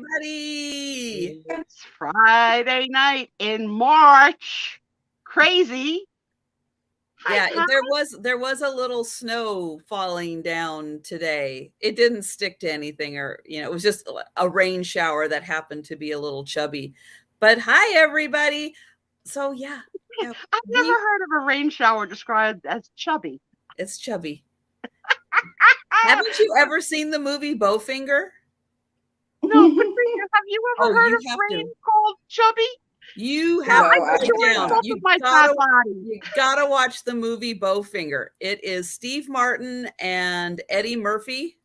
everybody. It's Friday night in March. Crazy. Hi, Yeah, Pat. there was a little snow falling down today. It didn't stick to anything, or it was just a rain shower that happened to be a little chubby. But hi, everybody. So yeah, I've never we heard of a rain shower described as chubby. it's chubby. Haven't you ever seen the movie Bowfinger? No, Patricia, have you ever Oh, heard you of have rain to. called chubby? You No, have I to No, write I thought you it were have down. not. insulting my fat body. You gotta watch the movie Bowfinger. It is Steve Martin and Eddie Murphy.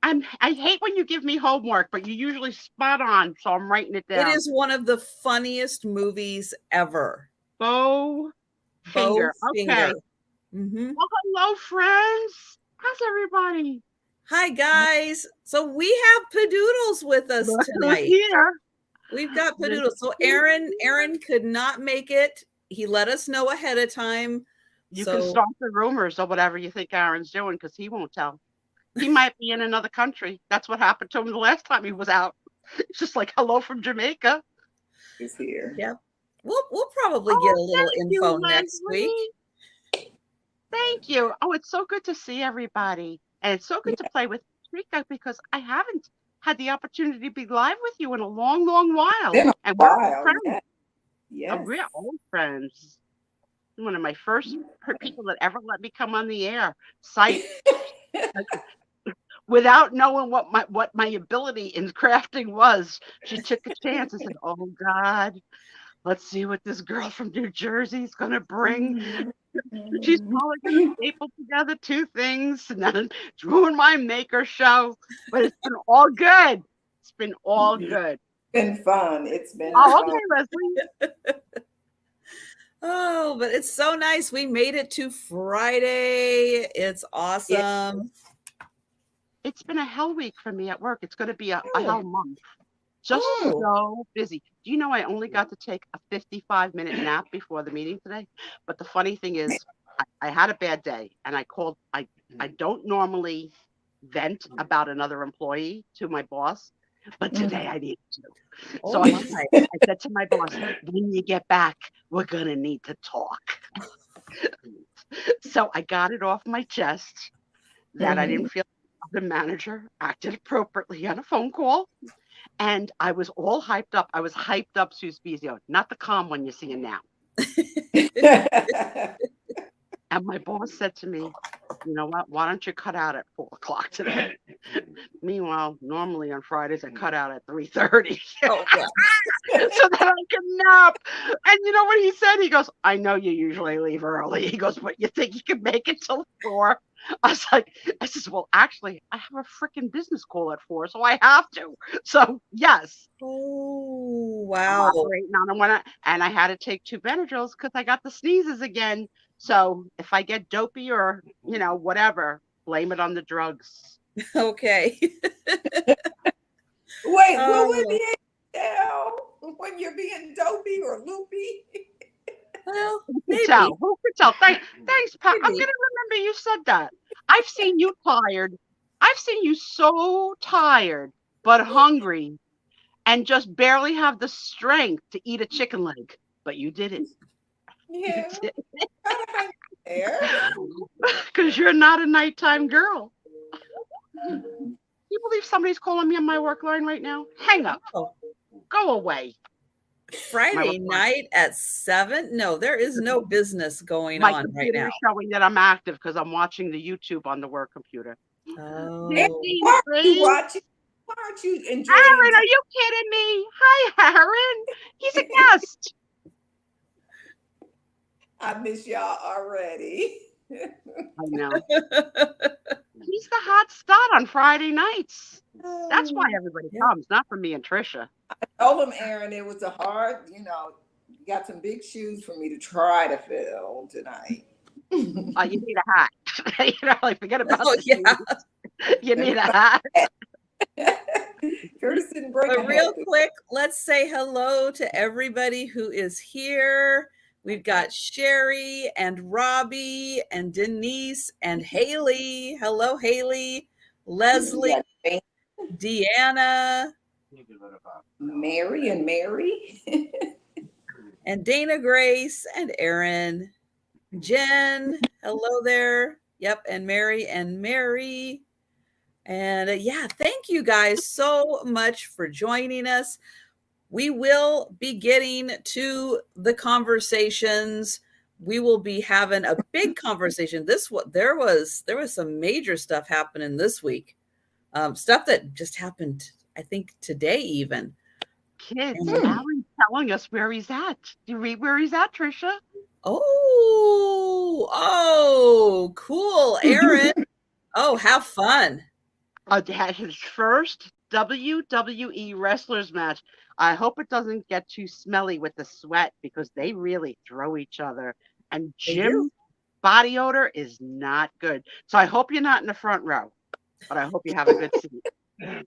I hate when you give me homework, but you usually spot on, so I'm writing it It down. is one of the funniest movies ever. Bow finger. Bowfinger. Okay. Mm-hmm. Well, hello, friends. How's everybody? Hi, guys. So we have Patdoodles with us Look who's tonight. here. We've got Patdoodles. So Aaron could not make it. He let us know ahead of time. You can start the rumors or whatever you think Aaron's doing because he won't tell. He might be in another country. That's what happened to him the last time he was out. It's just like, hello from Jamaica. Is here. Yeah. We'll probably get a little thank info you, next week. Leslie. Thank you. Oh, it's so good to see everybody. And it's so good to play with Trika because I haven't had the opportunity to be live with you in a long, long while. Been a And we're old while. friends. Yes. We're old friends. One of my first people that ever let me come on the air. Sight. Without knowing what my ability in crafting was, she took a chance and said, "Oh God, let's see what this girl from New Jersey is going to bring. She's probably going to staple together two things and then ruin my maker show." But it's been all good. It's been all good. Been fun. It's been Oh, fun. okay, Leslie. Oh, but it's so nice. We made it to Friday. It's awesome. It's been a hell week for me at work. It's going to be a hell month. Just Oh. so busy. Do you know I only got to take a 55-minute nap before the meeting today? But the funny thing is, I had a bad day, and I called. I don't normally vent about another employee to my boss, but today I needed to. So I said to my boss, when you get back, we're going to need to talk. So I got it off my chest that I didn't feel the manager acted appropriately on a phone call. And I was all hyped up. I was hyped up, Sue Spiezio, not the calm one you're seeing now. And my boss said to me, "You know what? Why don't you cut out at 4:00 today?" Meanwhile, normally on Fridays I cut out at 3:30. Oh, yeah. So that I can nap. And you know what he said? He goes, "I know you usually leave early." He goes, "But you think you can make it till 4?" I says, "Well, actually, I have a freaking business call at 4, so I have to." So yes. Oh, I'm wow. operating on them and I had to take 2 Benadryls because I got the sneezes again. So if I get dopey or whatever, blame it on the drugs. Okay. Wait, will we be able to tell when you're being dopey or loopy? Well, Who maybe. could tell? Thanks, Pat. I'm Maybe. gonna remember you said that. I've seen you tired. I've seen you so tired but hungry and just barely have the strength to eat a chicken leg. But you did it. Yeah. There. Because you're not a nighttime girl. You believe somebody's calling me on my work line right now? Hang up. Oh. Go away. Friday night at 7? No, there is no business going My on right computer now. is showing that I'm active because I'm watching the YouTube on the work computer. Oh. Why are you watching? Why aren't you enjoying? Aaron, are you kidding me? Hi, Aaron. He's a guest. I miss y'all already. I know. He's the hot start on Friday nights. That's why everybody comes, not for me and Trisha. I told him, Aaron, it was a hard, you got some big shoes for me to try to fill tonight. You need a hat. Forget about Oh, the shoes. You need a hat. Curtis didn't bring But real quick, let's say hello to everybody who is here. We've got Sherry and Robbie and Denise and Haley. Hello, Haley. Leslie, Deanna, Mary and Mary. And Dana Grace and Aaron. Jen, hello there. Yep, and Mary and Mary. And yeah, thank you guys so much for joining us. We will be getting to the conversations. We will be having a big conversation. There was some major stuff happening this week. Stuff that just happened, I think, today even. Kids, Alan's telling us where he's at. Do you read where he's at, Trisha? Oh, cool, Aaron. Oh, have fun. Had his first WWE wrestlers match. I hope it doesn't get too smelly with the sweat because they really throw each other. And Jim's body odor is not good. So I hope you're not in the front row, but I hope you have a good seat. And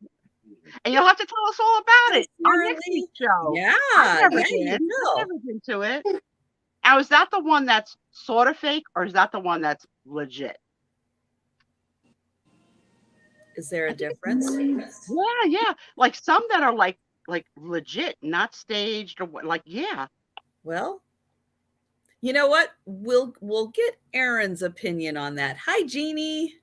you'll have to tell us all about it on next week's show. Yeah, I've never been to it. Now, is that the one that's sort of fake, or is that the one that's legit? Is there a difference? Yeah. Like some that are like legit, not staged or what. Like, yeah. Well, you know what? We'll get Aaron's opinion on that. Hi, Jeannie.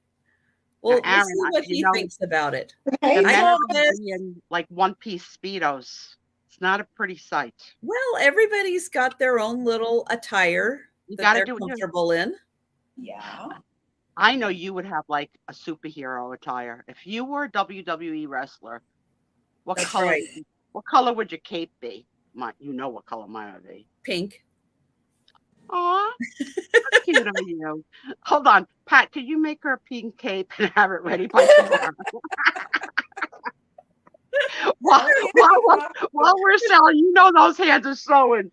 Well, Aaron, we'll see what he thinks about it. Hey, in like one-piece Speedos. It's not a pretty sight. Well, everybody's got their own little attire that they're comfortable in. Yeah. I know you would have like a superhero attire. If you were a WWE wrestler, what color would your cape be? You know what color mine would be. Pink. Aw, that's cute of you. Hold on, Pat, could you make her a pink cape and have it ready by tomorrow? while we're selling, you know those hands are sewing.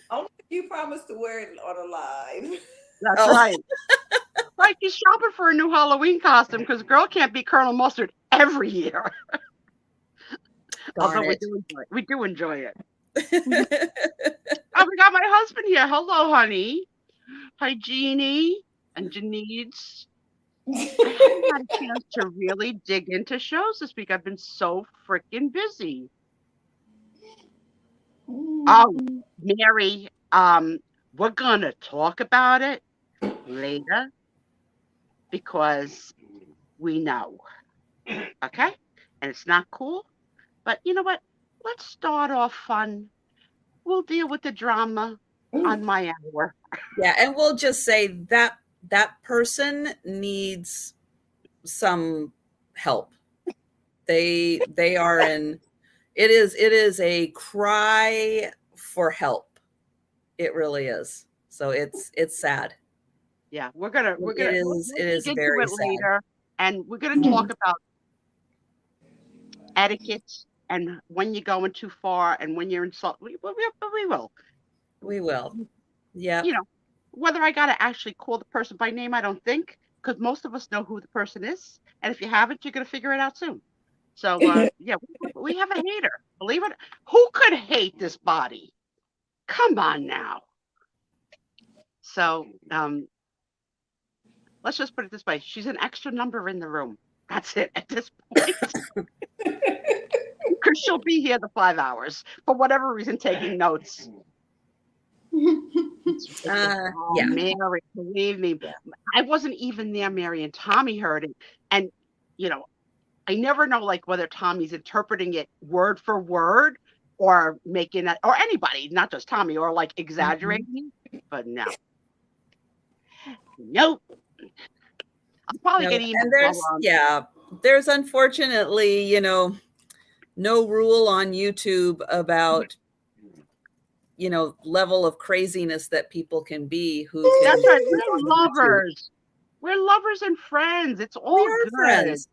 Only if you promise to wear it on a live. That's right. Like you're shopping for a new Halloween costume because girl can't be Colonel Mustard every year. Although we do enjoy it. Oh, we got my husband here. Hello, honey. Hi, Jeannie and Janice. I haven't had a chance to really dig into shows this week. I've been so freaking busy. Oh, Mary, we're gonna talk about it later because we know. Okay? And it's not cool. But you know what? Let's start off fun. We'll deal with the drama on my hour. Yeah, and we'll just say that person needs some help. They are in. It is a cry for help. It really is. So it's sad. Yeah, it is very sad. Later, and we're gonna talk about etiquette and when you're going too far and when you're insulting. We will. Yeah. You know, whether I gotta actually call the person by name, I don't think, because most of us know who the person is, and if you haven't, you're gonna figure it out soon. So yeah, we have a hater. Believe it. Who could hate this body? Come on now. So let's just put it this way. She's an extra number in the room. That's it at this point. Because she'll be here the 5 hours for whatever reason, taking notes. Yeah. Mary, believe me, I wasn't even there, Mary, and Tommy heard it. And, you know, I never know like whether Tommy's interpreting it word for word or making that, or anybody, not just Tommy, or like exaggerating, but no. Nope. I'm probably getting there's unfortunately, no rule on YouTube about, level of craziness that people can be. That's right. We're lovers. We're lovers and friends. It's all good. Friends.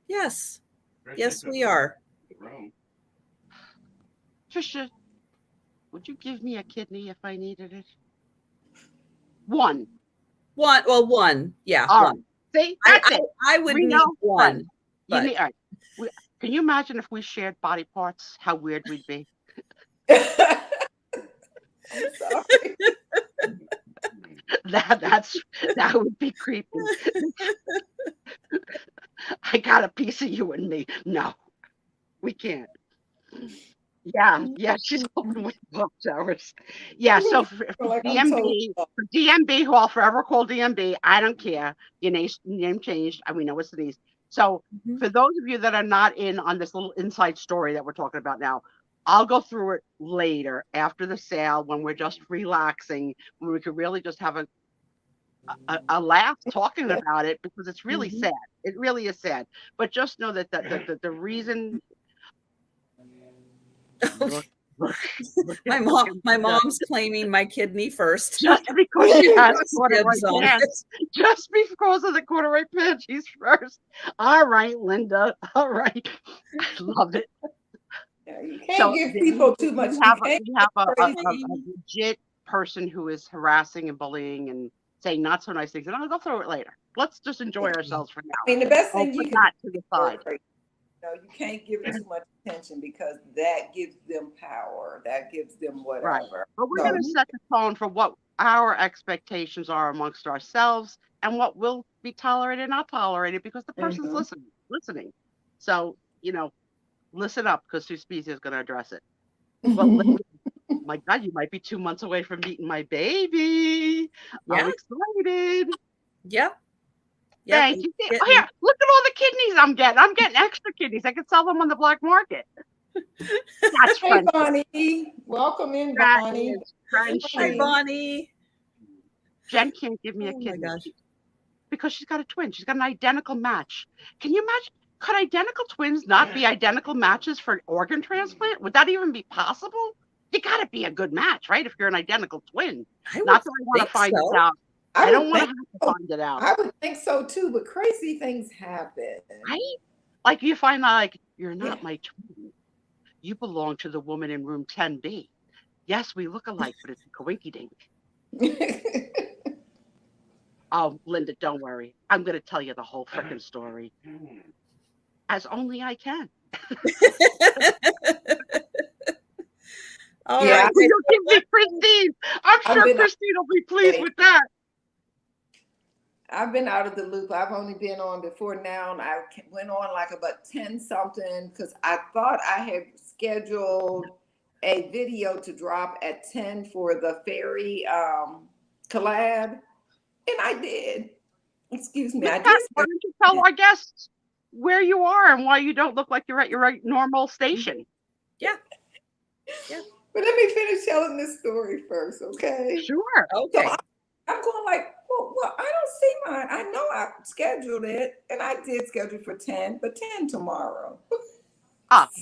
Yes. Yes, we are. Trisha, would you give me a kidney if I needed it? One. Well, one. Yeah. One. See, that's it. I would need one. All right. Can you imagine if we shared body parts? How weird we'd be. I'm sorry. That would be creepy. I got a piece of you and me. No, we can't. Yeah, she's open with book hours. Yeah, so for Like I'm told. DMB, who I'll forever call DMB, I don't care. Your name changed, and we know it's Denise. So for those of you that are not in on this little inside story that we're talking about now, I'll go through it later after the sale when we're just relaxing, when we could really just have a laugh talking about it, because it's really sad. It really is sad. But just know that the reason. Look, my mom's claiming my kidney first. Just because she has a corduroy pants. Just because of the corduroy pants, she's first. All right, Linda. All right. I love it. Yeah, you can't give people too much. We have a legit person who is harassing and bullying and saying not so nice things. And I'll go through it later. Let's just enjoy ourselves for now. I mean, the best thing you can not to the side. You can't give it too much attention, because that gives them power. That gives them whatever. Right. But we're going to set the tone for what our expectations are amongst ourselves and what will be tolerated, not tolerated, because the person's listening. So, listen up, because Spiezio is going to address it. But my God, you might be 2 months away from meeting my baby. Yeah. I'm excited. Yep. Thank you. Oh, here, look at all the kidneys I'm getting. I'm getting extra kidneys. I can sell them on the black market. That's hey, Bonnie. Welcome in, Bonnie. Hi, Bonnie. Jen can't give me a kidney because she's got a twin. She's got an identical match. Can you imagine? Could identical twins not be identical matches for organ transplant? Would that even be possible? You got to be a good match, right? If you're an identical twin. Not that I want to find it out. I don't want to have to find it out. I would think so too, but crazy things happen. Right? Like you find out, like, you're not my twin. You belong to the woman in room 10B. Yes, we look alike, but it's a coinky dink. Oh, Linda, don't worry. I'm going to tell you the whole freaking story. As only I can. All right. You'll give me Christine. I'm sure Christine will be pleased with that. I've been out of the loop. I've only been on before now, and I went on like about 10 something because I thought I had scheduled a video to drop at 10 for the fairy collab, and I did. Excuse me. Why don't you tell our guests where you are and why you don't look like you're at your normal station? Yeah. But let me finish telling this story first, okay? Sure. Okay. So I'm going like, well, I don't see mine. I know I scheduled it, and I did schedule for 10, but 10 tomorrow.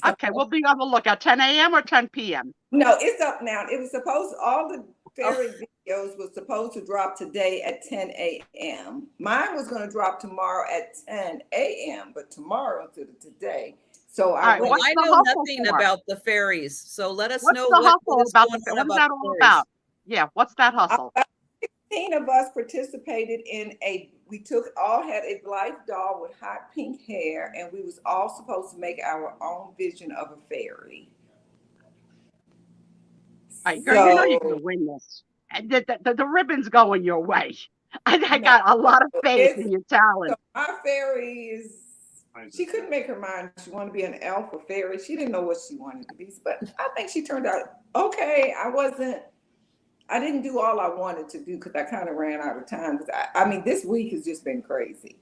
Okay. We'll be on the lookout. 10 a.m. or 10 p.m.? No, it's up now. It was supposed, all the fairy videos was supposed to drop today at 10 a.m. Mine was going to drop tomorrow at 10 a.m., but tomorrow to today. So I know nothing about the fairies, so let us know what is that all about? Yeah, what's that hustle? 16 of us participated in we all had a life doll with hot pink hair, and we was all supposed to make our own vision of a fairy. Girl, you know you're going to win this. The ribbon's going your way. I got a lot of faith in your talent. So our fairy is, she couldn't make her mind. She wanted to be an elf or fairy. She didn't know what she wanted to be, but I think she turned out okay. I didn't do all I wanted to do because I kind of ran out of time. I mean, this week has just been crazy.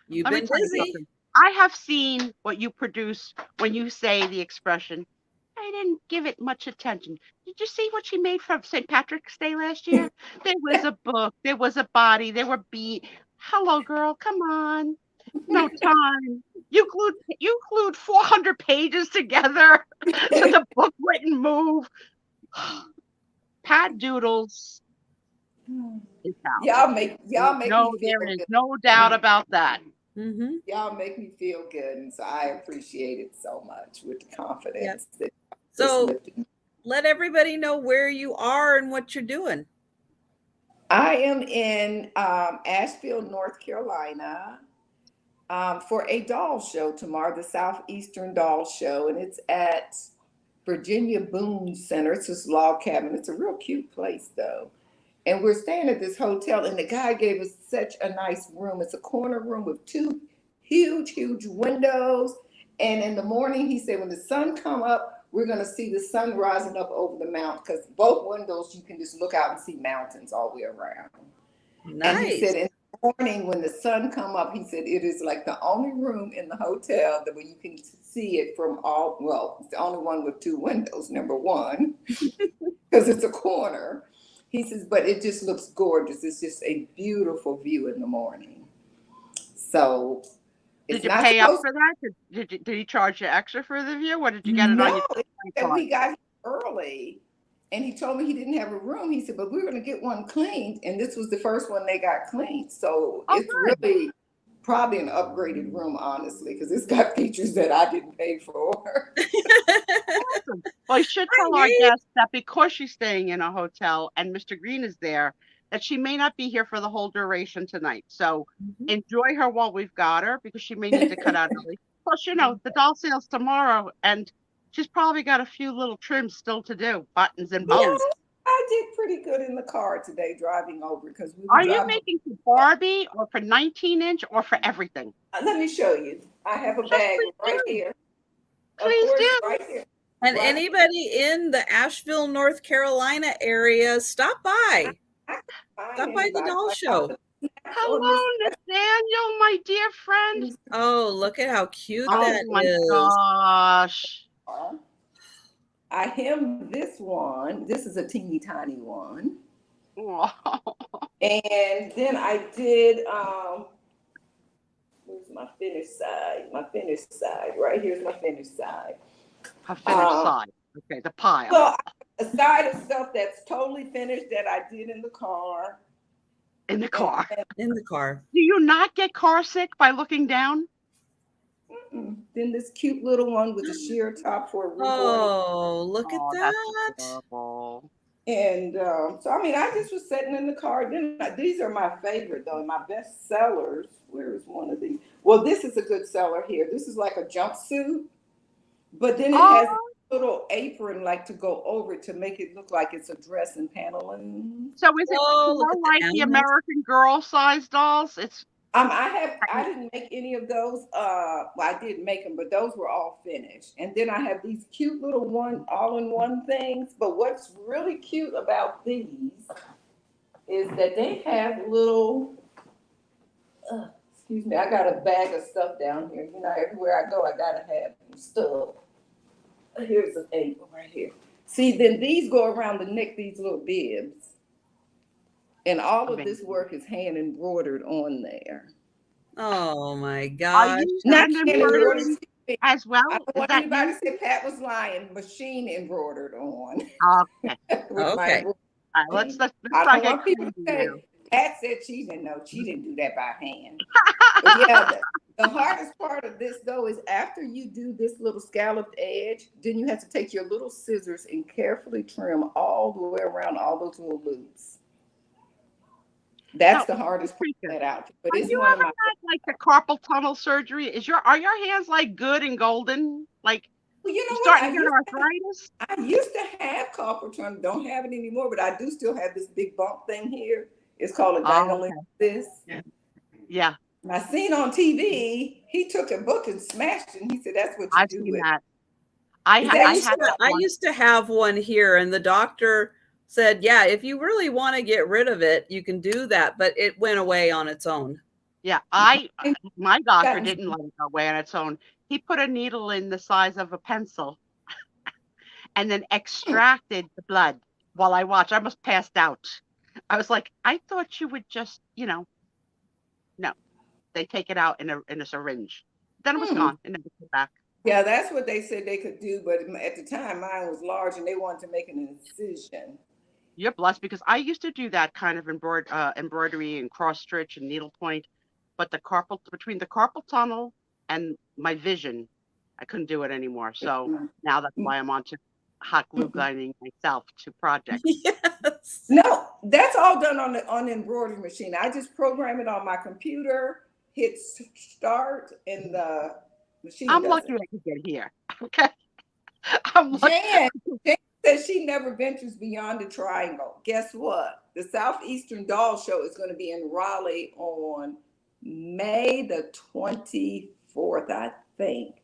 You've been busy. I have seen what you produce when you say the expression, I didn't give it much attention. Did you see what she made from St. Patrick's Day last year? There was a book, there was a body, there were Hello, girl, come on. No time. You glued 400 pages together so the book wouldn't move. Patdoodles. Y'all make me feel there is no doubt about that. Mm-hmm. Y'all make me feel good, and so I appreciate it so much with the confidence. Yep. So let everybody know where you are and what you're doing. I am in Asheville, North Carolina, for a doll show tomorrow, the Southeastern Doll Show, and it's at Virginia Boone Center. It's this log cabin. It's a real cute place, though. And we're staying at this hotel, and the guy gave us such a nice room. It's a corner room with two huge windows, And in the morning, he said, when the sun come up, we're going to see the sun rising up over the mountain, because both windows, you can just look out and see mountains all the way around. And he said, Nice. in the morning, when the sun come up, he said, it is like the only room in the hotel that where you can see it from all, well, it's the only one with 2 windows, number one, because it's a corner. He says, but it just looks gorgeous. It's just a beautiful view in the morning. So it's Did you not pay up supposed for that? Did he charge you extra for the view, or did you to. get it on No, your and we card? got here early, and he told me he didn't have a room. He said, but we're going to get one cleaned, and this was the first one they got cleaned. So Oh, it's good. really probably an upgraded room, honestly, because it's got features that I didn't pay for. Awesome. Well, you should tell our guests that because she's staying in a hotel and Mr. Green is there, that she may not be here for the whole duration tonight. So Mhm. enjoy her while we've got her, because she may need to cut out early. Plus, you know, the doll sale's tomorrow, and she's probably got a few little trims still to do, buttons and Yeah, bows. I did pretty good in the car today driving over, because we were Are you driving. making for Barbie or for 19-inch or for everything? Let me show you. I have a Yes, bag please right do. here. Of Please course, do. right here. And Right. anybody in the Asheville, North Carolina area, stop by. Stop by the doll show. Hello, Nathaniel, my dear friend. Oh, look at how cute Oh that my is. gosh. I hemmed this one. This is a teeny tiny one. Oh. And then I did, where's my finished side? My finished side. Right here's my finished side. Her finished side. Okay, the pile. Well, a side of stuff that's totally finished that I did in the car. In the car. In the car. Do you not get car sick by looking down? Then this cute little one with a sheer top for a roof. Oh, look at That's that. adorable. And so, I mean, I just was sitting in the car. Then these are my favorite, though, my best sellers. Where is one of these? Well, this is a good seller here. This is like a jumpsuit, but then it has a little apron like to go over it to make it look like it's a dress and pantaloons. So is it Oh, look more at the like the animals. American Girl size dolls? It's I didn't make any of those. Well, I did make them, but those were all finished. And then I have these cute little all-in-one things. But what's really cute about these is that they have little, excuse me, I got a bag of stuff down here. You know, everywhere I go, I gotta have stuff. Here's an apron right here. See, then these go around the neck, these little bibs. And all of this work is hand embroidered on there. Oh my Are gosh. you Not hand hand embroidering embroidered. as well? I don't Is want that anybody you? to say Pat was lying. Machine embroidered on. Okay. With my Okay. All right, let's I not don't get want people to crazy now. say Pat said she didn't know. She didn't do that by hand. But yeah, the hardest part of this though is after you do this little scalloped edge, then you have to take your little scissors and carefully trim all the way around all those little loops. That's Now, the hardest part of that outfit. But have it's you one of ever my had like the carpal tunnel surgery? Are your hands like good and golden? Like well, you you know what? starting to get arthritis? I used to have carpal tunnel, don't have it anymore, but I do still have this big bump thing here. It's called a Oh, gynolysis. yeah, I seen on TV, he took a book and smashed it, and he said, that's what you I've do seen with that. I I used had to, that I one. used to have one here, and the doctor said, yeah, if you really want to get rid of it, you can do that. But it went away on its own. Yeah, my doctor didn't let it go away on its own. He put a needle in the size of a pencil and then extracted the blood while I watched. I almost passed out. I was like, I thought you would just, no. They take it out in a syringe. Then it was gone and never came back. Yeah, that's what they said they could do, but at the time mine was large and they wanted to make an incision. You're blessed because I used to do that kind of embroidery and cross stitch and needlepoint, but between the carpal tunnel and my vision, I couldn't do it anymore. So now that's why I'm on to hot glue gunning myself to projects. Yes. No, that's all done on the embroidery machine. I just program it on my computer, hit start, and the machine I'm does lucky it. I could get here. Okay. I'm lucky. Jan says she never ventures beyond the triangle. Guess what? The Southeastern Doll Show is going to be in Raleigh on May the 24th, I think.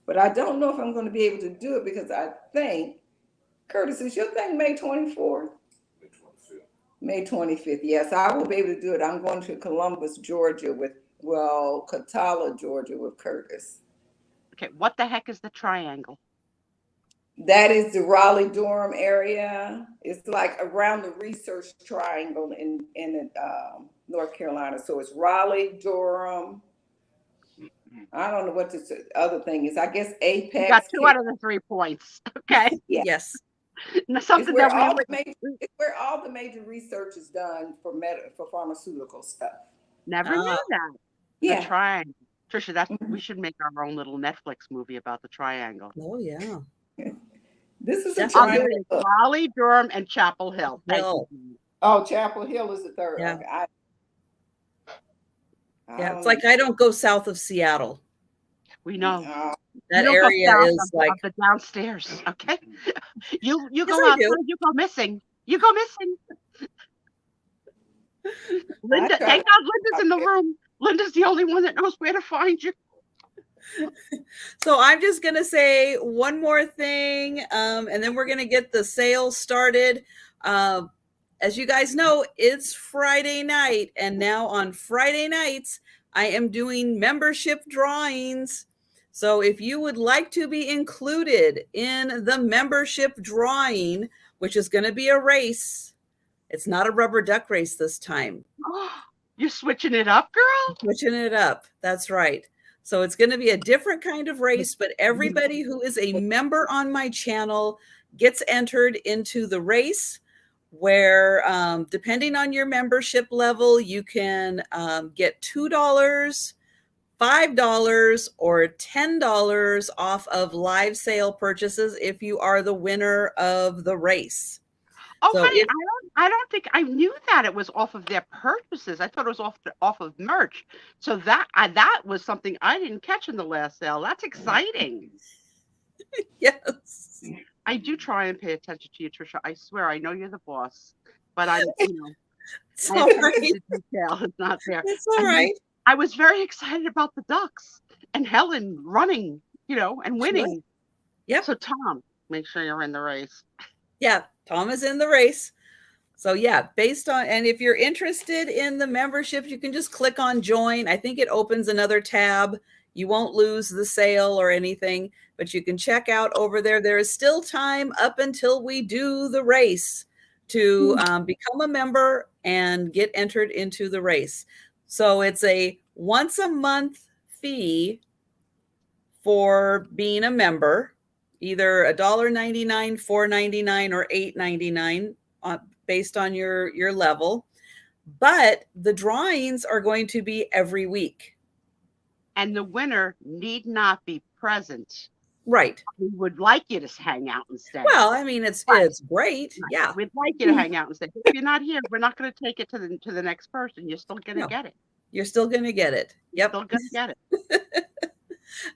but I don't know if I'm going to be able to do it because I think, Curtis, is your thing May 24th? May 25th. Yes, I will be able to do it. I'm going to Columbus, Georgia Catala, Georgia with Curtis. Okay, what the heck is the triangle? That is the Raleigh-Durham area. It's like around the Research Triangle in North Carolina. So it's Raleigh, Durham. I don't know what this other thing is. I guess Apex. You got 2 out of the 3 points. Okay. Yeah. Yes. Something It's where, that it's where all the major research is done for pharmaceutical stuff. Never knew that. Yeah. The triangle. Trisha, we should make our own little Netflix movie about the triangle. Oh, yeah. This is Definitely. a triangle. Raleigh, Durham, and Chapel Hill. Hill. Oh, Chapel Hill is the third. Yeah. Okay. Yeah, it's like I don't go south of Seattle. We know. That area is like the downstairs. Okay. You go I outside, do. you go missing. You go missing. Linda, thank God Linda's in the room. Linda's the only one that knows where to find you. So I'm just going to say one more thing, and then we're going to get the sale started. As you guys know, it's Friday night, and now on Friday nights, I am doing membership drawings. So if you would like to be included in the membership drawing, which is going to be a race, it's not a rubber duck race this time. You're switching it up, girl? Switching it up. That's right. So it's going to be a different kind of race, but everybody who is a member on my channel gets entered into the race where, depending on your membership level, you can get $2, $5, or $10 off of live sale purchases if you are the winner of the race. Oh, So honey, I don't think I knew that it was off of their purchases. I thought it was off of merch. So that was something I didn't catch in the last sale. That's exciting. Yes. I do try and pay attention to you, Trisha. I swear, I know you're the boss, but I'm, It's all right. the detail is not there. It's all right. I was very excited about the Ducks and Helen running, and winning. Yep. So Tom, make sure you're in the race. Yeah, Tom is in the race. So yeah, and if you're interested in the membership, you can just click on join. I think it opens another tab. You won't lose the sale or anything, but you can check out over there. There is still time up until we do the race to become a member and get entered into the race. So it's a once a month fee for being a member, either $1.99, $4.99, or $8.99 based on your level. But the drawings are going to be every week. And the winner need not be present. Right. We would like you to hang out and stay. Well, I mean, it's great. Yeah. We'd like you to hang out and stay. If you're not here, we're not going to take it to the next person. You're still going to get it. You're still going to get it. Yep. Still going to get it.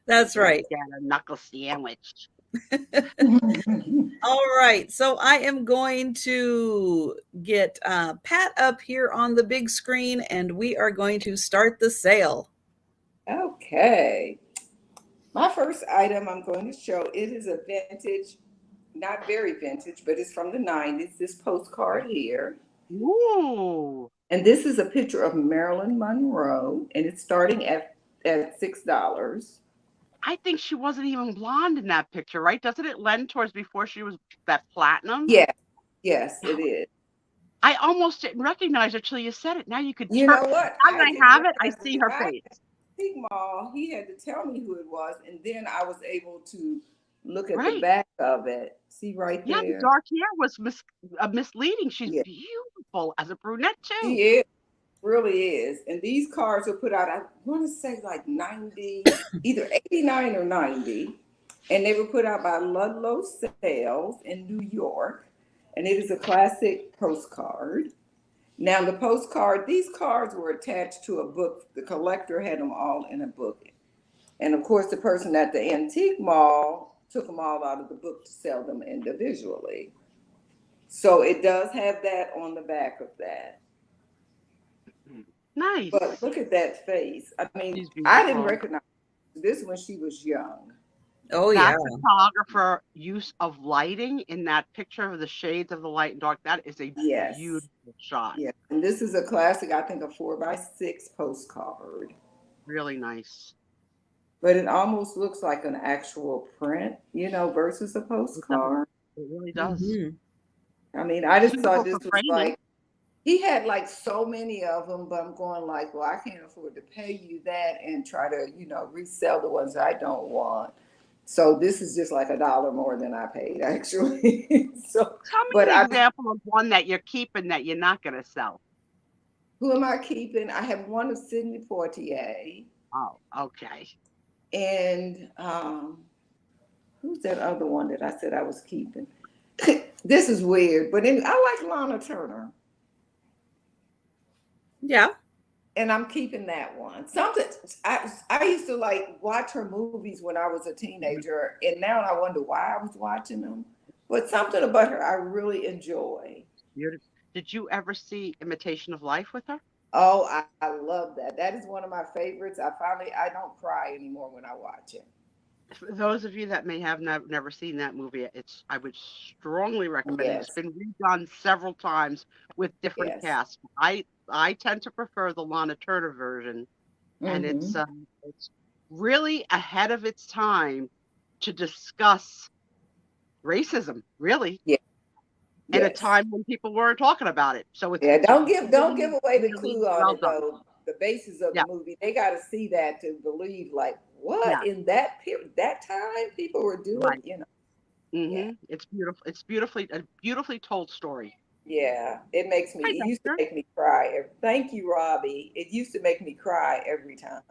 That's right. Get a knuckle sandwich. All right. So I am going to get Pat up here on the big screen, and we are going to start the sale. Okay. My first item I'm going to show, it is a vintage, not very vintage, but it's from the 90s, this postcard here. Ooh. And this is a picture of Marilyn Monroe, and it's starting at $6. I think she wasn't even blonde in that picture, right? Doesn't it lend towards before she was that platinum? Yeah. Yes, it is. I almost didn't recognize her till you said it. Now you could. You know what? Now I have it. I see her face. Mall, he had to tell me who it was, and then I was able to look at the back of it. See right there? Yeah, the dark hair was misleading. She's beautiful as a brunette too. She is, really is. And these cards were put out, I want to say like 90, either 89 or 90, and they were put out by Ludlow Sales in New York, and it is a classic postcard. Now, the postcard, these cards were attached to a book. The collector had them all in a book. And of course, the person at the antique mall took them all out of the book to sell them individually. So it does have that on the back of that. Nice. But look at that face. I mean, I didn't recognize this when she was young. Oh, That yeah. photographer use of lighting in that picture of the shades of the light and dark, that is a Yes. beautiful shot. Yeah. And this is a classic, I think, a 4x6 postcard. Really nice. But it almost looks like an actual print, versus a postcard. It really does. I mean, I just Suitable thought this for was framing. like, he had like so many of them, but I'm going like, well, I can't afford to pay you that and try to, resell the ones I don't want. So this is just like $1 more than I paid, actually. So, Tell me but an example of one that you're keeping that you're not going to sell. who am I keeping? I have one of Sidney Poitier. Oh, okay. And who's that other one that I said I was keeping? This is weird, but I like Lana Turner. Yeah. And I'm keeping that one. Something I used to like watch her movies when I was a teenager, and now I wonder why I was watching them. But something about her I really enjoy. Beautiful. Did you ever see Imitation of Life with her? Oh, I love that. That is one of my favorites. I don't cry anymore when I watch it. For those of you that may have never seen that movie, I would strongly recommend it. It's Yes. been redone several times with different Yes. casts. I tend to prefer the Lana Turner version, and it's really ahead of its time to discuss racism, really, Yeah. at a Yes. time when people weren't talking about it. So it's don't give really, away the really clue on well it done. though. The basis of Yeah. the movie, they got to see that to believe. Like what Yeah. in that period, that time people were doing, Right. Yeah. It's beautiful. It's a beautifully told story. Yeah, it Hi, used to Dexter. make me cry. Thank you, Robbie. It used to make me cry every time,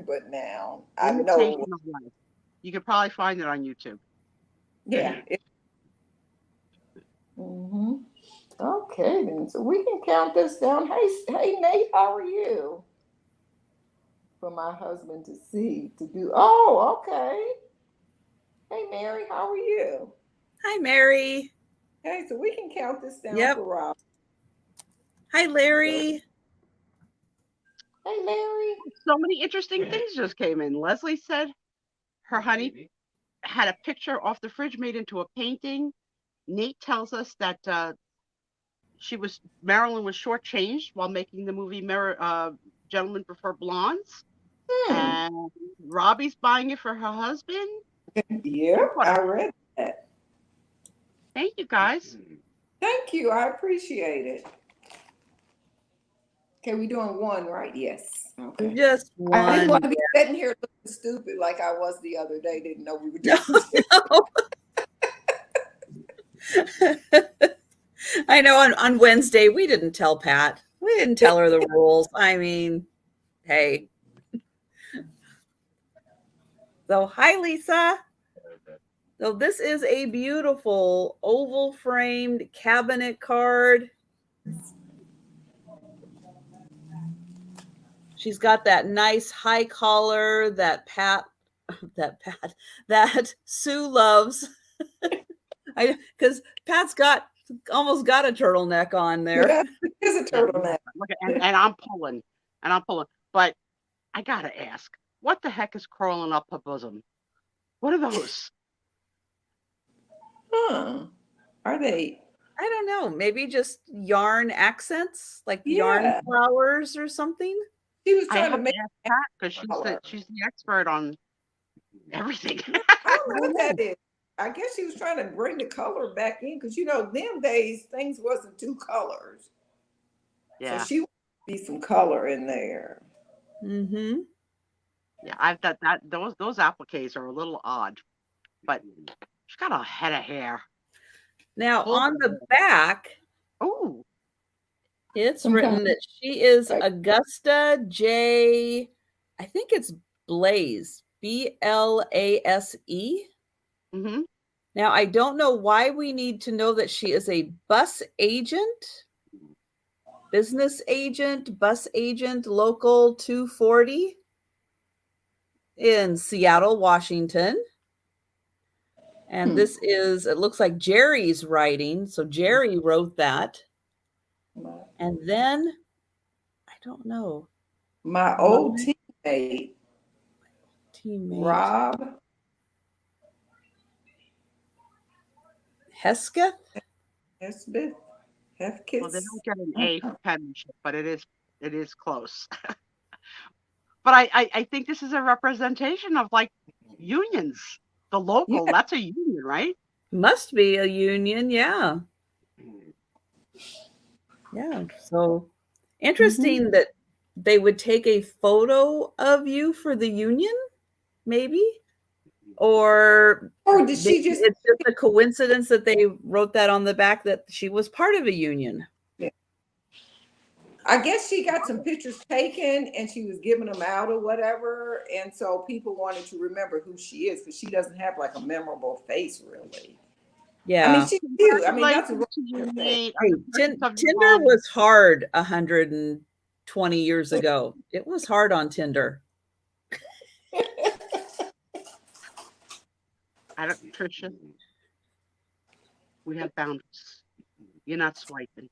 but now I know. Imitation of Life. You could probably find it on YouTube. Yeah. Okay, then. So we can count this down. Hey, Nate, how are you? For my husband to see to do. Oh, okay. Hey, Mary, how are you? Hi, Mary. Hey, so we can count this down Yep. for Rob. Hi, Larry. Hey, Larry. So many interesting things just came in. Leslie said her honey had a picture off the fridge made into a painting. Nate tells us that Marilyn was shortchanged while making the movie Gentlemen Prefer Blondes. And Robbie's buying it for her husband. Yeah, I read that. Thank you, guys. Thank you. I appreciate it. Okay, we're doing one, right? Yes. Okay. Just one. I didn't want to be sitting here looking stupid like I was the other day. Didn't know we were doing I know on Wednesday we didn't tell Pat. We didn't tell her the rules. I mean, hey. So hi, Lisa. So this is a beautiful oval framed cabinet card. She's got that nice high collar that Sue loves. Because Pat's almost got a turtleneck on there. Yeah, it's a turtleneck. And I'm pulling. But I gotta ask, what the heck is crawling up her bosom? What are those? Are they? I don't know. Maybe just yarn accents, like yarn flowers or something. She was trying to make Pat because she's the expert on everything. I don't know what that is. I guess she was trying to bring the color back in because them days things wasn't two colors. Yeah. So she would be some color in there. Mm-hmm. Yeah, I've thought that those appliques are a little odd, but she's got a head of hair. Now on the back, it's written that she is Augusta J. I think it's Blaze, Blase. Mm-hmm. Now I don't know why we need to know that she is a bus agent, business agent, bus agent, local 240 in Seattle, Washington. And this it looks like Jerry's writing. So Jerry wrote that. And then, I don't know. My old teammate, Rob. Hesketh? Hesketh? Well, they don't get an A for penmanship, but it is close. But I think this is a representation of like unions. The local, that's a union, right? Must be a union, yeah. Yeah. So interesting that they would take a photo of you for the union, maybe? Or did she just? It's just a coincidence that they wrote that on the back that she was part of a union. I guess she got some pictures taken and she was giving them out or whatever. And so people wanted to remember who she is because she doesn't have like a memorable face, really. Yeah. I mean, she's cute. I mean, that's a hey, Tinder was hard 120 years ago. It was hard on Tinder. Trisha, we have boundaries. You're not swiping.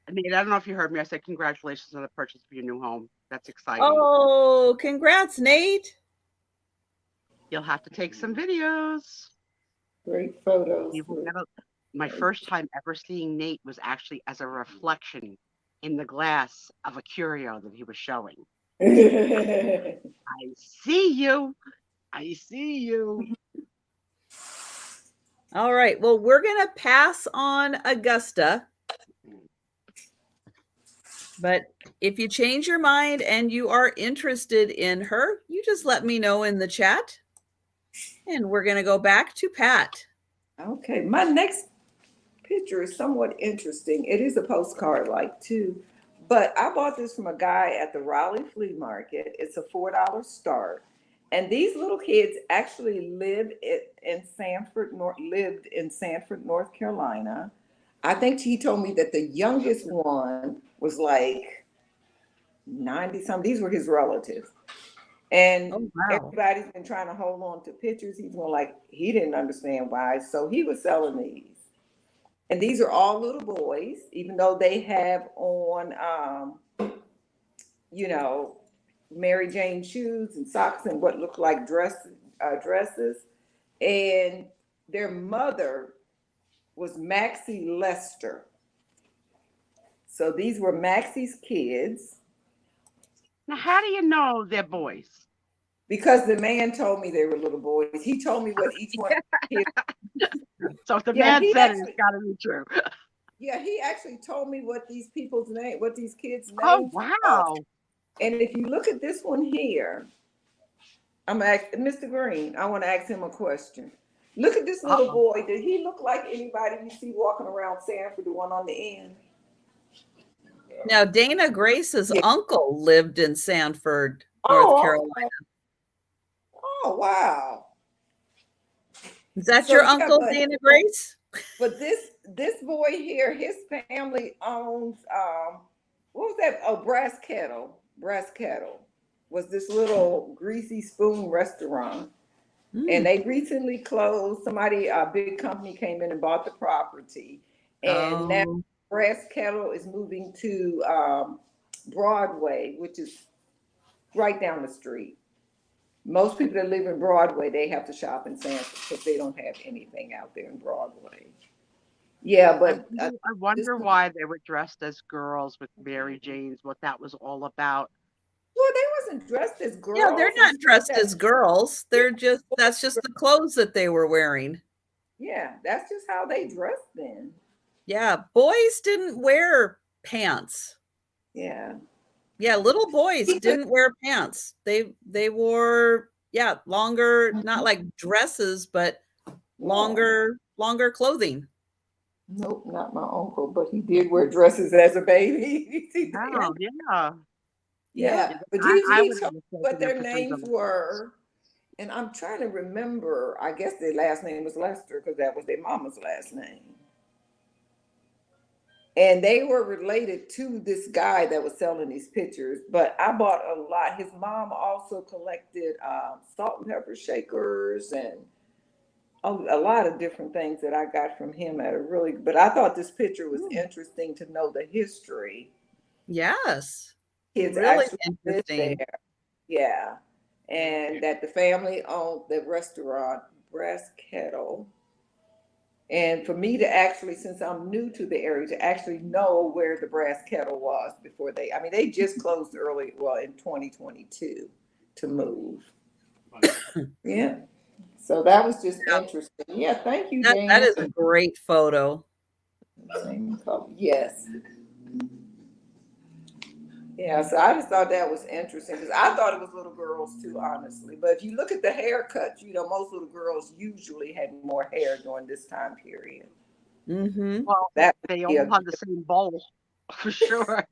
I mean, I don't know if you heard me. I said congratulations on the purchase of your new home. That's exciting. Oh, congrats, Nate. You'll have to take some videos. Great photos. My first time ever seeing Nate was actually as a reflection in the glass of a curio that he was showing. I see you. I see you. All right. Well, we're going to pass on Augusta. But if you change your mind and you are interested in her, you just let me know in the chat. And we're going to go back to Pat. Okay. My next picture is somewhat interesting. It is a postcard like too. But I bought this from a guy at the Raleigh flea market. It's a $4 start. And these little kids actually lived in Sanford, North Carolina. I think he told me that the youngest one was like 90 something. These were his relatives. And everybody's been trying to hold on to pictures. He's going like, he didn't understand why. So he was selling these. And these are all little boys, even though they have on, Mary Jane shoes and socks and what look like dresses. And their mother was Maxie Lester. So these were Maxie's kids. Now, how do you know they're boys? Because the man told me they were little boys. He told me what each one. So if the man said it's got to be true. Yeah, he actually told me what these kids' names. Oh, wow. And if you look at this one here, I'm going to ask Mr. Green, I want to ask him a question. Look at this little boy. Did he look like anybody you see walking around Sanford, the one on the end? Now, Dana Grace's uncle lived in Sanford, North Carolina. Oh, wow. Is that your uncle, Dana Grace? But this boy here, his family owns, what was that? Oh, Brass Kettle. Brass Kettle was this little greasy spoon restaurant. And they recently closed. Somebody, a big company came in and bought the property. And now Brass Kettle is moving to Broadway, which is right down the street. Most people that live in Broadway, they have to shop in Sanford because they don't have anything out there in Broadway. Yeah, but I wonder why they were dressed as girls with Mary Jane's, what that was all about. Well, they wasn't dressed as girls. Yeah, they're not dressed as girls. That's just the clothes that they were wearing. Yeah, that's just how they dressed then. Yeah, boys didn't wear pants. Yeah. Yeah, little boys didn't wear pants. They wore longer, not like dresses, but longer clothing. Nope, not my uncle, but he did wear dresses as a baby. Oh, yeah. Yeah, but he told me what their names were. And I'm trying to remember, I guess their last name was Lester because that was their mama's last name. And they were related to this guy that was selling these pictures, but I bought a lot. His mom also collected salt and pepper shakers and a lot of different things that I got from him but I thought this picture was interesting to know the history. Yes. Kids really actually interesting. lived there. Yeah. And that the family owned the restaurant Brass Kettle. And for me to actually, since I'm new to the area, to actually know where the brass kettle was before they just closed early, well, in 2022 to move. Yeah. So that was just interesting. Yeah, thank you, Jan. That is a great photo. Same color. Yes. Yeah, so I just thought that was interesting because I thought it was little girls too, honestly. But if you look at the haircuts, most little girls usually had more hair during this time period. Mm-hmm. Well, they all have the same bowl, for sure.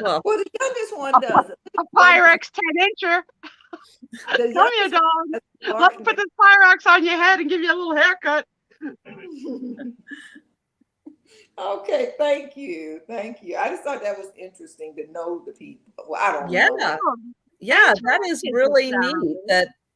Well, the youngest one does. A Pyrex 10-incher. Come here, dog. Let's put this Pyrex on your head and give you a little haircut. Okay, thank you. I just thought that was interesting to know the people. Well, I don't know. Yeah, that is really neat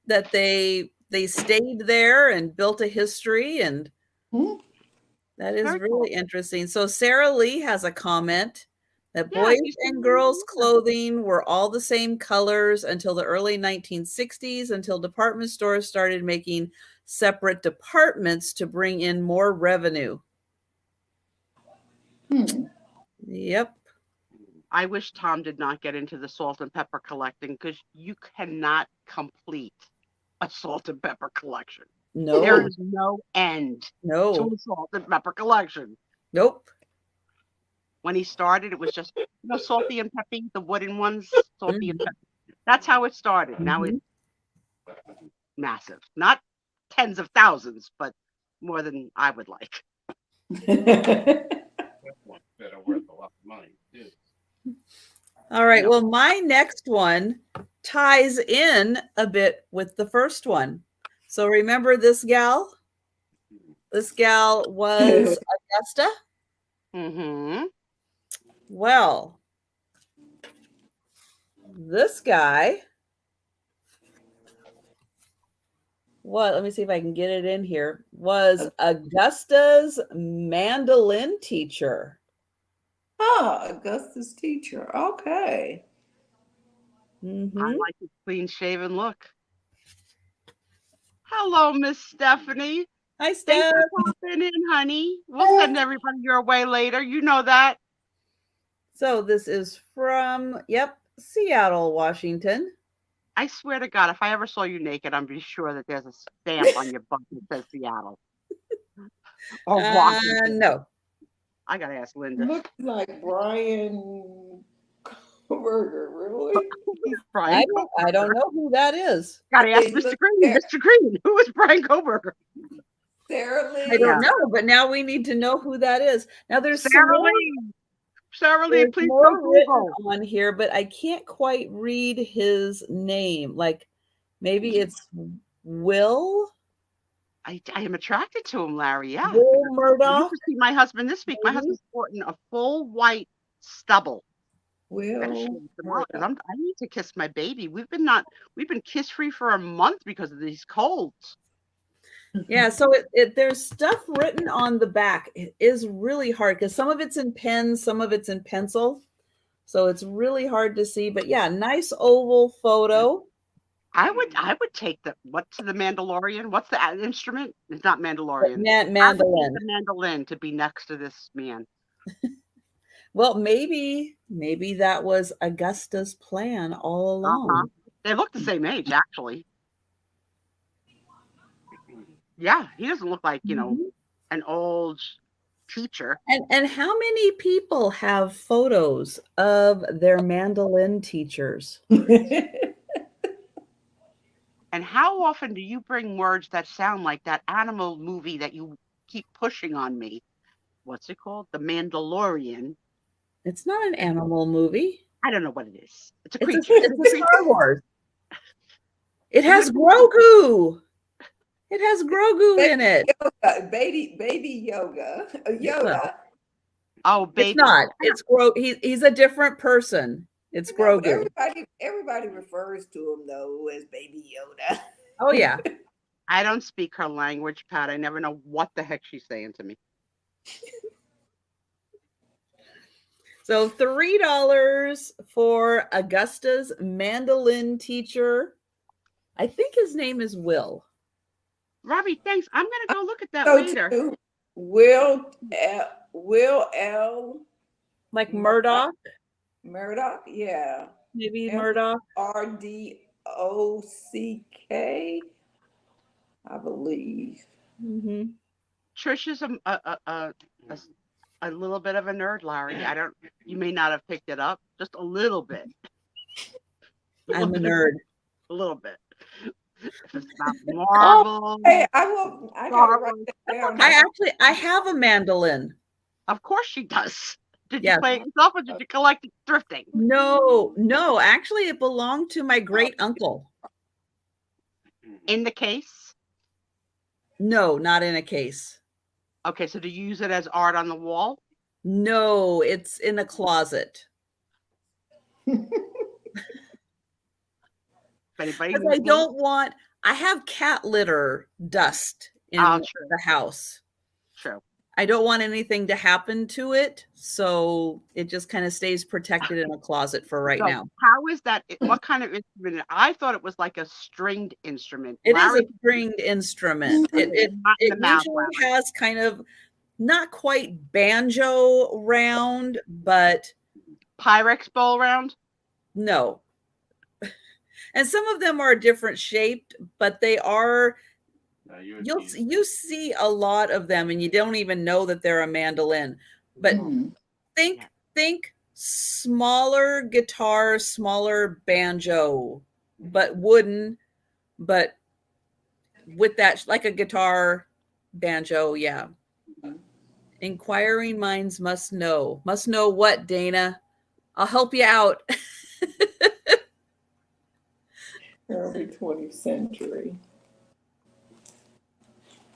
that they stayed there and built a history, and that is really interesting. So Sarah Lee has a comment that boys and girls clothing were all the same colors until the early 1960s, until department stores started making separate departments to bring in more revenue. Yep. I wish Tom did not get into the salt and pepper collecting, because you cannot complete a salt and pepper collection. No. There is no end to a salt and pepper collection. Nope. When he started, it was just salty and peppy, the wooden ones, salty and peppy. That's how it started. Now it's massive. Not tens of thousands, but more than I would like. Better worth a lot of money too. All right. Well, my next one ties in a bit with the first one. So remember this gal? This gal was Augusta. Mm-hmm. Well, this guy. Let me see if I can get it in here. Was Augusta's mandolin teacher. Augusta's teacher. Okay. Mm-hmm. I like his clean-shaven look. Hello, Miss Stephanie. Hi, Steph. Thanks for popping in, honey. We'll send everybody your way later. You know that. So this is from, Seattle, Washington. I swear to God, if I ever saw you naked, I'm be sure that there's a stamp on your butt that says Seattle. Or Washington. No. I gotta ask Linda. Looks like Brian Koberger, really? I don't know who that is. Gotta ask Mr. Green. Mr. Green, who is Brian Koberger? Sarah Lee. I don't know, but now we need to know who that is. Now there's Sarah Lee. Sarah Lee, please go Google on here, but I can't quite read his name. Like maybe it's Will. I am attracted to him, Larry. Yeah. Will Murdoch. You can see my husband this week. My husband's sporting a full white stubble. Will. I need to kiss my baby. We've been kiss free for a month because of these colds. Yeah, so there's stuff written on the back. It is really hard because some of it's in pen, some of it's in pencil. So it's really hard to see. But yeah, nice oval photo. I would take what's the Mandalorian? What's the instrument? It's not Mandalorian. Mandolin. I would take the mandolin to be next to this man. Well, maybe that was Augusta's plan all along. They look the same age, actually. Yeah, he doesn't look like, an old teacher. And how many people have photos of their mandolin teachers? And how often do you bring words that sound like that animal movie that you keep pushing on me? What's it called? The Mandalorian. It's not an animal movie. I don't know what it is. It's a creature. It's a Star Wars. It has Grogu. It has Grogu in it. Baby Yoda. Oh, baby. It's not. It's Grogu. He's a different person. It's Grogu. Everybody refers to him though as Baby Yoda. Oh yeah. I don't speak her language, Pat. I never know what the heck she's saying to me. So $3 for Augusta's mandolin teacher. I think his name is Will. Robbie, thanks. I'm gonna go look at that later. Will L. Like Murdoch, Murdoch, yeah. maybe Murdoch. RDOCK, I believe. Mm-hmm. Trisha's a little bit of a nerd, Larry. You may not have picked it up, just a little bit. I'm a nerd. A little bit. If it's not Marvel. Hey, I gotta write that down. I have a mandolin. Of course she does. Did Yes. you play it yourself or did you collect it thrifting? No, actually it belonged to my great uncle. In the case? No, not in a case. Okay, so do you use it as art on the wall? No, it's in a closet. Because I have cat litter dust in the house. True. I don't want anything to happen to it, so it just kind of stays protected in a closet for right now. How is that? What kind of instrument? I thought it was like a stringed instrument. It is a stringed instrument. It usually has kind of not quite banjo round, but Pyrex bowl round? No. And some of them are different shaped, but they are you see a lot of them and you don't even know that they're a mandolin. But think smaller guitar, smaller banjo, but wooden, but with that like a guitar banjo, yeah. Inquiring minds must know. Must know what, Dana? I'll help you out. Early 20th century.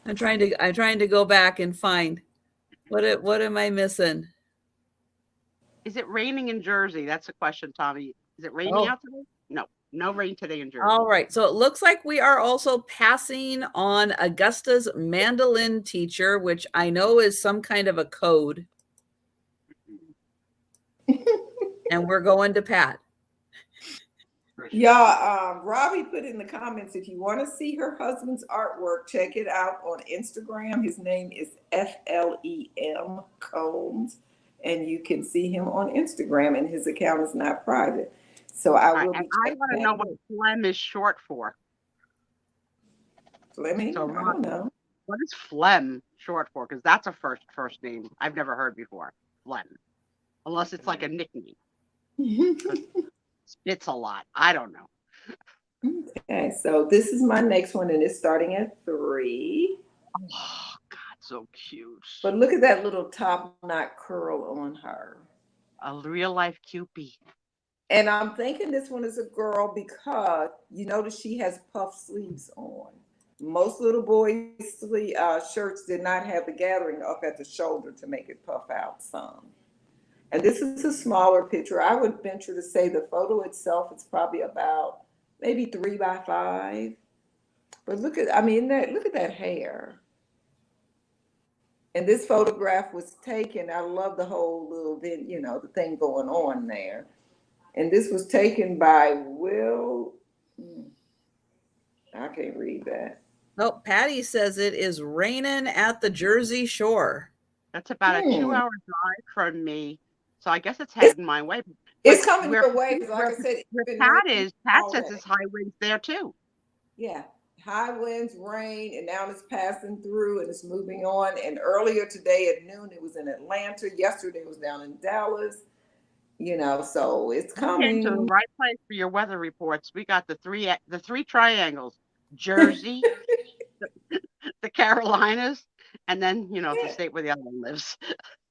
I'm trying to go back and find what am I missing? Is it raining in Jersey? That's the question, Tommy. Is it raining out today? No rain today in Jersey. All right. So it looks like we are also passing on Augusta's mandolin teacher, which I know is some kind of a code. And we're going to Pat. Yeah, Robbie put in the comments, if you want to see her husband's artwork, check it out on Instagram. His name is FLEM Combs, and you can see him on Instagram, and his account is not private. So I will be I want to know what phlegm is short for. Fleming? So, I don't know. What is phlegm short for? Because that's a first name I've never heard before. Phlegm. Unless it's like a nickname. Spits a lot. I don't know. Okay, so this is my next one, and it's starting at 3. Oh, God, so cute. But look at that little top knot curl on her. A real life Cupid. And I'm thinking this one is a girl because you notice she has puff sleeves on. Most little boys' shirts did not have the gathering up at the shoulder to make it puff out some. And this is a smaller picture. I would venture to say the photo itself is probably about maybe 3 by 5. But look at that hair. And this photograph was taken. I love the whole little bit, the thing going on there. And this was taken by Will. I can't read that. Oh, Patty says it is raining at the Jersey Shore. That's about a 2-hour drive from me. So I guess it's heading my way. It's coming your way. Like I said, Pat says it's high winds there too. Yeah. High winds, rain, and now it's passing through and it's moving on. And earlier today at noon, it was in Atlanta. Yesterday it was down in Dallas. So it's coming. To the right place for your weather reports. We got the three triangles: Jersey, the Carolinas, and then the state where the other one lives.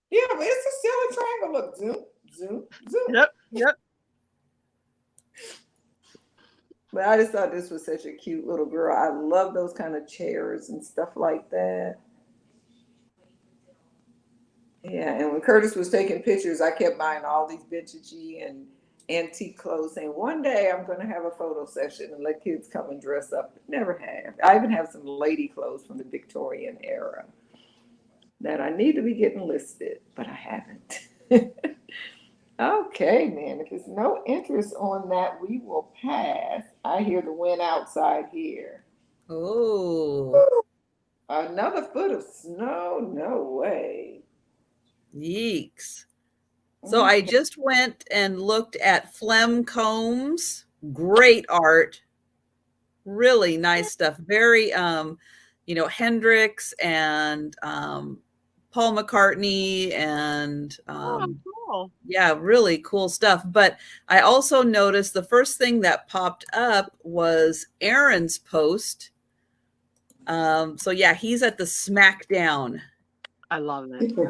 Yeah, but it's still a triangle. Look, zoom, zoom, zoom. Yep. But I just thought this was such a cute little girl. I love those kind of chairs and stuff like that. Yeah, and when Curtis was taking pictures, I kept buying all these vintage and antique clothes, saying one day I'm going to have a photo session and let kids come and dress up. Never have. I even have some lady clothes from the Victorian era that I need to be getting listed, but I haven't. Okay, man. If there's no interest on that, we will pass. I hear the wind outside here. Oh. Another foot of snow? No way. Yeeks. So I just went and looked at Flem Combs. Great art. Really nice stuff. Very Hendrix and Paul McCartney and Cool. yeah, really cool stuff. But I also noticed the first thing that popped up was Aaron's post. So yeah, he's at the Smackdown. I love it. You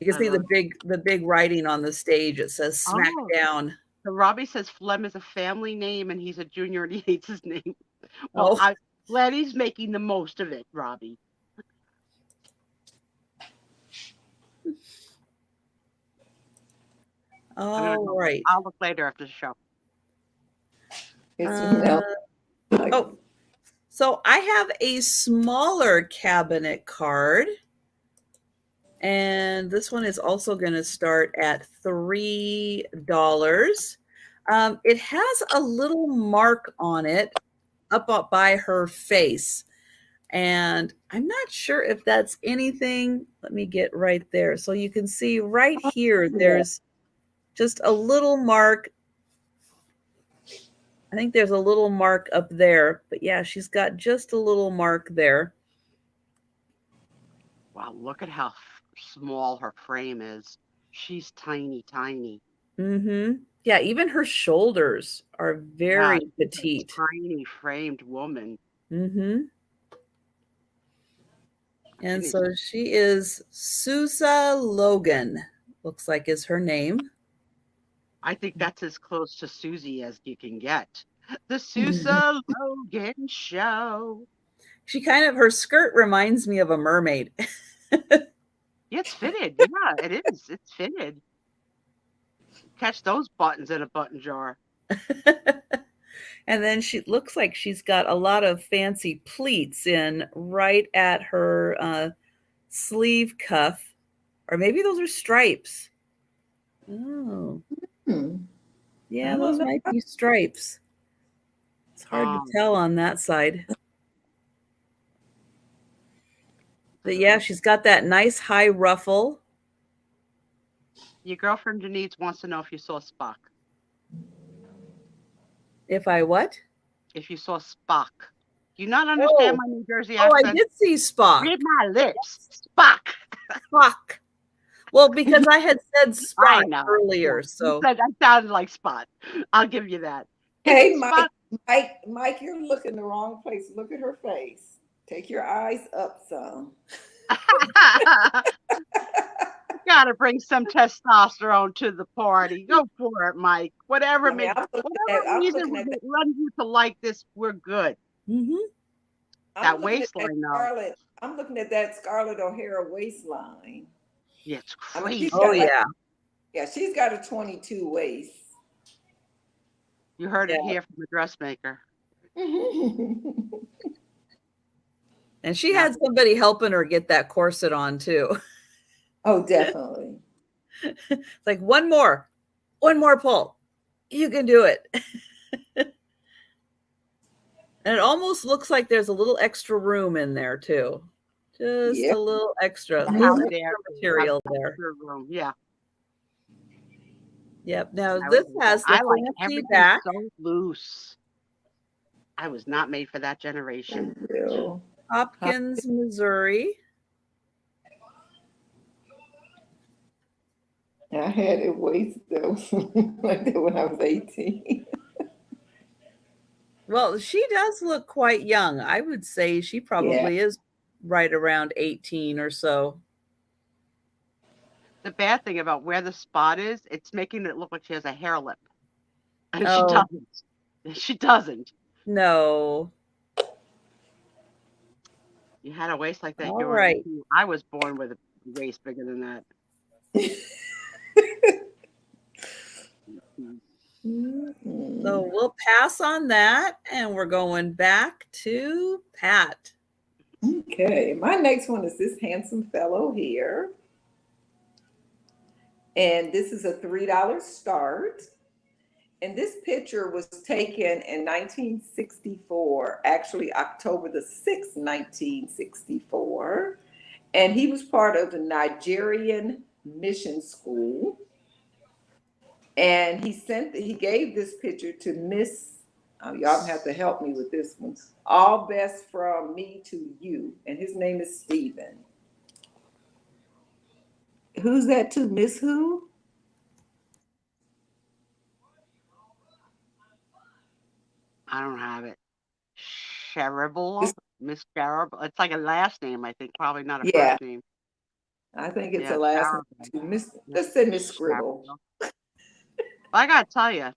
can see the big writing on the stage. It says Smackdown. So Robbie says Flem is a family name and he's a junior and he hates his name. Well, I'm glad he's making the most of it, Robbie. All right. I'll look later after the show. So I have a smaller cabinet card. And this one is also going to start at $3. It has a little mark on it up by her face. And I'm not sure if that's anything. Let me get right there. So you can see right here, there's just a little mark. I think there's a little mark up there. But yeah, she's got just a little mark there. Wow, look at how small her frame is. She's tiny, tiny. Mm-hmm. Yeah, even her shoulders are very petite. Tiny framed woman. Mm-hmm. And so she is Sousa Logan, looks like is her name. I think that's as close to Susie as you can get. The Sousa Logan Show. She her skirt reminds me of a mermaid. It's fitted. Yeah, it is. It's fitted. Catch those buttons in a button jar. And then she looks like she's got a lot of fancy pleats in right at her sleeve cuff. Or maybe those are stripes. Oh. Yeah, those might be stripes. It's hard to tell on that side. But yeah, she's got that nice high ruffle. Your girlfriend Denise wants to know if you saw Spock. If I what? If you saw Spock. Do you not understand my New Jersey accent? Oh, I did see Spock. Read my lips. Spock. Spock. Well, because I had said Spock earlier, so I sounded like Spot. I'll give you that. Hey, Mike, you're looking the wrong place. Look at her face. Take your eyes up some. Gotta bring some testosterone to the party. Go for it, Mike. Whatever reason would run you to like this, we're good. Mm-hmm. That waistline, though. I'm looking at that Scarlett O'Hara waistline. Yeah, it's crazy. Yeah, she's got a 22 waist. You heard it here from the dressmaker. And she had somebody helping her get that corset on too. Oh, definitely. It's like one more pull. You can do it. And it almost looks like there's a little extra room in there too. Just a little extra material there. Room. Yeah. Yep. Now this has the fancy back. So loose. I was not made for that generation. Hopkins, Missouri. I had a waist though, like that when I was 18. Well, she does look quite young. I would say she probably is right around 18 or so. The bad thing about where the spot is, it's making it look like she has a hair lip. And she doesn't. She doesn't. No. You had a waist like that. All right. I was born with a waist bigger than that. So we'll pass on that, and we're going back to Pat. Okay, my next one is this handsome fellow here. And this is a $3 start. And this picture was taken in 1964, actually October the 6th, 1964. And he was part of the Nigerian mission school. And he gave this picture to Miss, y'all have to help me with this one. All best from me to you. And his name is Stephen. Who's that to? Miss who? I don't have it. Cherable, Miss Cherable. It's like a last name, I think. Probably not a Yeah, first name. I think it's Yeah, a last Cherable. name too. Let's say Miss Scribble. Cherable. I gotta tell you,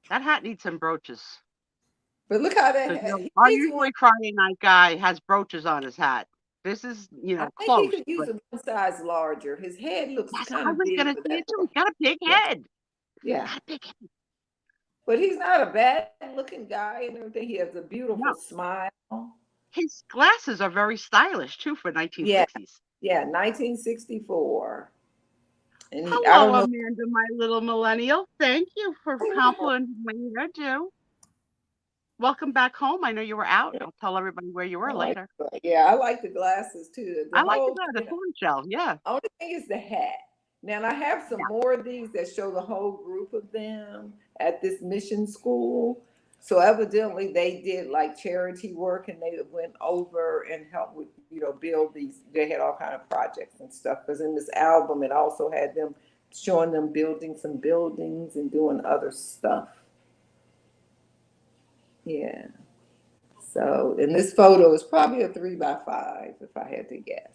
that hat needs some brooches. But look how that Because he our needs one. usually Friday night guy has brooches on his hat. This is, I think close. he could use But a one size larger. His head looks yes, kind I of was big gonna for say that. it too. He's got a big Yeah. head. Yeah. Got a big head. But he's not a bad looking guy and everything. He has a beautiful No, smile. his glasses are very stylish too for 1960s. Yeah, 1964. And I Hello, don't know. Amanda, my little millennial. Thank you for complimenting me. I do. Welcome back home. I know you were out. I'll tell everybody where you were later. I like the glasses too. I like the thorn shell. Yeah. Only thing is the hat. Now I have some more of these that show the whole group of them at this mission school. So evidently they did like charity work and they went over and helped with, build these. They had all kind of projects and stuff. Because in this album, it also had them showing them building some buildings and doing other stuff. Yeah. So, and this photo is probably a 3x5 if I had to guess.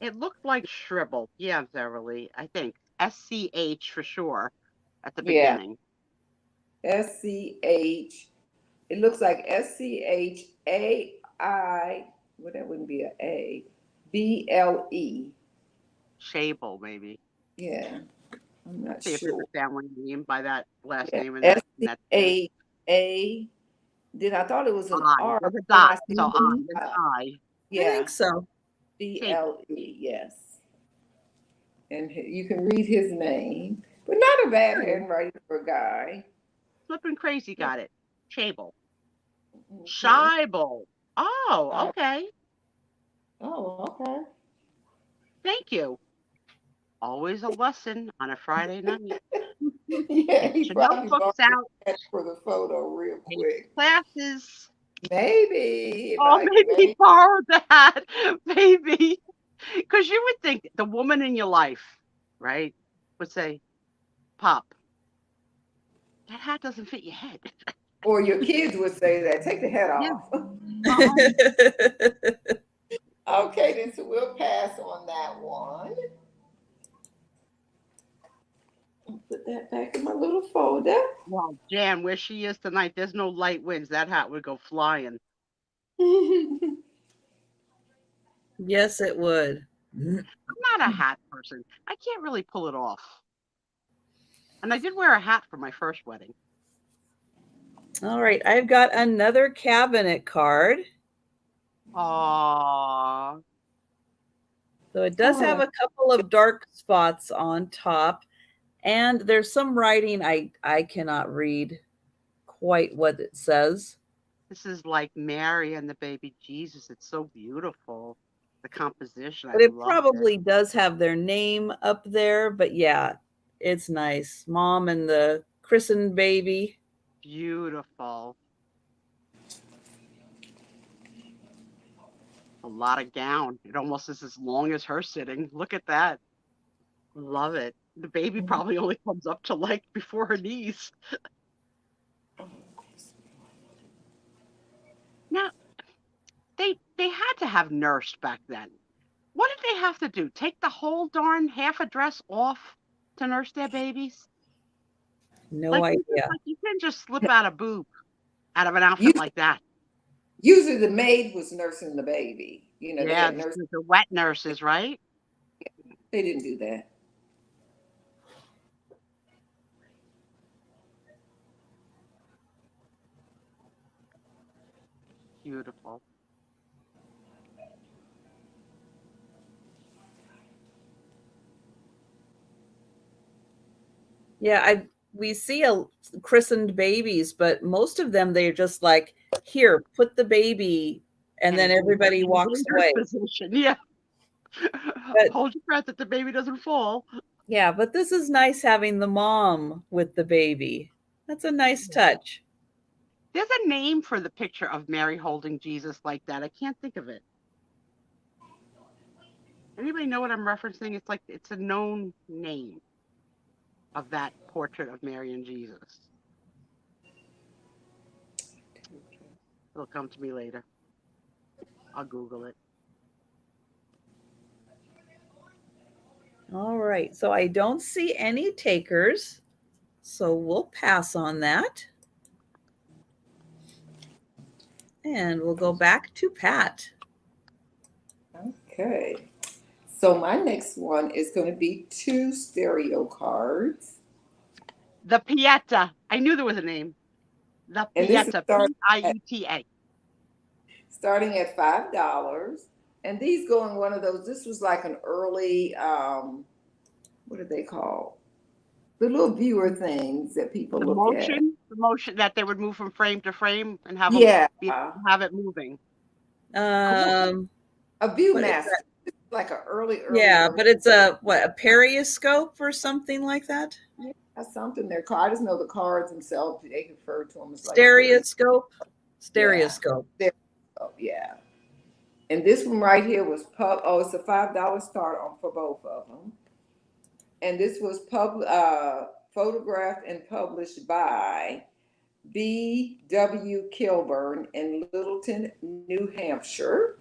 It looked like shriveled. Yeah, Verily. I think SCH for sure at the beginning. SCH. It looks like SCHAI. Well, that wouldn't be a BLE. Shable, maybe. Yeah, I'm not See if there's sure. a family name by that last name in that. SCHA. Then I thought it was an I. R. There's a Then dot. I So see I. I. I yeah, think so. BLE. Yes, and you can read his name, but not a bad handwriting for a guy. Flipping crazy got it. Shable. Okay. Shibble. Oh, okay. Oh, okay. Thank you. Always a lesson on a Friday night. Yeah, Get he your probably notebooks borrowed out. that for the photo real Take quick. classes. Maybe. Oh, Like, maybe he borrowed that. Maybe. Because you would think the woman in your life, right, would say, Pop, that hat doesn't fit your head. or your kids would say that. Take the head Yeah. off. Okay, then so we'll pass on that one. I'll put that back in my little folder. Well, Jan, where she is tonight, there's no light winds. That hat would go flying. Yes, it would. I'm not a hat person. I can't really pull it off. And I did wear a hat for my first wedding. All right, I've got another cabinet card. Aww. So it does have a couple of dark spots on top, and there's some writing I cannot read quite what it says. This is like Mary and the baby Jesus. It's so beautiful. The composition. But it probably does have their name up there. But yeah, it's nice. Mom and the christened baby. Beautiful. A lot of gown. It almost is as long as her sitting. Look at that. Love it. The baby probably only comes up to like before her knees. Now, they had to have nursed back then. What did they have to do? Take the whole darn half a dress off to nurse their babies? No idea. You can just slip out a boob out of an outfit like that. Usually the maid was nursing the baby. They had nurses. The wet nurses, right? They didn't do that. Beautiful. Yeah, we see a christened babies, but most of them, they're just like, here, put the baby, and then everybody walks away. Position. Yeah. But, hold your breath that the baby doesn't fall. Yeah, but this is nice having the mom with the baby. That's a nice touch. There's a name for the picture of Mary holding Jesus like that. I can't think of it. Anybody know what I'm referencing? It's like, it's a known name of that portrait of Mary and Jesus. It'll come to me later. I'll Google it. All right, so I don't see any takers, so we'll pass on that. And we'll go back to Pat. Okay. So my next one is going to be 2 stereo cards. The Pieta. I knew there was a name. The Pieta. Pieta. Starting at $5. And these go in one of those, this was like an early, what are they called? The little viewer things that people look at. The motion that they would move from frame to frame and have have it moving. A Viewmaster. Like an early. Yeah, but it's a periscope or something like that? Yeah, that's something they're called. I just know the cards themselves, they refer to them as like stereoscope. Stereoscope. Yeah. And this one right here was it's a $5 start on for both of them. And this was photographed and published by B.W. Kilburn in Littleton, New Hampshire.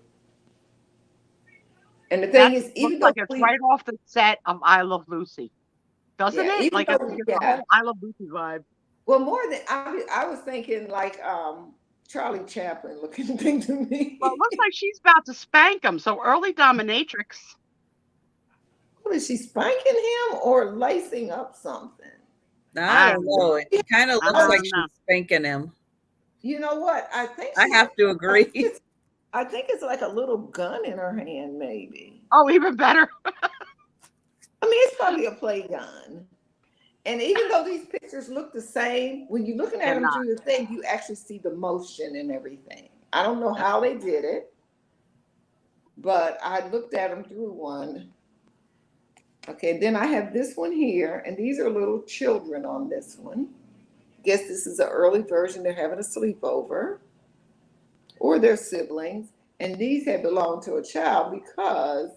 And the thing is, even though it's right off the set of I Love Lucy, doesn't it? Like it's the whole I Love Lucy vibe. Well, more than I was thinking like Charlie Chaplin looking thing to me. Well, it looks like she's about to spank him. So early dominatrix. What is she spanking him or lacing up something? I don't know. It kind of looks like she's spanking him. You know what? I think I have to agree. I think it's like a little gun in her hand, maybe. Oh, even better. I mean, it's probably a play gun. And even though these pictures look the same, when you're looking at them through the thing, you actually see the motion and everything. I don't know how they did it, but I looked at them through one. Okay, then I have this one here, and these are little children on this one. Guess this is an early version. They're having a sleepover, or their siblings, and these had belonged to a child because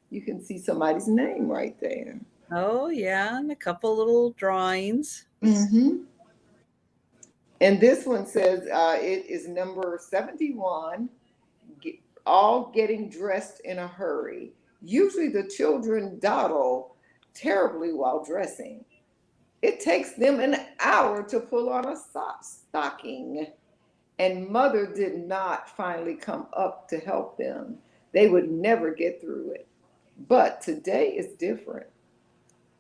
you can see somebody's name right there. Oh, yeah, and a couple little drawings. Mm-hmm. And this one says it is number 71, all getting dressed in a hurry. Usually the children dawdle terribly while dressing. It takes them an hour to pull on a stocking. And mother did not finally come up to help them. They would never get through it. But today is different.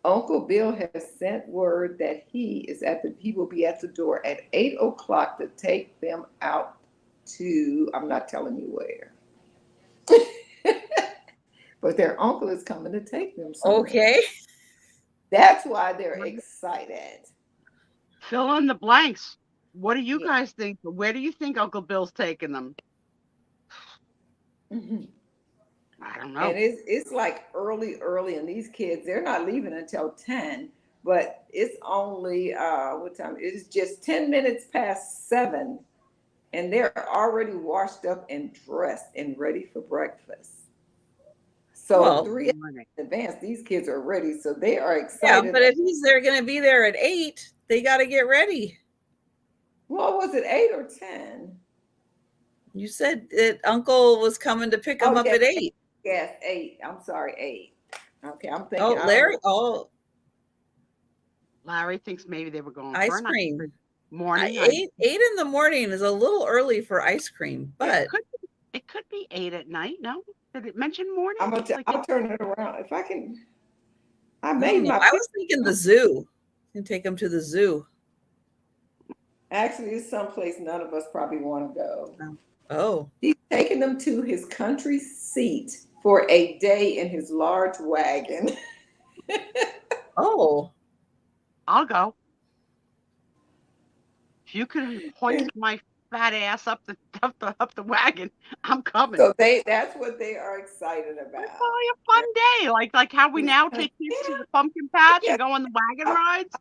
Uncle Bill has sent word that he will be at the door at 8 o'clock to take them out to, I'm not telling you where. But their uncle is coming to take them somewhere. Okay. That's why they're excited. Fill in the blanks. What do you guys think? Where do you think Uncle Bill's taking them? Mm-hmm. I don't know. And it's like early, and these kids, they're not leaving until 10, but it's only, what time? It's just 10 minutes past 7, and they're already washed up and dressed and ready for breakfast. So 3 hours in advance, these kids are ready, so they are excited. Yeah, but if they're going to be there at 8, they got to get ready. Well, was it 8 or 10? You said that Uncle was coming to pick them up at 8. Yes, 8. I'm sorry, 8. Okay, I'm thinking. Oh, Larry. Larry thinks maybe they were going ice for cream. Morning. 8 in the morning is a little early for ice cream, but it could be 8 at night. No, did it mention morning? I'll turn it around if I can. I was thinking the zoo. You can take them to the zoo. Actually, it's someplace none of us probably want to go. Oh. He's taking them to his country seat for a day in his large wagon. Oh. I'll go. If you could hoist my fat ass up the wagon, I'm coming. So that's what they are excited It's about. probably a fun day, like how we now take kids to the pumpkin patch and go on the wagon rides.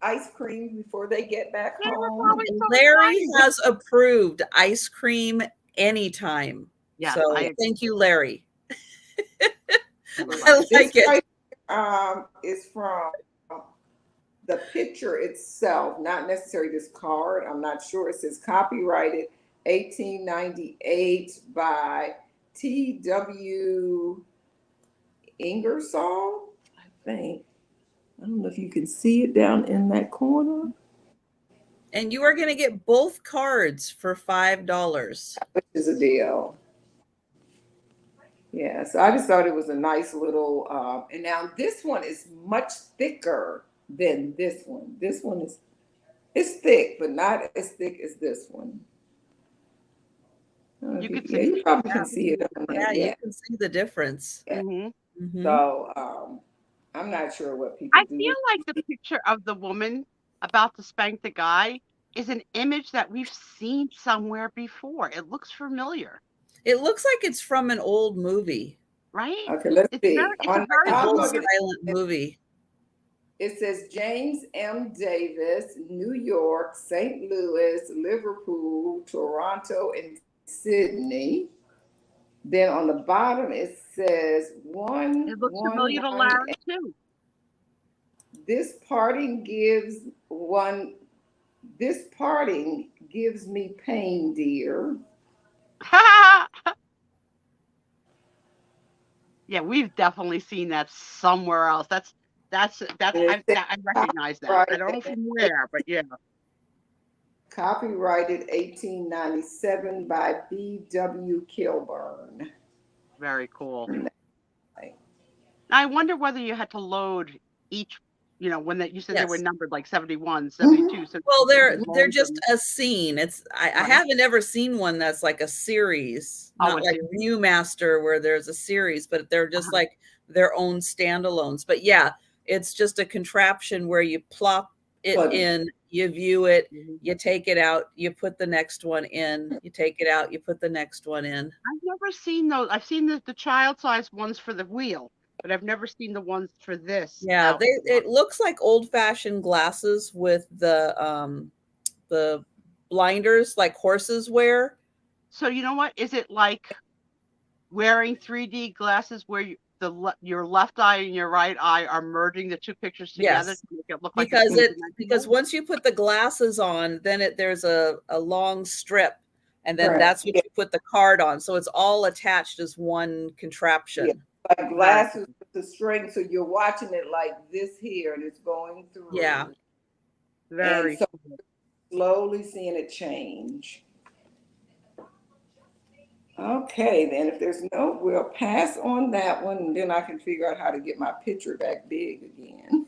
Ice cream before they get back They were home. probably so Larry excited. has approved ice cream anytime. Yes, So I agree. thank you, Larry. I love I ice. like This it. right is from the picture itself, not necessarily this card. I'm not sure. It says copyrighted 1898 by T.W. Ingersoll, I think. I don't know if you can see it down in that corner. And you are going to get both cards for $5. Which is a deal. Yeah, so I just thought it was a nice little, and now this one is much thicker than this one. This one it's thick, but not as thick as this one. You could Yeah, see. you probably can see it on Yeah, there. you Yeah. can see the difference. Mhm. Mhm. So I'm not sure what people I do. feel like the picture of the woman about to spank the guy is an image that we've seen somewhere before. It looks familiar, It looks like it's from an old movie, right? Okay, let's It's see. a On the very an top old of it, silent movie. it says James M. Davis, New York, St. Louis, Liverpool, Toronto, and Sydney. Then on the bottom it says It looks familiar to 118. Larry too. This parting gives me pain, dear. Yeah, we've definitely seen that somewhere else. I recognize that. I don't know from where, but yeah. Copyrighted 1897 by B.W. Kilburn. Very cool. I wonder whether you had to load each, when you said they were Yes. numbered like 71, 72. So Well, they're load just them. a scene. I Right. haven't ever seen one that's like a series, Oh, not a like series? Viewmaster where there's a series, but they're just like their own standalones. But yeah, it's just a contraption where you plop it in, you view it, you take it out, you put the next one in, you take it out, you put the next one in. I've never seen those. I've seen the child-sized ones for the wheel, but I've never seen the ones for this. Yeah, it looks like old-fashioned glasses with the blinders like horses wear. So you know what? Is it like wearing 3D glasses where your left eye and your right eye are merging the two pictures together to make it look like because once you put the glasses on, then there's a long strip, and then that's what you put the card on. So it's all attached as one contraption. Yeah. Like glasses with the string, so you're watching it like this here, and it's going through. Yeah. Very and so slowly seeing it change. Okay, then if there's we'll pass on that one, and then I can figure out how to get my picture back big again.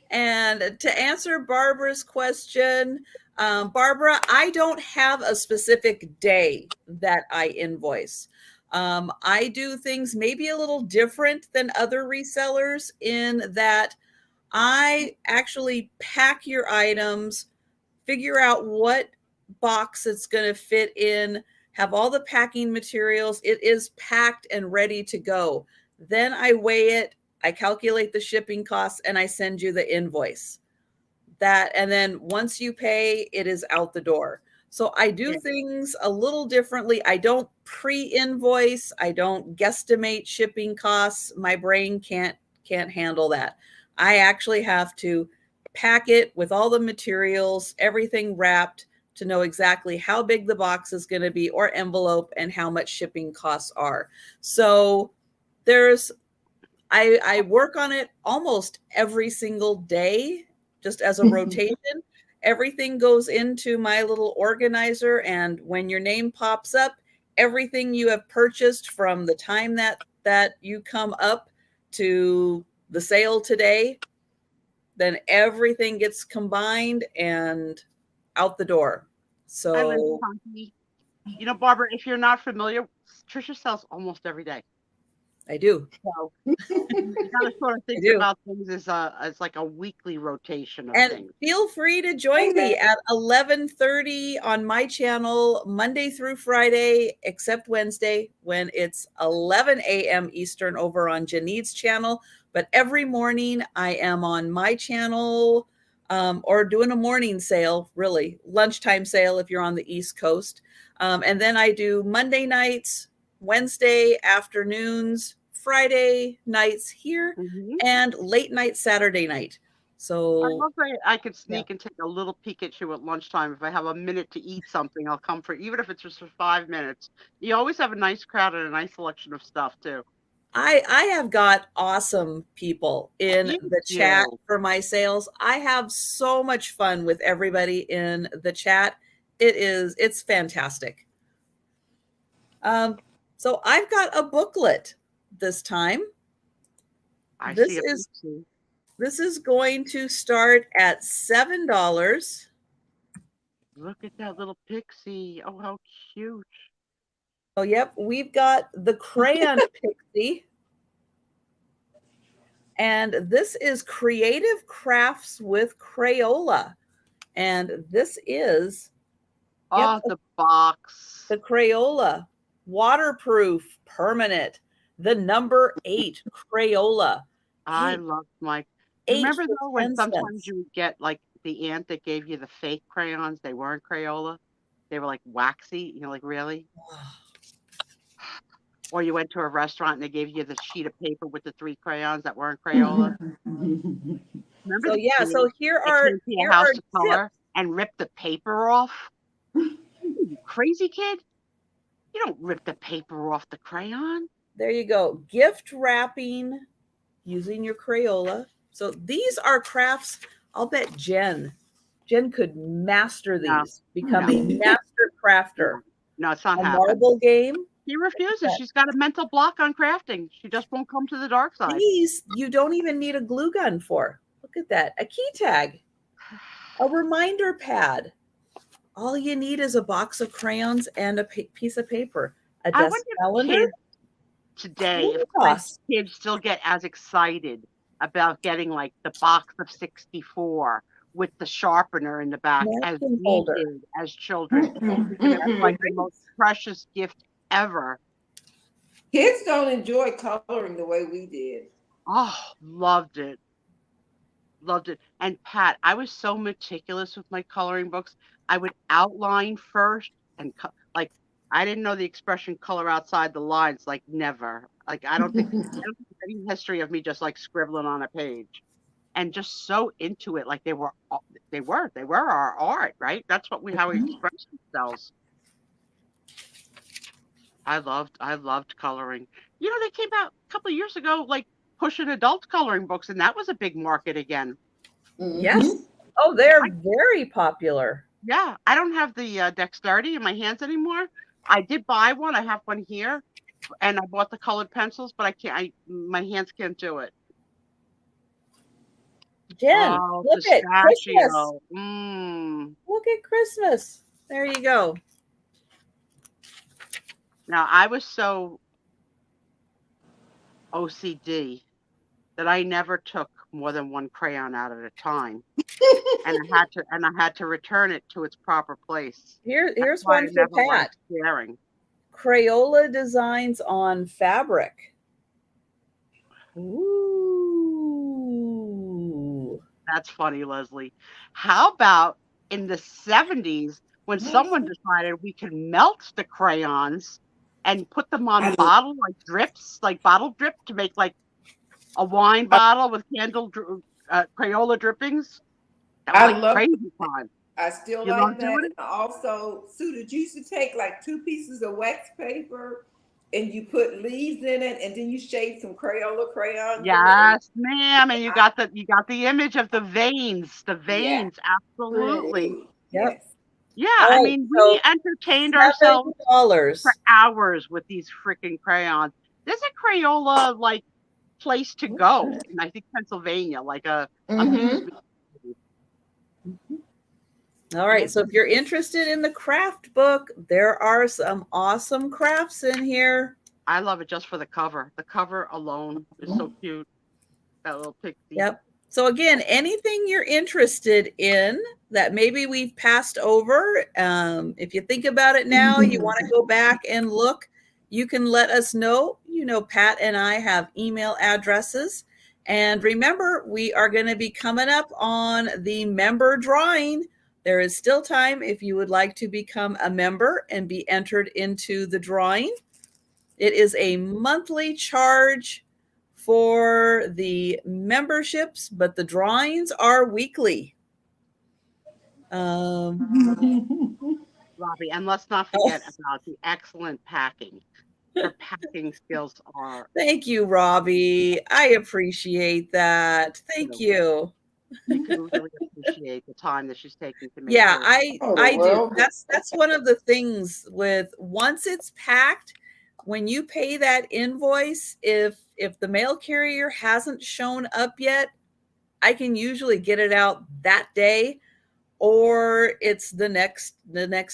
And to answer Barbara's question, Barbara, I don't have a specific day that I invoice. I do things maybe a little different than other resellers in that I actually pack your items, figure out what box it's going to fit in, have all the packing materials. It is packed and ready to go. Then I weigh it, I calculate the shipping costs, and I send you the invoice. And then once you pay, it is out the door. So I do things a little differently. I don't pre-invoice. I don't guesstimate shipping costs. My brain can't handle that. I actually have to pack it with all the materials, everything wrapped, to know exactly how big the box is going to be, or envelope, and how much shipping costs are. So I work on it almost every single day, just as a rotation. Everything goes into my little organizer, and when your name pops up, everything you have purchased from the time that you come up to the sale today, then everything gets combined and out the door. So, Barbara, if you're not familiar, Trisha sells almost every day. I do. So you gotta sort of think do. about things as like a weekly rotation of And things. feel free to join me at 11:30 on my channel, Monday through Friday, except Wednesday, when it's 11 a.m. Eastern over on Janit's channel. But every morning I am on my channel, or doing a morning sale, really, lunchtime sale if you're on the East Coast. And then I do Monday nights, Wednesday afternoons, Friday nights here, and late night Saturday night. So I love that I could sneak and take a little peek at you at lunchtime. If I have a minute to eat something, I'll come for, even if it's just for 5 minutes. You always have a nice crowd and a nice selection of stuff too. I have got awesome people in the chat do. for my sales. I have so much fun with everybody in the chat. It's fantastic. So I've got a booklet this time. This is going to start at $7. Look at that little pixie. Oh, how cute. Oh, yep. We've got the crayon pixie. And this is Creative Crafts with Crayola. And this is the box. The Crayola. Waterproof, permanent. The number 8 Crayola. I love my. Remember though when sometimes you would get like the aunt that gave you the fake crayons? They weren't Crayola. They were like waxy. You know, like really. Or you went to a restaurant and they gave you the sheet of paper with the 3 crayons that weren't Crayola. Remember? So yeah, so here are color and rip the paper off. You crazy kid! You don't rip the paper off the crayon. There you go. Gift wrapping using your Crayola. So these are crafts. I'll bet Jen could master these, become a master crafter. No, it's not happening. A marble game. She refuses. She's got a mental block on crafting. She just won't come to the dark side. These you don't even need a glue gun for. Look at that. A key tag. A reminder pad. All you need is a box of crayons and a piece of paper. A desk calendar. Today, if kids still get as excited about getting like the box of 64 with the sharpener in the back as we did as children. That's like the most precious gift ever. Kids don't enjoy coloring the way we did. Oh, loved it. Loved it. And Pat, I was so meticulous with my coloring books. I would outline first and like I didn't know the expression color outside the lines, like never. Like I don't think there's any history of me just like scribbling on a page and just so into it. Like they were our art, right? That's how we express ourselves. I loved coloring. You know, they came out a couple of years ago, like pushing adult coloring books, and that was a big market again. Yes. Oh, they're very popular. Yeah, I don't have the dexterity in my hands anymore. I did buy one. I have one here, and I bought the colored pencils, but I can't. My hands can't do it. Jen, look at Christmas. Look at Christmas. There you go. Now I was so OCD that I never took more than one crayon out at a time, and I had to return it to its proper place. Here's one for Pat. Crayola designs on fabric. Ooh, that's funny, Leslie. How about in the 70s when someone decided we could melt the crayons and put them on bottle like drips, like bottle drip to make like a wine bottle with Crayola drippings. That was like crazy fun. I still like that. And also, Sue, did you used to take like 2 pieces of wax paper and you put leaves in it, and then you shade some Crayola crayons? Yes, ma'am. And you got the image of the veins. The veins, absolutely. Yep. Yeah, I mean, we entertained ourselves for hours with these freaking crayons. There's a Crayola like place to go in, I think, Pennsylvania, like a amusement. All right, so if you're interested in the craft book, there are some awesome crafts in here. I love it just for the cover. The cover alone is so cute. That little pixie. Yep. So again, anything you're interested in that maybe we've passed over, if you think about it now, you want to go back and look, you can let us know. You know, Pat and I have email addresses. And remember, we are going to be coming up on the member drawing. There is still time if you would like to become a member and be entered into the drawing. It is a monthly charge for the memberships, but the drawings are weekly. Robbie, and let's not forget about the excellent packing. Her packing skills are. Thank you, Robbie. I appreciate that. Thank you. You can really appreciate the time that she's taking to make. Yeah, sure. I do. That's one of the things with once it's packed, when you pay that invoice, if the mail carrier hasn't shown up yet, I can usually get it out that day, or it's the next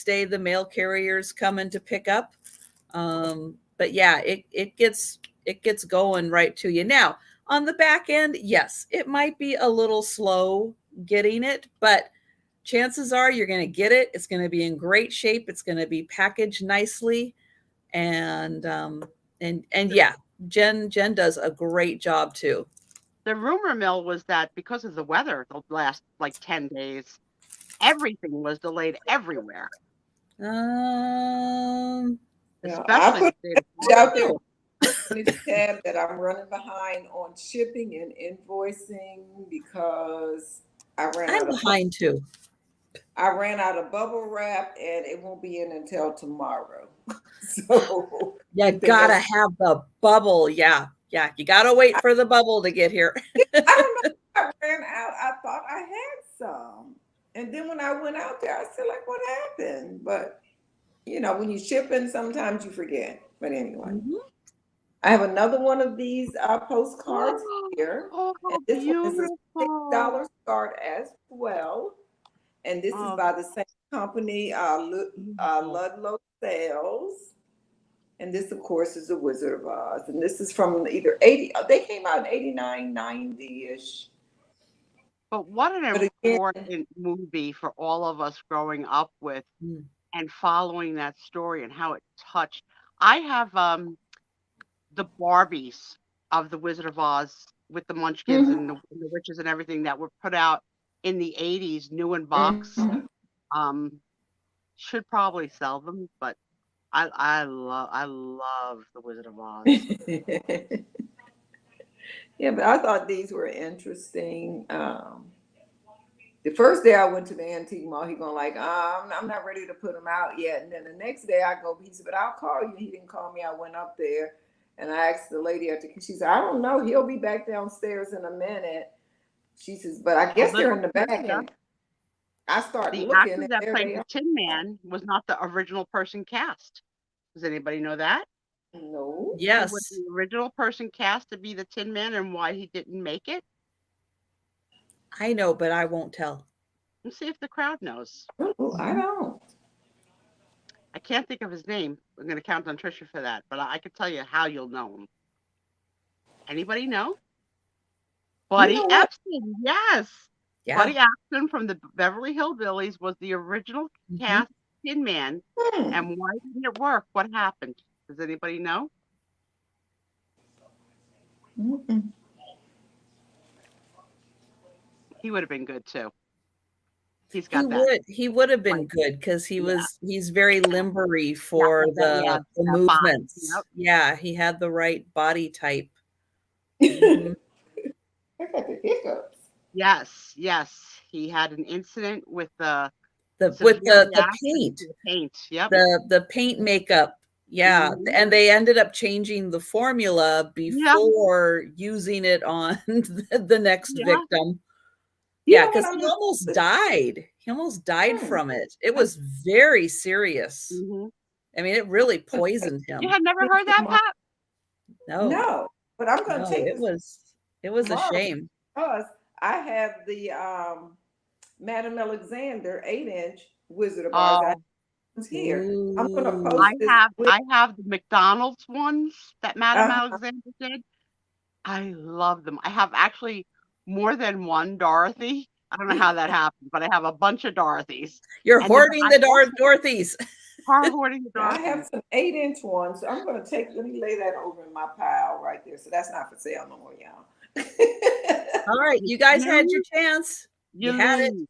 day the mail carrier's coming to pick up. But yeah, it gets going right to you. Now, on the back end, yes, it might be a little slow getting it, but chances are you're going to get it. It's going to be in great shape. It's going to be packaged nicely. And yeah, Jen does a great job too. The rumor mill was that because of the weather the last like 10 days, everything was delayed everywhere. Especially out there tab that I'm running behind on shipping and invoicing because I ran behind too. I ran out of bubble wrap and it won't be in until tomorrow. So you gotta have the bubble. Yeah. You gotta wait for the bubble to get here. I don't know. I ran out. I thought I had some. And then when I went out there, I said, like, what happened? But you know, when you're shipping, sometimes you forget. But anyway. I have another one of these postcards here. And this one is a $6 start as well. And this is by the same company, Ludlow Sales. And this, of course, is The Wizard of Oz. And this is from either 80, they came out in 89, 90-ish. But what an important movie for all of us growing up with and following that story and how it touched. I have the Barbies of The Wizard of Oz with the Munchkins and the witches and everything that were put out in the 80s, new in box. Should probably sell them, but I love The Wizard of Oz. Yeah, but I thought these were interesting. The first day I went to the antique mall, he going like, I'm not ready to put them out yet. And then the next day I go, he said, but I'll call you. He didn't call me. I went up there and I asked the lady at the, she said, I don't know. He'll be back downstairs in a minute. She says, but I guess they're in the back. And I started looking. The actor that played the Tin Man was not the original person cast. Does anybody know that? No. Yes. Was the original person cast to be the Tin Man and why he didn't make it? I know, but I won't tell. Let's see if the crowd knows. Oh, I don't. I can't think of his name. I'm going to count on Trisha for that, but I could tell you how you'll know him. Anybody know? Buddy Epson, yes. Yeah. Buddy Epson from the Beverly Hillbillies was the original cast Tin Man. And why didn't it work? What happened? Does anybody know? He would have been good too. He's got he would have been good because he's very limbery for the movements. Yep. Yeah, he had the right body type. I got the hiccups. Yes. He had an incident with the paint. The paint, yep. The paint makeup. Yeah. And they ended up changing the formula before using it on the next victim. Yeah, because he almost died. He almost died from it. It was very serious. I mean, it really poisoned him. You had never heard that, Pat? No. But I'm going to take it was a shame. Because I have the Madame Alexander 8-inch Wizard of Oz. here. I'm gonna Ooh. post this. I have the McDonald's ones that Madam Uh-huh. Alexander did. I love them. I have actually more than one Dorothy. I don't know how that happened, but I have a bunch of Dorothy's. You're And then hoarding the Dorothy's. hoarding the I Dorothy's. have some 8-inch ones. So I'm gonna let me lay that over in my pile right there. So that's not for sale no more, y'all. All right, you guys had your chance. You had it. lose.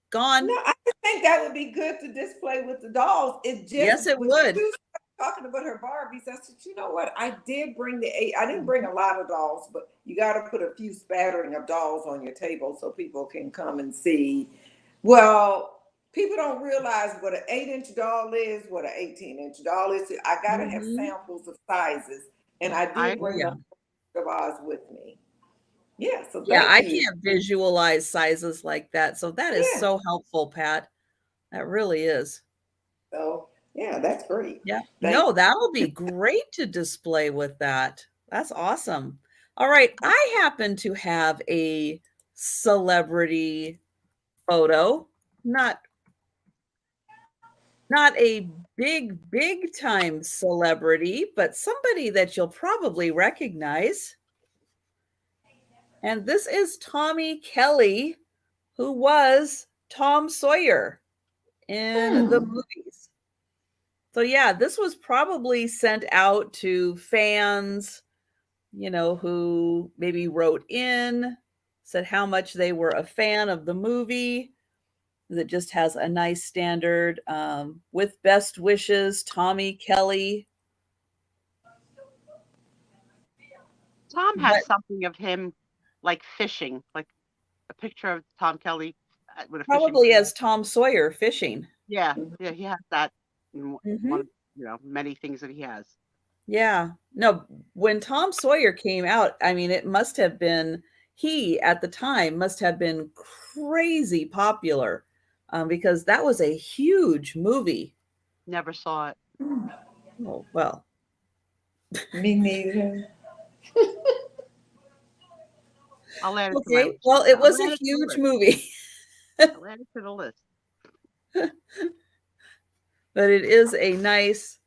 Gone. No, I just think that would be good to display with the dolls. It just Yes, it when would. Sue started talking about her Barbies, I said, you know what? I did bring the 8. I didn't bring a lot of dolls, but you got to put a few spattering of dolls on your table so people can come and see. Well, people don't realize what an 8-inch doll is, what an 18-inch doll is. I got to have samples of sizes, and I did bring the of Oz with me. Yeah, so yeah, I thank you. can't visualize sizes like that. So that is so helpful, Pat. That really is. So yeah, that's great. Yeah. No, that'll be great to display with that. That's awesome. All right. I happen to have a celebrity photo, not a big time celebrity, but somebody that you'll probably recognize. And this is Tommy Kelly, who was Tom Sawyer in the movies. So yeah, this was probably sent out to fans, who maybe wrote in, said how much they were a fan of the movie. That just has a nice standard, with best wishes, Tommy Kelly. Tom has something of him like fishing, like a picture of Tom Kelly with a Probably fishing as Tom Sawyer fishing. Yeah, he has that in one of many things that he has. Yeah. No, when Tom Sawyer came out, I mean, it must have been, he at the time must have been crazy popular, because that was a huge movie. Never saw it. Oh, well. Me neither. I'll add it to Okay, my list. well, it was a huge movie. I'll add it to the list. But it is a nice.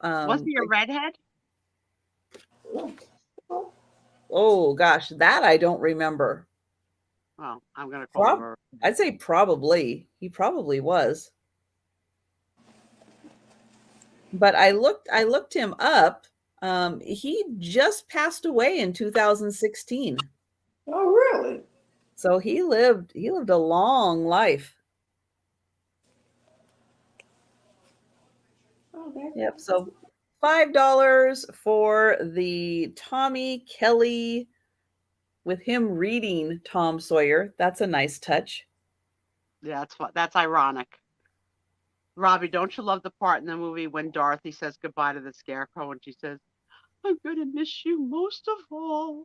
Was he a redhead? Oh gosh, that I don't remember. Oh, I'm gonna call him. I'd say probably. He probably was. But I looked him up. He just passed away in 2016. Oh, really? So he lived a long life. Oh, yep. So $5 for the Tommy Kelly with him reading Tom Sawyer. That's a nice touch. Yeah, that's ironic. Robbie, don't you love the part in the movie when Dorothy says goodbye to the Scarecrow and she says, "I'm gonna miss you most of all."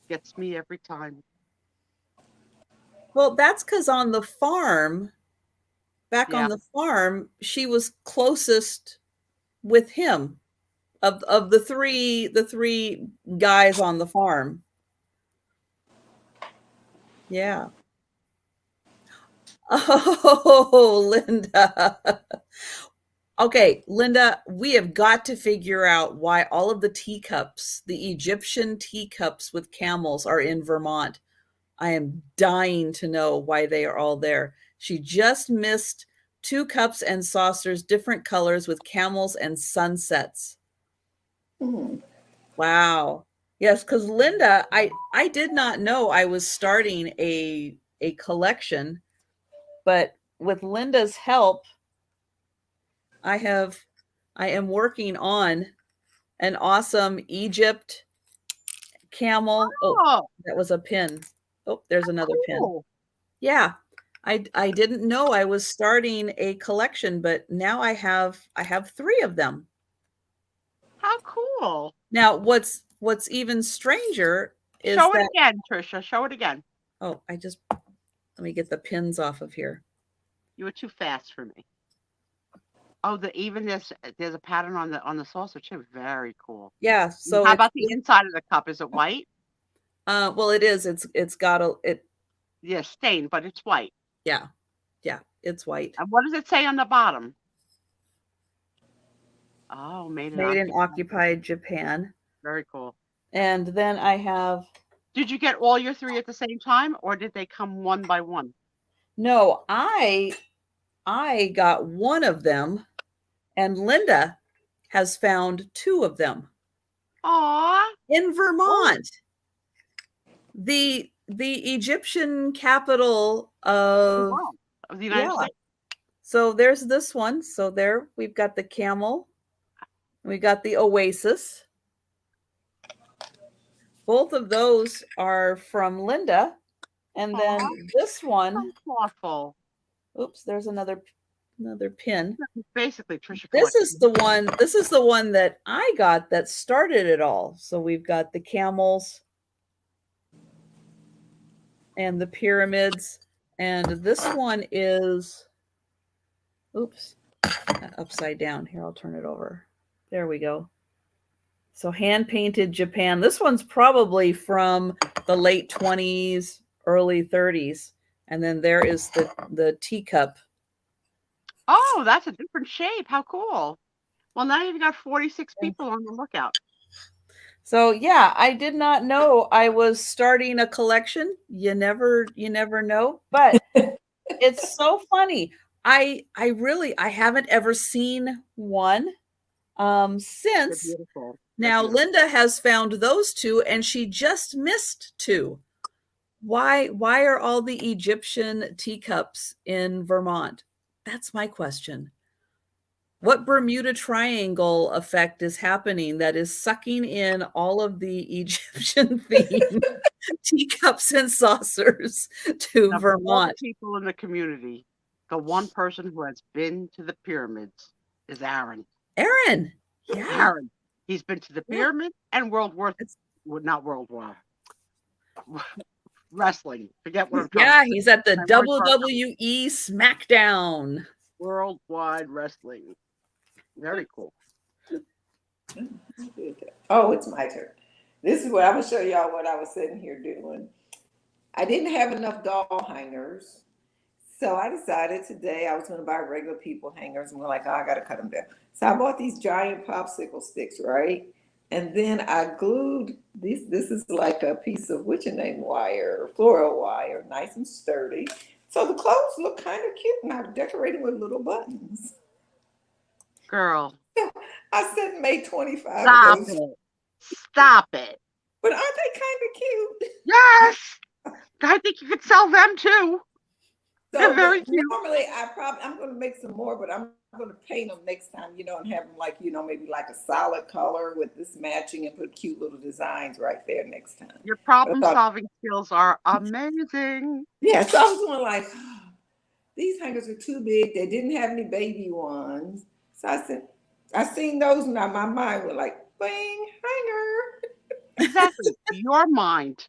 Gets me every time. Well, that's because on the farm, on the farm, she was closest with him of the three guys on the farm. Yeah. Oh, Linda. Okay, Linda, we have got to figure out why all of the teacups, the Egyptian teacups with camels, are in Vermont. I am dying to know why they are all there. She just missed 2 cups and saucers, different colors with camels and sunsets. Wow. Yes, because Linda, I did not know I was starting a collection, but with Linda's help, I am working on an awesome Egypt camel. Oh, that was a pin. Oh, there's another pin. Yeah. I didn't know I was starting a collection, but now I have 3 of them. How cool. Now, what's even stranger is Show it again, Trisha. Show it again. Oh, let me get the pins off of here. You were too fast for me. Oh, there's a pattern on the saucer too. Very cool. Yeah. So how about the inside of the cup? Is it white? Well, it is. It's got a stained, but it's white. Yeah. Yeah, it's white. And what does it say on the bottom? Oh, made in occupied Japan. Very cool. And then I have. Did you get all your 3 at the same time, or did they come one by one? No, I got one of them, and Linda has found 2 of them. Aw. In Vermont. The Egyptian capital of the United States. So there's this one. So there we've got the camel. We got the oasis. Both of those are from Linda. And then this one. So thoughtful. Oops, there's another pin. Basically, Trisha. This is the one that I got that started it all. So we've got the camels and the pyramids, and this one is, oops, upside down. Here, I'll turn it over. There we go. So hand painted Japan. This one's probably from the late 20s, early 30s. And then there is the teacup. Oh, that's a different shape. How cool. Well, now you've got 46 people on the lookout. So yeah, I did not know I was starting a collection. You never know, but it's so funny. I haven't ever seen one since. Now Linda has found those 2, and she just missed 2. Why are all the Egyptian teacups in Vermont? That's my question. What Bermuda Triangle effect is happening that is sucking in all of the Egyptian themed teacups and saucers to now, Vermont? All the people in the community, the one person who has been to the pyramids is Aaron. Aaron, yeah. Aaron. He's been to the pyramids and not World War. Wrestling. Forget what I'm talking about. Yeah, he's at the WWE SmackDown. Worldwide wrestling. Very cool. Oh, it's my turn. This is what I'm going to show y'all what I was sitting here doing. I didn't have enough doll hangers. So I decided today I was going to buy regular people hangers. And we're like, oh, I got to cut them down. So I bought these giant popsicle sticks, right? And then I glued these. This is like a piece of wire, floral wire, nice and sturdy. So the clothes look kind of cute, and I've decorated with little buttons. Girl. I said May 25. Stop it. But aren't they kind of cute? Yes. I think you could sell them too. So they're very cute. Normally I'm going to make some more, but I'm going to paint them next time, and have them like, maybe like a solid color with this matching and put cute little designs right there next time. Your problem solving skills are amazing. Yeah, so I was going like, oh, these hangers are too big. They didn't have any baby ones. So I said, I seen those, and my mind went like, bing, hanger. Exactly. Your mind.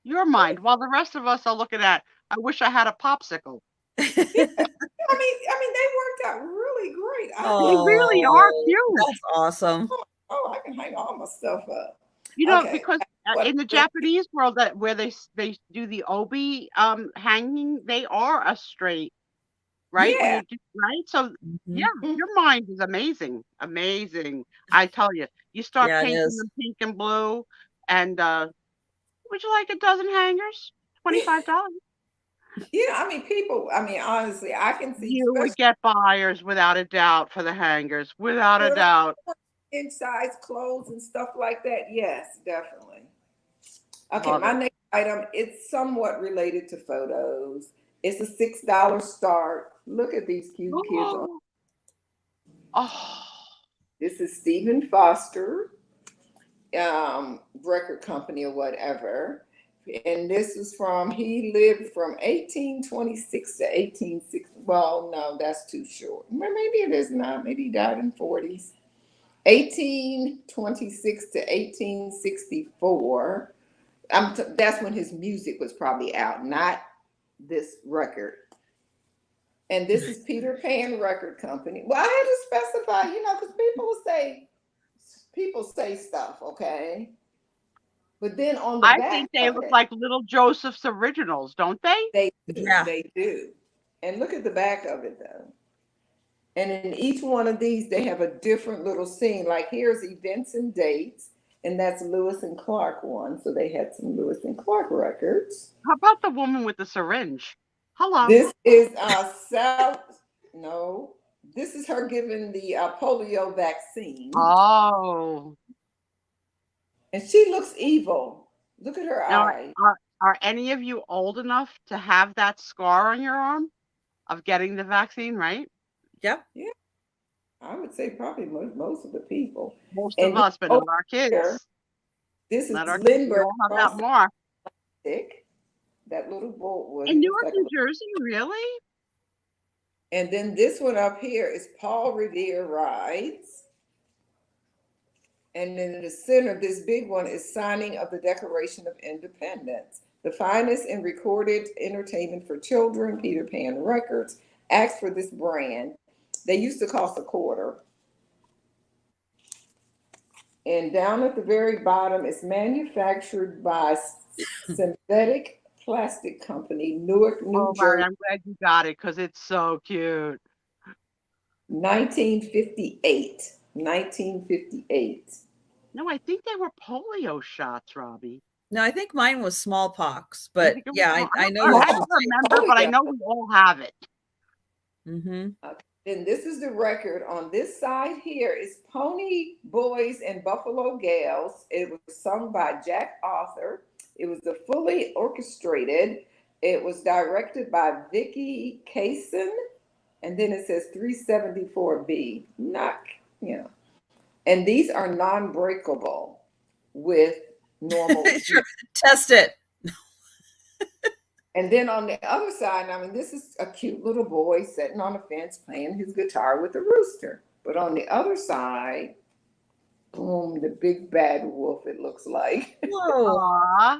While the rest of us are looking at, I wish I had a popsicle. I mean, they worked out really great. They really are cute. That's awesome. Oh, I can hang all my stuff up. Because in the Japanese world, where they do the obi hanging, they are a straight, right? Yeah. Right. So yeah, your mind is amazing. I tell you, you start painting them pink and blue, and would you like a dozen hangers? $25. People, honestly, I can see. You would get buyers without a doubt for the hangers, without a doubt. Inside clothes and stuff like that. Yes, definitely. Okay, my next item, it's somewhat related to photos. It's a $6 start. Look at these cute kids. Oh. This is Stephen Foster, record company or whatever. And this is he lived from 1826 to 1860. Well, no, that's too short. Maybe it is not. Maybe he died in 40s. 1826 to 1864. That's when his music was probably out, not this record. And this is Peter Pan Record Company. Well, I had to specify, because people say stuff, okay? But then on the back, I think they look like Little Joseph's originals, don't they? They do. And look at the back of it though. And in each one of these, they have a different little scene. Like here's events and dates, and that's Lewis and Clark one. So they had some Lewis and Clark records. How about the woman with the syringe? Hello. This is no, this is her giving the polio vaccine. Oh. And she looks evil. Look at her Now, eye. are any of you old enough to have that scar on your arm of getting the vaccine, right? Yep. Yeah. I would say probably most of the people. Most And of us, but not our kids. here, this is Not our kids. We Lindbergh all have that more. stick. That little bolt was In Newark, New Jersey, really? And then this one up here is Paul Revere Rides. And then in the center, this big one is signing of the Declaration of Independence. The finest in recorded entertainment for children, Peter Pan Records, asked for this brand. They used to cost $0.25. And down at the very bottom, it's manufactured by Synthetic Plastic Company, Newark, New Jersey. I'm glad you got it because it's so cute. 1958. 1958. No, I think they were polio shots, Robbie. No, I think mine was smallpox, but yeah, I know. I don't remember, but I know we all have it. Mm-hmm. And this is the record. On this side here is Pony Boys and Buffalo Gals. It was sung by Jack Arthur. It was a fully orchestrated. It was directed by Vicky Kaysen. And then it says 374B. Not, you know. And these are non-breakable with normal. Sure. Test it. And then on the other side, I mean, this is a cute little boy sitting on a fence playing his guitar with a rooster. But on the other side, boom, the big bad wolf, it looks like. Whoa. Aww.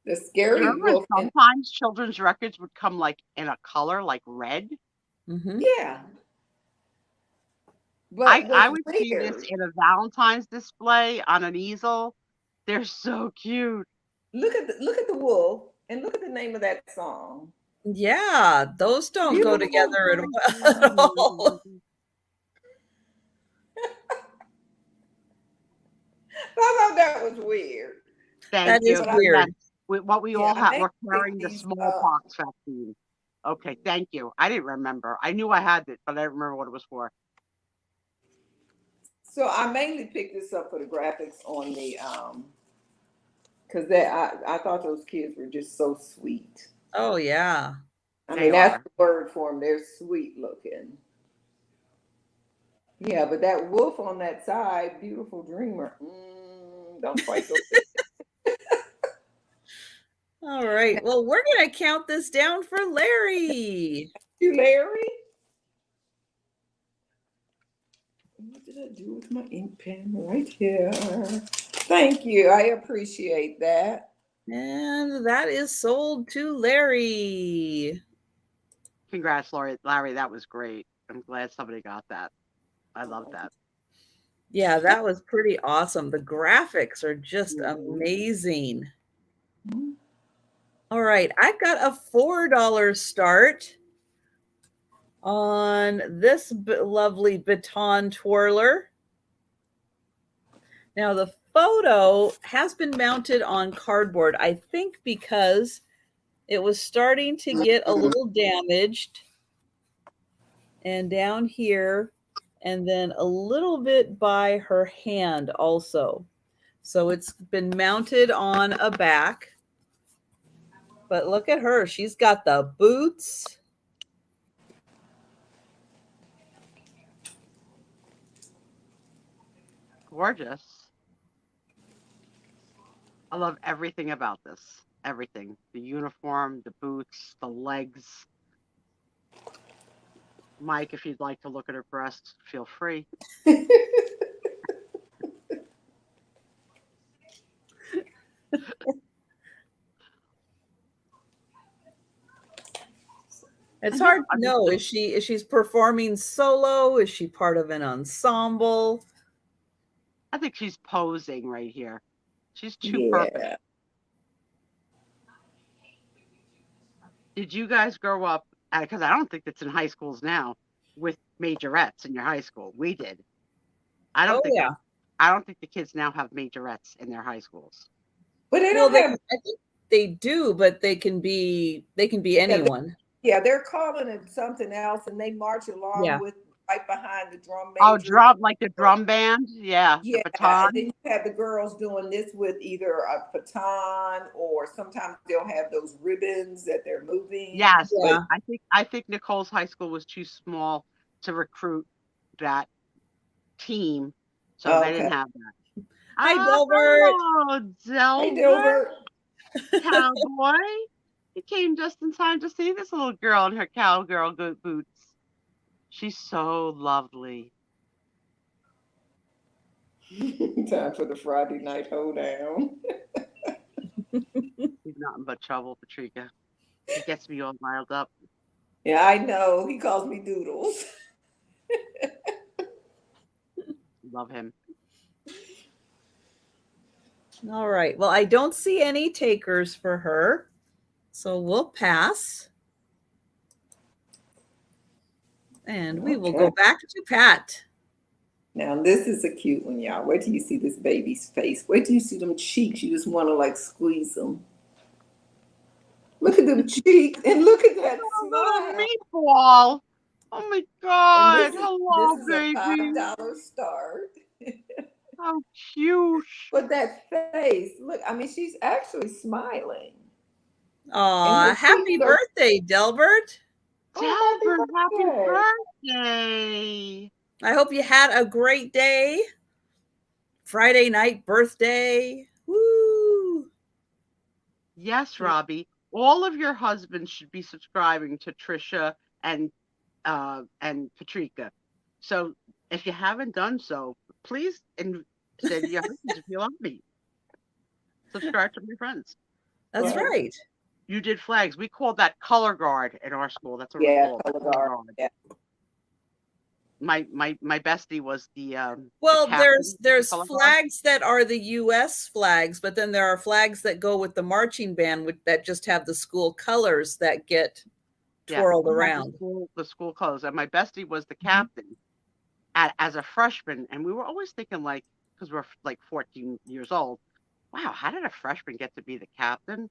The scary wolf. Sometimes children's records would come like in a color like red. Mm-hmm. Yeah. But I would see this in a Valentine's display on an easel. They're so cute. Look at the wolf and look at the name of that song. Yeah, those don't go together at all. I thought that was weird. That is weird. What we all have, we're carrying the smallpox vaccine. Okay, thank you. I didn't remember. I knew I had it, but I didn't remember what it was for. So I mainly picked this up for the graphics on the because I thought those kids were just so sweet. Oh yeah. I mean, that's the word for them. They're sweet looking. Yeah, but that wolf on that side, beautiful dreamer. Don't fight those. All right. Well, we're gonna count this down for Larry. You, Larry. What did I do with my ink pen right here? Thank you. I appreciate that. And that is sold to Larry. Congrats, Larry. That was great. I'm glad somebody got that. I love that. Yeah, that was pretty awesome. The graphics are just amazing. All right. I've got a $4 start on this lovely baton twirler. Now the photo has been mounted on cardboard, I think because it was starting to get a little damaged. And down here, and then a little bit by her hand also. So it's been mounted on a back. But look at her. She's got the boots. Gorgeous. I love everything about this. Everything. The uniform, the boots, the legs. Mike, if you'd like to look at her breasts, feel free. It's hard to know. Is she's performing solo? Is she part of an ensemble? I think she's posing right here. She's too perfect. Did you guys grow up because I don't think it's in high schools now with majorettes in your high school. We did. I don't Oh think yeah. I don't think the kids now have majorettes in their high schools. But they Well, don't have. I think they do, but they can be anyone. Yeah, they're calling it something else, and they march along Yeah. with right behind the drum Oh, major. like the drum band, yeah, the Yeah, baton. and then you have the girls doing this with either a baton or sometimes they'll have those ribbons that they're moving. Yes, but Yeah. I think Nicole's high school was too small to recruit that team, so they Okay. didn't have that. Hi, Ah, Delbert. hello, Hey, Delbert, Dilbert. cowboy. He came just in time to see this little girl in her cowgirl boots. She's so lovely. Time for the Friday night hoedown. He's nothing but trouble, Patricia. He gets me all riled up. Yeah, I know. He calls me Doodles. Love him. All right. Well, I don't see any takers for her, so we'll pass. And we will go back to Pat. Now, this is a cute one, y'all. Wait till you see this baby's face. Wait till you see them cheeks. You just want to like squeeze them. Look at them cheeks and look at that Little smile. meatball. Oh my God. Hello, this is baby. a $5 start. How cute. But that face, look, I mean, she's actually smiling. Aw, happy birthday, Delbert. Delbert, happy birthday. I hope you had a great day. Friday night birthday. Woo. Yes, Robbie. All of your husbands should be subscribing to Trisha and Patricia. So if you haven't done so, please say to your husbands if you love me. Subscribe to my friends. That's right. You did flags. We called that color guard in our school. That's what we called it. Color guard. Yeah. My bestie was the well, the there's flags that are the US flags, but then there are flags that go with the marching band that just have the school colors that get twirled around. The school colors. And my bestie was the captain as a freshman, and we were always thinking, like, because we're like 14 years old, wow, how did a freshman get to be the captain?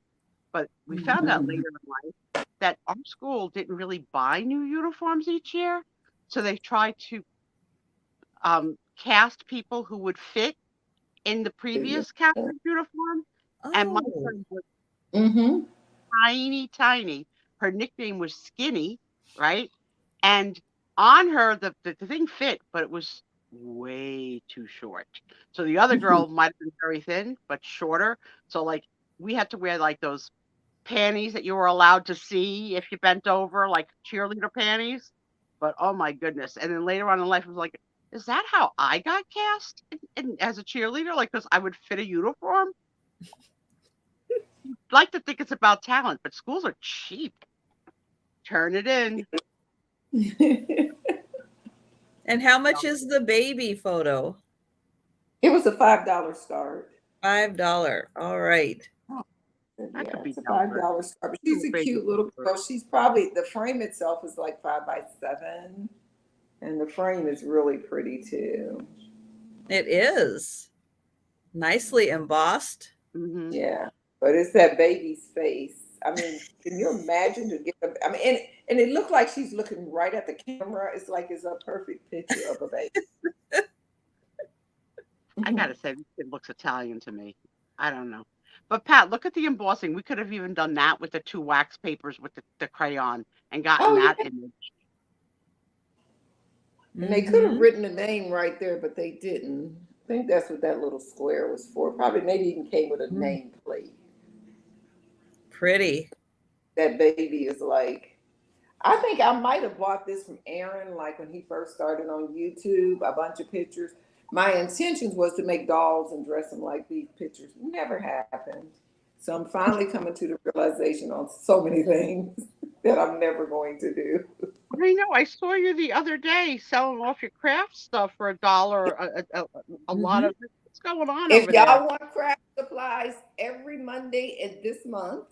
But we found out later in life that our school didn't really buy new uniforms each year. So they tried to cast people who would fit in the previous captain's uniform. Oh. And my friend was tiny, tiny. Her nickname was Skinny, right? And on her, the thing fit, but it was way too short. So the other girl might have been very thin, but shorter. So like we had to wear like those panties that you were allowed to see if you bent over, like cheerleader panties. But oh my goodness. And then later on in life, I was like, is that how I got cast as a cheerleader? Like, because I would fit a uniform? I'd like to think it's about talent, but schools are cheap. Turn it in. And how much is the baby photo? It was a $5 start. $5. All right. Yeah, it's a $5 start. But she's a cute little girl. She's probably, the frame itself is like 5x7. And the frame is really pretty too. It is. Nicely embossed. Yeah. But it's that baby's face. I mean, can you imagine to get I mean, and it looked like she's looking right at the camera. It's like it's a perfect picture of a baby. I gotta say, it looks Italian to me. I don't know. But Pat, look at the embossing. We could have even done that with the 2 wax papers with the crayon and gotten that image. And they could have written the name right there, but they didn't. I think that's what that little square was for. Probably maybe even came with a nameplate. Pretty. That baby is like, I think I might have bought this from Aaron, like when he first started on YouTube, a bunch of pictures. My intentions was to make dolls and dress them like these pictures. Never happened. So I'm finally coming to the realization on so many things that I'm never going to do. I know. I saw you the other day selling off your craft stuff for $1 a lot of it. What's going on if over there? If y'all want craft supplies every Monday in this month,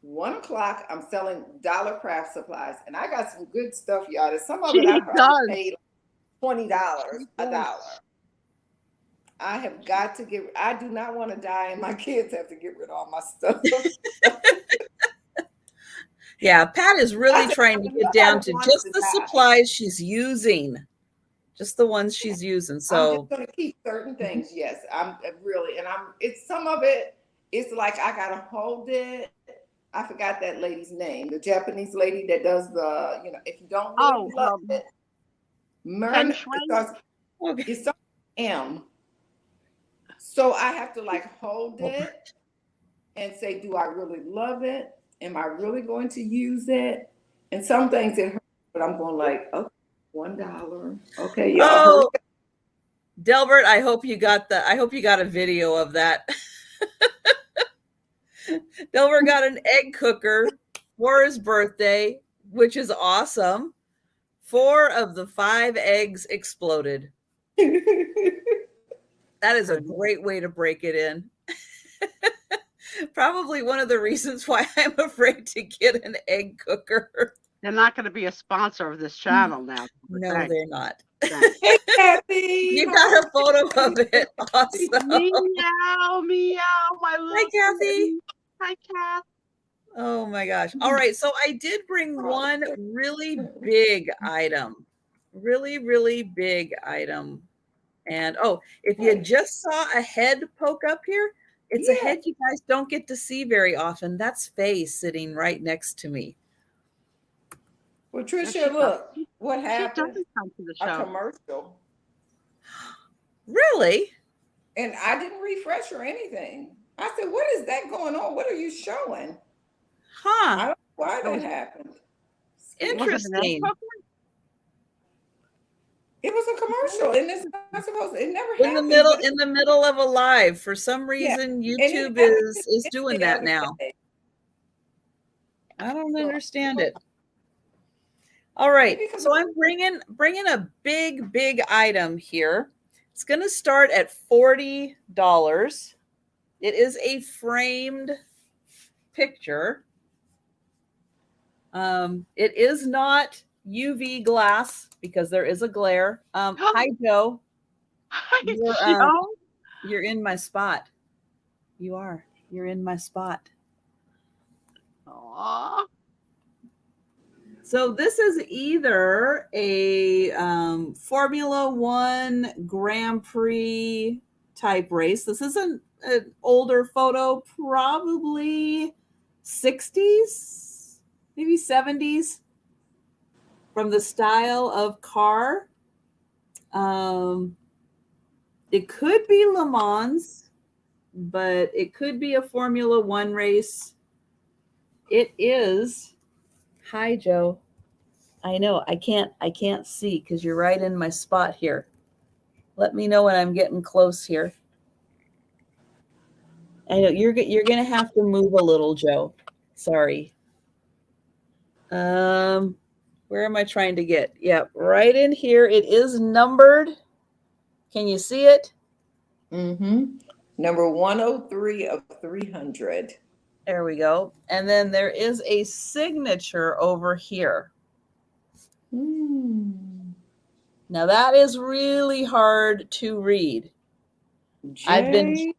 1 o'clock, I'm selling dollar craft supplies, and I got some good stuff, y'all. There's some of She it I probably does. paid $20, She a does. dollar. I have got to get. I do not want to die, and my kids have to get rid of all my stuff. Yeah, Pat is really I said, trying to get down to nobody wants just to the die. supplies she's using, just the ones she's using. I'm just So going to keep certain things. Yes, I'm really, and it's some of it. It's like I gotta hold it. I forgot that lady's name, the Japanese lady that does the, if you don't really love it, Feng it Shui? starts, okay. it starts with M. So I have to like hold it and say, do I really love it? Am I really going to use it? And some things it hurts, but I'm going like, okay, $1. Okay, y'all. Oh, Delbert, I hope you got a video of that. Delbert got an egg cooker for his birthday, which is awesome. 4 of the 5 eggs exploded. That is a great way to break it in. Probably one of the reasons why I'm afraid to get an egg cooker. They're not going to be a sponsor of this channel now. No, Thanks. they're not. Thanks. Hey, Kathy. You got a photo of it. Awesome. Meow, meow, my little Hi, Kathy. kitty. Hi, Kath. Oh my gosh. All right. So I did bring one really big item. Really, really big item. And if you just saw a head poke up here, it's a head you guys don't get to see very often. That's Faye sitting right next to me. Well, Trisha, look, what She happened? doesn't come to the A show. commercial. Really? And I didn't refresh or anything. I said, what is that going on? What are you showing? Huh. I don't know why that happened. Interesting. It was a commercial, and it's not supposed to. It never happened. In the middle of a live. For some reason, YouTube is doing that now. I don't understand it. All right, so I'm bringing a big item here. It's going to start at $40. It is a framed picture. It is not UV glass because there is a glare. Hi, Joe. Hi, You're in my spot. You are. You're in my spot. Aww. So this is either a Formula One Grand Prix type race. This is an older photo, probably 60s, maybe 70s, from the style of car. It could be Le Mans, but it could be a Formula One race. It is. Hi, Joe. I know I can't see because you're right in my spot here. Let me know when I'm getting close here. I know you're gonna have to move a little, Joe. Sorry. Where am I trying to get? Yep, right in here. It is numbered. Can you see it? Mm-hmm. Number 103 of 300. There we go. And then there is a signature over here. Now that is really hard to read. J-W-E.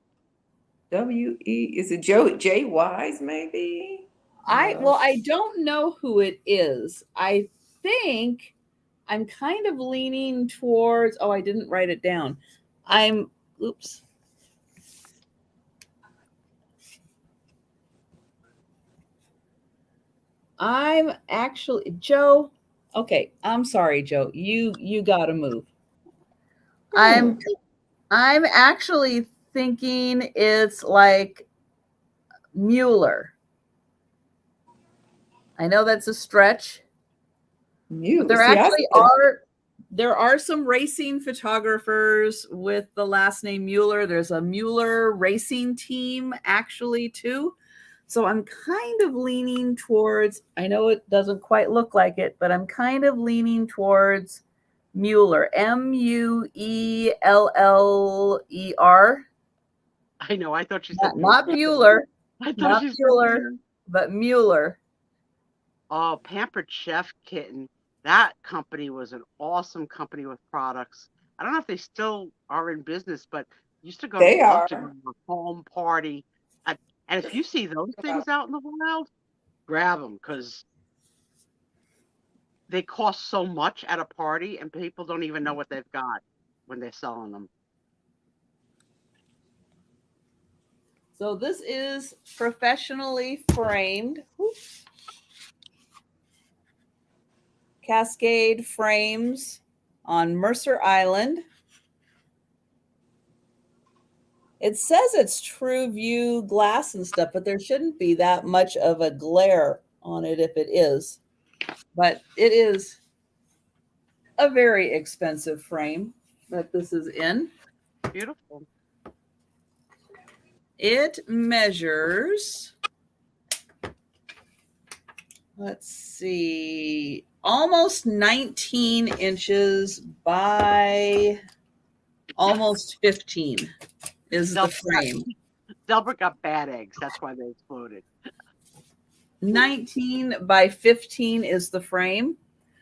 Is it J Wise maybe? I don't know who it is. I think I'm kind of leaning towards, I didn't write it down. Oops. I'm actually, Joe. Okay, I'm sorry, Joe. You gotta move. I'm actually thinking it's like Mueller. I know that's a stretch. But there are some racing photographers with the last name Mueller. There's a Mueller racing team actually too. So I'm kind of leaning towards, I know it doesn't quite look like it, but I'm kind of leaning towards Mueller, Mueller. I know. I thought you said not Bueller. I thought Not you said Bueller. but Mueller. Oh, Pampered Chef Kitten. That company was an awesome company with products. I don't know if they still are in business, but used to They love to are. go to a home party. And if you see those things out in the wild, grab them because they cost so much at a party and people don't even know what they've got when they're selling them. So this is professionally framed. Oops. Cascade frames on Mercer Island. It says it's true view glass and stuff, but there shouldn't be that much of a glare on it if it is. But it is a very expensive frame that this is in. Beautiful. It measures, let's see, almost 19 inches by almost 15 is the frame. Delbert got bad eggs. That's why they exploded. 19 by 15 is the frame.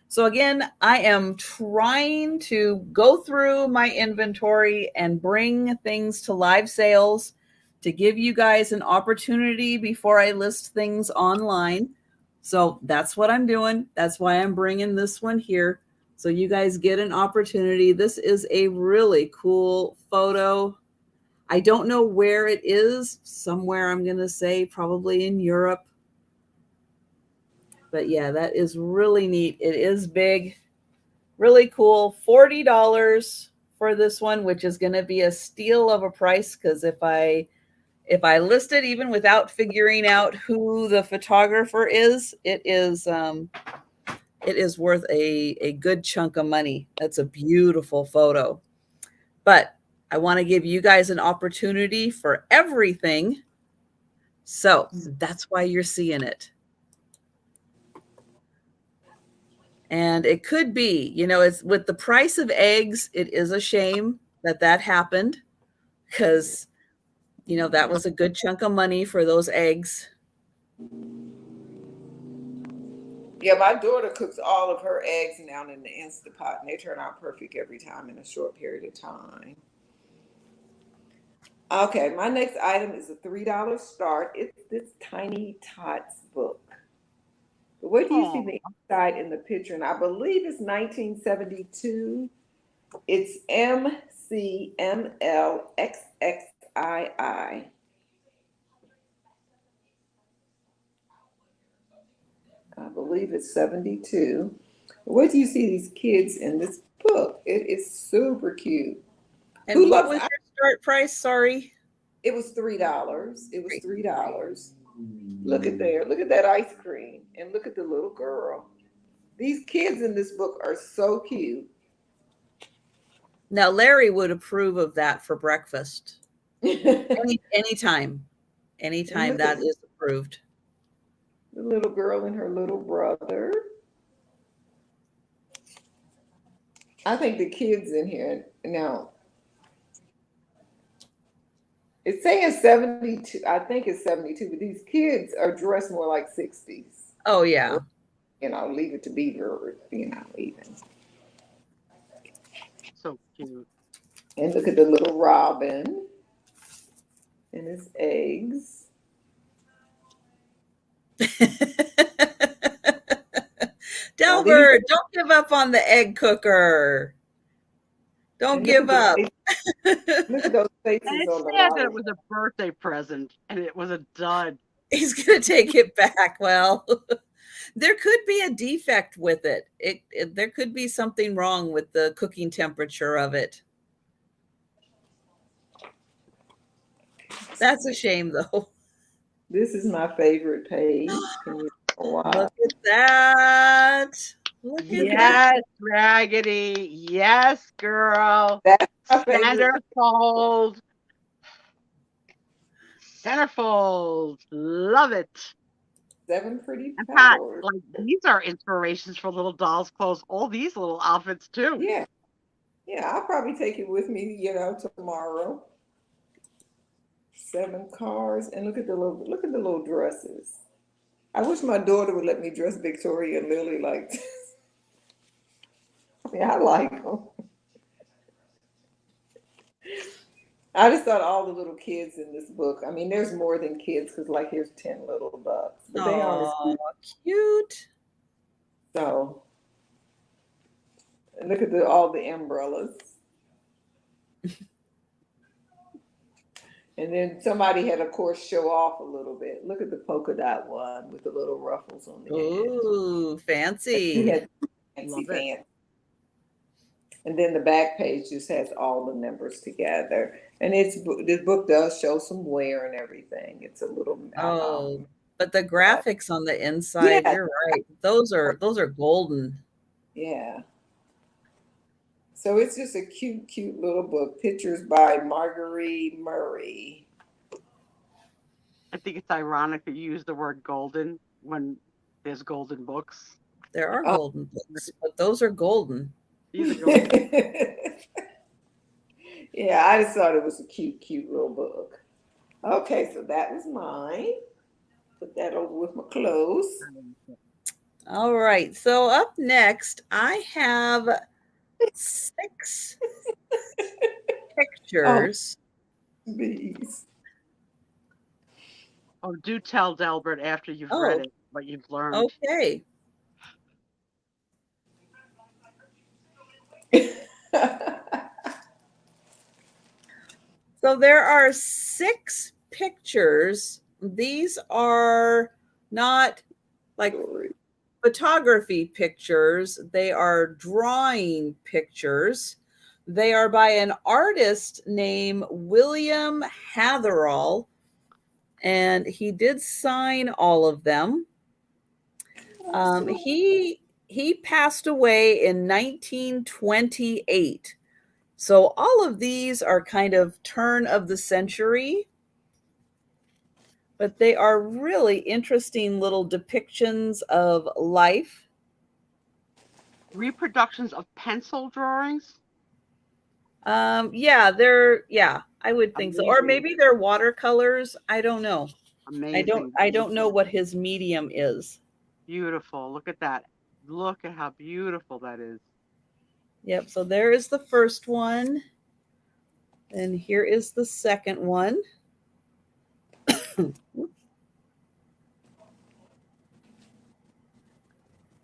So again, I am trying to go through my inventory and bring things to live sales to give you guys an opportunity before I list things online. So that's what I'm doing. That's why I'm bringing this one here. So you guys get an opportunity. This is a really cool photo. I don't know where it is. Somewhere I'm going to say probably in Europe. But yeah, that is really neat. It is big, really cool. $40 for this one, which is going to be a steal of a price because if I list it even without figuring out who the photographer is, it is worth a good chunk of money. That's a beautiful photo. But I want to give you guys an opportunity for everything. So that's why you're seeing it. And it could be, you know, it's with the price of eggs, it is a shame that happened because, you know, that was a good chunk of money for those eggs. Yeah, my daughter cooks all of her eggs now in the Instapot, and they turn out perfect every time in a short period of time. Okay, my next item is a $3 start. It's this Tiny Tots book. But what do you see the inside in the picture? And I believe it's 1972. It's MCMLXXII. I believe it's 72. What do you see these kids in this book? It is super cute. And what was your start price? Sorry. It was $3. It was $3. Look at there. Look at that ice cream. And look at the little girl. These kids in this book are so cute. Now, Larry would approve of that for breakfast. Anytime. Anytime that is approved. The little girl and her little brother. I think the kids in here now. It's saying 72. I think it's 72, but these kids are dressed more like 60s. Oh, yeah. You know, Leave It to Beaver, you know, even. So cute. And look at the little robin and his eggs. Delbert, don't give up on the egg cooker. Don't give up. Look at those faces and on the said that right. it was a birthday present and it was a dud. He's going to take it back. Well, there could be a defect with it. There could be something wrong with the cooking temperature of it. That's a shame, though. This is my favorite page. Can you Look at that. Look at that. Yes, Raggedy. Yes, girl. That's my favorite. Centerfold. Centerfold. Love it. 7 pretty And Pat, powers. like these are inspirations for little dolls' clothes. All these little outfits too. Yeah. Yeah, I'll probably take it with me, you know, tomorrow. 7 cars. And look at the little dresses. I wish my daughter would let me dress Victoria and Lily like this. I like them. I just thought all the little kids in this book. I mean, there's more than kids because, like, here's 10 little ducks, but they aren't as Oh, cute. so. And look at all the umbrellas. And then somebody had, of course, show off a little bit. Look at the polka dot one with the little ruffles on the edge. Ooh, He fancy. had fancy pants. And then the back page just has all the numbers together. And this book does show some wear and everything. It's a little Oh, but the graphics on the inside, you're right. Those are golden. Yeah. So it's just a cute, cute little book. Pictures by Marguerite Murray. I think it's ironic that you use the word golden when there's golden books. There are golden books, but those are golden. These are golden. Yeah, I just thought it was a cute, cute little book. Okay, so that was mine. Put that over with my clothes. All right. So up next, I have 6 pictures. Bees. Oh, do tell Delbert after you've read it what you've learned. Okay. So there are 6 pictures. These are not like photography pictures. They are drawing pictures. They are by an artist named William Hatherall, and he did sign all of them. He passed away in 1928. So all of these are kind of turn of the century, but they are really interesting little depictions of life. Reproductions of pencil drawings? I would think so. Or maybe they're watercolors. I don't know. Amazing. I don't know what his medium is. Beautiful. Look at that. Look at how beautiful that is. Yep. So there is the first one. And here is the second one.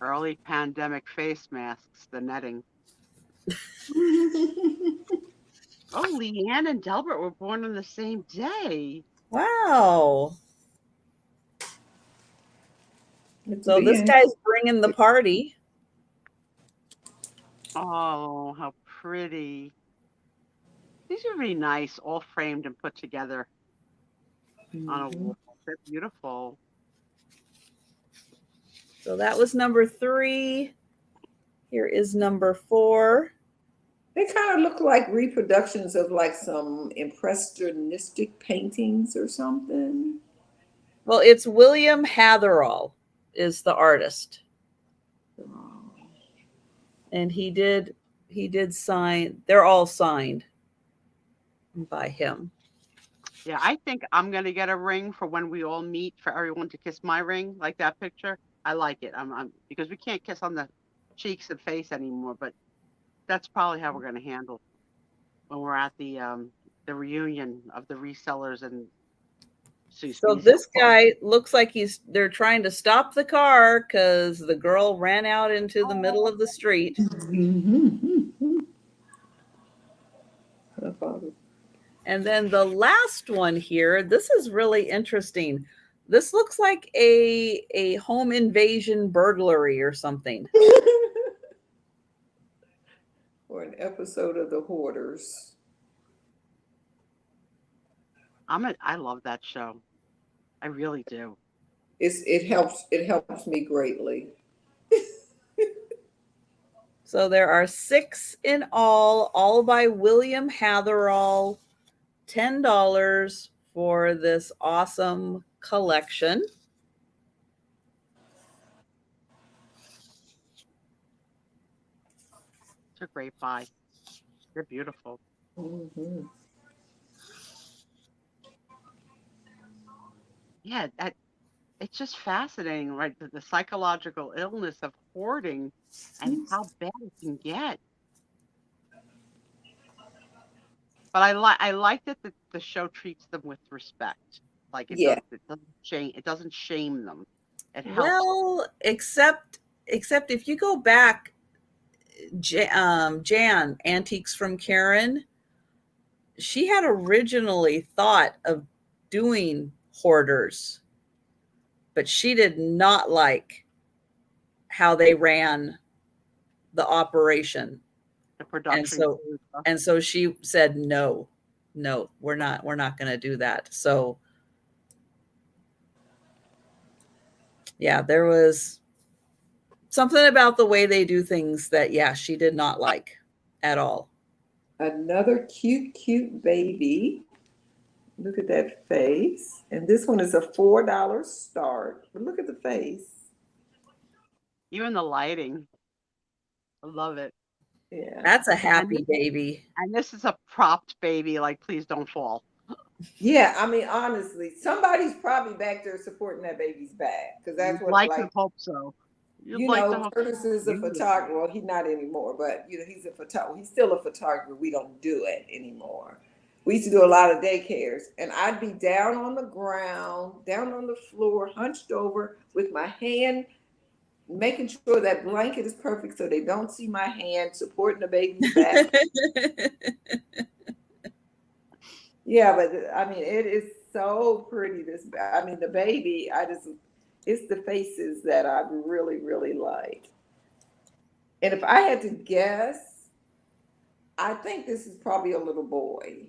Early pandemic face masks, the netting. Oh, Leanne and Delbert were born on the same day. Wow. So this guy's bringing the party. Oh, how pretty. These are really nice, all framed and put together on a wall. They're beautiful. So that was number 3. Here is number 4. They kind of look like reproductions of like some impressionistic paintings or something. Well, it's William Hatherall is the artist. And he did sign, they're all signed by him. Yeah, I think I'm going to get a ring for when we all meet, for everyone to kiss my ring, like that picture. I like it. I'm because we can't kiss on the cheeks and face anymore, but that's probably how we're going to handle when we're at the reunion of the resellers and So this guy looks like they're trying to stop the car because the girl ran out into the middle of the street. And then the last one here, this is really interesting. This looks like a home invasion burglary or something. Or an episode of The Hoarders. I love that show. I really do. It helps me greatly. So there are 6 in all by William Hatherall. $10 for this awesome collection. It's a great buy. They're beautiful. Mm-hmm. Yeah, it's just fascinating, right? The psychological illness of hoarding and how bad it can get. But I like that the show treats them with respect. Like Yeah. it doesn't shame them. It helps. Well, except if you go back, Jan, Antiques from Karen, she had originally thought of doing hoarders, but she did not like how they ran the operation. The production. And so she said, no, we're not going to do that. So yeah, there was something about the way they do things that, yeah, she did not like at all. Another cute baby. Look at that face. And this one is a $4 start. But look at the face. Even the lighting. I love it. Yeah. That's a happy baby. And this is a propped baby, like, please don't fall. Yeah, I mean, honestly, somebody's probably back there supporting that baby's back, because that's what, like like, to hope so. Curtis is a photographer. Well, he's not anymore, but he's a photographer. He's still a photographer. We don't do it anymore. We used to do a lot of daycares, and I'd be down on the ground, down on the floor, hunched over with my hand, making sure that blanket is perfect so they don't see my hand, supporting the baby's back. Yeah, but I mean, it is so pretty. The baby, it's the faces that I really like. And if I had to guess, I think this is probably a little boy.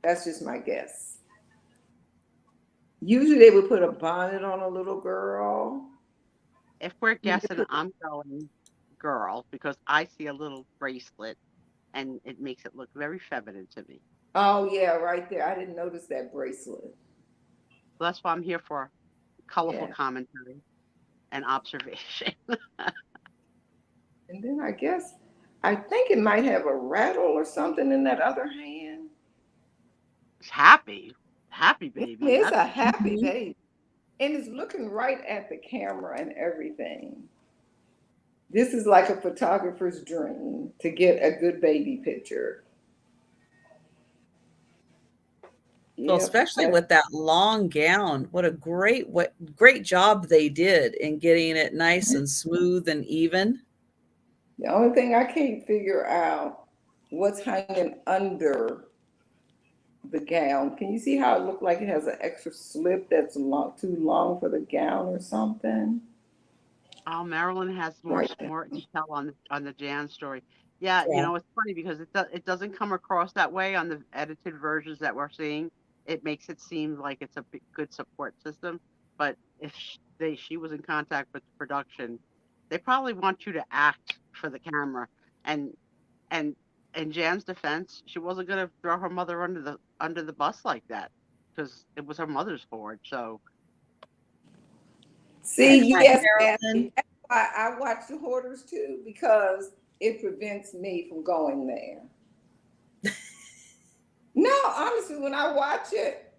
That's just my guess. Usually they would put a bonnet on a little girl. If we're guessing, I'm going girl, because I see a little bracelet and it makes it look very feminine to me. Oh yeah, right there. I didn't notice that bracelet. So that's why I'm here for colorful commentary and observation. And then I think it might have a rattle or something in that other hand. It's happy baby. It's a happy baby. And it's looking right at the camera and everything. This is like a photographer's dream, to get a good baby picture. So especially with that long gown, what a great job they did in getting it nice and smooth and even. The only thing I can't figure out, what's hanging under the gown. Can you see how it looked like it has an extra slip that's too long for the gown or something? Oh, Marilyn has more detail on the Jan story. Yeah, it's funny because it doesn't come across that way on the edited versions that we're seeing. It makes it seem like it's a good support system. But if she was in contact with production, they probably want you to act for the camera. And in Jan's defense, she wasn't going to throw her mother under the bus like that, because it was her mother's hoard. So. See, yes, that's why I watch the hoarders too, because it prevents me from going there. No, honestly, when I watch it,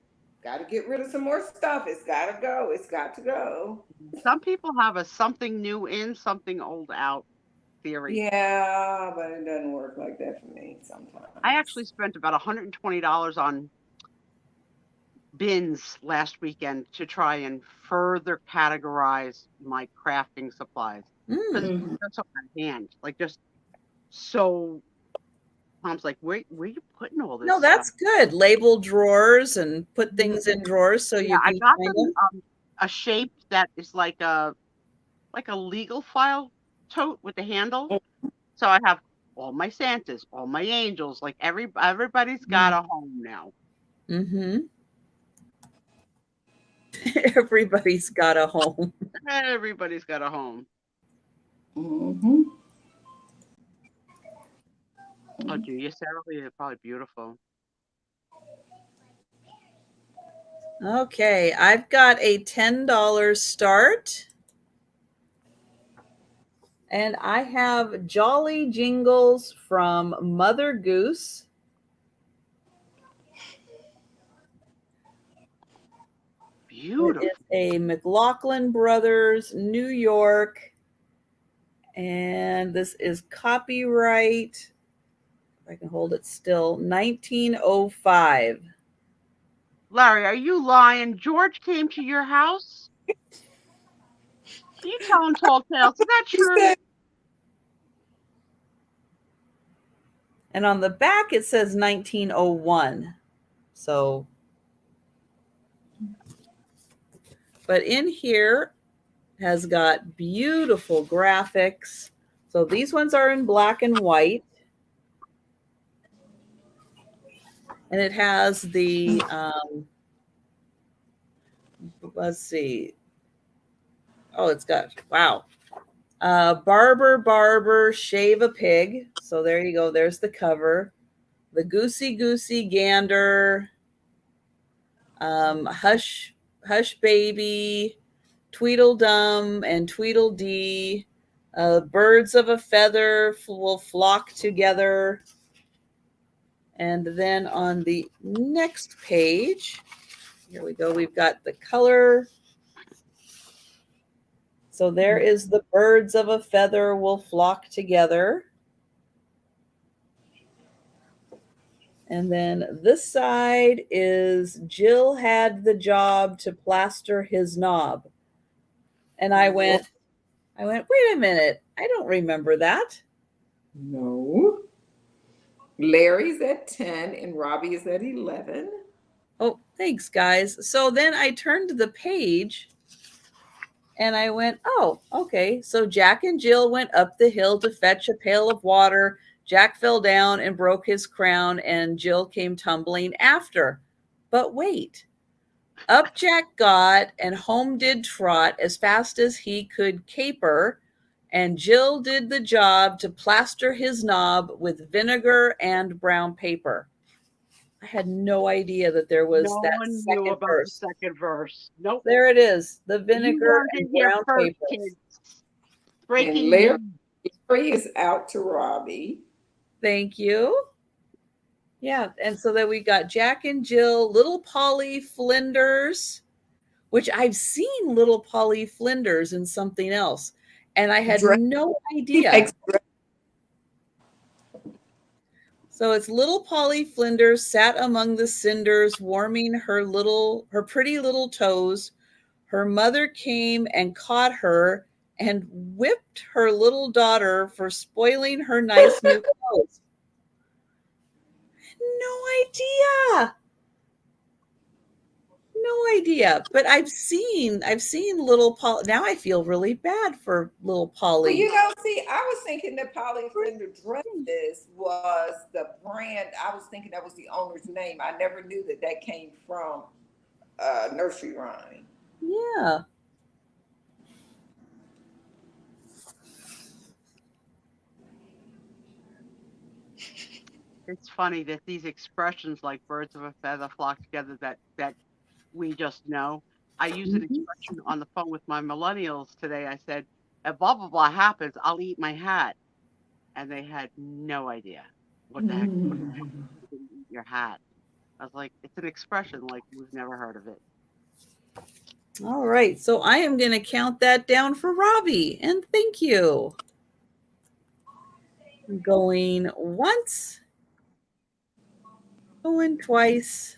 got to get rid of some more stuff. It's got to go. It's got to go. Some people have a something new in, something old out theory. Yeah, but it doesn't work like that for me sometimes. I actually spent about $120 on bins last weekend to try and further categorize my crafting supplies. Because it's so on hand, like just so. Mom's like, where are you putting all this? No, that's good. Label drawers and put things in drawers so you can. I got them a shape that is like a legal file tote with the handle. So I have all my Santas, all my angels, like everybody's got a home now. Everybody's got a home. Everybody's got a home. Oh, Julia, Sarah Lee is probably beautiful. Okay, I've got a $10 start. And I have Jolly Jingles from Mother Goose. beautiful. It is a McLaughlin Brothers, New York. And this is copyright, if I can hold it still, 1905. Larry, are you lying? George came to your house? Are you telling tall tales? Is that true? And on the back, it says 1901. So, but in here has got beautiful graphics. So these ones are in black and white. And it has the, let's see. Oh, it's got, wow. Barber, shave a pig. So there you go. There's the cover. The goosey gander. Hush baby. Tweedledum and Tweedledee. Birds of a feather will flock together. And then on the next page, here we go. We've got the color. So there is the birds of a feather will flock together. And then this side is Jill had the job to plaster his knob. And I went, wait a minute. I don't remember that. No. Larry's at 10 and Robbie is at 11. Oh, thanks, guys. So then I turned the page and I went, oh, okay. So Jack and Jill went up the hill to fetch a pail of water. Jack fell down and broke his crown, and Jill came tumbling after. But wait, up Jack got, and home did trot as fast as he could caper, and Jill did the job to plaster his knob with vinegar and brown paper. I had no idea that there was No that one knew second about verse. the second verse. Nope. There it is, the You vinegar learned and it here brown first, paper. kids. Breaking And news. Larry is out to Robbie. Thank you. Yeah, and so then we got Jack and Jill, little Polly Flinders, which I've seen little Polly Flinders in something else, and I had no idea. So it's little Polly Flinders sat among the cinders, warming her pretty little toes. Her mother came and caught her and whipped her little daughter for spoiling her nice new clothes. No idea. But I've seen little Polly. Now I feel really bad for little Polly. Well, you know, see, I was thinking that Polly Flinders Dresses was the brand. I was thinking that was the owner's name. I never knew that came from nursery rhyme. Yeah. It's funny that these expressions like birds of a feather flock together that we just know. I used an expression on the phone with my millennials today. I said, if blah, blah, blah happens, I'll eat my hat. And they had no idea what the heck eat your hat. I was like, it's an expression like we've never heard of it. All right. So I am going to count that down for Robbie. And thank you. Going once. Going twice.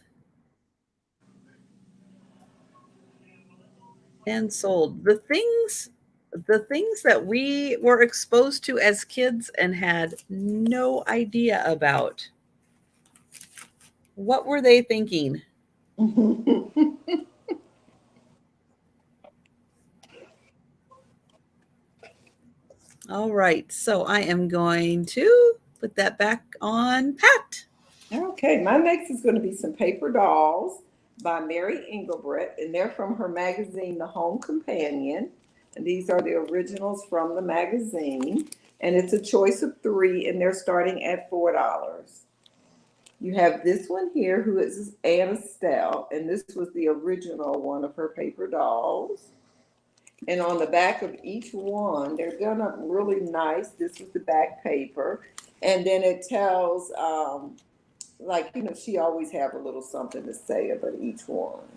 And sold. The things that we were exposed to as kids and had no idea about. What were they thinking? All right. So I am going to put that back on Pat. Okay. My next is going to be some paper dolls by Mary Engelbrett, and they're from her magazine, The Home Companion. And these are the originals from the magazine. And it's a choice of 3, and they're starting at $4. You have this one here, who is Anne Estelle, and this was the original one of her paper dolls. And on the back of each one, they're done up really nice. This is the back paper. And then it tells, like, you know, she always have a little something to say about each one.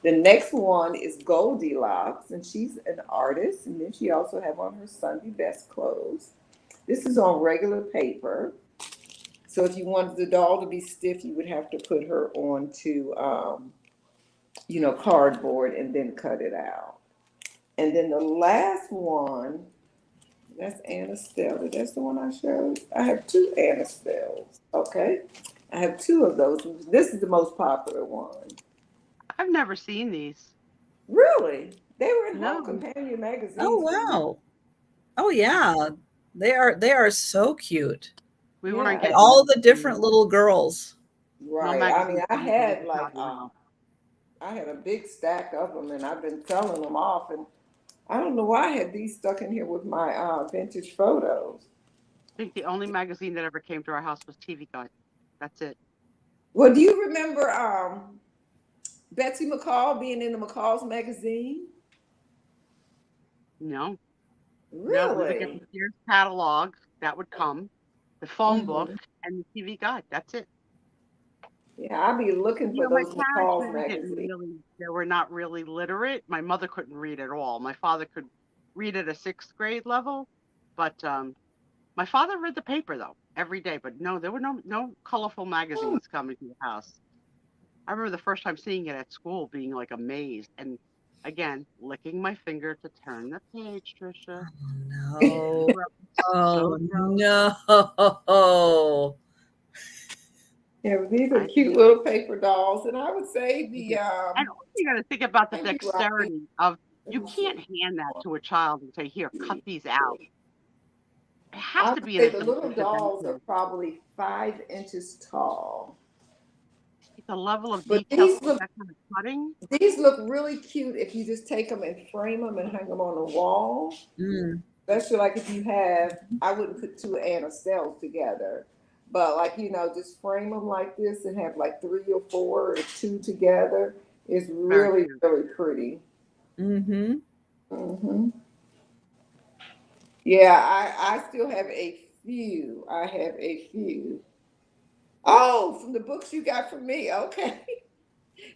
The next one is Goldilocks, and she's an artist, and then she also have on her Sunday best clothes. This is on regular paper. So if you wanted the doll to be stiff, you would have to put her onto, cardboard and then cut it out. And then the last one, that's Anna Stella. That's the one I showed. I have two Anna Stellas. Okay. I have two of those. This is the most popular one. I've never seen these. Really? They were in No. Home Companion magazines. Oh, wow. Oh, yeah. They are so cute. We Yeah. weren't And getting all those. the different little girls. Right. I mean, magazines I coming had from like, Chicago. I had a big stack of them, and I've been selling them off. And I don't know why I had these stuck in here with my vintage photos. I think the only magazine that ever came to our house was TV Guide. That's it. Well, do you remember Betsy McCall being in the McCall's magazine? No. No, we would get the Really? Sears catalog that would come, the phone book, Mhm. and the TV Guide. That's it. Yeah, I'll be looking for My those parents McCall's really didn't magazines. they were not really literate. My mother couldn't read at all. My father could read at a 6th grade level, but my father read the paper though every day. But no, there were no colorful magazines coming to the house. I remember the first time seeing it at school, being like amazed, and again licking my finger to turn the page, Trisha. No. Oh, gross. no. Yeah, but these are I cute little paper dolls, and I would say the And also you got to think about the candy wrapping. dexterity of Let you me can't see. hand that to a child and say, "Here, cut these out." It has I to would be an say the little adult dolls are intervention. probably 5 inches tall. The level of But detail for that kind of cutting. these look really cute if you just take them and frame them and hang them on the wall. Mm. Especially like if you have, I wouldn't put two Anna Stellas together, but like, just frame them like this and have like 3 or 4 or 2 together. It's Very really, cute. really pretty. Mm-hmm. Hmm. Yeah, I still have a few. I have a few. Oh, from the books you got from me. Okay.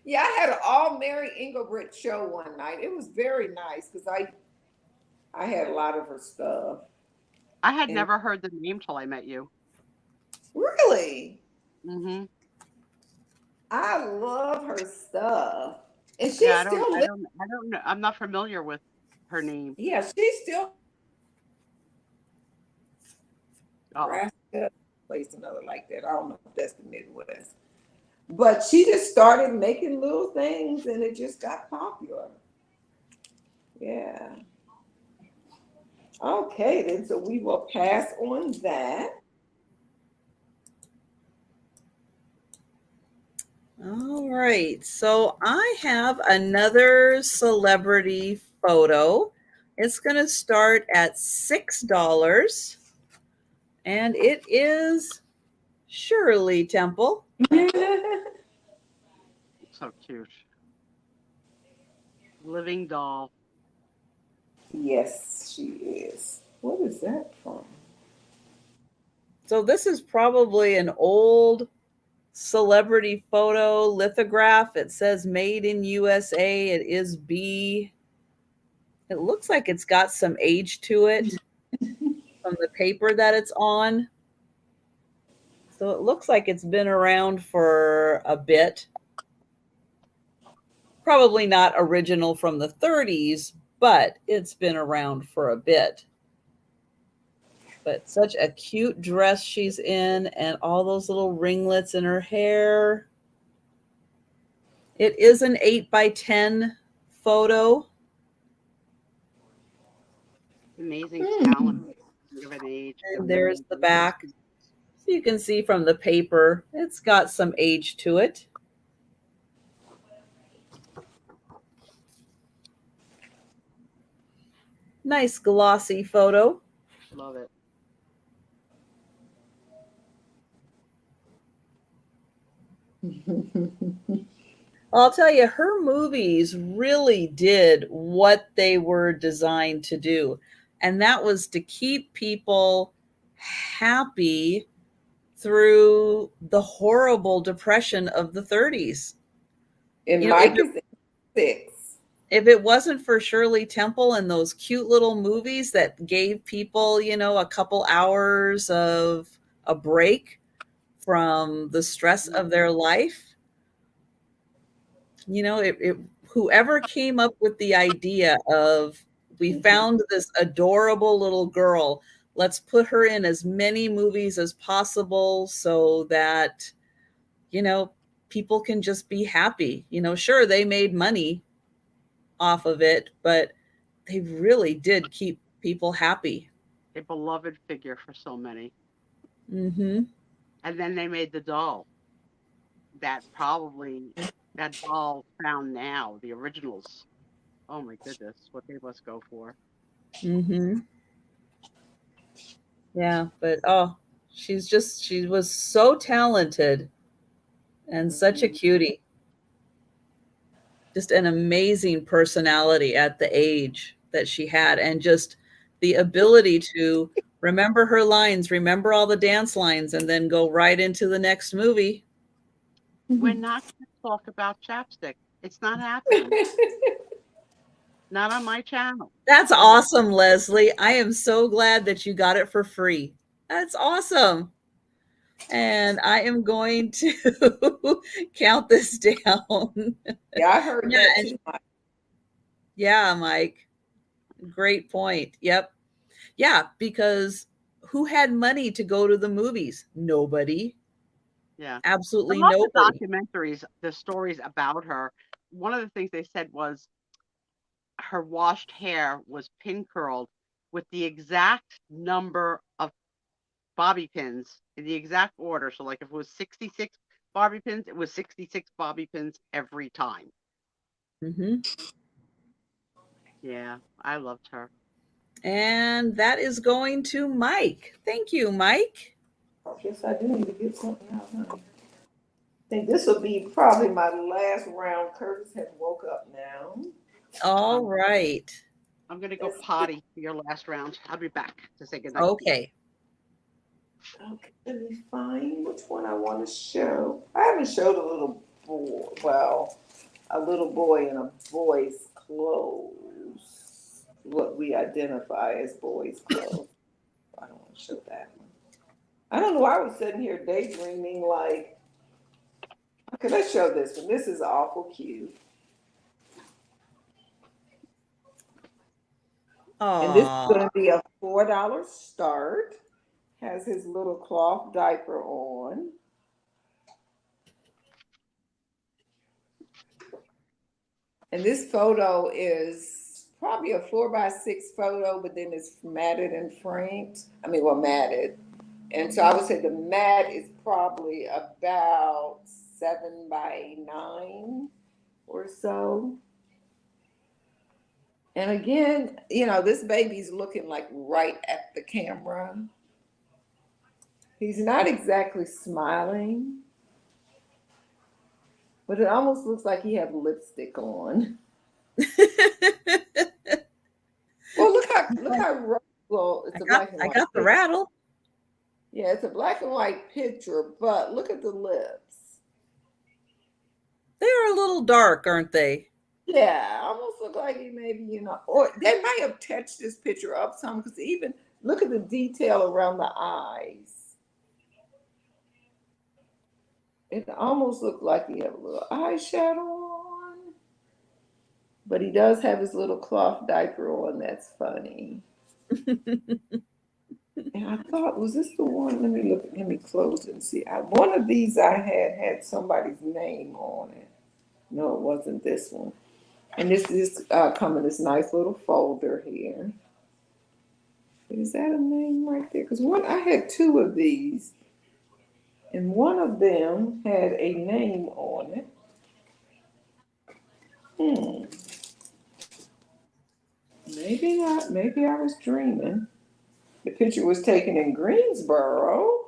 Yeah, I had an all Mary Engelbrecht show one night. It was very nice because I had a lot of her stuff. I had And never heard the name till I met you. really, Hmm I love her stuff. And Yeah, she's still I living. don't know. I'm not familiar with her name. Yeah, she's still Oh, Nebraska, place another like that. I don't know if that's the Midwest. But she just started making little things and it just got popular. Yeah. Okay, then so we will pass on that. All right. So I have another celebrity photo. It's going to start at $6. And it is Shirley Temple. so cute. Living doll. Yes, she is. What is that from? So this is probably an old celebrity photo lithograph. It says made in USA. It is B. It looks like it's got some age to it from the paper that it's on. So it looks like it's been around for a bit. Probably not original from the 30s, but it's been around for a bit. But such a cute dress she's in and all those little ringlets in her hair. It is an 8x10 photo. Amazing talent. Of an age. And there's the back. So you can see from the paper, it's got some age to it. Nice glossy photo. Love it. I'll tell you, her movies really did what they were designed to do. And that was to keep people happy through the horrible depression of the 30s. And You know, if Mike it, 6. If it wasn't for Shirley Temple and those cute little movies that gave people, you know, a couple hours of a break from the stress of their life, you know, whoever came up with the idea of, we found this adorable little girl, let's put her in as many movies as possible so that, you know, people can just be happy. You know, sure, they made money off of it, but they really did keep people happy. A beloved figure for so many. Mm-hmm. And then they made the doll. That doll found now, the originals. Oh my goodness, what they must go for. Mm-hmm. Yeah, but oh, she was so talented and such a cutie. Just an amazing personality at the age that she had, and just the ability to remember her lines, remember all the dance lines, and then go right into the next movie. We're not going to talk about chapstick. It's not happening. Not on my channel. That's awesome, Leslie. I am so glad that you got it for free. That's awesome. And I am going to count this down. Yeah, I heard that too. Yeah, Mike. Great point. Yep. Yeah, because who had money to go to the movies? Nobody. Yeah. Absolutely I love nobody. the documentaries, the stories about her. One of the things they said was her washed hair was pin curled with the exact number of bobby pins in the exact order. So like if it was 66 bobby pins, it was 66 bobby pins every time. Mm-hmm. Yeah, I loved her. And that is going to Mike. Thank you, Mike. I guess I do need to get something out. Huh? I think this will be probably my last round. Curtis has woke up now. All right. I'm going to go potty for your last round. I'll be back to say goodnight. Okay. Okay, let me find which one I want to show. I haven't showed a little boy, well, a little boy in a boy's clothes. What we identify as boys' clothes. I don't want to show that one. I don't know why I was sitting here daydreaming like, okay, let's show this one. This is awful cute. And this is going to be a $4 start. Has his little cloth diaper on. And this photo is probably a 4x6 photo, but then it's matted and framed. I mean, well, matted. And so I would say the mat is probably about 7x9 or so. And again, you know, this baby's looking like right at the camera. He's not exactly smiling, but it almost looks like he has lipstick on. Well, look how well, it's a black and white. I got the rattle. Yeah, it's a black and white picture, but look at the lips. They are a little dark, aren't they? Yeah, almost look like he maybe, you know, or they might have touched this picture up some, because even look at the detail around the eyes. It almost looked like he had a little eyeshadow on, but he does have his little cloth diaper on. That's funny. And I thought, was this the one? Let me look. Let me close it and see. One of these I had somebody's name on it. No, it wasn't this one. And this is come in this nice little folder here. Is that a name right there? Because I had two of these, and one of them had a name on it. Maybe not. Maybe I was dreaming. The picture was taken in Greensboro.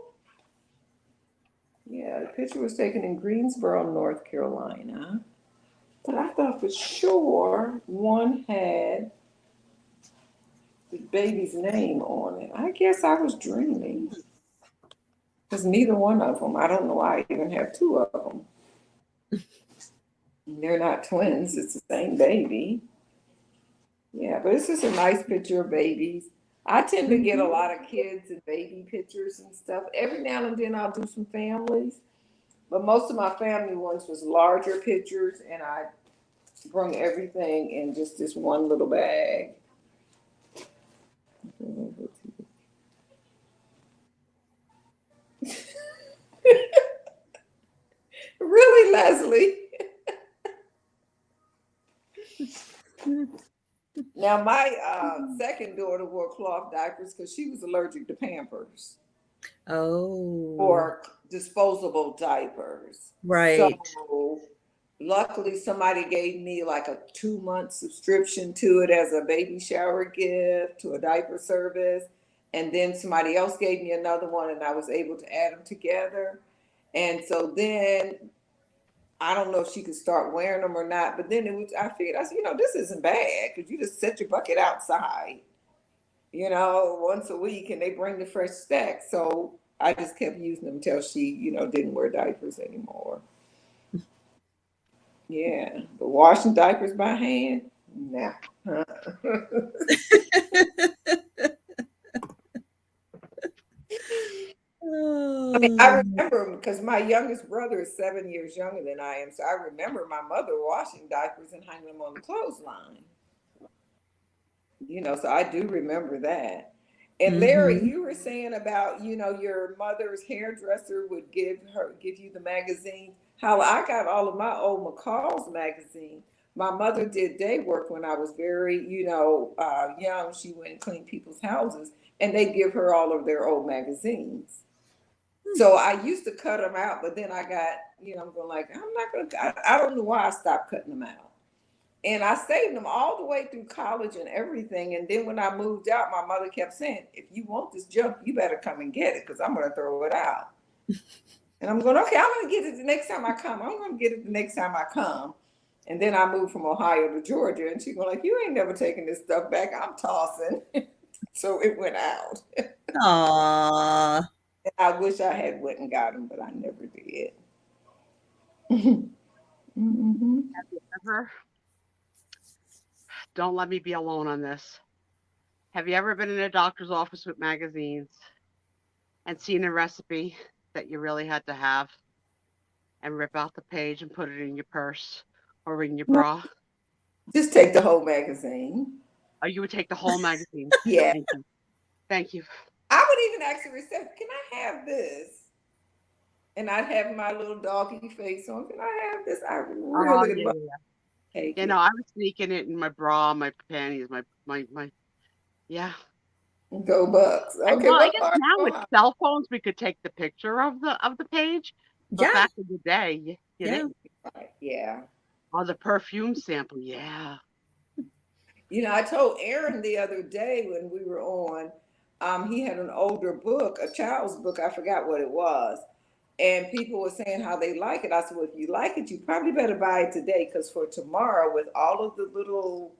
Yeah, the picture was taken in Greensboro, North Carolina. But I thought for sure one had the baby's name on it. I guess I was dreaming. Because neither one of them, I don't know why I even have two of them. They're not twins. It's the same baby. Yeah, but it's just a nice picture of babies. I tend to get a lot of kids and baby pictures and stuff. Every now and then I'll do some families, but most of my family ones was larger pictures, and I bring everything in just this one little bag. Really, Leslie? Now, my second daughter wore cloth diapers because she was allergic to Pampers Oh, or disposable diapers. right. So luckily, somebody gave me like a 2-month subscription to it as a baby shower gift to a diaper service. And then somebody else gave me another one, and I was able to add them together. And so then I don't know if she could start wearing them or not, but then I figured, I said, this isn't bad because you just set your bucket outside, once a week, and they bring the fresh stack. So I just kept using them until she, didn't wear diapers anymore. Yeah, but washing diapers by hand, nah. I remember because my youngest brother is 7 years younger than I am, so I remember my mother washing diapers and hanging them on the clothesline. So I do remember that. And Larry, you were saying about, your mother's hairdresser would give you the magazine. How I got all of my old McCall's magazine. My mother did day work when I was very, young. She went and cleaned people's houses, and they'd give her all of their old magazines. So I used to cut them out, but then I got, I'm going like, I'm not going to, I don't know why I stopped cutting them out. And I saved them all the way through college and everything. And then when I moved out, my mother kept saying, if you want this junk, you better come and get it because I'm going to throw it out. And I'm going, okay, I'm going to get it the next time I come. I'm going to get it the next time I come. And then I moved from Ohio to Georgia. And she's going like, you ain't never taking this stuff back. I'm tossing. So it went out. Aww. And I wish I had went and got them, but I never did. Have you ever? Don't let me be alone on this. Have you ever been in a doctor's office with magazines and seen a recipe that you really had to have and rip out the page and put it in your purse or in your bra? Just take the whole magazine. Oh, you would take the whole magazine? Yeah. Thank you. I would even ask the receptionist, can I have this? And I'd have my little doggy face on. Can I have this? I really would take it. I was sneaking it in my bra, my panties, my yeah. Go Bucks. Okay. Well, I guess now with cell phones we could take the picture of the page. But back in the day, you didn't. Yeah. Or the perfume sample, yeah. I told Aaron the other day when we were on, he had an older book, a child's book. I forgot what it was. And people were saying how they like it. I said, well, if you like it, you probably better buy it today because for tomorrow, with all of the little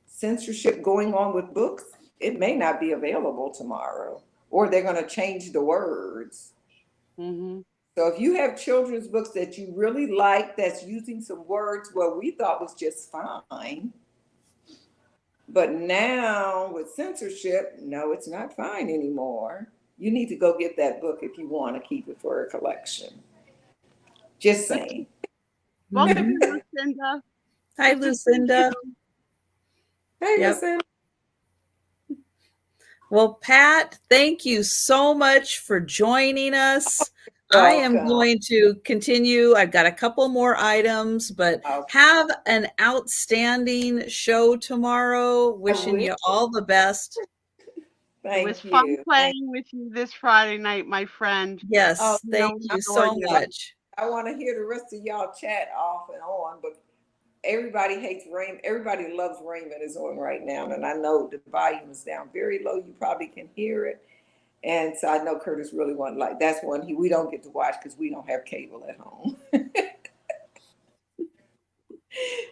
censorship going on with books, it may not be available tomorrow, or they're going to change the words. Mm-hmm. So if you have children's books that you really like, that's using some words what we thought was just fine, but now with censorship, no, it's not fine anymore. You need to go get that book if you want to keep it for a collection. Just saying. Welcome, Lucinda. Hi, Lucinda. Hey, Lucinda. Well, Pat, thank you so much for joining us. I am going to continue. I've got a couple more items, but have an outstanding show tomorrow. Wishing you all the best. It was fun playing with you this Friday night, my friend. Yes, thank you so much. I want to hear the rest of y'all chat off and on, but everybody hates Raymond. Everybody loves Raymond is on right now, and I know the volume is down very low. You probably can hear it. And so I know Curtis really wants, like, that's one we don't get to watch because we don't have cable at home.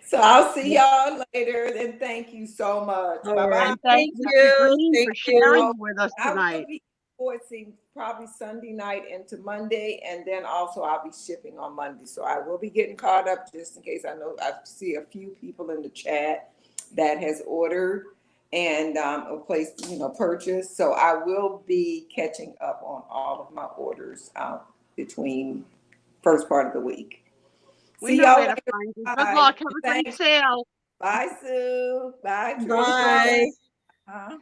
So I'll see y'all later, and thank you so much. Bye-bye. Thank you for sharing with us tonight. invoicing probably Sunday night into Monday, and then also I'll be shipping on Monday. So I will be getting caught up just in case. I know I see a few people in the chat that has ordered and a place, purchase. So I will be catching up on all of my orders between first part of the week. We See know y'all where to later. find you. Good Bye. luck. Have a great Thanks. sale. Bye, Sue. Bye, Trisha. Bye.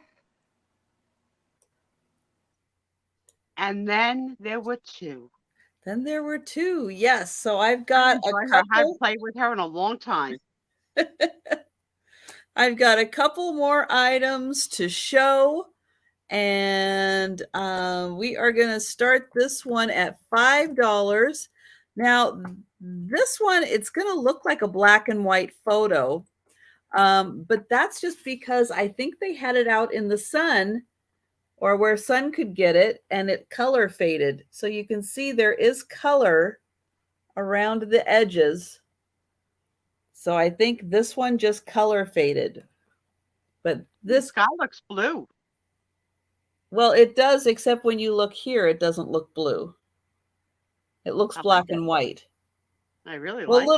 And then there were two. Then there were two. Yes. So I've got a I haven't couple. played with her in a long time. I've got a couple more items to show. And we are going to start this one at $5. Now, this one, it's going to look like a black and white photo. But that's just because I think they had it out in the sun or where sun could get it, and it color faded. So you can see there is color around the edges. So I think this one just color faded. But this sky looks blue. Well, it does, except when you look here, it doesn't look blue. It looks black and white. I really Well, like a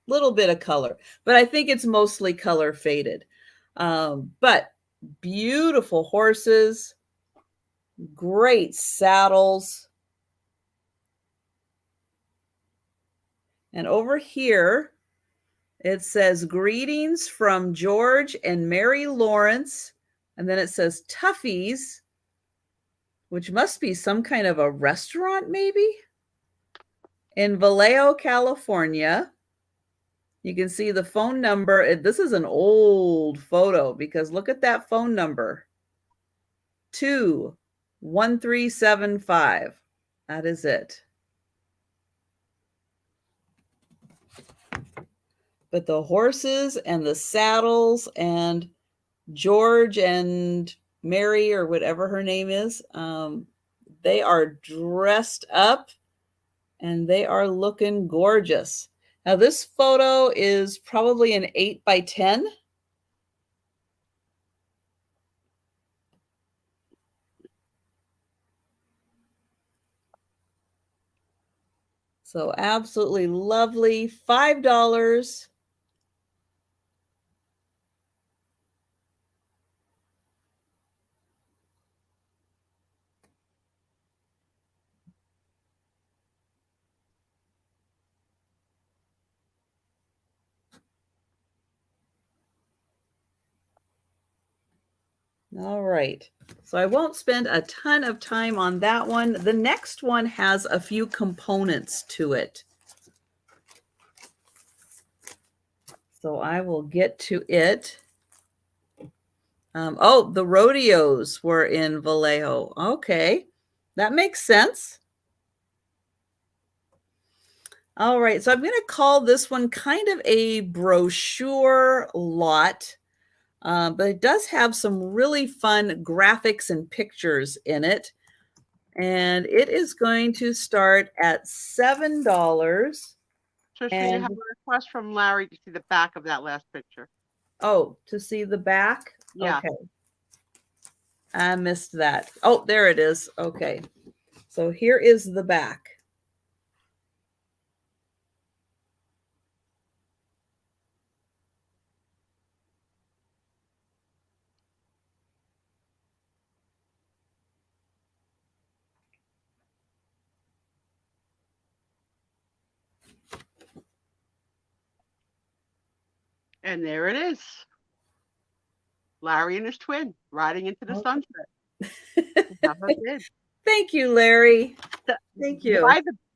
little bit of color, but I think it's mostly color faded. But beautiful horses, great saddles. And over here, it says greetings from George and Mary Lawrence. And then it says Tuffy's, which must be some kind of a restaurant, maybe, in Vallejo, California. You can see the phone number. This is an old photo because look at that phone number. 21375. That is it. But the horses and the saddles and George and Mary, or whatever her name is, they are dressed up and they are looking gorgeous. Now this photo is probably an 8x10. So absolutely lovely. $5. All right, so I won't spend a ton of time on that one. The next one has a few components to it. So I will get to it. Oh, the rodeos were in Vallejo. Okay, that makes sense. All right, so I'm going to call this one kind of a brochure lot. But it does have some really fun graphics and pictures in it. And it is going to start at $7. Trisha, you have a request from Larry to see the back of that last picture. Oh, to see the back? Yeah. Okay. I missed that. Oh, there it is. Okay. So here is the back. And there it is. Larry and his twin riding into the sunset. Thank you, Larry. Thank you.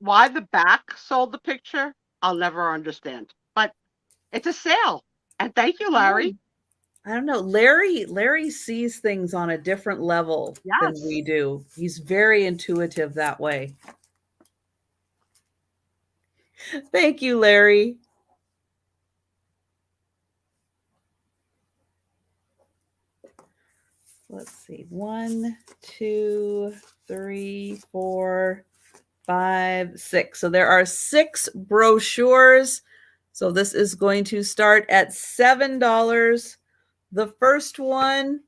Why the back sold the picture, I'll never understand. But it's a sale. And thank you, Larry. I don't know. Larry sees things on a different level than we do. He's very intuitive that way. Thank you, Larry. Let's see. 1, 2, 3, 4, 5, 6. So there are 6 brochures. So this is going to start at $7. The first one,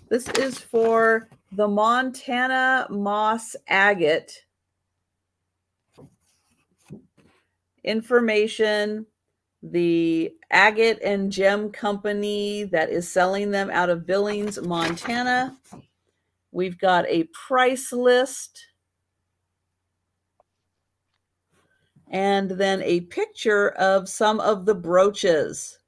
this is for the Montana moss agate information, the agate and gem company that is selling them out of Billings, Montana. We've got a price list. And then a picture of some of the brooches.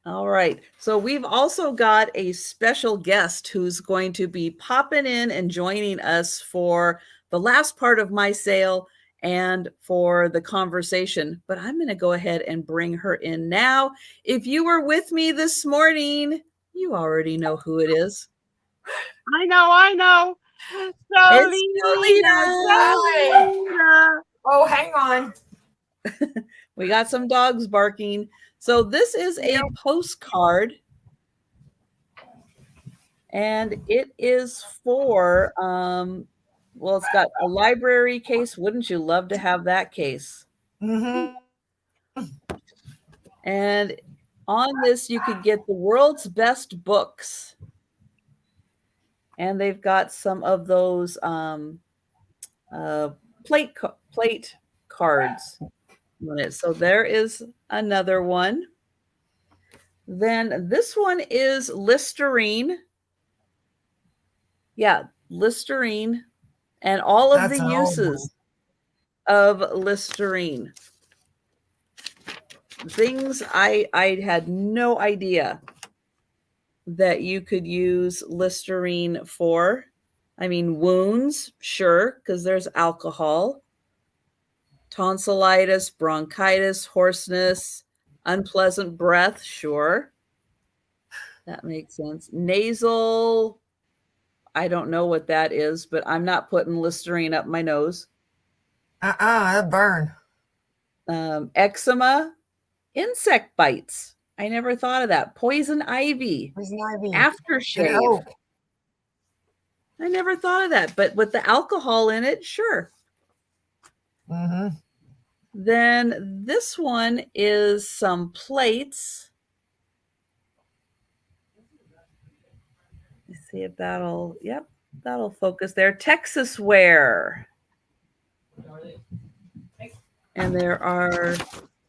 All right, so we've also got a special guest who's going to be popping in and joining us for the last part of my sale and for the conversation, but I'm going to go ahead and bring her in now. If you were with me this morning, you already know who it is. I know. It's Jolina. Oh, hang on. We got some dogs barking. So this is a postcard, and it is for, well, it's got a library case. Wouldn't you love to have that case? Mm-hmm. And on this, you could get the world's best books. And they've got some of those plate cards on it. So there is another one. Then this one is Listerine. Yeah, Listerine and all of That's the an old uses of Listerine. Things I had no idea that you could use Listerine for. I mean, wounds, sure, because there's alcohol. Tonsillitis, bronchitis, hoarseness, unpleasant breath, sure. That makes sense. Nasal, I don't know what that is, but I'm not putting Listerine up my nose. That burn. Eczema, insect bites. I never thought of that. Poison ivy, Poison ivy. aftershave. And oak. I never thought of that, but with the alcohol in it, sure. Mm-hmm. Then this one is some plates. Let's see if that'll, yep, that'll focus there. Texas ware. And there are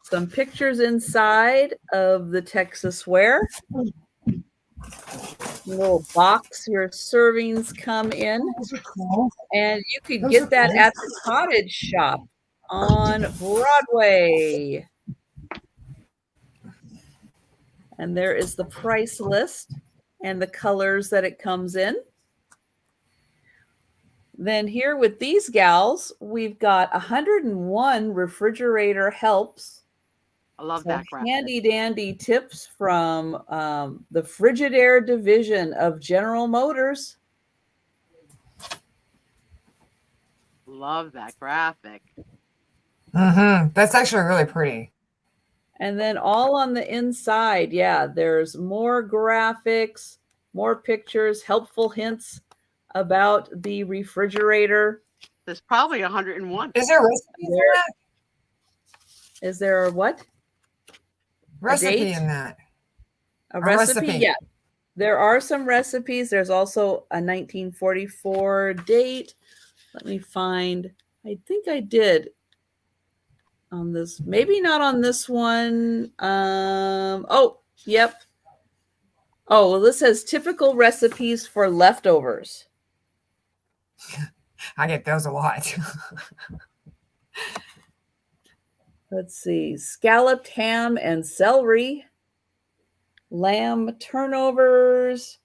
some pictures inside of the Texas ware. Little box your servings come in. Those are cool. And you could get that at the cottage shop on Broadway. And there is the price list and the colors that it comes in. Then here with these gals, we've got 101 refrigerator helps. I love that graphic. Handy dandy tips from the Frigidaire division of General Motors. Love that graphic. Mm-hmm. That's actually really pretty. And then all on the inside, yeah, there's more graphics, more pictures, helpful hints about the refrigerator. There's probably 101. Is there recipes in that? Is there a what? Recipe in that? A recipe? Yeah. There are some recipes. There's also a 1944 date. Let me find. I think I did on this. Maybe not on this one. Oh, yep. Oh, well, this says typical recipes for leftovers. I get those a lot. Let's see. Scalloped ham and celery. Lamb turnovers.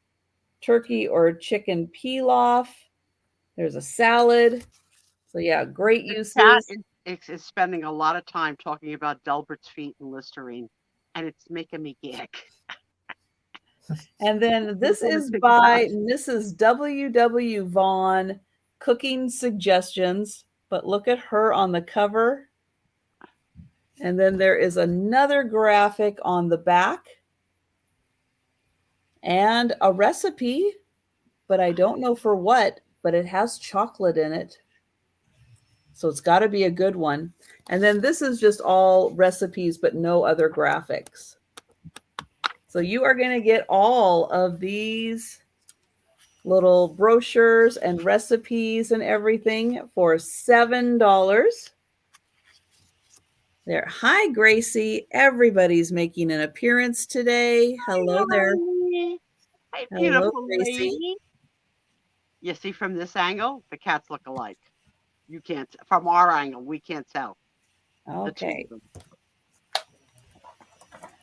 Turkey or chicken pilaf. There's a salad. So yeah, great uses. Cat is spending a lot of time talking about Delbert's feet and Listerine, and it's making me gag. And then this is by Mrs. W.W. Vaughn, Cooking Suggestions. But look at her on the cover. And then there is another graphic on the back. And a recipe, but I don't know for what, but it has chocolate in it. So it's got to be a good one. And then this is just all recipes, but no other graphics. So you are going to get all of these little brochures and recipes and everything for $7. There. Hi, Gracie. Everybody's making an appearance today. Hello there. Hi, Hello, beautiful Gracie. lady. You see from this angle, the cats look alike. You can't, from our angle, we can't tell. Okay.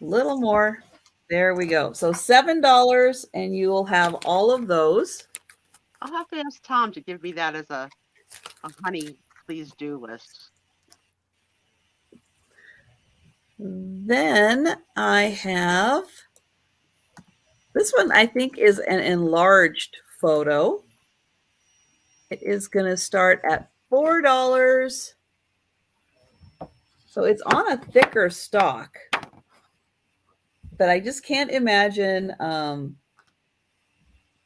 Little more. There we go. So $7 and you will have all of those. I'll have to ask Tom to give me that as a honey please do list. Then I have this one, I think, is an enlarged photo. It is going to start at $4. So it's on a thicker stock. But I just can't imagine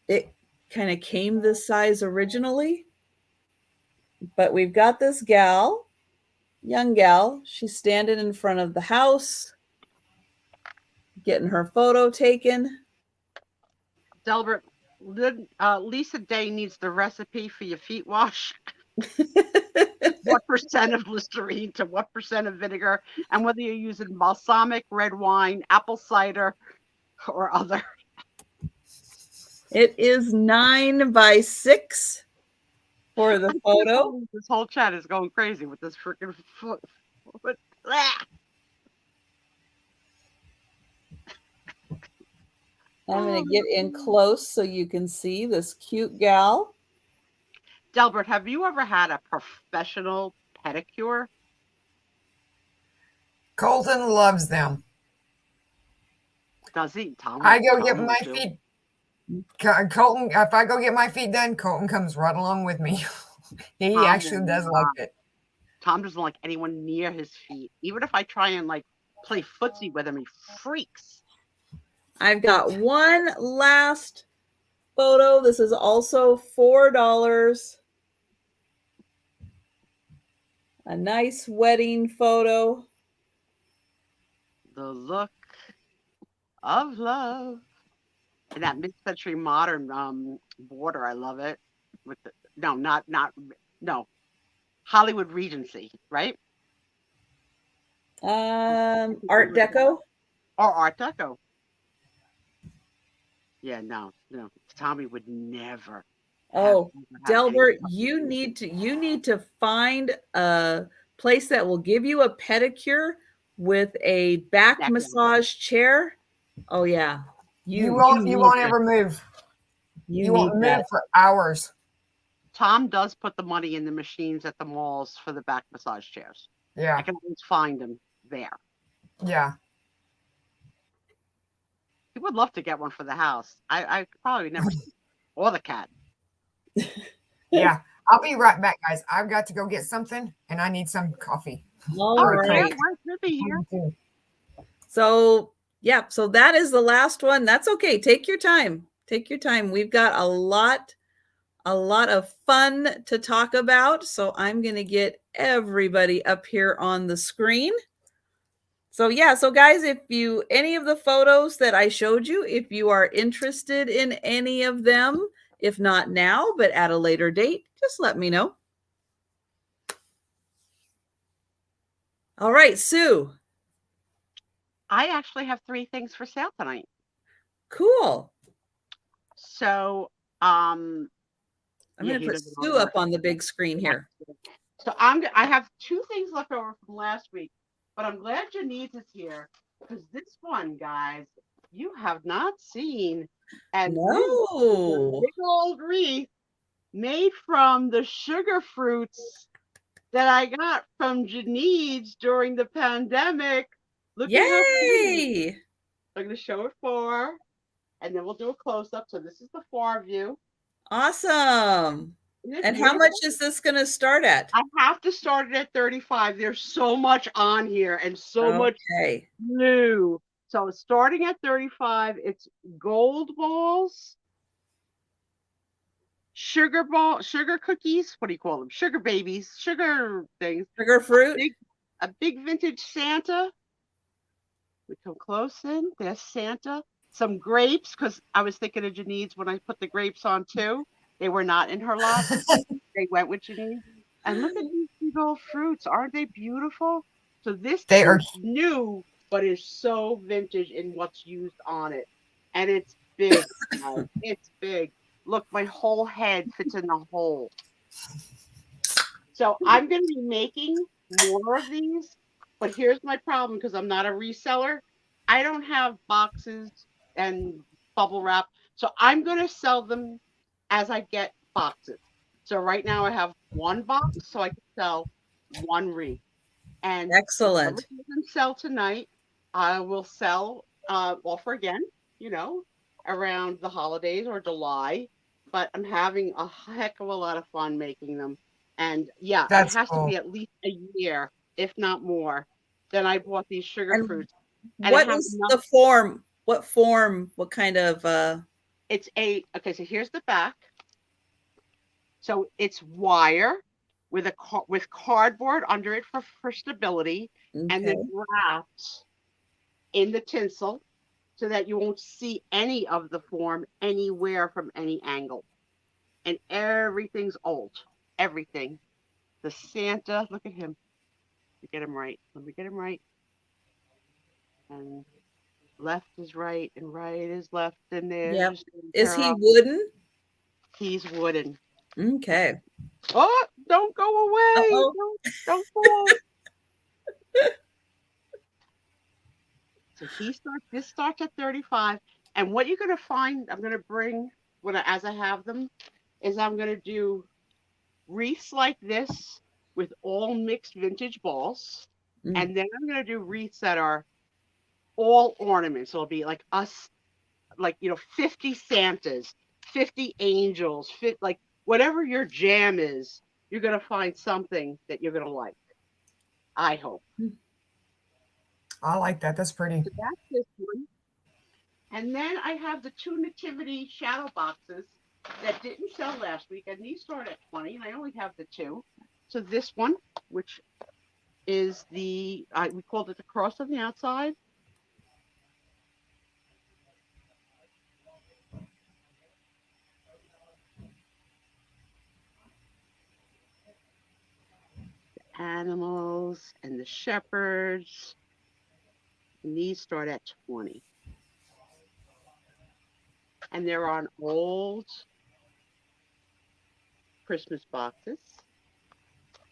it kind of came this size originally. But we've got this gal, young gal. She's standing in front of the house, getting her photo taken. Delbert, Lisa Day needs the recipe for your feet wash. What percent of Listerine to what percent of vinegar, and whether you're using balsamic, red wine, apple cider, or other. It is 9 by 6 for the photo. This whole chat is going crazy with this freaking foot. I'm going to get in close so you can see this cute gal. Delbert, have you ever had a professional pedicure? Colton loves them. Does he? Tom, I go get Tom my will feet. Colton, if I go get my feet done, Colton comes right along with me. He Tom actually will does not. like it. Tom doesn't like anyone near his feet. Even if I try and like play footsie with him, he freaks. I've got one last photo. This is also $4. A nice wedding photo. The look of love. And that mid-century modern border, I love it. With the, no, Hollywood Regency, right? Art Deco. Or Art Deco. Yeah, no. Tommy would never. Oh, Delbert, you need to find a place that will give you a pedicure with a back massage chair. Oh yeah. You won't ever move. You won't move for hours. Tom does put the money in the machines at the malls for the back massage chairs. Yeah. I can always find them there. Yeah. He would love to get one for the house. I probably never or the cat. Yeah. I'll be right back, guys. I've got to go get something and I need some coffee. All right. We'll be here. So yeah, so that is the last one. That's okay. Take your time. Take your time. We've got a lot of fun to talk about. So I'm going to get everybody up here on the screen. So yeah, so guys, if you, any of the photos that I showed you, if you are interested in any of them, if not now, but at a later date, just let me know. All right, Sue. I actually have 3 things for sale tonight. Cool. So, I'm going to put Sue up on the big screen here. So I have 2 things left over from last week, but I'm glad Janice is here because this one, guys, you have not seen. And no, big old wreath made from the sugar fruits that I got from Janice during the pandemic. Look at her. I'm going to show it far, and then we'll do a close-up. So this is the far view. Awesome. And how much is this going to start at? I have to start it at 35. There's so much on here and so much new. So starting at 35, it's gold balls, sugar cookies. What do you call them? Sugar babies, sugar things. Sugar fruit. A big vintage Santa. We come close in. There's Santa. Some grapes, because I was thinking of Janine's when I put the grapes on too. They were not in her lot. They went with Janine. And look at these big old fruits. Aren't they beautiful? So this is new, but is so vintage in what's used on it. And it's big. Guys. It's big. Look, my whole head fits in the hole. So I'm going to be making more of these. But here's my problem, because I'm not a reseller. I don't have boxes and bubble wrap. So I'm going to sell them as I get boxes. So right now I have one box, so I can sell one wreath. And excellent. If I sell tonight, I will sell offer again, around the holidays or July. But I'm having a heck of a lot of fun making them. And yeah, it has to be at least a year, if not more, than I bought these sugar fruits. And what is the form? What form? What kind of? It's okay. So here's the back. So it's wire with cardboard under it for stability, and then wrapped in the tinsel so that you won't see any of the form anywhere from any angle. And everything's old. Everything. The Santa, look at him. Let me get him right. Let me get him right. And left is right and right is left. And there's. Yep. Is he wooden? He's wooden. Okay. Oh, don't go away. Don't fall. So this starts at 35. And what you're going to find, I'm going to bring, as I have them, is I'm going to do wreaths like this with all mixed vintage balls. And then I'm going to do wreaths that are all ornaments. So it'll be like 50 Santas, 50 angels, whatever your jam is, you're going to find something that you're going to like. I hope. I like that. That's pretty. So that's this one. And then I have the 2 nativity shadow boxes that didn't sell last week. And these start at 20, and I only have the 2. So this one, which is we called it the cross on the outside. Animals and the shepherds, and these start at 20, and they're on old Christmas boxes.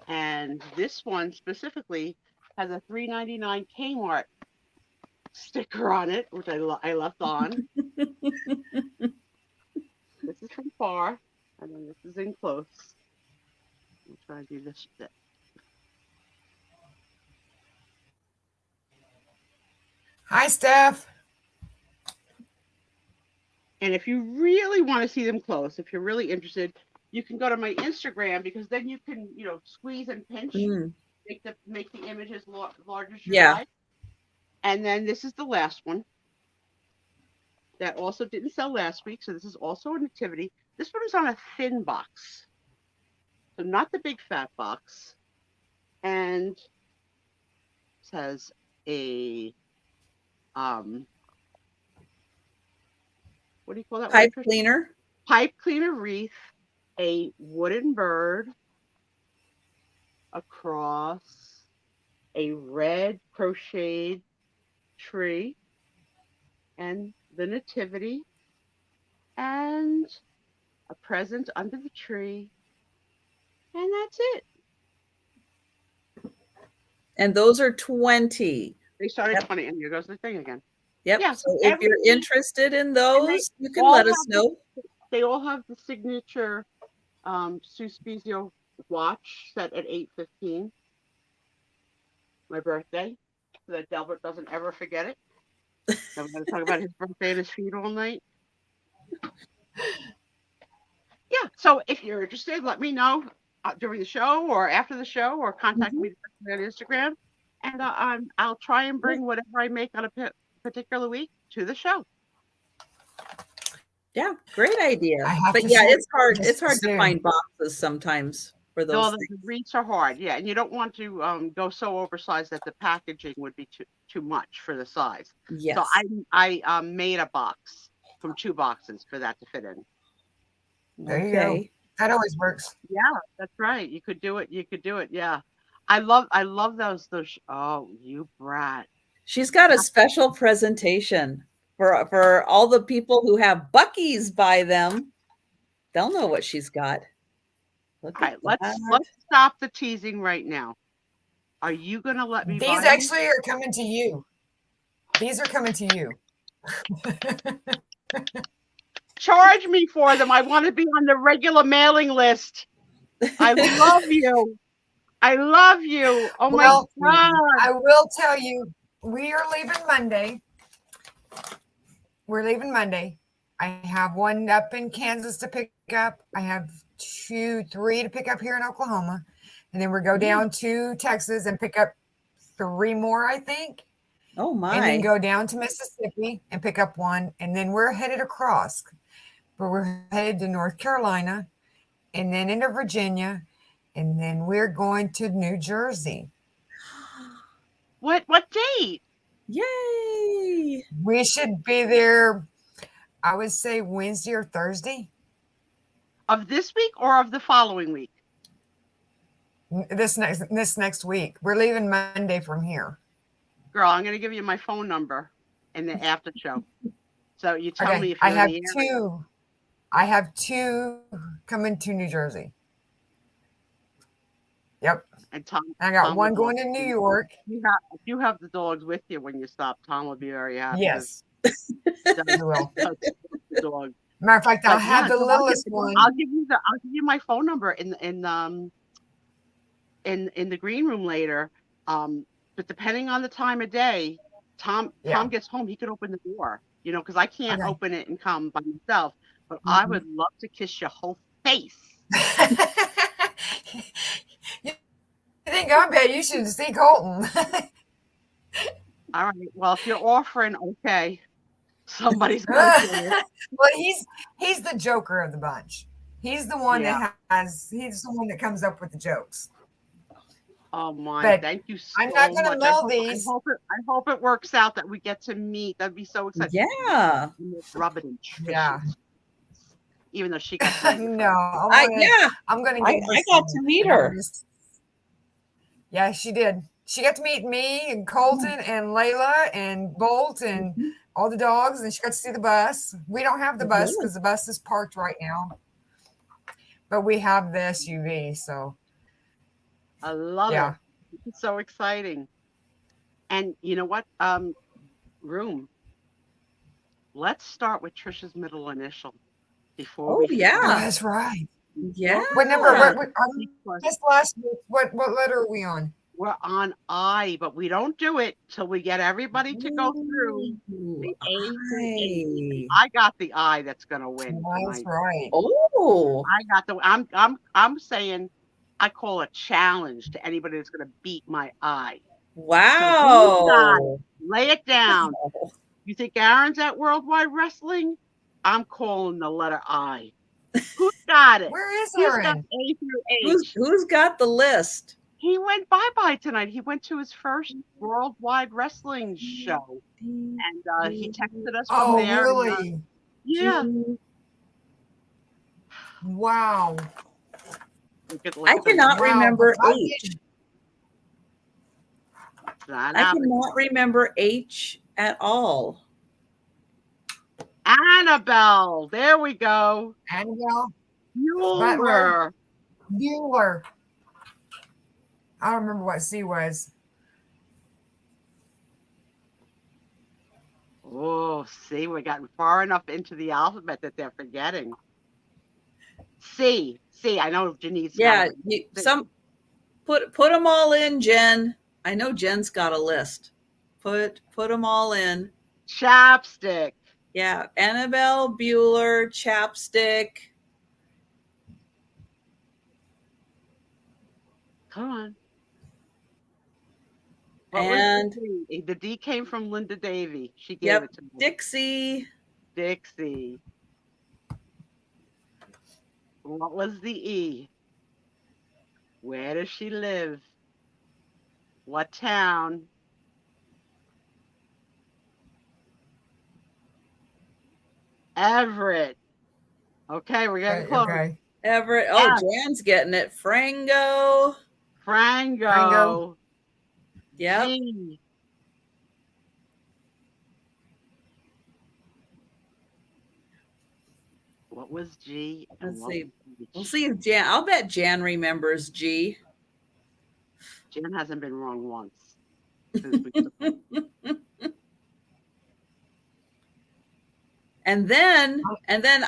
And this one specifically has a $3.99 Kmart sticker on it, which I left on. This is from far, and then this is in close. I'm trying to do this bit. Hi, Steph. And if you really want to see them close, if you're really interested, you can go to my Instagram, because then you can, squeeze and pinch, make the images large as you like. And then this is the last one that also didn't sell last week. So this is also a nativity. This one is on a thin box, so not the big fat box, and says a what do you call that? Pipe cleaner. Pipe cleaner wreath, a wooden bird, a cross, a red crocheted tree, and the nativity, and a present under the tree, and that's it. And those are 20. They started 20, and here goes the thing again. Yep. Yeah, so if you're interested in those, you can let us know. They all have the signature Spiezio watch set at 8:15. My birthday, so that Delbert doesn't ever forget it. I'm going to talk about his birthday and his feet all night. Yeah, so if you're interested, let me know during the show or after the show, or contact me on Instagram, and I'll try and bring whatever I make on a particular week to the show. Yeah, great idea. I have But to yeah, share it's hard. just It's hard to soon. find boxes sometimes for No, those the things. reeds are hard. Yeah, and you don't want to go so oversized that the packaging would be too much for the size. Yes. So I made a box from 2 boxes for that to fit in. There you go. Okay. That always works. Yeah, that's right. You could do it. You could do it. Yeah. I love those oh, you brat. She's got a special presentation for all the people who have Buc-ee's by them. They'll know what she's got. Look All at right, that. let's stop the teasing right now. Are you gonna let me buy These them? actually are coming to you. These are coming to you. Charge me for them. I want to be on the regular mailing list. I love you. I love you. Oh Well, my God. I will tell you, we are leaving Monday. We're leaving Monday. I have one up in Kansas to pick up. I have 3 to pick up here in Oklahoma. And then we go down to Texas and pick up 3 more, I think. Oh my. And then go down to Mississippi and pick up 1. And then we're headed across. But we're headed to North Carolina and then into Virginia. And then we're going to New Jersey. What date? Yay. We should be there, I would say Wednesday or Thursday. Of this week or of the following week? This next week. We're leaving Monday from here. Girl, I'm gonna give you my phone number in the after show. So you tell me if I you're have in the area. 2. I have 2 coming to New Jersey. Yep. And Tom, I got Tom 1 will going be- to New York. You have the dogs with you when you stop. Tom will be very happy. Yes. We will. The dog. Matter of fact, I'll But have yeah, the so littlest one. I'll give you my phone number in the green room later. But depending on the time of day, Tom gets home, he could open the door, because I can't open it and come by myself. But I would love to kiss your whole face. You think I'm bad? You should see Colton. All right. Well, if you're offering, okay. Somebody's going to do it. Well, he's the joker of the bunch. He's the one he's the one that comes up with the jokes. Oh my! But thank you so I'm not going to much. mail these. I hope it works out that we get to meet. That'd be so exciting. Yeah. Rub it in Trisha's. Yeah. Even though she got No, Yeah. I'm going to I get got to meet her. Yeah, she did. She got to meet me and Colton and Layla and Bolt and all the dogs, and she got to see the bus. We don't have the bus because the bus is parked right now, but we have the SUV. So I love it. It's so exciting. And you know what? Room. Let's start with Trisha's middle initial before we. yeah. Oh, that's right. Yeah. What number? This last week, what letter are we on? We're on I, but we don't do it till we get everybody to go through the A through H. I got the I that's gonna win. That's right. Oh. I got the. I'm saying, I call a challenge to anybody that's gonna beat my I. Wow. So lay it down. You think Aaron's at Worldwide Wrestling? I'm calling the letter I. Who's got it? Where is Who's got Aaron? A through H? Who's got the list? He went bye-bye tonight. He went to his first Worldwide Wrestling show. And he texted us from there. Really? Yeah. Wow. I cannot remember H. I cannot remember H at all. Annabelle. There we go. Annabelle. Bueller. Bueller. I don't remember what C was. Oh, see, we gotten far enough into the alphabet that they're forgetting. C. I know Janine's. Yeah, put them all in, Jen. I know Jen's got a list. Put them all in. Chapstick. Yeah, Annabelle, Bueller, Chapstick. Come on. And the D came from Linda Davey. She gave it to me. Dixie. Dixie. What was the E? Where does she live? What town? Everett. Okay, we're getting close. Okay. Everett. Oh, F. Jan's getting it. Frango. Frango. Yep. G. What was G? And Let's what see. was H? We'll see if Jan. I'll bet Jan remembers G. Jan hasn't been wrong once. Since we took it. And then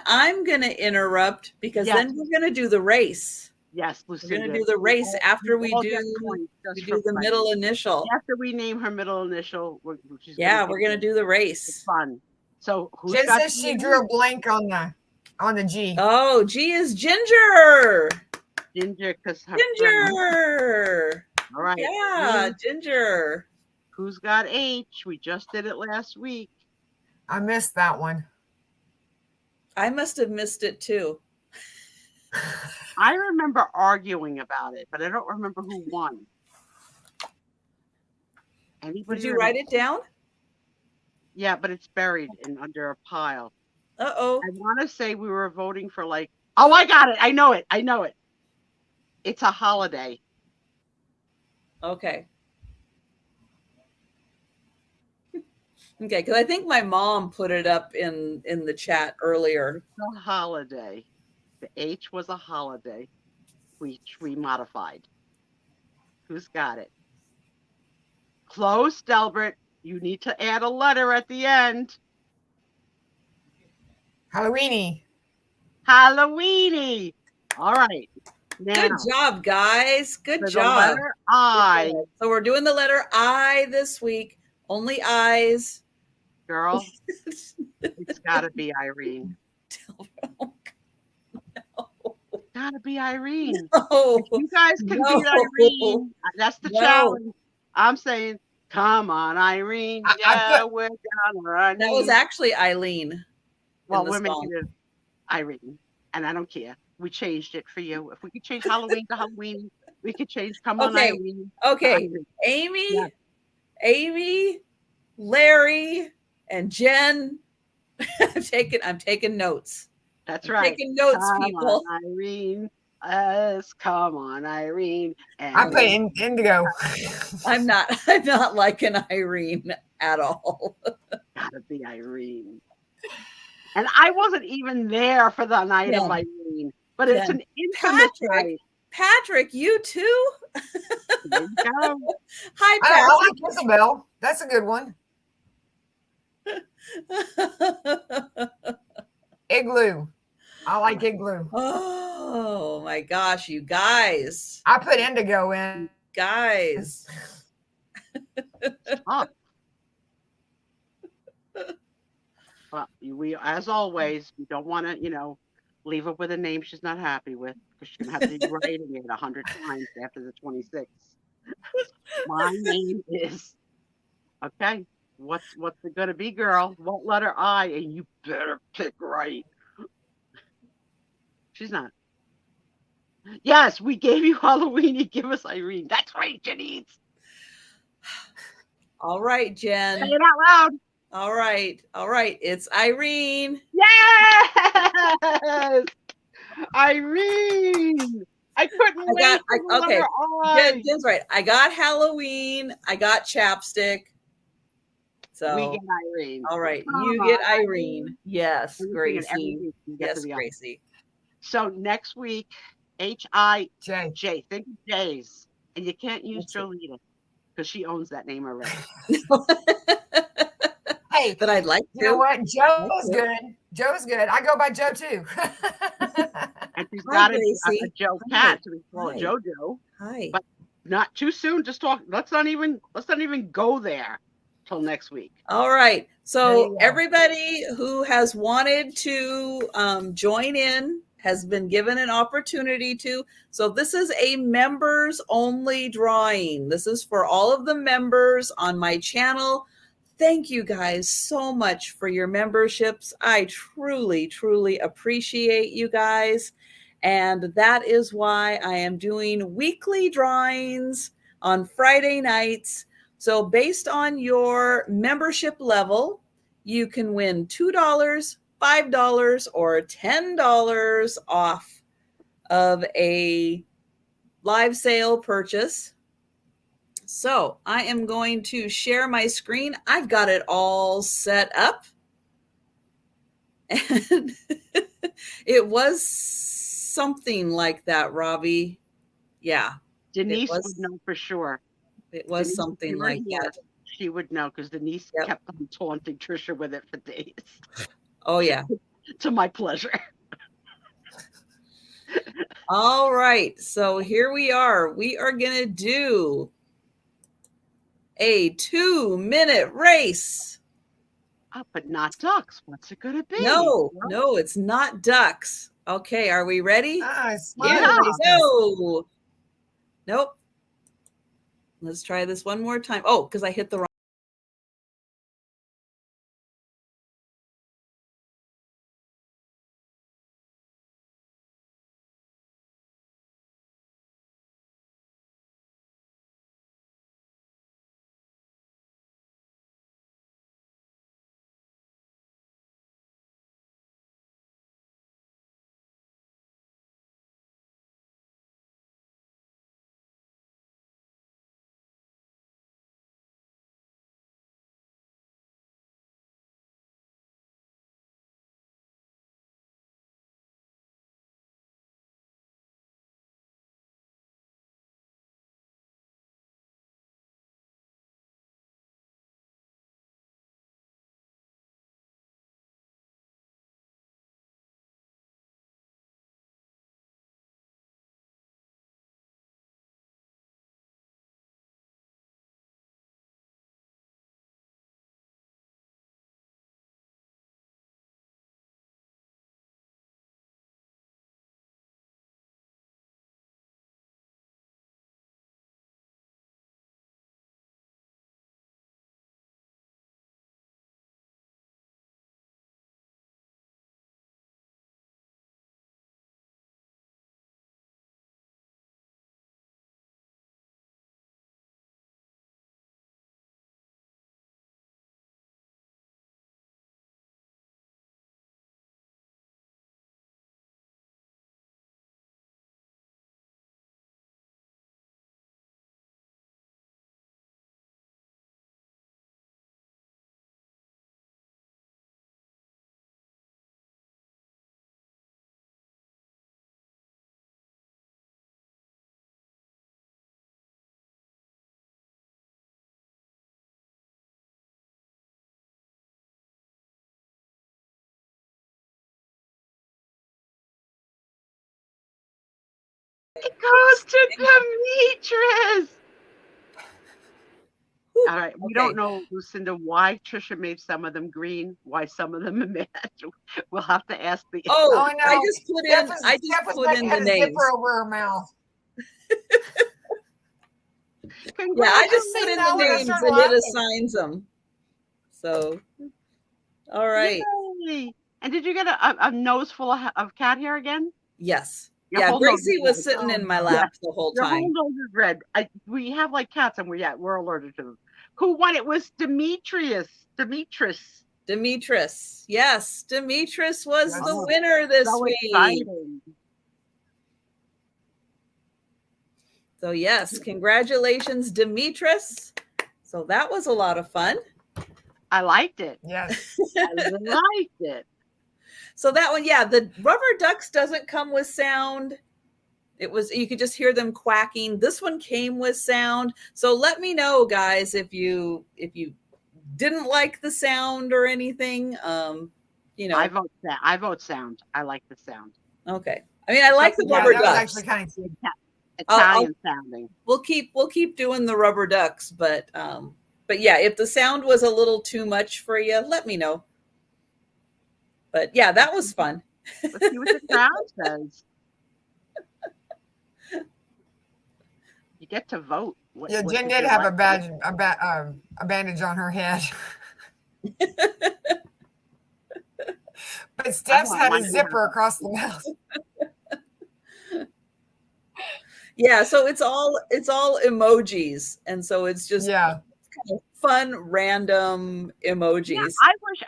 I'm gonna interrupt because Yes. then we're gonna do the race. Yes, We're Lucinda. gonna do the race after we all do get points just for the playing. middle initial. After we name her middle initial, we're gonna do the It's race. fun. So who's Jen got says she drew a blank on the G. Oh, G is Ginger. Ginger? Because her friend. Ginger. All right. Yeah, Ginger. Who's got H? We just did it last week. I missed that one. I must have missed it too. I remember arguing about it, but I don't remember who won. Anybody Did you write it down? Yeah, but it's buried under a pile. Uh-oh. I want to say we were voting for oh, I got it. I know it. It's a holiday. Okay. Okay, because I think my mom put it up in the chat earlier. It's a holiday. The H was a holiday. We modified. Who's got it? Close, Delbert. You need to add a letter at the end. Halloweeny. Halloweeny. All right. Now, Good job, guys. Good for job. the letter I. So we're doing the letter I this week. Only I's. Girl, it's got to be Irene. It's got to be Irene. No. If you guys can No. beat Irene, that's the No. challenge. I'm saying, come on, Irene. Yeah, we're down on our knees. That was actually Eileen. Well, the we're song. making it Irene, and I don't care. We changed it for you. If we could change Halloween to Halloween, we could change Come On, Okay. Irene. Okay. Irene. Amy, Yeah. Amy, Larry, and Jen. I'm taking notes. That's I'm right. taking notes, Come people. on, Irene. Yes, come on, Irene. And I put indigo. I'm not liking Irene at all. gotta be Irene. And I wasn't even there for the night of Irene, but it's an intimate night. Patrick, you too? There you go. Hi, I like Isabel. That's a good one. Patrick. Igloo. I like igloo. Oh my gosh, you guys. I put indigo in. Guys. Oh. Well, we, as always, we don't want to, leave her with a name she's not happy with, because she's going to have to be writing it 100 times after the 26th. My name is, okay, what's it going to be, girl? What letter I? And you better pick right. She's not. Yes, we gave you Halloween. You give us Irene. That's right, Janice. All right, Jen. Say it out loud. All right. It's Irene. Yes, Irene. I couldn't wait. Okay. Jen's right. I got Halloween. I got chapstick. So we get Irene. All right, Come you on, get Irene. Yes, Gracie. Yes, Gracie. So next week, H-I-J. J. Think of J's, and you can't use Jolita because she owns that name already. Hey, but I'd like to. You know what? Joe's good. Joe's good. I go by Joe too. And she's Hi, got a Joe cat, so we call it JoJo. Hi. But not too soon. Just talk. Let's not even go there till next week. All right. So everybody who has wanted to join in has been given an opportunity to. So this is a members only drawing. This is for all of the members on my channel. Thank you guys so much for your memberships. I truly, truly appreciate you guys. And that is why I am doing weekly drawings on Friday nights. So based on your membership level, you can win $2, $5, or $10 off of a live sale purchase. So I am going to share my screen. I've got it all set up. And it was something like that, Robbie. Yeah. Denise was- would know for sure. It was Denise, if something you were like here, that. She would know because Denise Yep. kept on taunting Trisha with it for days. Oh, yeah. To my pleasure. All right. So here we are. We are going to do a 2-minute race. Oh, but not ducks. What's it going to be? No, it's not ducks. Okay. Are we ready? It's Here smart. we go. Nope. Let's try this one more time. Oh, because I hit the wrong. It goes to Demetrius. All right. We don't know, Lucinda, why Trisha made some of them green, why some of them are mad. We'll have to ask the. Oh, no. I just put in. I just put in the names. Zipper over her mouth. Yeah, I just put in now the when I names start and it laughing. assigns them. So, all right. Yay. And did you get a nose full of cat hair again? Yes. Your Yeah, whole nose Gracie is was red. sitting in my no. lap the whole Your whole time. nose is red. We have like cats and we're allergic to them. Who won? It was Demetrius. Yes, Demetrius was Yes. the winner this So week. exciting. So yes, congratulations, Demetrius. So that was a lot of fun. I liked it. Yes. I liked it. So that one, yeah, the rubber ducks doesn't come with sound. It was, you could just hear them quacking. This one came with sound. So let me know, guys, if you didn't like the sound or anything. You know, I vote sound. I like the sound. okay. I mean, I like the Yeah, rubber that was ducks. actually kind of cute. Italian sounding. We'll keep doing the rubber ducks, but yeah, if the sound was a little too much for you, let me know. But yeah, that was fun. Let's see what the crowd says. You get to vote. Yeah, Jen did have a badge, a bandage on her head. But Steph's had a zipper across the mouth. Yeah, so it's all emojis, and so it's just Yeah. kind of fun random emojis. Yeah,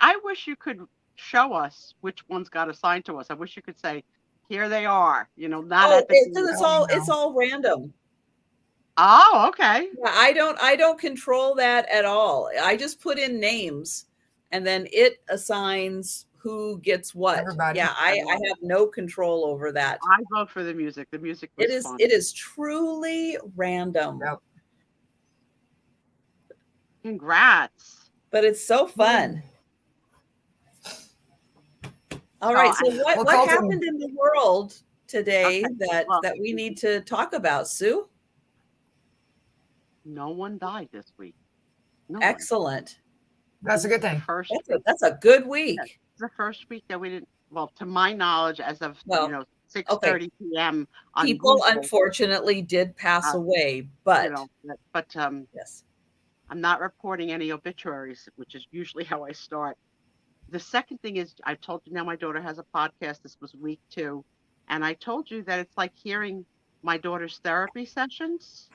I wish you could show us which ones got assigned to us. I wish you could say, here they are, not at the It's all random. Oh, okay. Yeah, I don't control that at all. I just put in names, and then it assigns who gets what. Everybody. Yeah, I have no control over that. I vote for the music. The music was fun. It is truly random. Yep. Congrats. But it's so fun. All right, so what happened in the world today that we need to talk about, Sue? No one died this week. No Excellent. That's a good thing. That's a good week. It's the first week that we didn't, well, to my knowledge, as of 6:30 p.m. on people Google, unfortunately did pass away, but yes, I'm not reporting any obituaries, which is usually how I start. The second thing is, I told you now my daughter has a podcast. This was week 2, and I told you that it's like hearing my daughter's therapy sessions,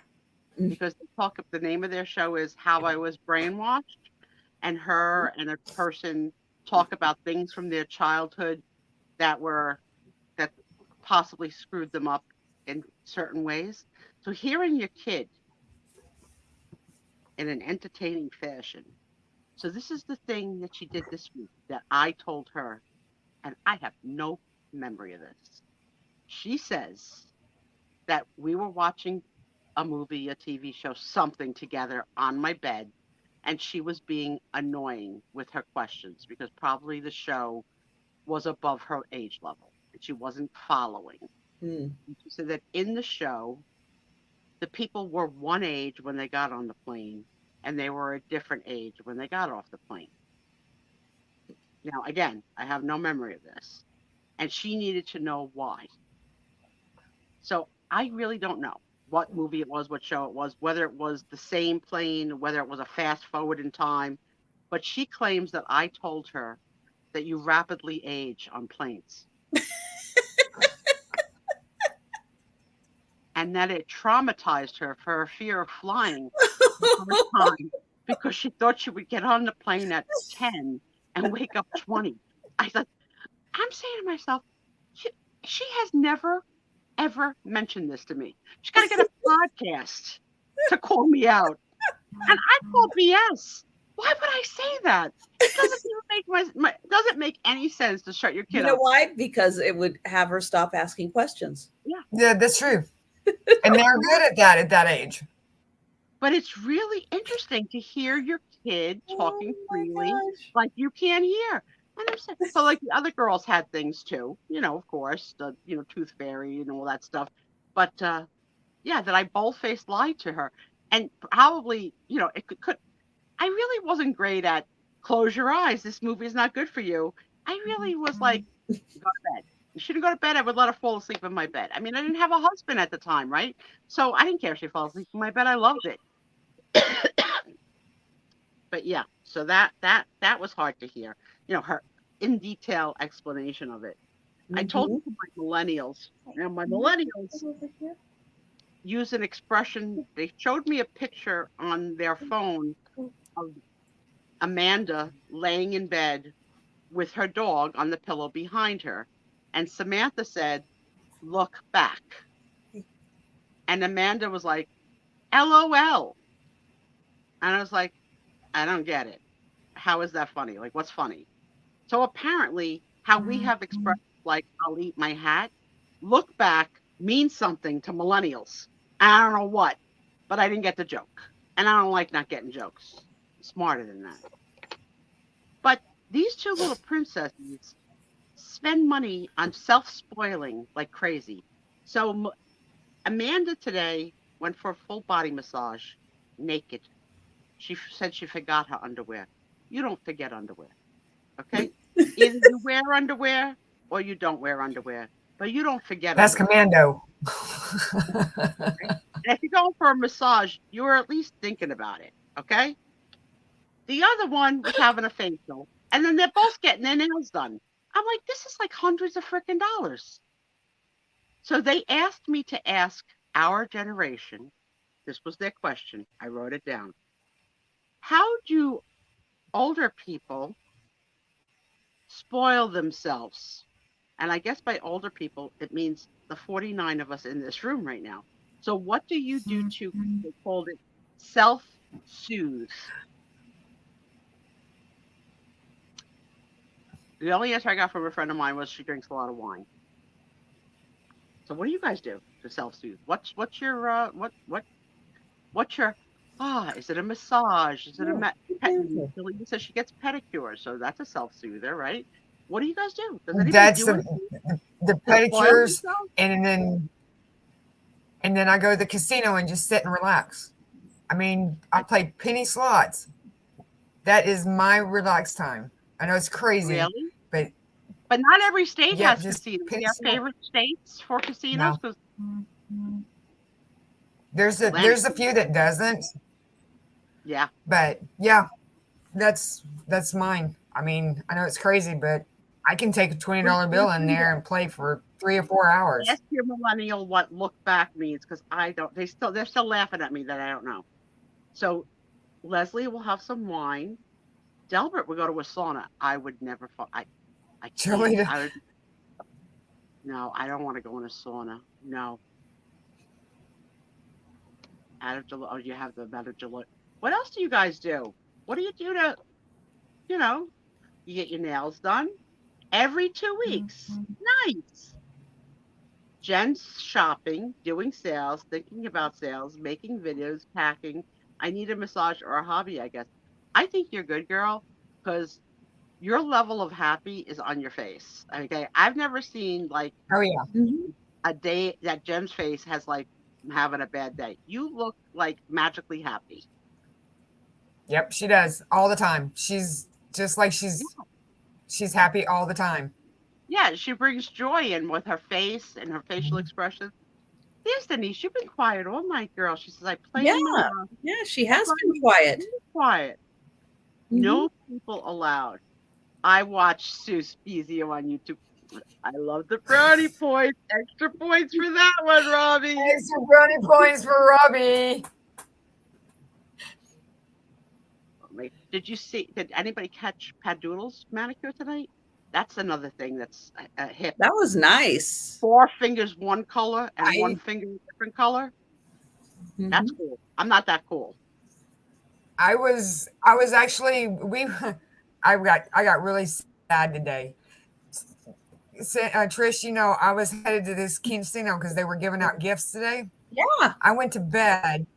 because the name of their show is How I Was Brainwashed, and her and a person talk about things from their childhood that possibly screwed them up in certain ways. So hearing your kid in an entertaining fashion. So this is the thing that she did this week that I told her, and I have no memory of this. She says that we were watching a movie, a TV show, something together on my bed, and she was being annoying with her questions because probably the show was above her age level and she wasn't following. She said that in the show, the people were one age when they got on the plane, and they were a different age when they got off the plane. Now, again, I have no memory of this, and she needed to know why. So I really don't know what movie it was, what show it was, whether it was the same plane, whether it was a fast forward in time, but she claims that I told her that you rapidly age on planes. And that it traumatized her for her fear of flying the first time because she thought she would get on the plane at 10 and wake up 20. I'm saying to myself, she has never, ever mentioned this to me. She's got to get a podcast to call me out. And I call BS. Why would I say that? It doesn't make any sense to shut your kid up. You know why? Because it would have her stop asking questions. Yeah, that's true. And they're good at that at that age. But it's really interesting to hear your kid talking freely like you can't hear. And I'm saying, so like the other girls had things too, of course, the tooth fairy and all that stuff. But that I bold-faced lied to her. And probably, it could I really wasn't great at close your eyes. This movie is not good for you. I really was like, go to bed. You shouldn't go to bed. I would let her fall asleep in my bed. I mean, I didn't have a husband at the time, right? So I didn't care if she fell asleep in my bed. I loved it. But yeah, so that was hard to hear. Her in detail explanation of it. I told you my millennials. Now my millennials use an expression. They showed me a picture on their phone of Amanda laying in bed with her dog on the pillow behind her. And Samantha said, "Look back." And Amanda was like, "LOL." And I was like, I don't get it. How is that funny? Like, what's funny? So apparently, how we have expressed like, "I'll eat my hat," look back means something to millennials. I don't know what, but I didn't get the joke. And I don't like not getting jokes. I'm smarter than that. But these two little princesses spend money on self-spoiling like crazy. So Amanda today went for a full body massage, naked. She said she forgot her underwear. You don't forget underwear, okay? Either you wear underwear or you don't wear underwear, but you don't forget That's underwear. commando. Okay? And if you're going for a massage, you're at least thinking about it, okay? The other one was having a facial, and then they're both getting their nails done. I'm like, this is like hundreds of freaking dollars. So they asked me to ask our generation, this was their question. I wrote it down. How do older people spoil themselves? And I guess by older people, it means the 49 of us in this room right now. So what do you do to, they called it self-soothe? The only answer I got from a friend of mine was she drinks a lot of wine. So what do you guys do to self-soothe? What's your is it a massage? Is it a Lisa says she gets pedicures, so that's a self-soother, right? What do you guys do? Does anybody That's do it? the pedicures, and then I go to the casino and just sit and relax. I mean, I play penny slots. That is my relaxed time. I know it's crazy, Really? but not every state yeah, has just casinos. penny Do you have slot. favorite states for casinos? No. 'Cause There's a few that doesn't, yeah, but yeah, that's mine. I mean, I know it's crazy, but I can take a $20 bill in there and play for 3 or 4 hours. ask your millennial what look back means, because I don't. They're still laughing at me that I don't know. So Leslie will have some wine. Delbert would go to a sauna. I would never. I Joey, can't. I would, no, I don't want to go in a sauna. No. Out of July. Oh, you have the out of July. What else do you guys do? What do you do to, you get your nails done every 2 weeks? Nice. Jen's shopping, doing sales, thinking about sales, making videos, packing. I need a massage or a hobby, I guess. I think you're good, girl, because your level of happy is on your face. Okay. I've never seen like oh yeah, a day that Jen's face has like having a bad day. You look like magically happy. yep, she does all the time. She's just like she's happy all the time. Yeah, she brings joy in with her face and her facial expressions. Yes, Denise, you've been quiet all night, girl. She says, I play in my house. Yeah, she has been quiet. Quiet. No people allowed. I watch Sue Spiezio on YouTube. I love the brownie points. Extra points for that one, Robbie. Extra brownie points for Robbie. Did anybody catch Patdoodles manicure tonight? That's another thing that's hip. That was nice. 4 fingers, one color, and 1 finger, different color. That's cool. I'm not that cool. I was actually I got really sad today. Trish, I was headed to this casino because they were giving out gifts today. Yeah. I went to bed.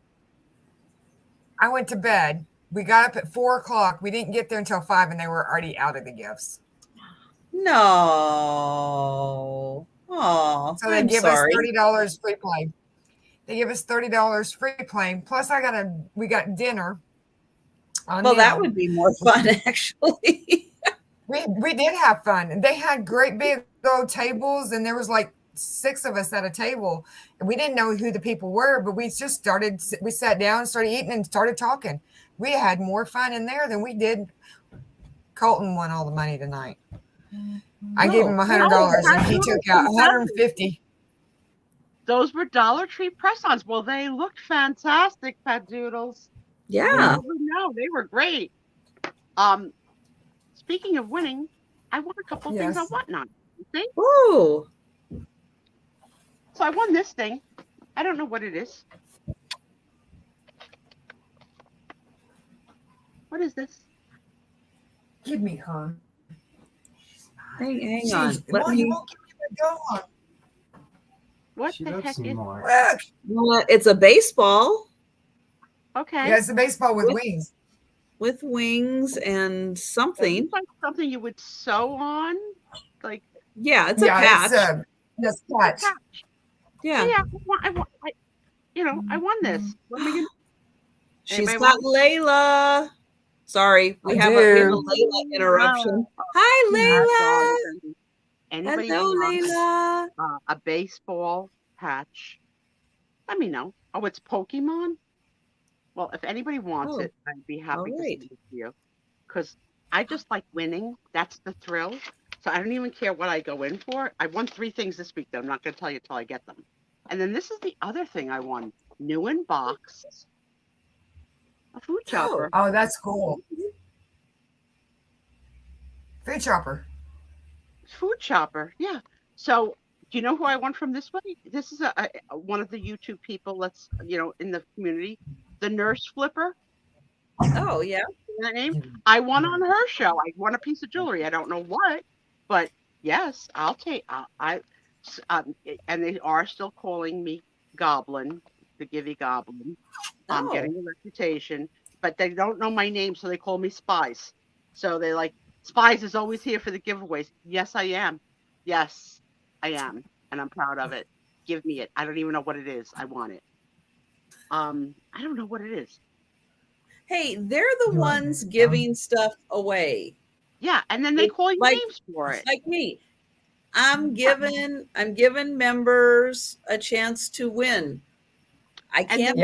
We got up at 4:00. We didn't get there until 5, and they were already out of the gifts. No. Oh, so they give us $30 free play. They give us $30 free play. Plus, we got dinner. Well, that would be more fun, actually. We did have fun. They had great big old tables, and there was like 6 of us at a table, and we didn't know who the people were, but we sat down and started eating and started talking. We had more fun in there than we did. Colton won all the money tonight. I gave him $100 and he took out $150. Those were Dollar Tree press-ons. Well, they looked fantastic, Patdoodles. Yeah. No, they were great. Speaking of winning, I won a couple things I want now. See? Ooh. So I won this thing. I don't know what it is. What is this? Give me her. Hang on. What the heck is it? Well, it's a baseball. Okay. Yeah, it's a baseball with wings. With wings and something. It's like something you would sew on. Like, yeah, it's a patch. It's a patch. Yeah. Yeah, I won this. She's got Layla. Sorry, we have a Layla interruption. Hi, Layla. Anybody Hello, Layla. A baseball patch? Let me know. Oh, it's Pokemon? Well, if anybody wants it, I'd be happy to send it to you. Because I just like winning. That's the thrill. So I don't even care what I go in for. I won 3 things this week, though. I'm not going to tell you until I get them. And then this is the other thing I won. New in box, a food chopper. Oh, that's cool. Food chopper. Food chopper, yeah. So do you know who I won from this way? This is one of the YouTube people. Let's in the community, the nurse flipper. Oh, yeah. That name. I won on her show. I won a piece of jewelry. I don't know what, but yes, I'll take. And they are still calling me Goblin, the Givey Goblin. I'm Oh. getting a reputation, but they don't know my name, so they call me Spies. So they like, Spies is always here for the giveaways. Yes, I am. Yes, I am, and I'm proud of it. Give me it. I don't even know what it is. I want it. I don't know what it is. Hey, they're the ones giving stuff away. Yeah, and then they call you names for it. Like me. I'm giving members a chance to win. I can't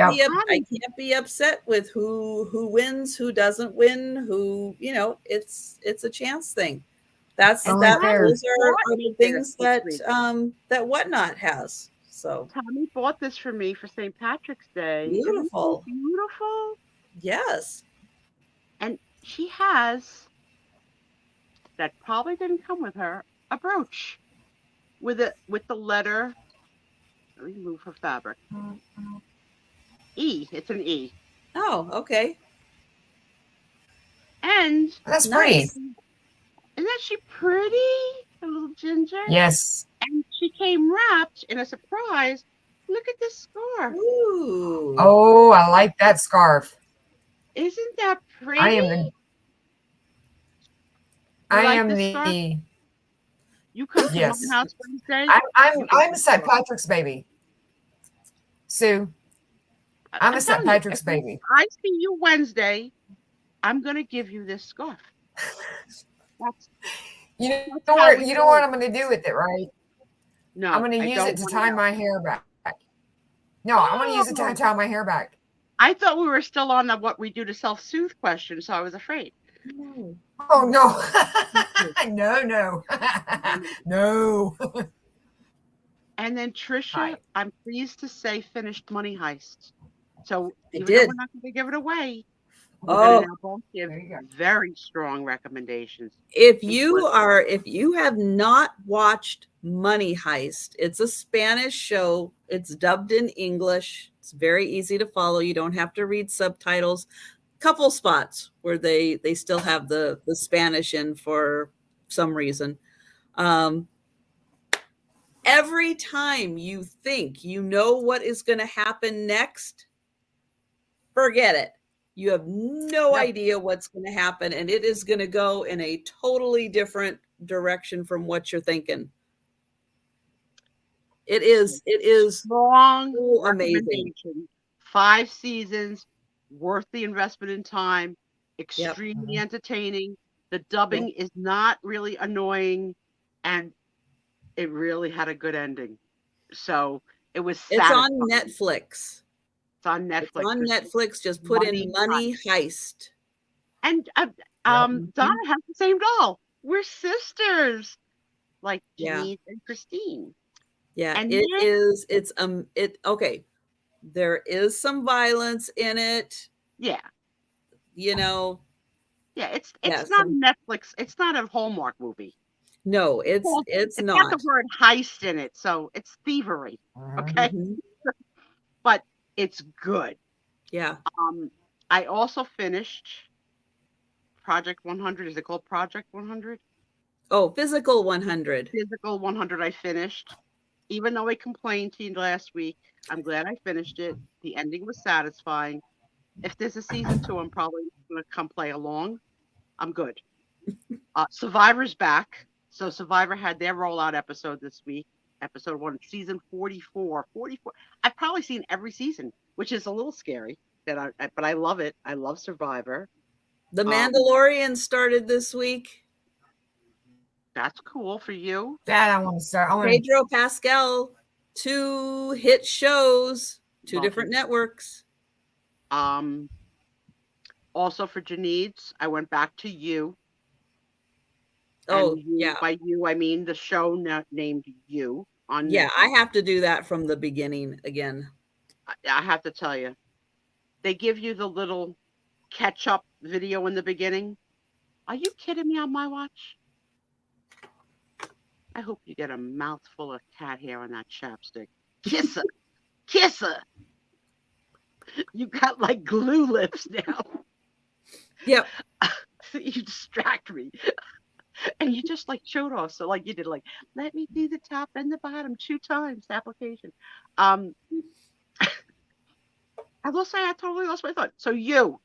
be upset with who wins, who doesn't win, who, it's a chance thing. Those are the things that Whatnot has. So Tommy bought this for me for St. Patrick's Day. Beautiful. Beautiful. Yes. And she has, that probably didn't come with her, a brooch with the letter. Let me move her fabric. E. It's an E. Oh, okay. And that's pretty. Isn't that she pretty? A little ginger. Yes. And she came wrapped in a surprise. Look at this scarf. Ooh. Oh, I like that scarf. Isn't that pretty? I am the. You come to my house Wednesday. I'm St. Patrick's baby. Sue. I'm a St. Patrick's baby. I see you Wednesday. I'm gonna give you this scarf. You know what I'm gonna do with it, right? No, I'm gonna use it to tie my hair back. No, I'm gonna use it to tie my hair back. I thought we were still on the what we do to self-soothe question, so I was afraid. No. Oh no. No. No. And then Trisha, I'm pleased to say, finished Money Heist. So even though we're not going to give it away, we're going to now both give very strong recommendations. If you have not watched Money Heist, it's a Spanish show. It's dubbed in English. It's very easy to follow. You don't have to read subtitles. Couple spots where they still have the Spanish in for some reason. Every time you think you know what is going to happen next, forget it. You have no idea what's going to happen, and it is going to go in a totally different direction from what you're thinking. It is strong, so amazing. 5 seasons, worth the investment in time, extremely entertaining. The dubbing is not really annoying, and it really had a good ending. So it was satisfying. It's on Netflix. It's on Netflix. It's on Netflix. Just put in Money Heist. And Donna has the same doll. We're sisters, like Denise and Christine. Yeah, and okay. There is some violence in it. Yeah. Yeah, it's not Netflix. It's not a Hallmark movie. No, it's not. It's got the word heist in it, so it's thievery. Okay. Mm-hmm. But it's good. Yeah. I also finished Project 100. Is it called Project 100? Oh, Physical 100. Physical 100 I finished. Even though I complained to you last week, I'm glad I finished it. The ending was satisfying. If there's a season 2, I'm probably going to come play along. I'm good. Survivor's back. So Survivor had their rollout episode this week. Episode 1, season 44. I've probably seen every season, which is a little scary. But I love it. I love Survivor. The Mandalorian started this week. That's cool for you. That I want to start. Pedro Pascal, 2 hit shows, 2 different networks. Also for Janine's, I went back to You. Oh, yeah. By You, I mean the show named You. on Yeah, Netflix. I have to do that from the beginning again. I have to tell you, they give you the little catch-up video in the beginning. Are you kidding me on my watch? I hope you get a mouthful of cat hair on that chapstick. Kiss her. Kiss her. You got like glue lips now. Yep. You distract me. And you just like showed off. So like you did like, let me do the top and the bottom 2 times application. I totally lost my thought. So you.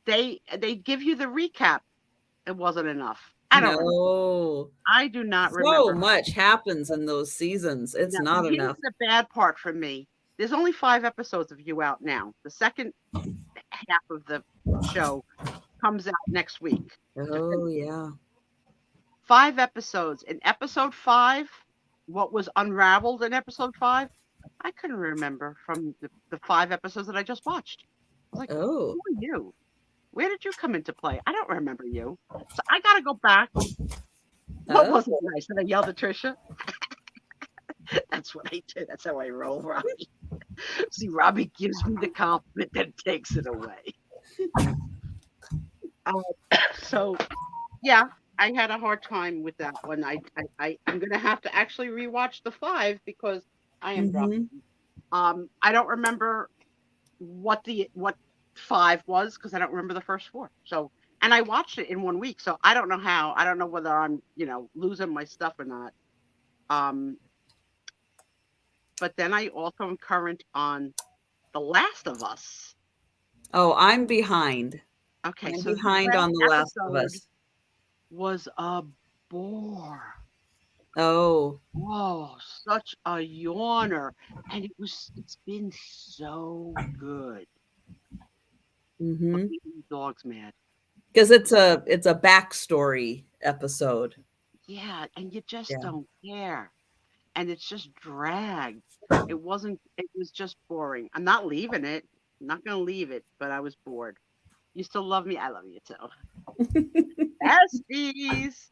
They give you the recap. It wasn't enough. I don't remember. No. I do not So remember. much happens in those seasons. It's Now, not here's enough. the bad part for me. There's only 5 episodes of you out now. The second half of the show comes out next week. Oh, yeah. 5 episodes. In episode 5, what was unraveled in episode 5, I couldn't remember from the 5 episodes that I just watched. I was like, Oh. who are you? Where did you come into play? I don't remember you. So I got to go back. What wasn't nice? And I yelled at Trisha. That's what I do. That's how I roll, Robbie. See, Robbie gives me the compliment, then takes it away. So, yeah, I had a hard time with that one. I'm going to have to actually rewatch the 5 because I am dropping. I don't remember what 5 was because I don't remember the first 4. So, and I watched it in 1 week, so I don't know how. I don't know whether I'm, losing my stuff or not. But then I also am current on The Last of Us. Oh, I'm behind. Okay, I'm so behind on The Last of Us. Was a bore. Oh. Whoa, such a yawner. And it's been so good. Mm-hmm. Dog's mad. Because it's a backstory episode. Yeah, and you just don't care. And it's just dragged. It was just boring. I'm not leaving it. I'm not gonna leave it, but I was bored. You still love me? I love you too. Besties.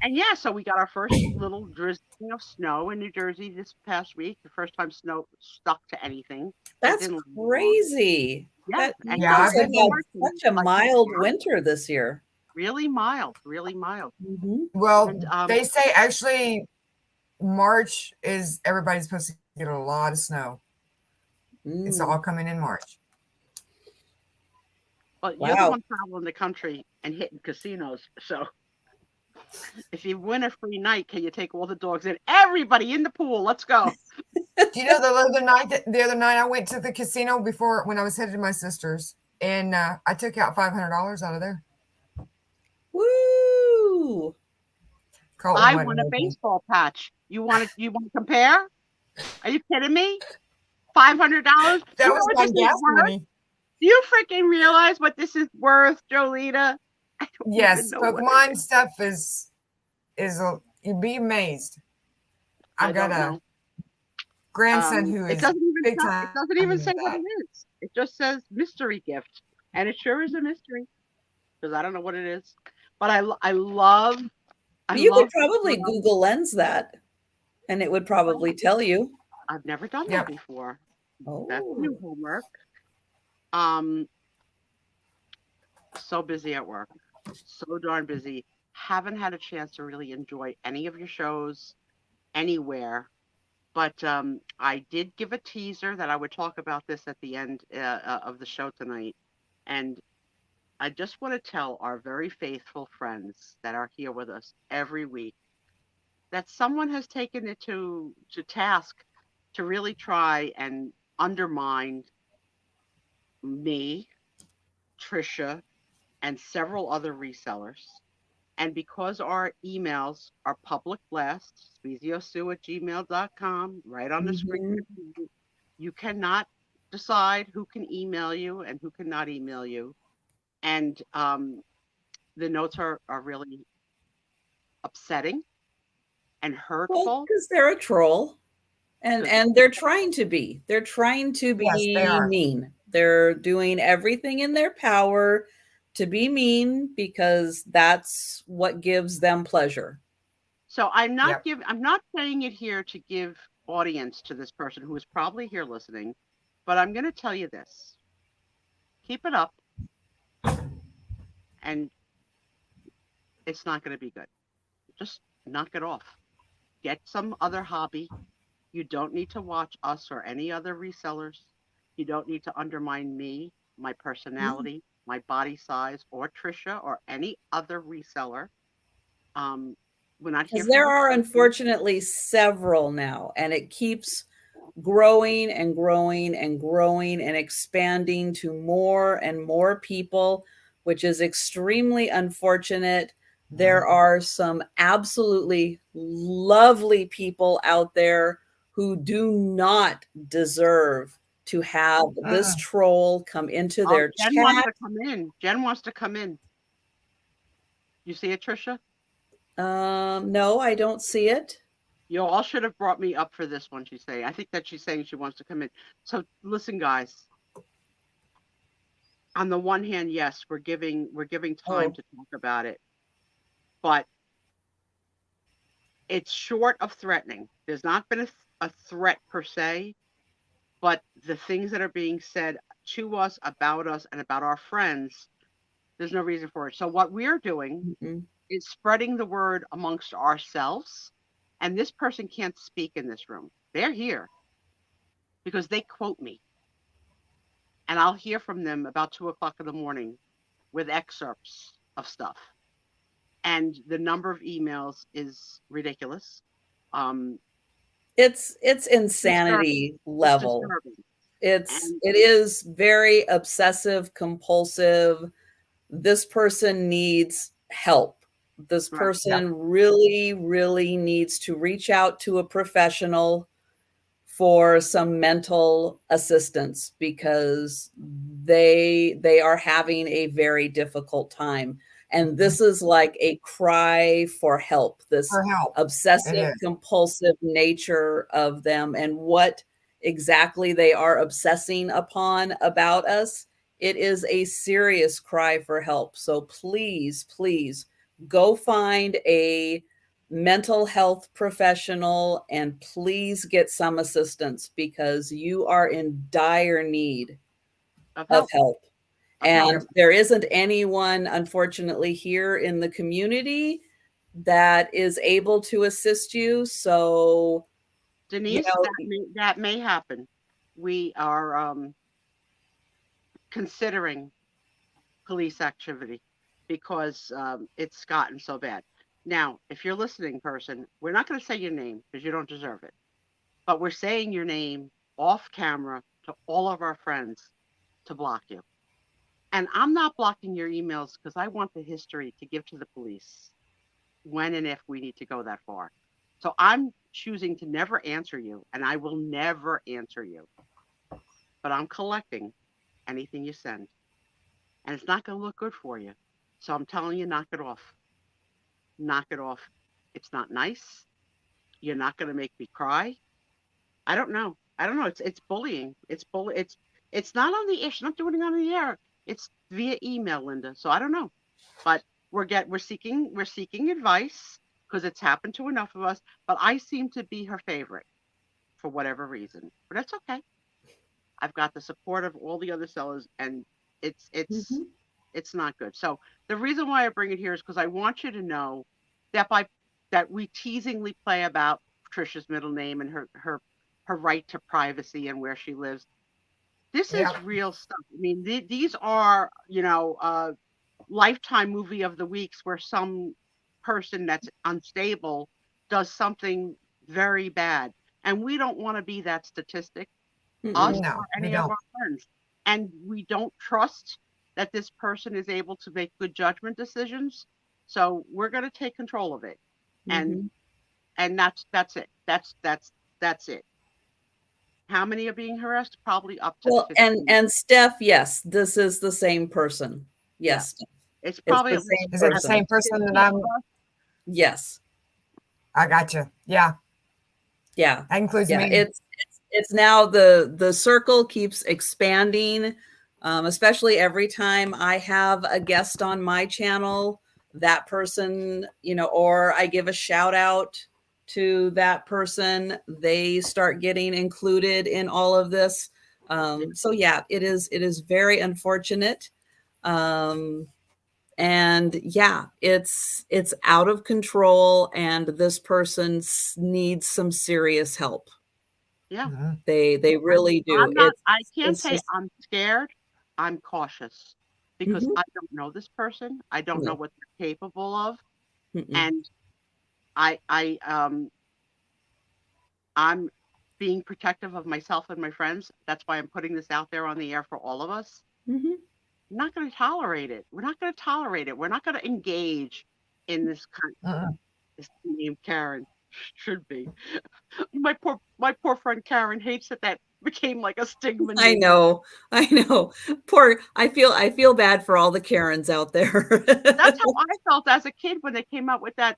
And yeah, so we got our first little drizzling of snow in New Jersey this past week. The first time snow stuck to anything. That's crazy. Yeah, And yeah, I've had such a mild winter this year. Really mild, really mild. Mm-hmm. Well, And, they say actually March is everybody's supposed to get a lot of snow. It's all coming in March. Well, you're the one traveling the country and hitting casinos. So if you win a free night, can you take all the dogs in? Everybody in the pool. Let's go. Do you know the other night I went to the casino when I was headed to my sister's, and I took out $500 out of there. Woo! I won a baseball patch. You want to compare? Are you kidding me? $500? That was my gas money. Do you freaking realize what this is worth, Jolita? Yes, but mine stuff is you'd be amazed. I've got a grandson who is big time. It doesn't even say what it is. It just says mystery gift, and it sure is a mystery because I don't know what it is. But I love. You could probably Google Lens that, and it would probably tell you. I've never done that before. Oh, that's new homework. So busy at work, so darn busy. Haven't had a chance to really enjoy any of your shows anywhere. But I did give a teaser that I would talk about this at the end of the show tonight. And I just want to tell our very faithful friends that are here with us every week that someone has taken it to task to really try and undermine me, Trisha, and several other resellers. And because our emails are public blast, spiezio@gmail.com, right on the screen, you cannot decide who can email you and who cannot email you. And the notes are really upsetting and hurtful. Because they're a troll. And they're trying to be. They're trying to be mean. They're doing everything in their power to be mean because that's what gives them pleasure. So I'm not Yep. I'm not saying it here to give audience to this person who is probably here listening, but I'm going to tell you this. Keep it up, and it's not going to be good. Just knock it off. Get some other hobby. You don't need to watch us or any other resellers. You don't need to undermine me, my personality, my body size, or Trisha, or any other reseller. We're not here Because for there your are business. unfortunately several now, and it keeps growing and growing and growing and expanding to more and more people, which is extremely unfortunate. There are some absolutely lovely people out there who do not deserve to have this troll come into Oh, their Jen wants chat. to come in. Jen wants to come in. You see it, Trisha? No, I don't see it. You all should have brought me up for this one, she's saying. I think that she's saying she wants to come in. So listen, guys. On the one hand, yes, we're giving time to talk about it, but it's short of threatening. There's not been a threat per se, but the things that are being said to us, and about our friends, there's no reason for it. So what we're doing is spreading the word amongst ourselves. And this person can't speak in this room. They're here because they quote me. And I'll hear from them about 2:00 in the morning with excerpts of stuff. And the number of emails is ridiculous. It's insanity level. It's It is very obsessive compulsive. This person needs help. This person really, really needs to reach out to a professional for some mental assistance because they are having a very difficult time. And this is like a cry for help, this obsessive compulsive nature of them and what exactly they are obsessing upon about us. It is a serious cry for help. So please, please go find a mental health professional and please get some assistance because you are in dire need of help. And there isn't anyone, unfortunately, here in the community that is able to assist you. So, Denise, that may happen. We are considering police activity because it's gotten so bad. Now, if you're listening, person, we're not going to say your name because you don't deserve it. But we're saying your name off camera to all of our friends to block you. And I'm not blocking your emails because I want the history to give to the police when and if we need to go that far. So I'm choosing to never answer you, and I will never answer you. But I'm collecting anything you send. And it's not going to look good for you. So I'm telling you, knock it off. Knock it off. It's not nice. You're not going to make me cry. I don't know. It's bullying. It's not on the ish. Not doing it on the air. It's via email, Linda. So I don't know. But we're seeking advice because it's happened to enough of us. But I seem to be her favorite for whatever reason. But that's okay. I've got the support of all the other sellers, and it's not good. So the reason why I bring it here is because I want you to know that we teasingly play about Trisha's middle name and her right to privacy and where she lives. This is real stuff. I mean, these are, Lifetime movie of the weeks where some person that's unstable does something very bad. And we don't want to be that statistic, us or any of our friends. And we don't trust that this person is able to make good judgment decisions. So we're going to take control of it. And that's it. That's it. How many are being harassed? Probably up to 15. and Steph, yes, this is the same person. Yes. Yeah. It's probably is it the same person that I'm? Yes. I got you. Yeah. Yeah. That includes me. It's now the circle keeps expanding, especially every time I have a guest on my channel that person, or I give a shout out to that person, they start getting included in all of this. So yeah, it is very unfortunate. And yeah, it's out of control, and this person needs some serious help. Yeah. Mhm. They really do. I can't it's say just, I'm scared. I'm cautious because Mhm. I don't know this person. I don't know No. what they're capable of. Mm-mm. And I'm being protective of myself and my friends. That's why I'm putting this out there on the air for all of us. Mhm. I'm not going to tolerate it. We're not going to tolerate it. We're not going to engage in this kind Mhm. this name Karen should be. My poor friend Karen hates that became like a stigma I name. know. Poor, I feel bad for all the Karens out there. That's how I felt as a kid when they came out with that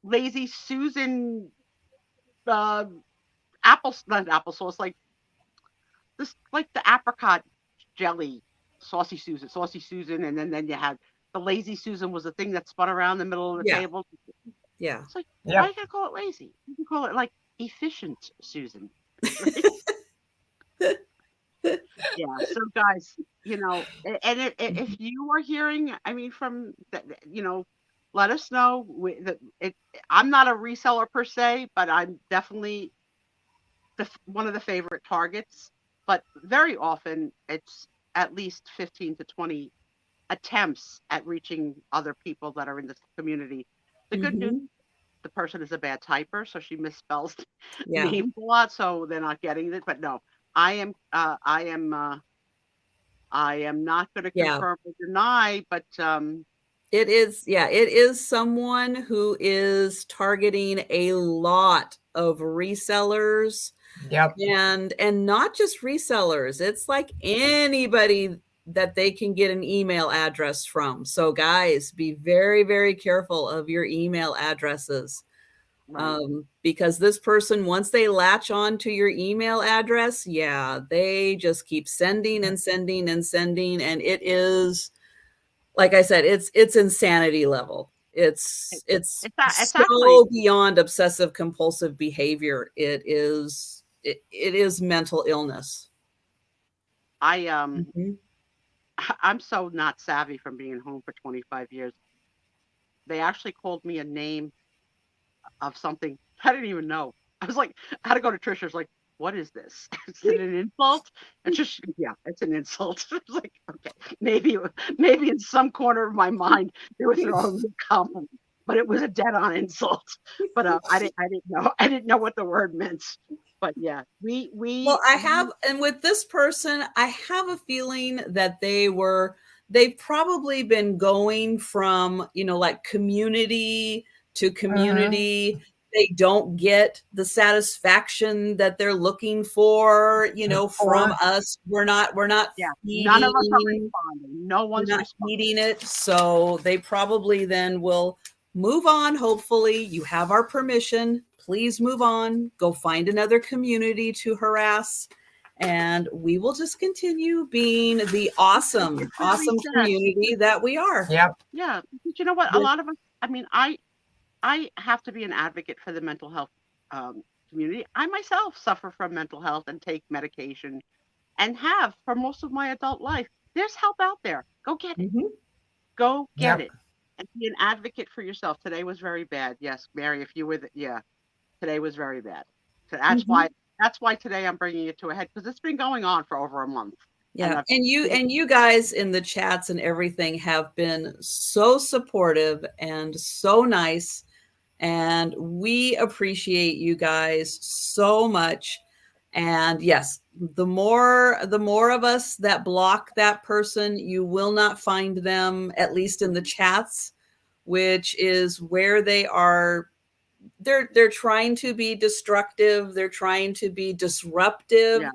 lazy Susan uh not applesauce, like this, like the apricot jelly, saucy Susan, and then you had the lazy Susan was the thing that spun around the middle of the Yeah. table. Yeah. It's like, why Yep. you gotta call it lazy? You can call it like efficient Susan. Yeah. So guys, if you are hearing, I mean, from let us know. I'm not a reseller per se, but I'm definitely one of the favorite targets. But very often, it's at least 15 to 20 attempts at reaching other people that are in this community. The good news, Mhm. the person is a bad typer, so she misspells Yeah. names a lot, so they're not getting it. But no, I am, I am not going to Yeah. confirm or deny, but It is someone who is targeting a lot of resellers, Yep. and not just resellers. It's like anybody that they can get an email address from. So guys, be very, very careful of your email addresses. right. Because this person, once they latch on to your email address, yeah, they just keep sending and sending and sending. And it is, like I said, it's insanity level. It's It's actually, so beyond obsessive compulsive behavior. It is mental illness. I Mhm. I'm so not savvy from being home for 25 years. They actually called me a name of something I didn't even know. I was like, I had to go to Trisha's like, what is this? Is it an insult? And just yeah, it's an insult. I was like, okay, maybe in some corner of my mind they were throwing me a compliment, but it was a dead on insult. But I didn't know what the word meant. But yeah, Well, and with this person, I have a feeling that they've probably been going from, like community to Mhm. community. They don't get the satisfaction that they're looking for, from Or us. We're not yeah, none of us are feeding, responding. No we're one's not responding. feeding it. So they probably then will move on. Hopefully, you have our permission. Please move on. Go find another community to harass. And we will just continue being the awesome, It's very awesome sad. community that we are. yep. Yeah, but you know what? A lot of us. I mean, I have to be an advocate for the mental health community. I myself suffer from mental health and take medication and have for most of my adult life. There's help out there. Go get it. Mhm. Go get Yep. it. And be an advocate for yourself. Today was very bad. Yes, Mary, if you were, yeah, today was very bad. So Mhm. that's why today I'm bringing it to a head because it's been going on for over a month. And Yeah. And you guys in the chats and everything have been so supportive and so nice. And we appreciate you guys so much. And yes, the more of us that block that person, you will not find them, at least in the chats, which is where they are. They're trying to be destructive. They're trying to be disruptive. yeah,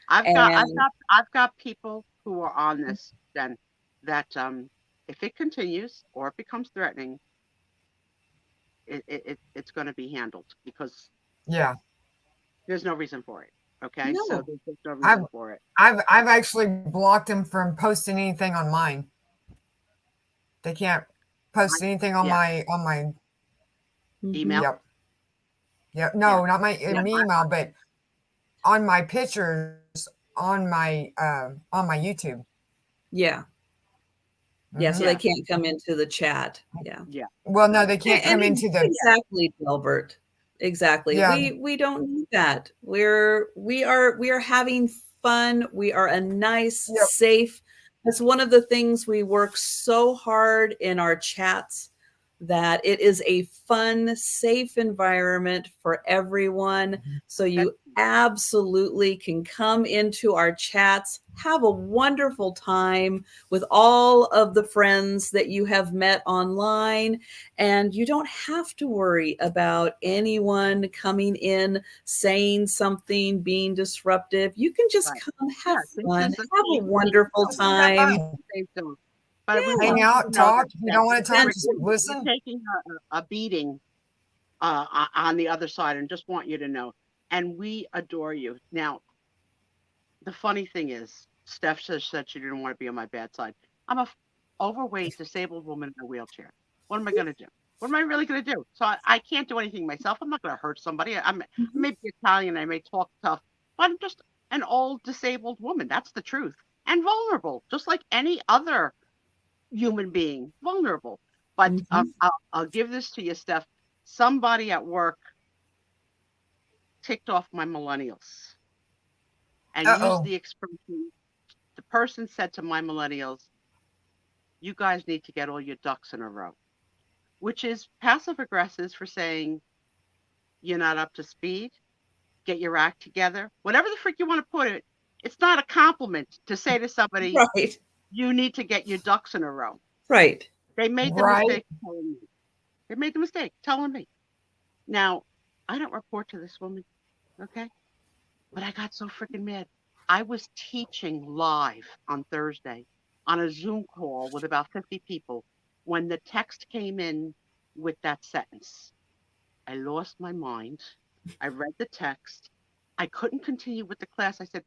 And I've got people who are on this then that if it continues or it becomes threatening, it's going to be handled because Yeah. there's no reason for it. Okay, so no, there's just no I've reason for it. I've actually blocked them from posting anything on mine. They can't post anything on yeah. my Email. Yep. Yep. No, not my email, but on my pictures on my YouTube. Yeah. Yeah, so Yeah. they can't come into the chat. Yeah. Yeah. Well, no, they can't come into the exactly, Delbert. Exactly. Yeah. We don't need that. We are having fun. We are a nice, Yep. safe. That's one of the things we work so hard in our chats, that it is a fun, safe environment for everyone. So you absolutely can come into our chats, have a wonderful time with all of the friends that you have met online, and you don't have to worry about anyone coming in, saying something, being disruptive. You can just come have fun, have a wonderful time. But we hang want out, you to know talk. that You don't want to talk, just we're listen. taking a beating on the other side, and just want you to know. And we adore you. Now, the funny thing is, Steph said she didn't want to be on my bad side. I'm a overweight, disabled woman in a wheelchair. What am I going to do? What am I really going to do? So I can't do anything myself. I'm not going to hurt somebody. I'm maybe Italian. I may talk tough, but I'm just an old disabled woman. That's the truth. And vulnerable, just like any other human being, vulnerable. But I'll give this to you, Steph. Somebody at work ticked off my millennials and used the expression. The person said to my millennials, "You guys need to get all your ducks in a row," which is passive aggressive for saying you're not up to speed, get your act together, whatever the frick you want to put it. It's not a compliment to say to somebody, right, you need to get your ducks in a row. Right. They made the mistake telling me. They made the mistake telling me. Now, I don't report to this woman, okay? But I got so freaking mad. I was teaching live on Thursday on a Zoom call with about 50 people when the text came in with that sentence. I lost my mind. I read the text. I couldn't continue with the class. I said,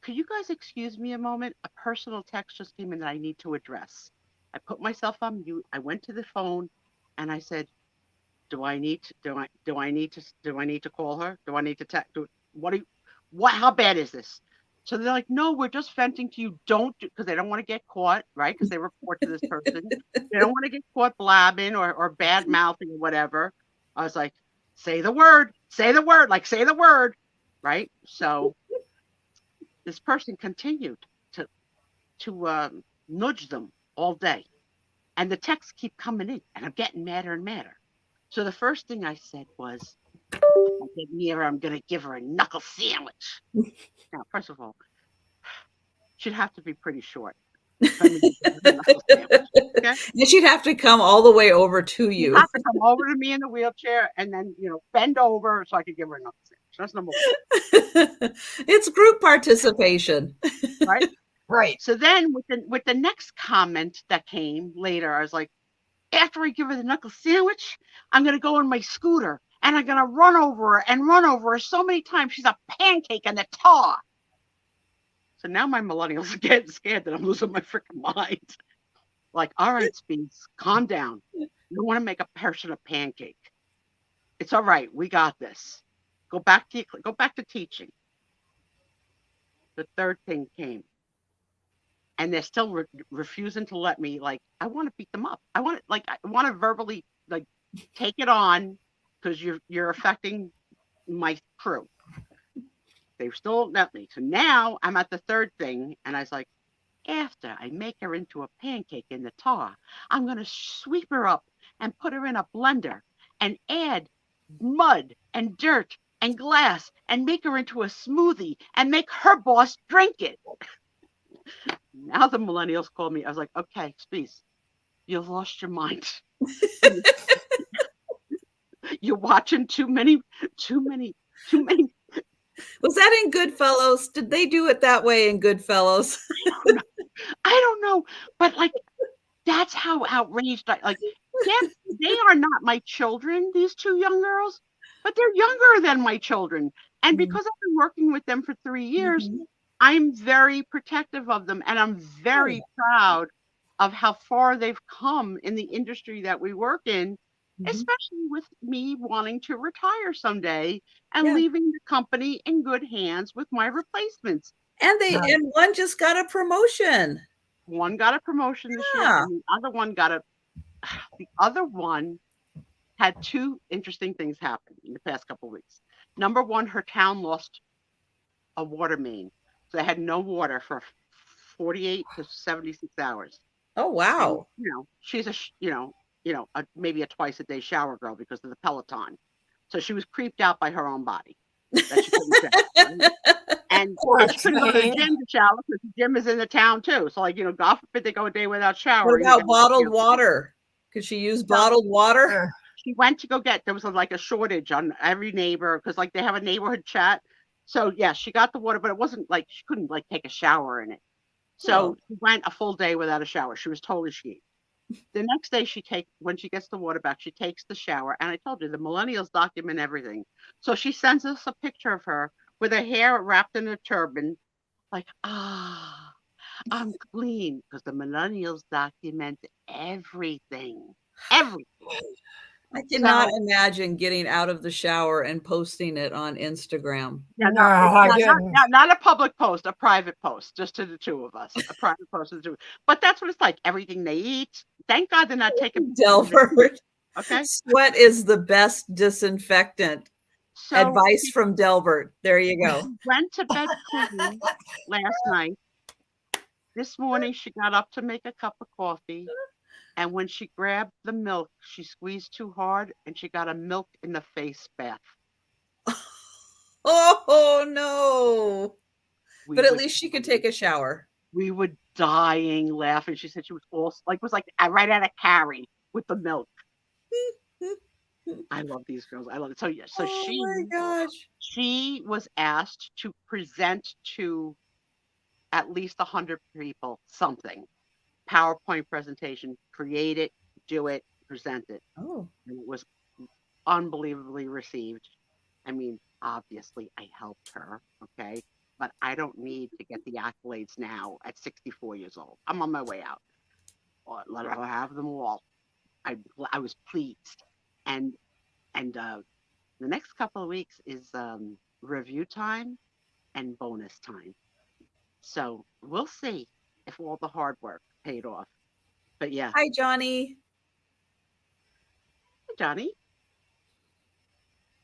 could you guys excuse me a moment? A personal text just came in that I need to address. I put myself on mute. I went to the phone and I said, do I need to call her? Do I need to text? How bad is this? So they're like, no, we're just venting to you. Don't, because they don't want to get caught, right? Because they report to this person. They don't want to get caught blabbing or bad mouthing or whatever. I was like, say the word, like say the word, right? So this person continued to nudge them all day. And the texts keep coming in, and I'm getting madder and madder. So the first thing I said was, if I get near her, I'm going to give her a knuckle sandwich. Now, first of all, she'd have to be pretty short. Okay? And she'd have to come all the way over to you. She'd have to come over to me in the wheelchair and then, bend over so I could give her a knuckle sandwich. That's number one. It's group participation. Right? Right. So then with the next comment that came later, I was like, after I give her the knuckle sandwich, I'm going to go on my scooter and I'm going to run over her so many times. She's a pancake in the tar. So now my millennials are getting scared that I'm losing my freaking mind. Like, all right, Spiez, calm down. You don't want to make a person a pancake. It's all right. We got this. Go back to teaching. The third thing came. And they're still refusing to let me, like, I want to beat them up. I want to verbally, like, take it on because you're affecting my crew. They still won't let me. So now I'm at the third thing, and I was like, after I make her into a pancake in the tar, I'm going to sweep her up and put her in a blender and add mud and dirt and glass and make her into a smoothie and make her boss drink it. Now the millennials call me. I was like, okay, Spiez, you've lost your mind. You're watching too many. Was that in Goodfellas? Did they do it that way in Goodfellas? I don't know. But like, that's how outraged they are not my children, these two young girls, but they're younger than my children. And because I've been working with them for 3 years, I'm very protective of them, and I'm very proud of how far they've come in the industry that we work in, Mhm. especially with me wanting to retire someday and Yeah. leaving the company in good hands with my replacements. And Right. and one just got a promotion. One got a promotion this year, Yeah. and the other one had two interesting things happen in the past couple of weeks. Number one, her town lost a water main, so they had no water for 48 to 76 hours. Oh, And wow. she's maybe a twice a day shower girl because of the Peloton. So she was creeped out by her own body that she couldn't shower. Right? And she couldn't go to the gym to shower because the gym is in the town too. So God forbid they go a day without What showering. about bottled water? Could she use bottled water? She went to go get, there was a shortage on every neighbor because they have a neighborhood chat. So yeah, she got the water, but it wasn't she couldn't take a shower in it. So she went a full day without a shower. She was totally skeeved. The next day when she gets the water back, she takes the shower. And I told you, the millennials document everything. So she sends us a picture of her with her hair wrapped in a turban, I'm clean, because the millennials document everything. Everything. I cannot imagine getting out of the shower and posting it on Instagram. Yeah, No, I didn't. not a public post, a private post, just to the two of us. A private post to the two. But that's what it's like. Everything they eat. Thank God they're not taking Delbert. Okay. Sweat is the best disinfectant. So advice from Delbert. There you go. Went to bed clean last night. This morning she got up to make a cup of coffee. And when she grabbed the milk, she squeezed too hard and she got a milk in the face bath. Oh, no. But at least she could take a shower. We were dying laughing. She said she was all right out of Carrie with the milk. I love these girls. I love it. So yeah, my gosh. She was asked to present to at least 100 people something. PowerPoint presentation, create it, do it, present it. Oh. And it was unbelievably received. I mean, obviously I helped her, okay? But I don't need to get the accolades now at 64 years old. I'm on my way out. Let her have them all. I was pleased. And the next couple of weeks is review time and bonus time. So we'll see if all the hard work paid off. But yeah. Hi, Johnny. Hi, Johnny.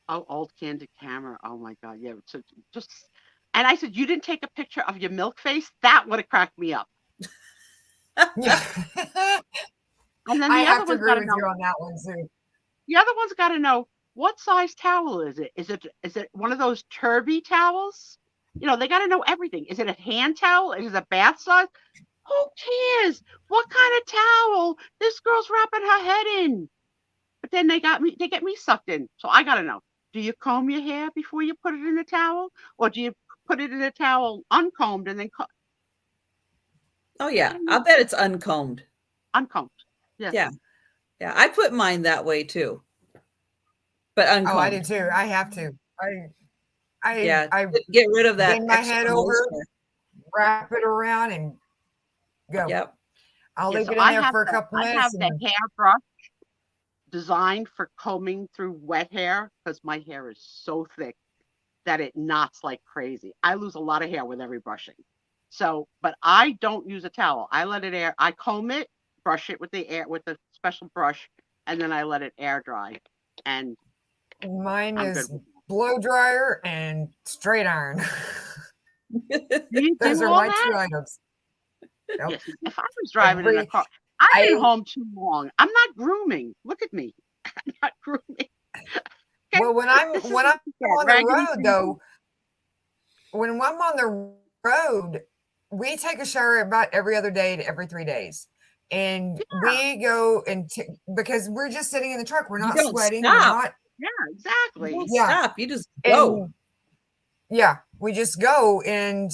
Oh, old candid camera. Oh my God. Yeah. So and I said, you didn't take a picture of your milk face? That would have cracked me up. Yeah. And then I have to agree with you on that one too. The other one's got to know, what size towel is it? Is it one of those turby towels? They got to know everything. Is it a hand towel? Is it a bath size? Who cares? What kind of towel? This girl's wrapping her head in. But then they get me sucked in. So I got to know, do you comb your hair before you put it in a towel? Or do you put it in a towel uncombed and then Oh, yeah. I bet it's uncombed. Uncombed. Yeah. Yeah. I put mine that way too. But uncombed. Oh, I do too. I have to. I get rid of that. Bend my head over, wrap it around, and go. Yep. I'll leave it in there for a couple minutes. I have the hair brush designed for combing through wet hair because my hair is so thick that it knots like crazy. I lose a lot of hair with every brushing. So, but I don't use a towel. I let it air. I comb it, brush it with the special brush, and then I let it air dry. And mine is blow dryer and straight iron. Those are my two items. Nope. Yes. If I was driving in a car, I've been home too long. I'm not grooming. Look at me. I'm not grooming. Okay. Well, when I'm on the road though, when I'm on the road, we take a shower about every other day to every 3 days. And we go because we're just sitting in the truck. We're not sweating. We're not. Yeah, exactly. You don't stop. You just go. Yeah, we just go. And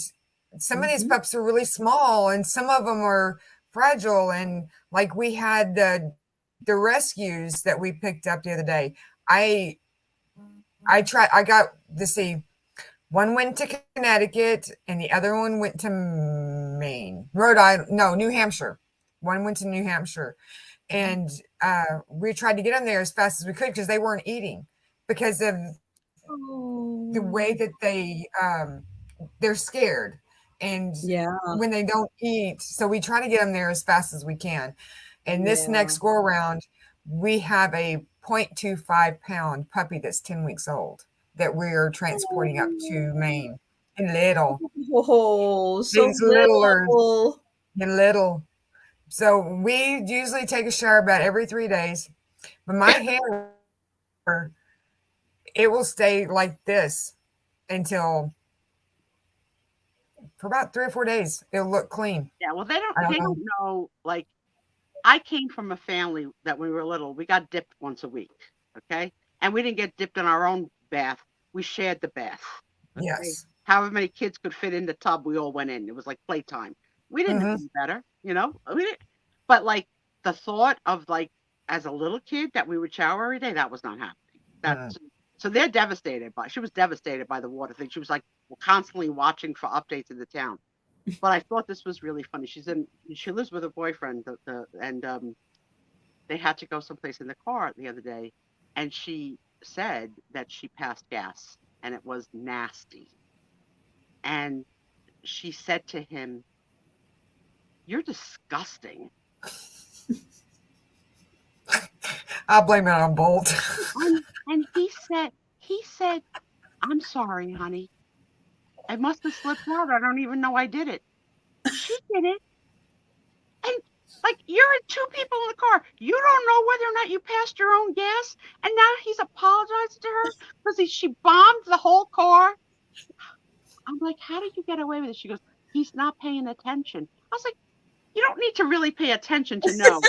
some of these pups are really small and some of them are fragile. And like we had the rescues that we picked up the other day. I got to see. One went to Connecticut and the other one went to Maine, Rhode Island, no, New Hampshire. One went to New Hampshire. And we tried to get them there as fast as we could because they weren't eating because of the way that they're scared. And Yeah. when they don't eat, so we try to get them there as fast as we can. And this Yeah. next go around, we have a 0.25 pound puppy that's 10 weeks old that we are transporting up to Maine. And little. Oh, so These littlers little. and little. So we usually take a shower about every 3 days. But my hair, it will stay like this until for about 3 or 4 days. It'll look clean. Yeah, well, they I don't don't know. Like, I came from a family that when we were little, we got dipped once a week, okay? And we didn't get dipped in our own bath. We shared the bath. Okay? Yes. However many kids could fit in the tub, we all went in. It was like playtime. We didn't know any better, you know? But like the thought of like as a little kid that we would shower every day, that was not happening. So they're devastated she was devastated by the water thing. She was like constantly watching for updates in the town. But I thought this was really funny. She lives with her boyfriend, and they had to go someplace in the car the other day, and she said that she passed gas and it was nasty. And she said to him, "You're disgusting." I'll blame it on Bolt. And he said, "I'm sorry, honey. I must have slipped out. I don't even know I did it." She did it. And like, you're in two people in the car. You don't know whether or not you passed your own gas. And now he's apologizing to her because she bombed the whole car. I'm like, how did you get away with it? She goes, "He's not paying attention." I was like, you don't need to really pay attention to know.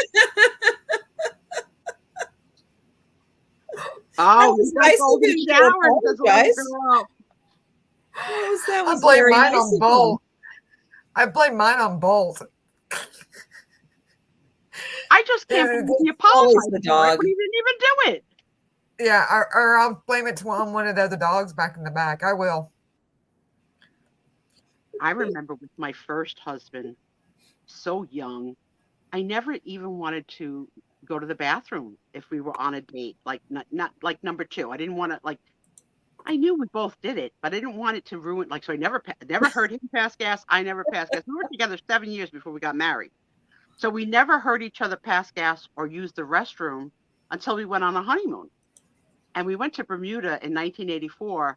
Oh, was nice of him to apologize. That was I blame very mine nice on of Bolt. I blame mine on Bolt. I just can't believe he always apologized the to her dog. when he didn't even do it. Yeah, or I'll blame it on one of the other dogs back in the back. I will. I remember with my first husband, so young, I never even wanted to go to the bathroom if we were on a date, like not like number two. I didn't want to, like, I knew we both did it, but I didn't want it to ruin, like, so I never heard him pass gas. I never passed gas. We were together 7 years before we got married. So we never heard each other pass gas or use the restroom until we went on a honeymoon. And we went to Bermuda in 1984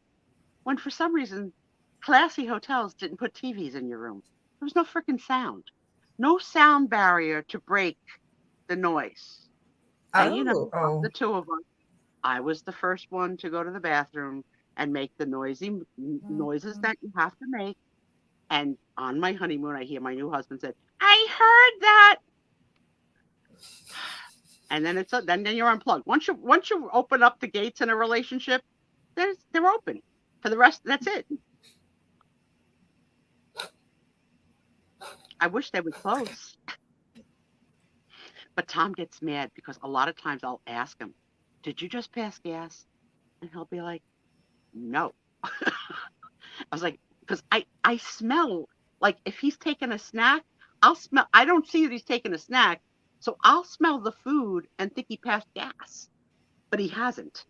when for some reason classy hotels didn't put TVs in your room. There was no freaking sound. No sound barrier to break the noise. And you know, of the two of us, I was the first one to go to the bathroom and make the noises that you have to make. And on my honeymoon, I hear my new husband said, "I heard that." And then then you're unplugged. Once you open up the gates in a relationship, they're open. For the rest, that's it. I wish they would close. But Tom gets mad because a lot of times I'll ask him, "Did you just pass gas?" And he'll be like, "No." I was like, because I smell, like if he's taking a snack, I don't see that he's taking a snack. So I'll smell the food and think he passed gas, but he hasn't.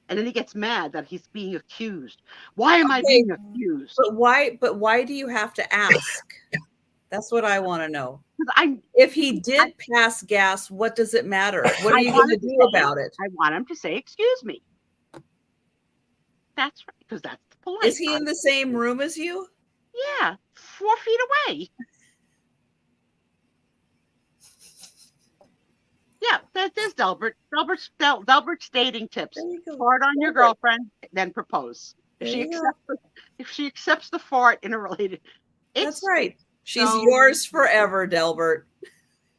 And then he gets mad that he's being accused. Why am I being accused? But why do you have to ask? That's what I want to know. Because If he did pass gas, what does it matter? What are you going to do about it? I want him to say, "Excuse me." That's right, because that's polite. Is he in the same room as you? Yeah, 4 feet away. Yeah, there's Delbert. Delbert's dating tips. Fart on your girlfriend, then propose. If she accepts the fart in a related, that's right. She's yours forever, Delbert.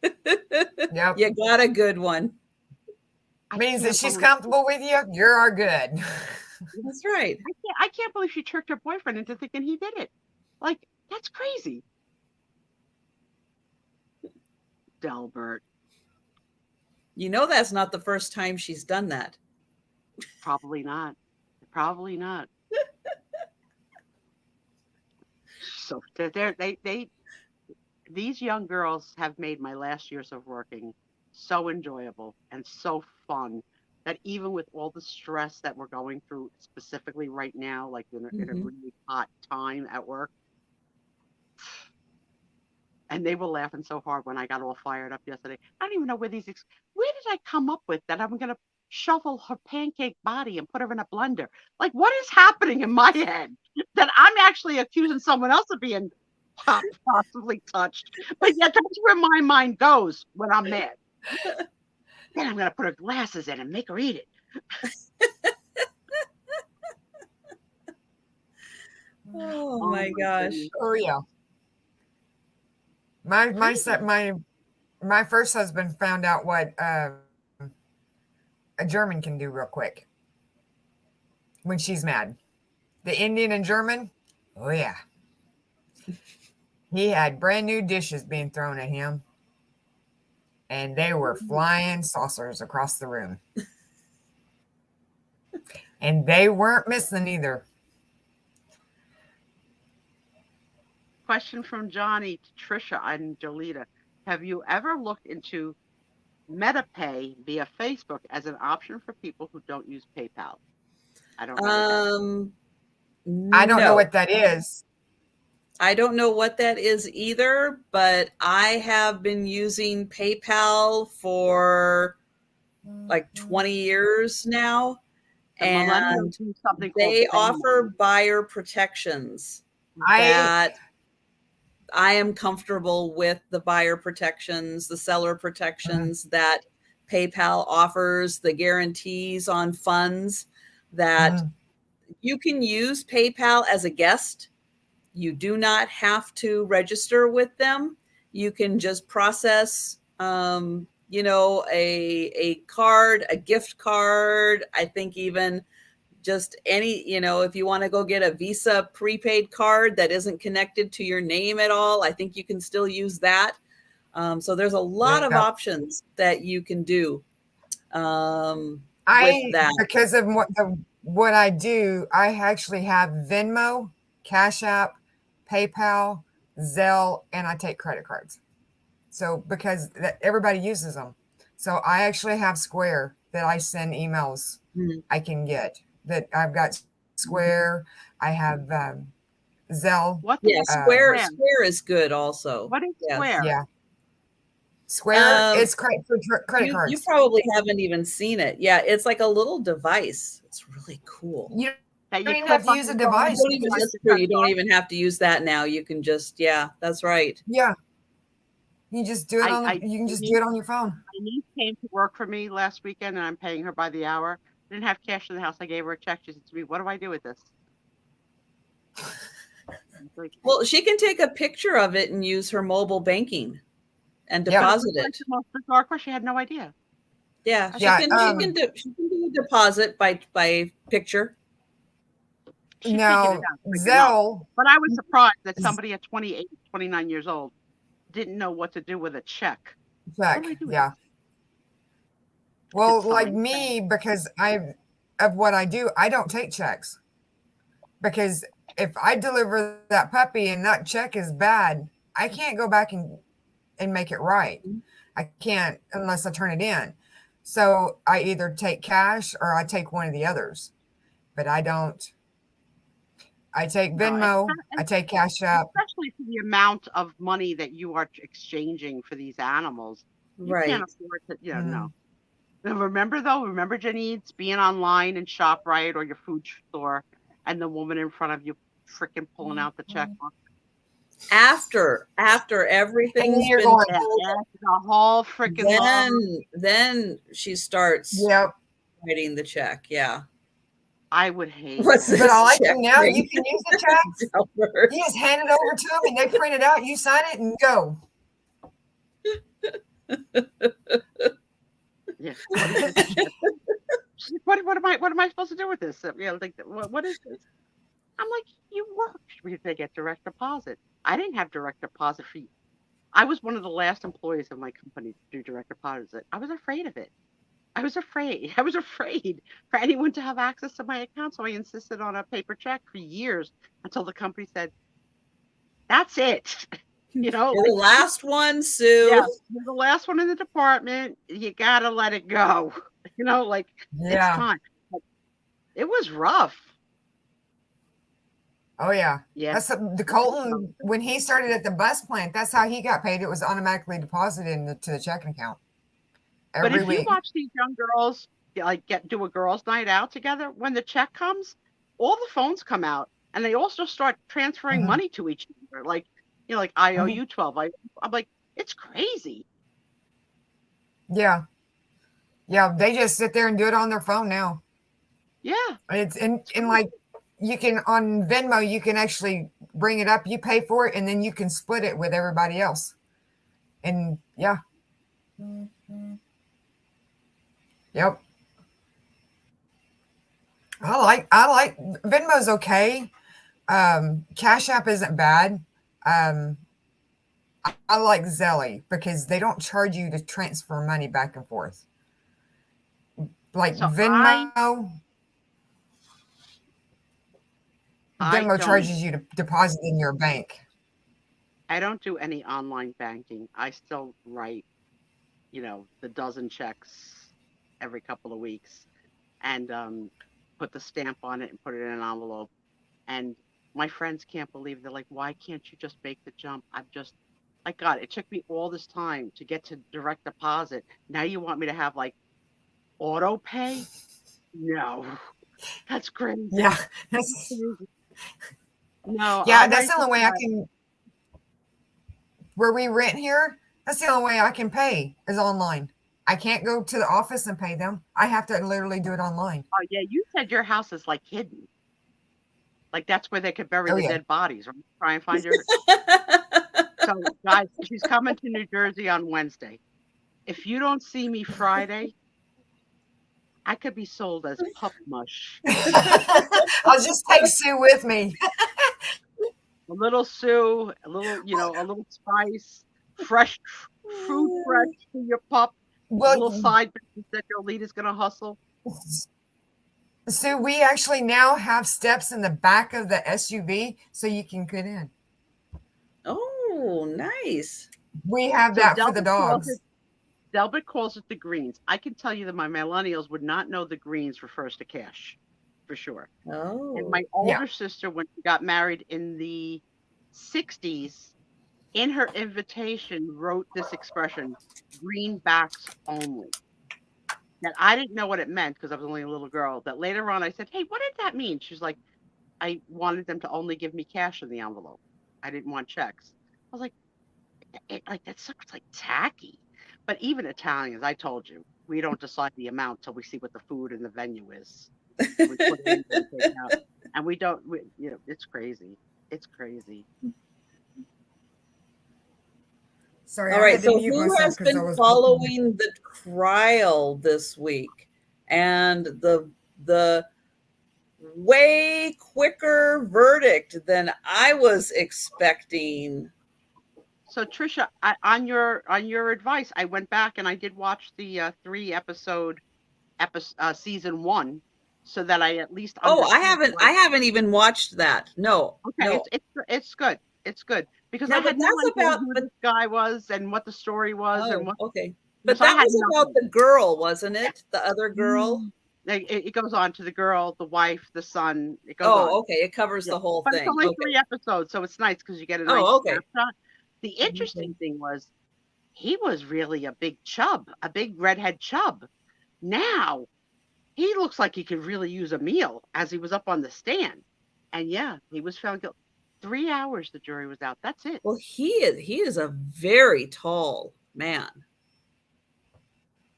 Yep. You got a good one. Means that she's comfortable with you. You're our good. That's right. I can't believe she tricked her boyfriend into thinking he did it. Like, that's crazy. Delbert. You know that's not the first time she's done that. Probably not. Probably not. So these young girls have made my last years of working so enjoyable and so fun that even with all the stress that we're going through, specifically right now, like in a really hot time at work, and they were laughing so hard when I got all fired up yesterday. I don't even know where did I come up with that I'm going to shovel her pancake body and put her in a blender? Like, what is happening in my head that I'm actually accusing someone else of being possibly touched? But yet that's where my mind goes when I'm mad. Then I'm going to put her glasses in and make her eat it. Oh my gosh. goodness. Oh yeah. My first husband found out what a German can do real quick when she's mad. The Indian and German, oh yeah. He had brand new dishes being thrown at him, and they were flying saucers across the room. And they weren't missing either. Question from Johnny to Trisha and Jolita. Have you ever looked into MetaPay via Facebook as an option for people who don't use PayPal? I don't know. I don't know No. what that is. I don't know what that is either, but I have been using PayPal for like 20 years now. The And millennials do something called they Venmo. offer buyer protections that I am comfortable with, the buyer protections, the seller protections that PayPal offers, the guarantees on funds that you can use PayPal as a guest. You do not have to register with them. You can just process, a card, a gift card. I think even just any, if you want to go get a Visa prepaid card that isn't connected to your name at all, I think you can still use that. So there's a lot of options that you can do with that. Because of what I do, I actually have Venmo, Cash App, PayPal, Zelle, and I take credit cards. So because everybody uses them. So I actually have Square that I send emails I can get. That I've got Square. I have Zelle. Square is good also. What is Square? Yeah. Square is credit cards. You probably haven't even seen it. Yeah, it's like a little device. It's really cool. You don't even have to use a device. You don't even have to use that now. You can just, that's right. Yeah. You just do it you can just do it on your phone. My niece came to work for me last weekend, and I'm paying her by the hour. I didn't have cash in the house. I gave her a check. She said to me, "What do I do with this?" Well, she can take a picture of it and use her mobile banking and deposit it. The most bizarre part, she had no idea. Yeah, she can do a deposit by picture. Now, Zelle. But I was surprised that somebody at 28, 29 years old didn't know what to do with a check. Yeah. Well, like me, because of what I do, I don't take checks. Because if I deliver that puppy and that check is bad, I can't go back and make it right. I can't unless I turn it in. So I either take cash or I take one of the others. But I don't. I take Venmo, I take Cash App. Especially for the amount of money that you are exchanging for these animals. You can't afford to, no. Now remember, Janice, being online in ShopRite or your food store and the woman in front of you freaking pulling out the checkbook? After everything's been the whole freaking then she starts writing the check. Yeah. I would hate but I like them now. You can use the check. You just hand it over to them and they print it out. You sign it and go. Yeah. What am I supposed to do with this? What is this? I'm like, you work. They get direct deposit. I didn't have direct deposit for you. I was one of the last employees of my company to do direct deposit. I was afraid of it. I was afraid for anyone to have access to my account. So I insisted on a paper check for years until the company said, "That's it. You know, You're the last one, Sue. yeah, you're the last one in the department. You gotta let it go. You know, like it's Yeah. time. But it was rough. Oh yeah. Yeah. That's the Colton when he started at the bus plant. That's how he got paid. It was automatically deposited to the checking account But every if you week. watch these young girls like do a girls' night out together, when the check comes, all the phones come out and they also start transferring Mhm. money to each other. Like, you know, like I owe Mhm. you 12. I'm like, it's crazy. Yeah. Yeah. They just sit there and do it on their phone now. Yeah. It's and like you can on Venmo, you can actually bring it up, you pay for it, and then you can split it with everybody else. And yeah. Yep. I like Venmo's okay. Cash App isn't bad. I like Zelly because they don't charge you to transfer money back and forth. Like So Venmo I don't charges you to deposit in your bank. I don't do any online banking. I still write, you know, the dozen checks every couple of weeks and put the stamp on it and put it in an envelope. And my friends can't believe, they're like, why can't you just make the jump? I'm just like, God, it took me all this time to get to direct deposit. Now you want me to have like auto pay? No, that's crazy. Yeah. That's crazy. No, Yeah, I'll that's write the the only way I can where we rent here, that's the only way I can pay is online. I can't go to the office and pay them. I have to literally do it online. Oh yeah, you said your house is like hidden. Like that's where they could bury Oh the yeah. dead bodies, right? Try and find your. So guys, she's coming to New Jersey on Wednesday. If you don't see me Friday, I could be sold as pup mush. I'll just take Sue with me. A little Sue, a little, you know, a little spice, fresh food fresh to your pup, a little Well, side business that your lead is gonna hustle. Sue, we actually now have steps in the back of the SUV so you can get in. Oh, nice. We have So that for the dogs. Delbert calls it the greens. I can tell you that my millennials would not know the greens refers to cash, for sure. Oh. And my older sister, when she got married in the 60s, in her invitation wrote this expression, greenbacks only. That I didn't know what it meant because I was only a little girl. That later on I said, hey, what did that mean? She's like, I wanted them to only give me cash in the envelope. I didn't want checks. I was like, like that sounds like tacky. But even Italians, I told you, we don't decide the amount till we see what the food and the venue is. We put it in and take out. And we don't, you know, it's crazy. It's crazy. Sorry, All I right. had to So mute who myself has because I been was following the trial this week and the way quicker verdict than I was expecting? So Trisha, on your advice, I went back and I did watch the 3-episode season 1, so that I at least Oh, understood. I haven't even watched that. No. Okay, No. it's good. It's good because No, I but had no that's idea about who this guy was and what the story was and oh, what. okay. But So I that had was about nothing. the girl, wasn't it? The other girl? It goes on to the girl, the wife, the son. It goes on. Oh, okay. It covers Yeah, the whole but it's thing. only Okay. 3 episodes, so it's nice because you get a nice Oh, okay. snapshot. The Okay. interesting thing was he was really a big chub, a big redhead chub. Now he looks like he could really use a meal as he was up on the stand. And yeah, he was found guilty. 3 hours the jury was out. That's it. Well, he is a very tall man.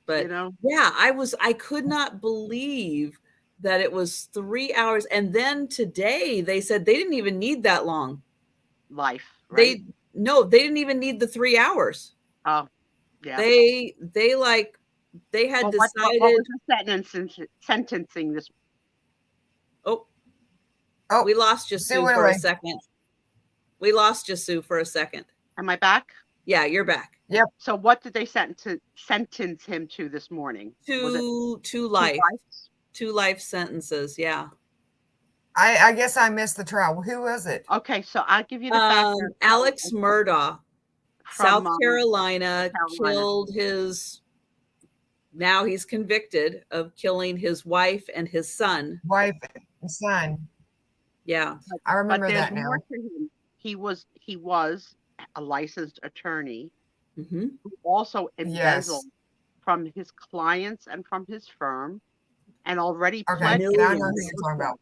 But You know, yeah, I could not believe that it was 3 hours. And then today they said they didn't even need that long. life, right? They didn't even need the 3 hours. Oh, yeah. They had Well, what decided. was the sentencing this? Oh, Oh, we lost you, Sue Sue, went for a away. second. We lost you, Sue, for a second. Am I back? Yeah, you're back. Yep. So what did they sentence him to this morning? Was it Two life. lives? 2 life sentences. Yeah. I guess I missed the trial. Who was it? Okay, so I'll give you the background. Alex Murdaugh. South from Carolina, Carolina. killed his, now he's convicted of killing his wife and his son. Wife and son. Yeah. I But remember there's that now. more to him. He was a licensed attorney Hmm. who also embezzled Yes. from his clients and from his firm, and already Okay. pled Now I know guilty who to you're those talking about.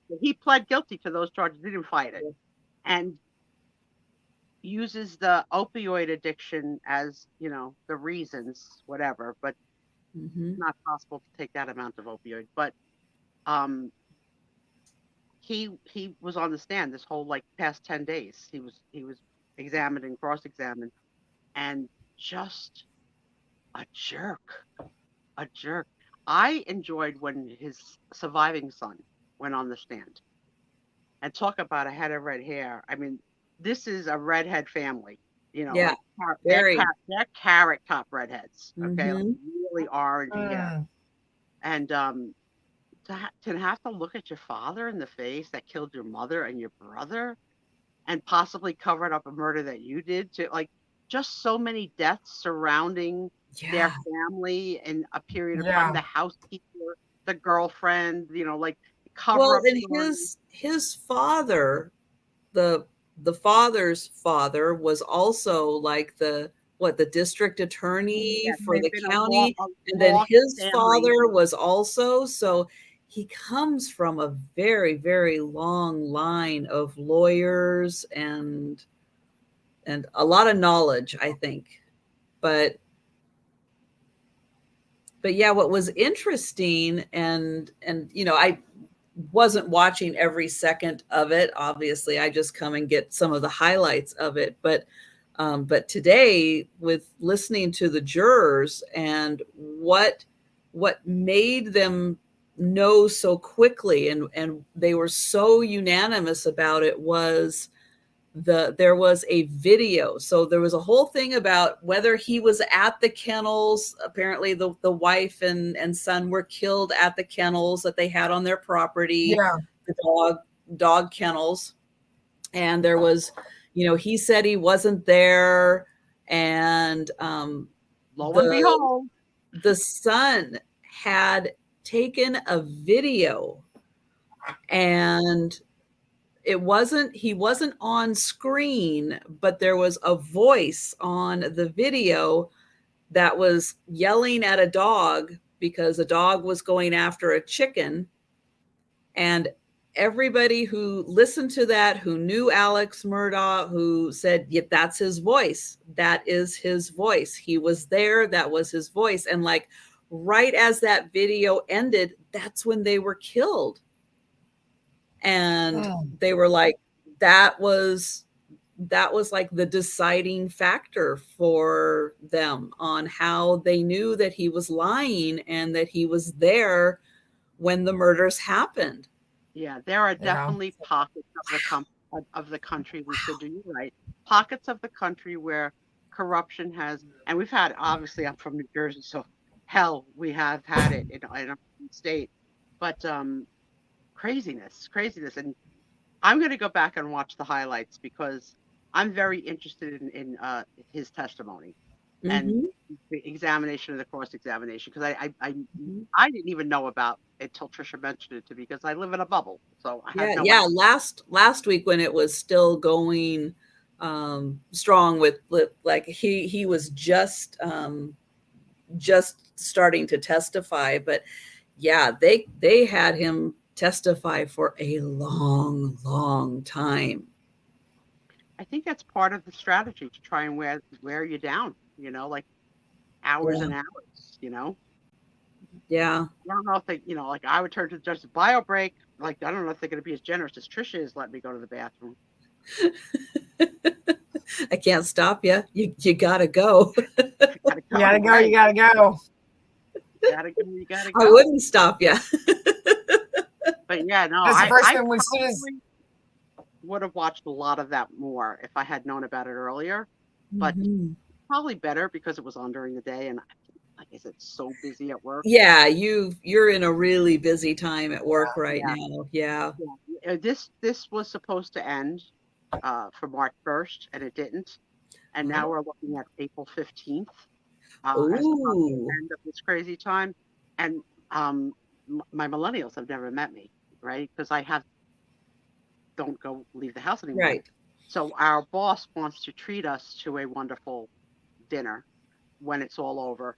charges. He pled guilty to those charges. He didn't fight it, and uses the opioid addiction as, the reasons, whatever. But Hmm. it's not possible to take that amount of opioid. But he was on the stand this whole past 10 days. He was examined and cross-examined, and just a jerk. A jerk. I enjoyed when his surviving son went on the stand. And talk about a head of red hair. I mean, this is a redhead family. Yeah. They're Very. carrot top redheads. Okay, Hmm. really orangey hair. Mm. And to have to look at your father in the face that killed your mother and your brother, and possibly covered up a murder that you did, to just so many deaths surrounding their Yeah. family in a period of Yeah. time. The housekeeper, the girlfriend, cover Well, up and stories. his father, the father's father, was also like the district attorney Yes, for they've the been a county, and then law his family. father was also, so he comes from a very, very long line of lawyers and a lot of knowledge, I think. But yeah, what was interesting, and I wasn't watching every second of it. Obviously, I just come and get some of the highlights of it. But today, with listening to the jurors and what made them know so quickly, and they were so unanimous about it, was there was a video. So there was a whole thing about whether he was at the kennels. Apparently the wife and son were killed at the kennels that they had on their property, Yeah. the dog kennels. And there was, he said he wasn't there. And Lo and behold, the son had taken a video, and he wasn't on screen, but there was a voice on the video that was yelling at a dog because a dog was going after a chicken. And everybody who listened to that, who knew Alex Murdaugh, who said, yeah, that's his voice. That is his voice. He was there. That was his voice. And right as that video ended, that's when they were killed. And they were like, that was like the deciding factor for them on how they knew that he was lying and that he was there when the murders happened. Yeah, there are definitely pockets of the country, Lisa, do you right? Pockets of the country where corruption has, and we've had, obviously, I'm from New Jersey, so hell, we have had it in our state. But craziness. And I'm going to go back and watch the highlights because I'm very interested in his testimony and the examination of the cross-examination, because I didn't even know about it until Trisha mentioned it to me, because I live in a bubble, so I had no idea. Last week when it was still going strong with he was just starting to testify, but yeah, they had him testify for a long time. I think that's part of the strategy, to try and wear you down, hours and hours, Yeah. I don't know if they, I would turn to the judge, bio break. I don't know if they're going to be as generous as Trisha is letting me go to the bathroom. I can't stop you. You gotta go. You gotta go. You gotta go. You gotta go. I wouldn't stop you. But yeah, no, That's the I first one. probably would have watched a lot of that more if I had known about it earlier. But probably better because it was on during the day, and like I said, so busy at work. Yeah, you're in a really busy time at work right now. Yeah. This was supposed to end for March 1st, and it didn't. and now we're looking at April 15th as the Ooh, end of this crazy time. And my millennials have never met me, right? Because don't go leave the house anymore. right. So our boss wants to treat us to a wonderful dinner when it's all over,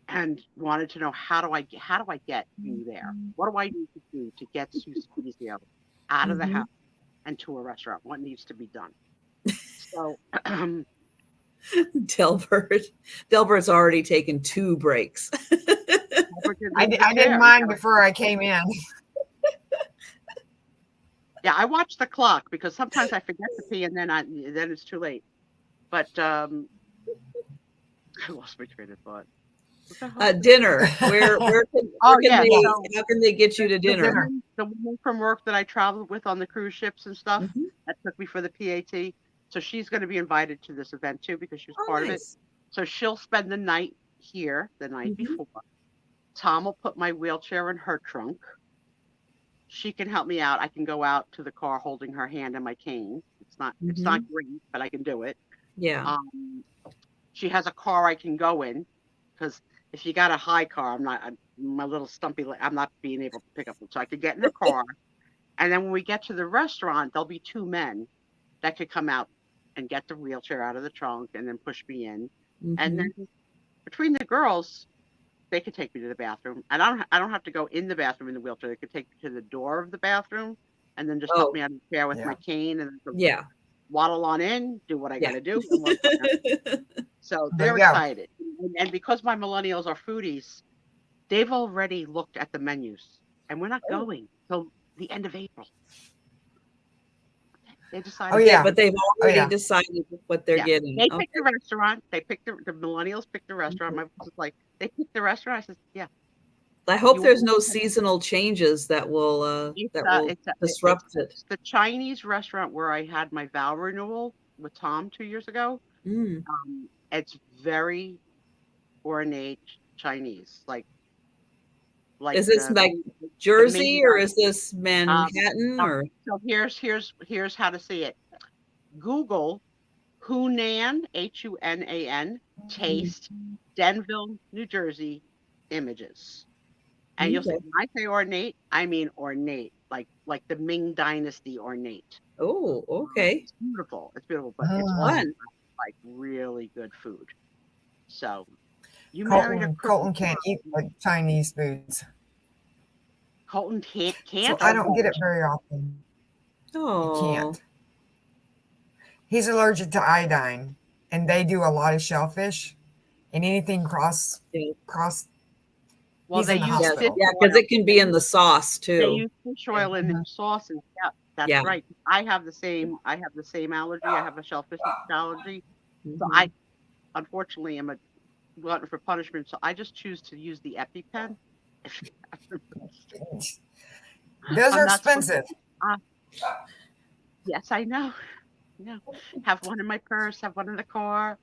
and wanted to know how do I get you there? What do I need to do to get to Spiezio out of the Mhm. house and to a restaurant? What needs to be done? So Delbert's already taken 2 breaks. I did mine before I came in. Yeah, I watch the clock because sometimes I forget to pee and then it's too late. But I lost my train of thought. What the hell? Dinner. Where Oh, can yeah. they? So How can they get you to dinner? the woman from work that I traveled with on the cruise ships and stuff Mhm. that took me for the PAT. So she's going to be invited to this event too because she was Oh, part of it. nice. So she'll spend the night here the night Mhm. before. Tom will put my wheelchair in her trunk. She can help me out. I can go out to the car holding her hand and my cane. It's not Mhm. great, but I can do it. Yeah. She has a car I can go in because if you got a high car, my little stumpy, I'm not being able to pick up. So I could get in her car. And then when we get to the restaurant, there'll be 2 men that could come out and get the wheelchair out of the trunk and then push me in. And Mhm. then between the girls, they could take me to the bathroom. And I don't have to go in the bathroom in the wheelchair. They could take me to the door of the bathroom and then just help me Oh, out of the chair with Yeah. my cane and then yeah. waddle on in, do what I got Yeah. to do, and work on it. So There they're you go. excited. And because my millennials are foodies, they've already looked at the menus, and we're not Oh. going till the end of April. They Oh, decided. yeah. But they've already yeah. decided what they're Yeah, getting. they Okay. picked the restaurant. They picked the millennials picked the restaurant. My boss was like, they picked the restaurant. I said, yeah. I hope You there's want no to- seasonal changes that will disrupt it. It's the Chinese restaurant where I had my vow renewal with Tom 2 years ago. Mm. It's very ornate Chinese, like Is this like the Jersey or Ming. is this Manhattan or? So here's how to see it. Google Hunan, Hunan, Taste, Denville, New Jersey, images. And you'll see, Okay. when I say ornate, I mean ornate, like the Ming Dynasty ornate. Oh, okay. It's beautiful. It's beautiful, but it's Mm. also Fun. like really good food. So you married a Colton crook. can't eat like Chinese foods, Colton so can't. I don't get it very often. He Oh, can't. He's allergic to iodine, and they do a lot of shellfish, and anything cross. Well, He's they in the use yeah, hospital. yeah, because it can be in the sauce They too. use fish oil in their sauces. Yeah, that's Yeah. right. I have the same allergy. I have a shellfish allergy. So Mhm. I unfortunately am a glutton for punishment. So I just choose to use the EpiPen. Those I'm are not supposed expensive. to. Yes, I know. No, have one in my purse. Have one in the car.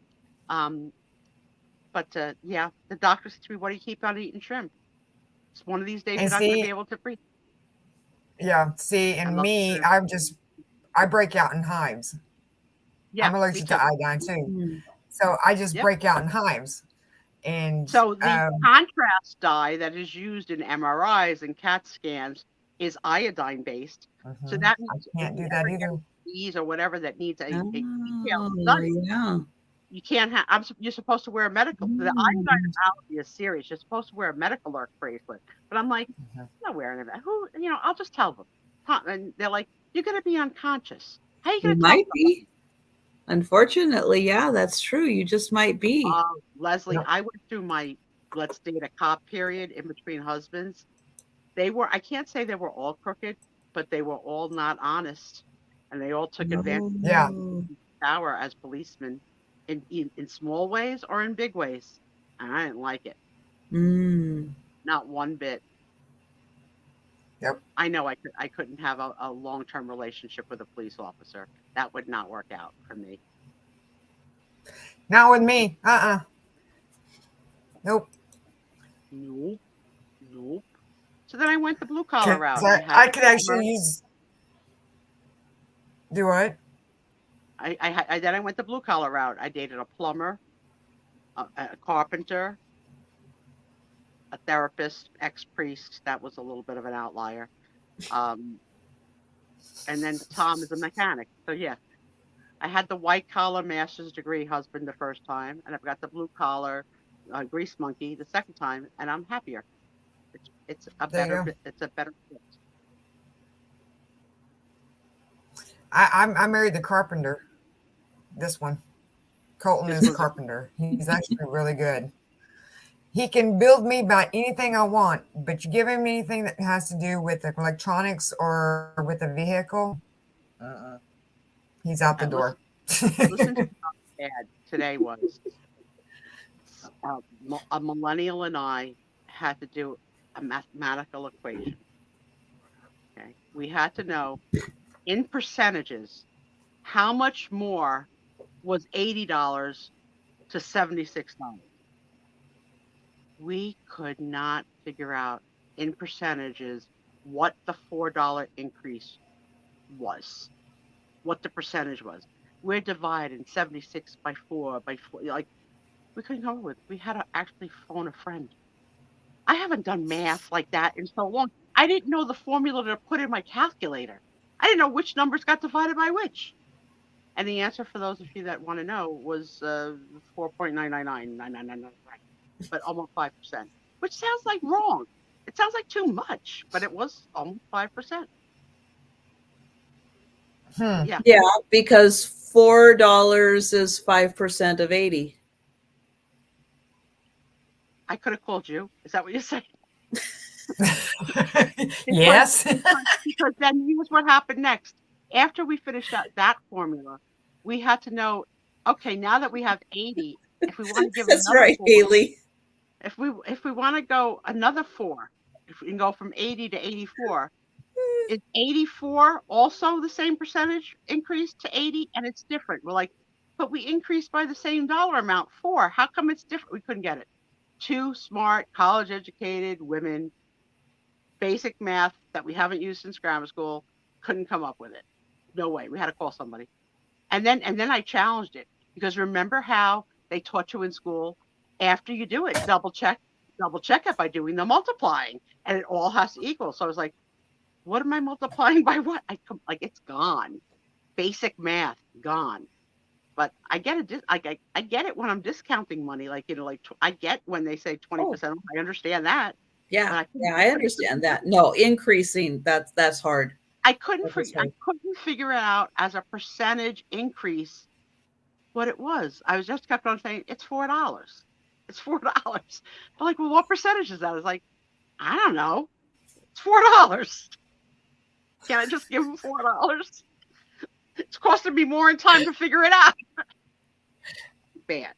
But yeah, the doctor said to me, "What do you keep on eating shrimp? It's one of these days And you're not going to see, be able to breathe." I and love me, shrimp. I break out in hives. Yeah, I'm me allergic too. to iodine too, Mm. so I just Yep. break out in hives. And So the contrast dye that is used in MRIs and CAT scans is iodine based. So that I means if can't you do that ever get either. a disease or whatever that needs a detailed Oh, study, yeah. you can't have. You're supposed to wear a medical. The iodine Mm. allergy is serious. You're supposed to wear a medical alert bracelet. But I'm like, I'm not wearing that. Who? I'll just tell them. And they're like, you're going to be unconscious. How are you You going to tell might somebody? be. Unfortunately, yeah, that's true. You just might be. Leslie, Yep. I went through my let's date a cop period in between husbands. I can't say they were all crooked, but they were all not honest. And they all took advantage Yeah. of power as policemen in small ways or in big ways. And I didn't like it. Mm. Not one bit. Yep. I know I couldn't have a long-term relationship with a police officer. That would not work out for me. Not with me. Nope. Nope. So then I went the blue collar route. I could actually use. Do what? Then I went the blue collar route. I dated a plumber, a carpenter, a therapist, ex-priest. That was a little bit of an outlier. And then Tom is a mechanic. So yeah, I had the white collar master's degree husband the first time, and I've got the blue collar grease monkey the second time, and I'm happier. It's a There you better go. it's a better fit. I married the carpenter. This one. Colton This is a was carpenter. He's actually really good. He can build me about anything I want, but you give him anything that has to do with electronics or with a vehicle, he's out the door. listen to how bad today was. A millennial and I had to do a mathematical equation. Okay, we had to know in percentages how much more was $80 to $76. We could not figure out in percentages what the $4 increase was, what the percentage was. We're dividing 76 by 4 by 4. Like, we couldn't come up with. We had to actually phone a friend. I haven't done math like that in so long. I didn't know the formula to put in my calculator. I didn't know which numbers got divided by which. And the answer, for those of you that want to know, was 4.9999999, but almost 5%, which sounds like wrong. It sounds like too much, but it was almost 5%. Yeah. Yeah, because $4 is 5% of 80. I could have called you. Is that what you're saying? Yes. Because then here's what happened next. After we finished out that formula, we had to know, okay, now that we have 80, if we want to give That's another right, 4, Haley. if we want to go another 4, if we can go from 80 to 84, is 84 also the same percentage increase to 80? And it's different. We're like, but we increased by the same dollar amount, 4. How come it's different? We couldn't get it. 2 smart, college-educated women, basic math that we haven't used since grammar school, couldn't come up with it. No way. We had to call somebody. And then I challenged it, because remember how they taught you in school, after you do it, double check it by doing the multiplying, and it all has to equal. So I was like, what am I multiplying by what? Like, it's gone. Basic math gone. But I get it. I get it when I'm discounting money. Like, I get when they say 20%. I understand that. Yeah, I understand that. No, increasing, that's hard. I couldn't figure it out as a percentage increase what it was. I was just kept on saying it's $4. It's $4. They're like, well, what percentage is that? I was like, I don't know. It's $4. Can I just give them $4? It's costing me more in time to figure it out. Bad.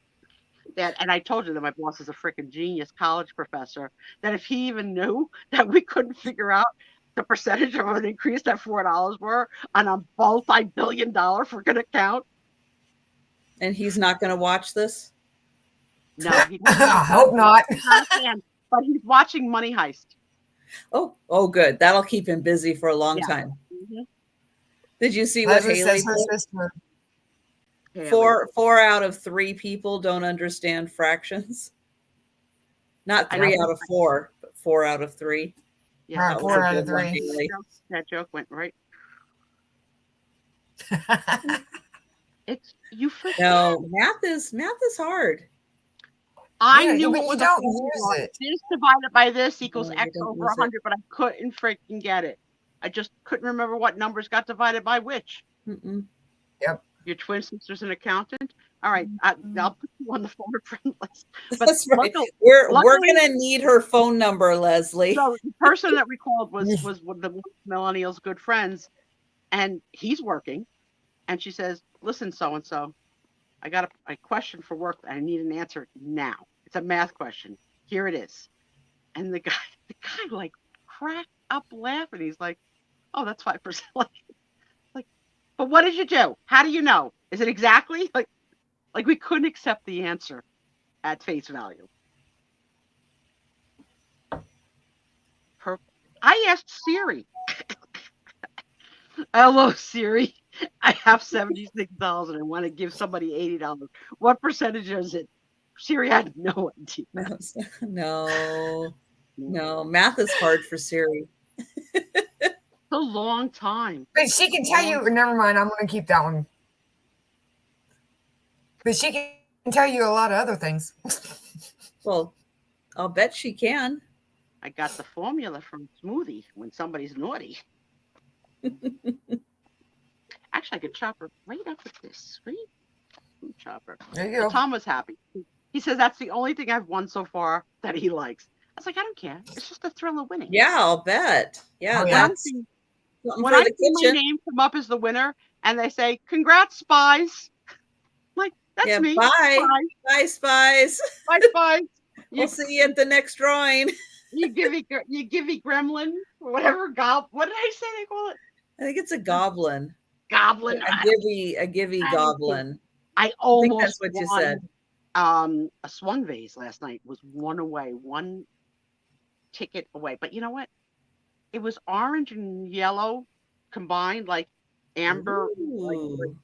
And I told you that my boss is a freaking genius college professor, that if he even knew that we couldn't figure out the percentage of an increase that $4 were on a multi-billion-dollar freaking account. And he's not going to watch this? No, he I hope not. But he's watching Money Heist. Oh, good. That'll keep him busy for a long time. Mm-hmm. Did you see what Haley said? Four out of 3 people don't understand fractions. Not 3 out of 4, but 4 out of 3. Yeah, right, 4 out of 3. That joke went right. It's you forget. No, math is hard. I knew but you don't use it. This divided by this equals No, X over 100, but I couldn't freaking get it. I just couldn't remember what numbers got divided by which. Mm-mm. Yep. Your twin sister's an accountant. All right, I'll put you on the phone a friend list. But that's right. We're gonna need her phone number, Leslie. So the person that we called was one of the millennials' good friends, and he's working. And she says, "Listen, so and so, I got a question for work. I need an answer now. It's a math question. Here it is." And the guy like cracked up laughing. He's like, "Oh, that's 5%." Like, but what did you do? How do you know? Is it exactly like we couldn't accept the answer at face value? I asked Siri. Hello, Siri. I have $76 and I want to give somebody $80. What percentage is it? Siri had no idea. No, math is hard for Siri. It's a long time. But she can tell you. Never mind. I'm going to keep that one. But she can tell you a lot of other things. Well, I'll bet she can. I got the formula from Smoothie when somebody's naughty. Actually, I could chop her right up with this. Right? Chopper. There you go. Tom was happy. He says that's the only thing I've won so far that he likes. I was like, I don't care. It's just the thrill of winning. Yeah, I'll bet. Yeah, Oh, yeah. that's something When for I the see my kitchen. name come up as the winner and they say, "Congrats, Spies," I'm like, that's Yeah, me. bye. Bye, Spies. Bye, Spies. We'll see you at the next drawing. You givey gremlin or whatever. What did I say they call it? I think it's a goblin. Goblin. A givey goblin. I I almost think that's what you won. said. A swan vase last night was one ticket away. But you know what? It was orange and yellow combined, like amber. Like, Ooh.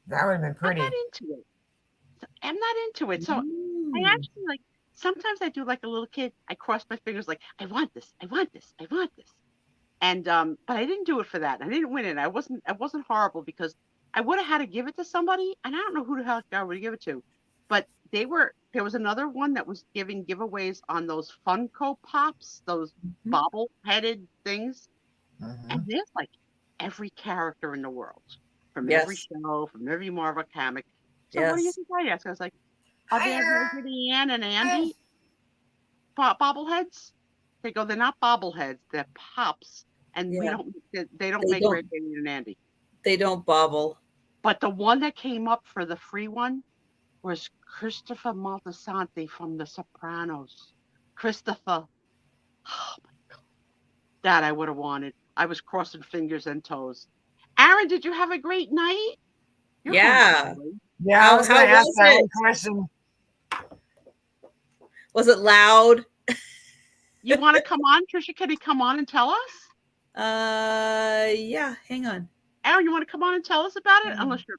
That would have been pretty. I'm not into it. So I actually like, sometimes I do like a little kid. I cross my fingers like, I want this. And but I didn't do it for that. I didn't win it. I wasn't horrible because I would have had to give it to somebody, and I don't know who the hell I would give it to. But there was another one that was giving giveaways on those Funko Pops, those bobble-headed things. And there's like every character in the world from every show, from every Marvel comic. So what do you think I asked? I was like, are there Ann and Andy bobbleheads? They go, they're not bobbleheads, they're pops. And they don't make Red Andy and Andy. They don't bobble. But the one that came up for the free one was Christopher Moltisanti from The Sopranos. Christopher. Oh my God. That I would have wanted. I was crossing fingers and toes. Aaron, did you have a great night? Yeah. Yeah, I was going to ask that it? question. Was it loud? You want to come on, Trisha? Can you come on and tell us? Yeah. Hang on. Aaron, you want to come on and tell us about it? Unless you're,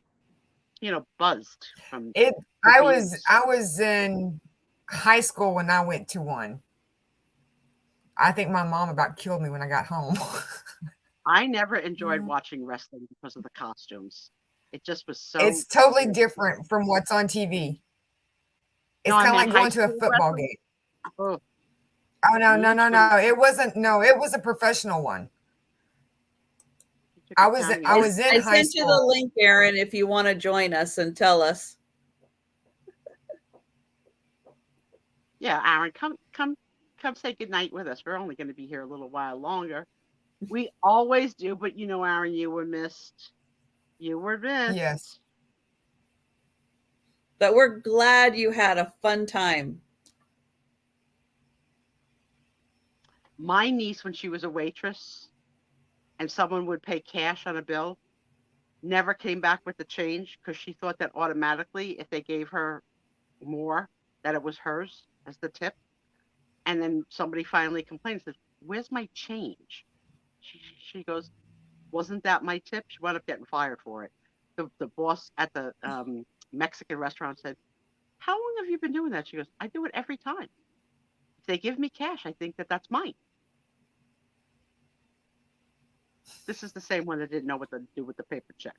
buzzed from it. I was in high school when I went to one. I think my mom about killed me when I got home. I never enjoyed watching wrestling because of the costumes. It just was so. It's totally different from what's on TV. It's kind of like going to a football game. Oh no! It wasn't. No, it was a professional one. I was in high school. I sent you the link, Aaron, if you want to join us and tell us. Yeah, Aaron, come say goodnight with us. We're only going to be here a little while longer. We always do, but Aaron, you were missed. Yes. But we're glad you had a fun time. My niece, when she was a waitress and someone would pay cash on a bill, never came back with the change because she thought that automatically if they gave her more, that it was hers as the tip. And then somebody finally complained and said, "Where's my change?" She goes, "Wasn't that my tip?" She wound up getting fired for it. The boss at the Mexican restaurant said, "How long have you been doing that?" She goes, "I do it every time. If they give me cash, I think that that's mine." This is the same one that didn't know what to do with the paper check.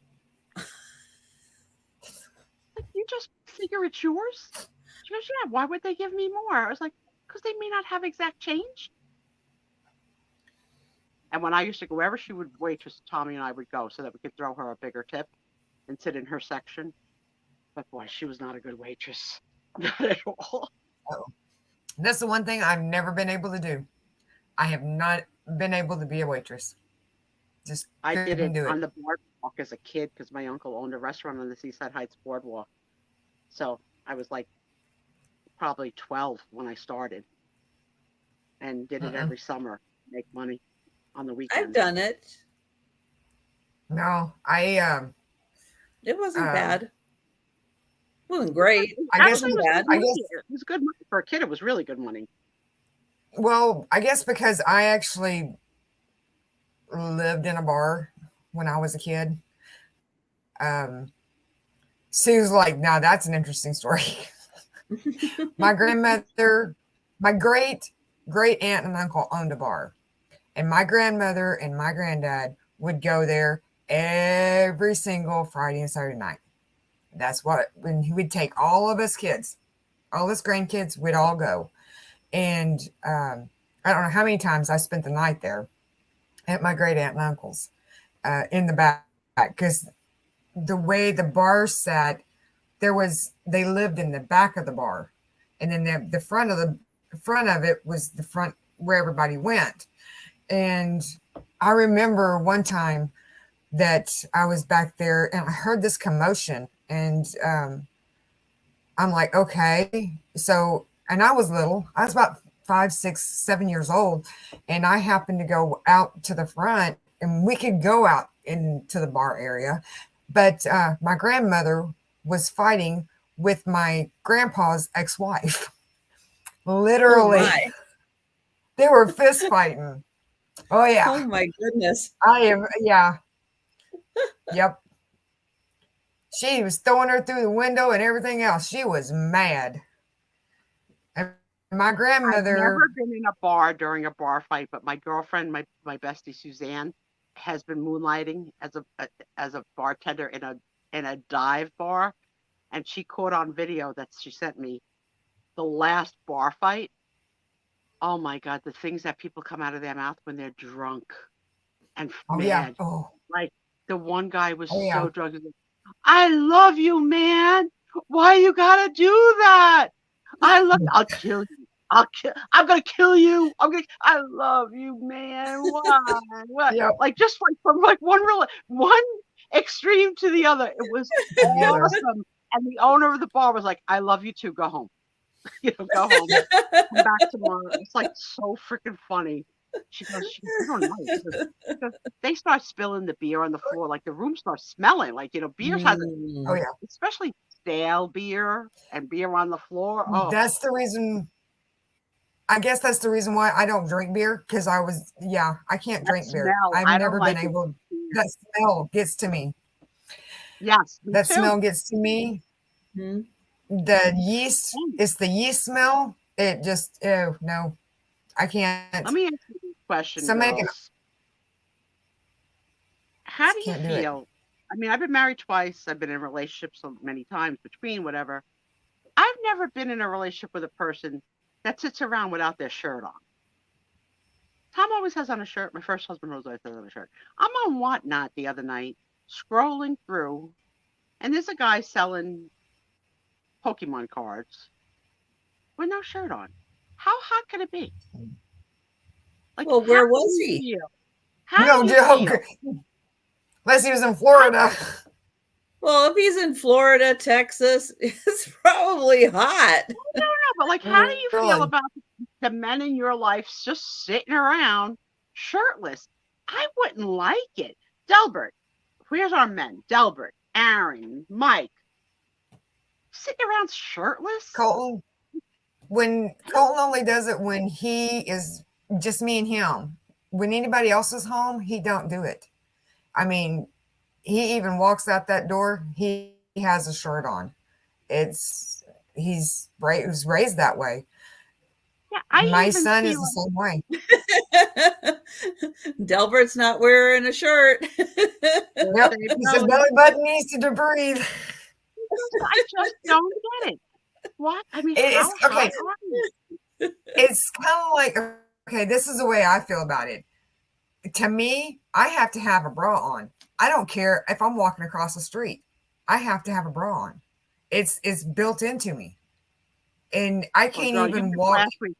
Like, you just figure it's yours? She goes, "Yeah, why would they give me more?" I was like, "Because they may not have exact change." And when I used to go wherever she would waitress, Tommy and I would go so that we could throw her a bigger tip and sit in her section. But boy, she was not a good waitress. Not at all. Oh. That's the one thing I've never been able to do. I have not been able to be a waitress. I did it on the boardwalk as a kid because my uncle owned a restaurant on the Seaside Heights boardwalk. So I was like probably 12 when I started and did it every summer, make money on the weekends. I've done it. No, it wasn't bad. It wasn't great. I guess it was it was good money. For a kid, it was really good money. Well, I guess because I actually lived in a bar when I was a kid. Sue's like, now that's an interesting story. My grandmother, my great aunt and uncle owned a bar. And my grandmother and my granddad would go there every single Friday and Saturday night. That's when he would take all of us kids, all us grandkids, we'd all go. And I don't know how many times I spent the night there at my great aunt and uncle's in the back, because the way the bar sat, they lived in the back of the bar, and then the front of it was the front where everybody went. And I remember one time that I was back there and I heard this commotion, and I'm like, okay. So, and I was little. I was about 5, 6, 7 years old, and I happened to go out to the front, and we could go out into the bar area, but my grandmother was fighting with my grandpa's ex-wife. Literally, they were fist fighting. Oh yeah. Oh my goodness. Yeah. Yep. She was throwing her through the window and everything else. She was mad. And my grandmother. I've never been in a bar during a bar fight, but my girlfriend, my bestie Suzanne, has been moonlighting as a bartender in a dive bar, and she caught on video that she sent me the last bar fight. Oh my God, the things that people come out of their mouth when they're drunk and mad. Yeah. Oh. Like the one guy was so drunk. I love you, man. Why you gotta do that? I'll kill you. I'm gonna kill you. I love you, man. Why? What? Yep. Like just like from like one extreme to the other. It was awesome. And the owner of the bar was like, I love you too. Go home. Go home. Come back tomorrow. It's like so freaking funny. She goes, you don't know. Because they start spilling the beer on the floor, like the room starts smelling. Like, beer has especially stale beer and beer on the floor. Oh, that's the reason. I guess that's the reason why I don't drink beer, because I can't drink beer. I've never been able. That smell gets to me. Yes, that smell gets to me. Mm-hmm. The yeast, it's the yeast smell. It just, no, I can't. Let me ask you a question. How do you feel? I mean, I've been married twice. I've been in relationships so many times between whatever. I've never been in a relationship with a person that sits around without their shirt on. Tom always has on a shirt. My first husband always has on a shirt. I'm on Whatnot the other night, scrolling through, and there's a guy selling Pokemon cards with no shirt on. How hot can it be? Like, well, where was he? No joke. Unless he was in Florida. Well, if he's in Florida, Texas, it's probably hot. No, but like, how do you feel about the men in your life just sitting around shirtless? I wouldn't like it. Delbert, where's our men? Delbert, Aaron, Mike, sitting around shirtless? Colton only does it when he is just me and him. When anybody else is home, he don't do it. I mean, he even walks out that door, he has a shirt on. He's raised that way. Yeah, my son is the same way. Delbert's not wearing a shirt. Yep. His belly button needs to breathe. I just don't get it. What? I mean, it's okay. It's kind of like, okay, this is the way I feel about it. To me, I have to have a bra on. I don't care if I'm walking across the street. I have to have a bra on. It's built into me. And I can't even walk. Last week,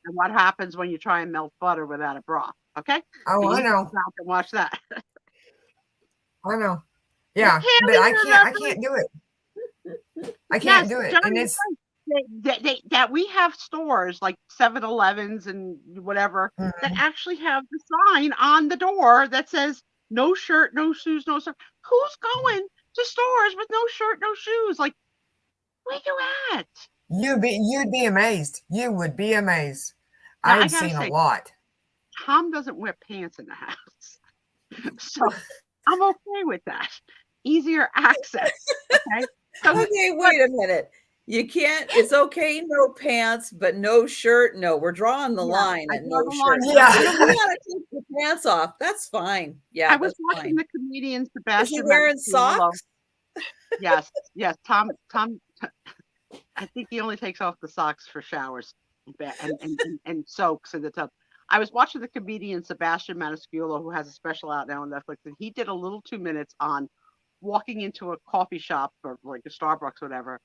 and what happens when you try and melt butter without a bra? Okay. Oh, I know. Watch that. I know. Yeah, but I can't do it. I can't do it. Johnny, and it's that we have stores like 7-Elevens and whatever that actually have the sign on the door that says no shirt, no shoes, no shirt. Who's going to stores with no shirt, no shoes? Like, where you at? You'd be amazed. You would be amazed. Now, I've seen a lot. Tom doesn't wear pants in the house. So I'm okay with that. easier access. Okay. So Okay, wait a minute. You can't, it's okay, no pants, but no shirt. No, we're drawing the Yeah, line I at draw no the shirt. line. Yeah. If you want to take the pants off, that's fine. Yeah, I was that's watching fine. the comedian Is he Sebastian wearing Maniscalco. socks? Yes, Tom. I think he only takes off the socks for showers and soaks in the tub. I was watching the comedian Sebastian Maniscalco, who has a special out now on Netflix, and he did a little 2 minutes on walking into a coffee shop or like a Starbucks, whatever,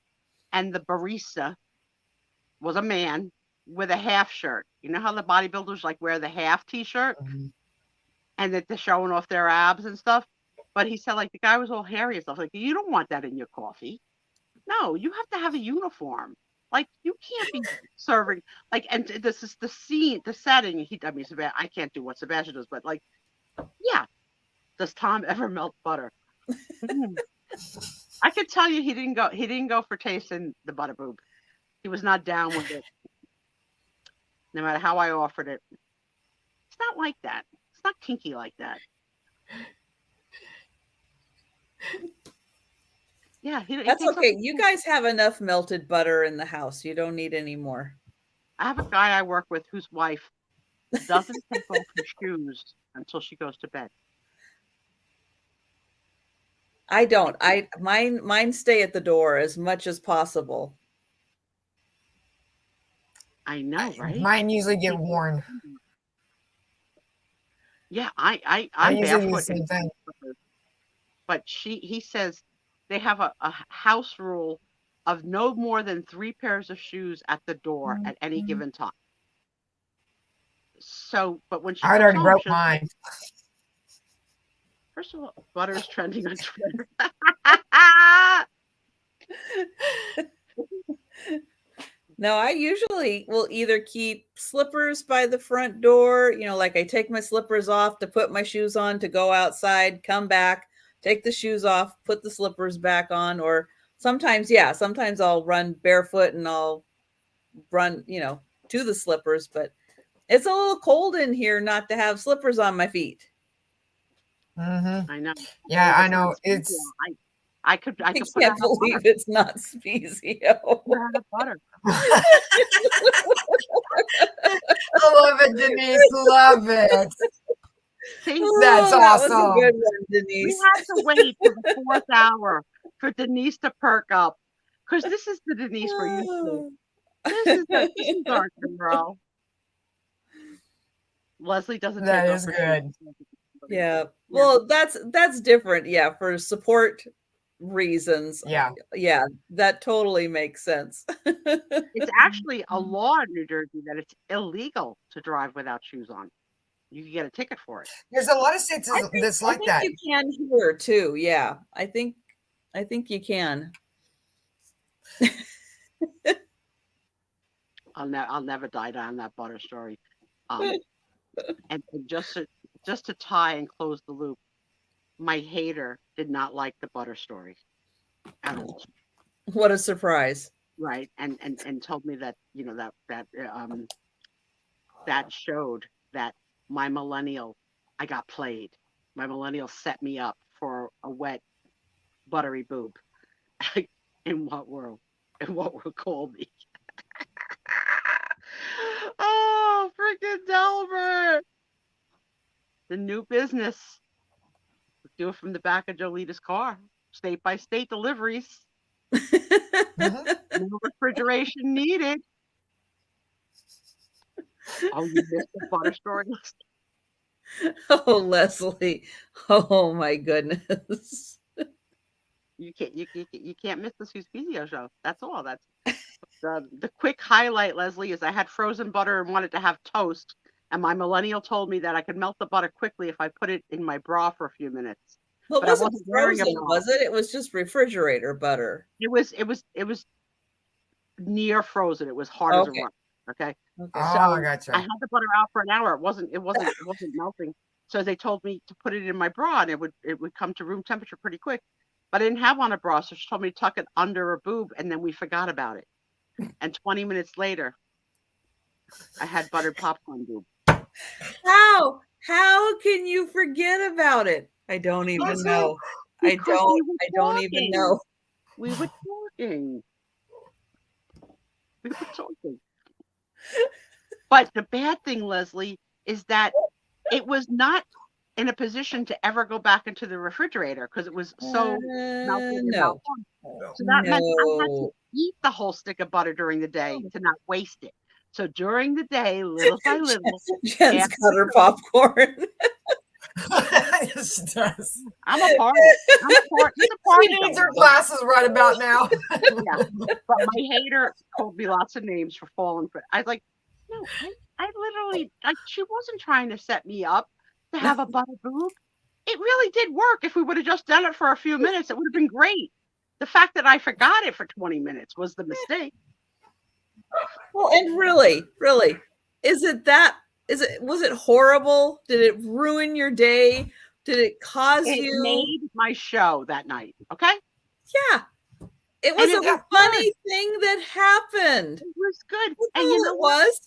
and the barista was a man with a half shirt. You know how the bodybuilders like wear the half t-shirt and that they're showing off their abs and stuff? But he said like the guy was all hairy and stuff. Like, you don't want that in your coffee. No, you have to have a uniform. Like, you can't be serving like, and this is the scene, the setting. I can't do what Sebastian does, but like, yeah. Does Tom ever melt butter? I could tell you he didn't go for tasting the butter boob. He was not down with it. No matter how I offered it. It's not like that. It's not kinky like that. Yeah, That's okay. You guys have enough melted butter in the house. You don't need any more. I have a guy I work with whose wife doesn't take off her shoes until she goes to bed. I don't. Mine stay at the door as much as possible. I know, right? Mine usually get worn. Yeah, I I'm usually do the barefoot. same thing. But he says they have a house rule of no more than 3 pairs of shoes at the door at any given time. So, but when she I comes already home, broke she'll- mine. First of all, butter is trending on Twitter. No, I usually will either keep slippers by the front door, like I take my slippers off to put my shoes on to go outside, come back, take the shoes off, put the slippers back on, or sometimes I'll run barefoot and I'll run, to the slippers, but it's a little cold in here not to have slippers on my feet. I know. Yeah, I It's know. not It's Spiezio. I could I put can't out believe it's not Spiezio. butter. I love it, Denise. Love it. See, That's that was a awesome. good one, we Denise. had to wait to the 4th hour for Denise to perk up, because this is the Denise we're used to. This is our girl. Leslie doesn't That take is off her good. shoes. Yeah. Well, that's different. Yeah, for support reasons. Yeah. Yeah, that totally makes sense. It's actually a law in New Jersey that it's illegal to drive without shoes on. You can get a ticket for it. There's a lot of states that's like that. You can here too. Yeah, I think you can. I'll never die down that butter story. And just to tie and close the loop, my hater did not like the butter story at all. What a surprise! Right, and told me that that showed that my millennial, I got played. My millennial set me up for a wet, buttery boob. In what world? In what world called me? Oh, freaking Delbert! The new business. Do it from the back of Jolita's car. State by state deliveries. No refrigeration needed. Oh, you missed the butter story? Oh, Leslie. Oh my goodness. You can't miss the Spiezio show. That's all. That's the quick highlight, Leslie, is I had frozen butter and wanted to have toast, and my millennial told me that I could melt the butter quickly if I put it in my bra for a few minutes. Well, But it I wasn't wasn't wearing a frozen, bra. was it? It was just refrigerator butter. It was near frozen. It was hard as a Okay. rock. Okay. Okay. Oh, So I gotcha. I had the butter out for an hour. It wasn't melting. So they told me to put it in my bra and it would come to room temperature pretty quick. But I didn't have on a bra, so she told me to tuck it under a boob, and then we forgot about it. And 20 minutes later, I had buttered popcorn boob. How can you forget about it? I don't even know. Because we were I don't even talking. know. We were talking. We were talking. But the bad thing, Leslie, is that it was not in a position to ever go back into the refrigerator because it was so melted and No. malformed. So that meant I had to No. eat the whole stick of butter during the day to not waste it. So during the day, little by little, Jen's after cut her popcorn. Yes, she does. I'm a party. He's a party. She needs goer. her glasses right about now. Yeah. But my hater called me lots of names for falling for it. I was like, no, I literally, like, she wasn't trying to set me up to have a butter boob. It really did work. If we would have just done it for a few minutes, it would have been great. The fact that I forgot it for 20 minutes was the mistake. Well, and really, was it horrible? Did it ruin your day? Did it cause It you? made my show that night. Okay. Yeah. It was And a funny thing that happened. It was good. That's And all you know it what? was.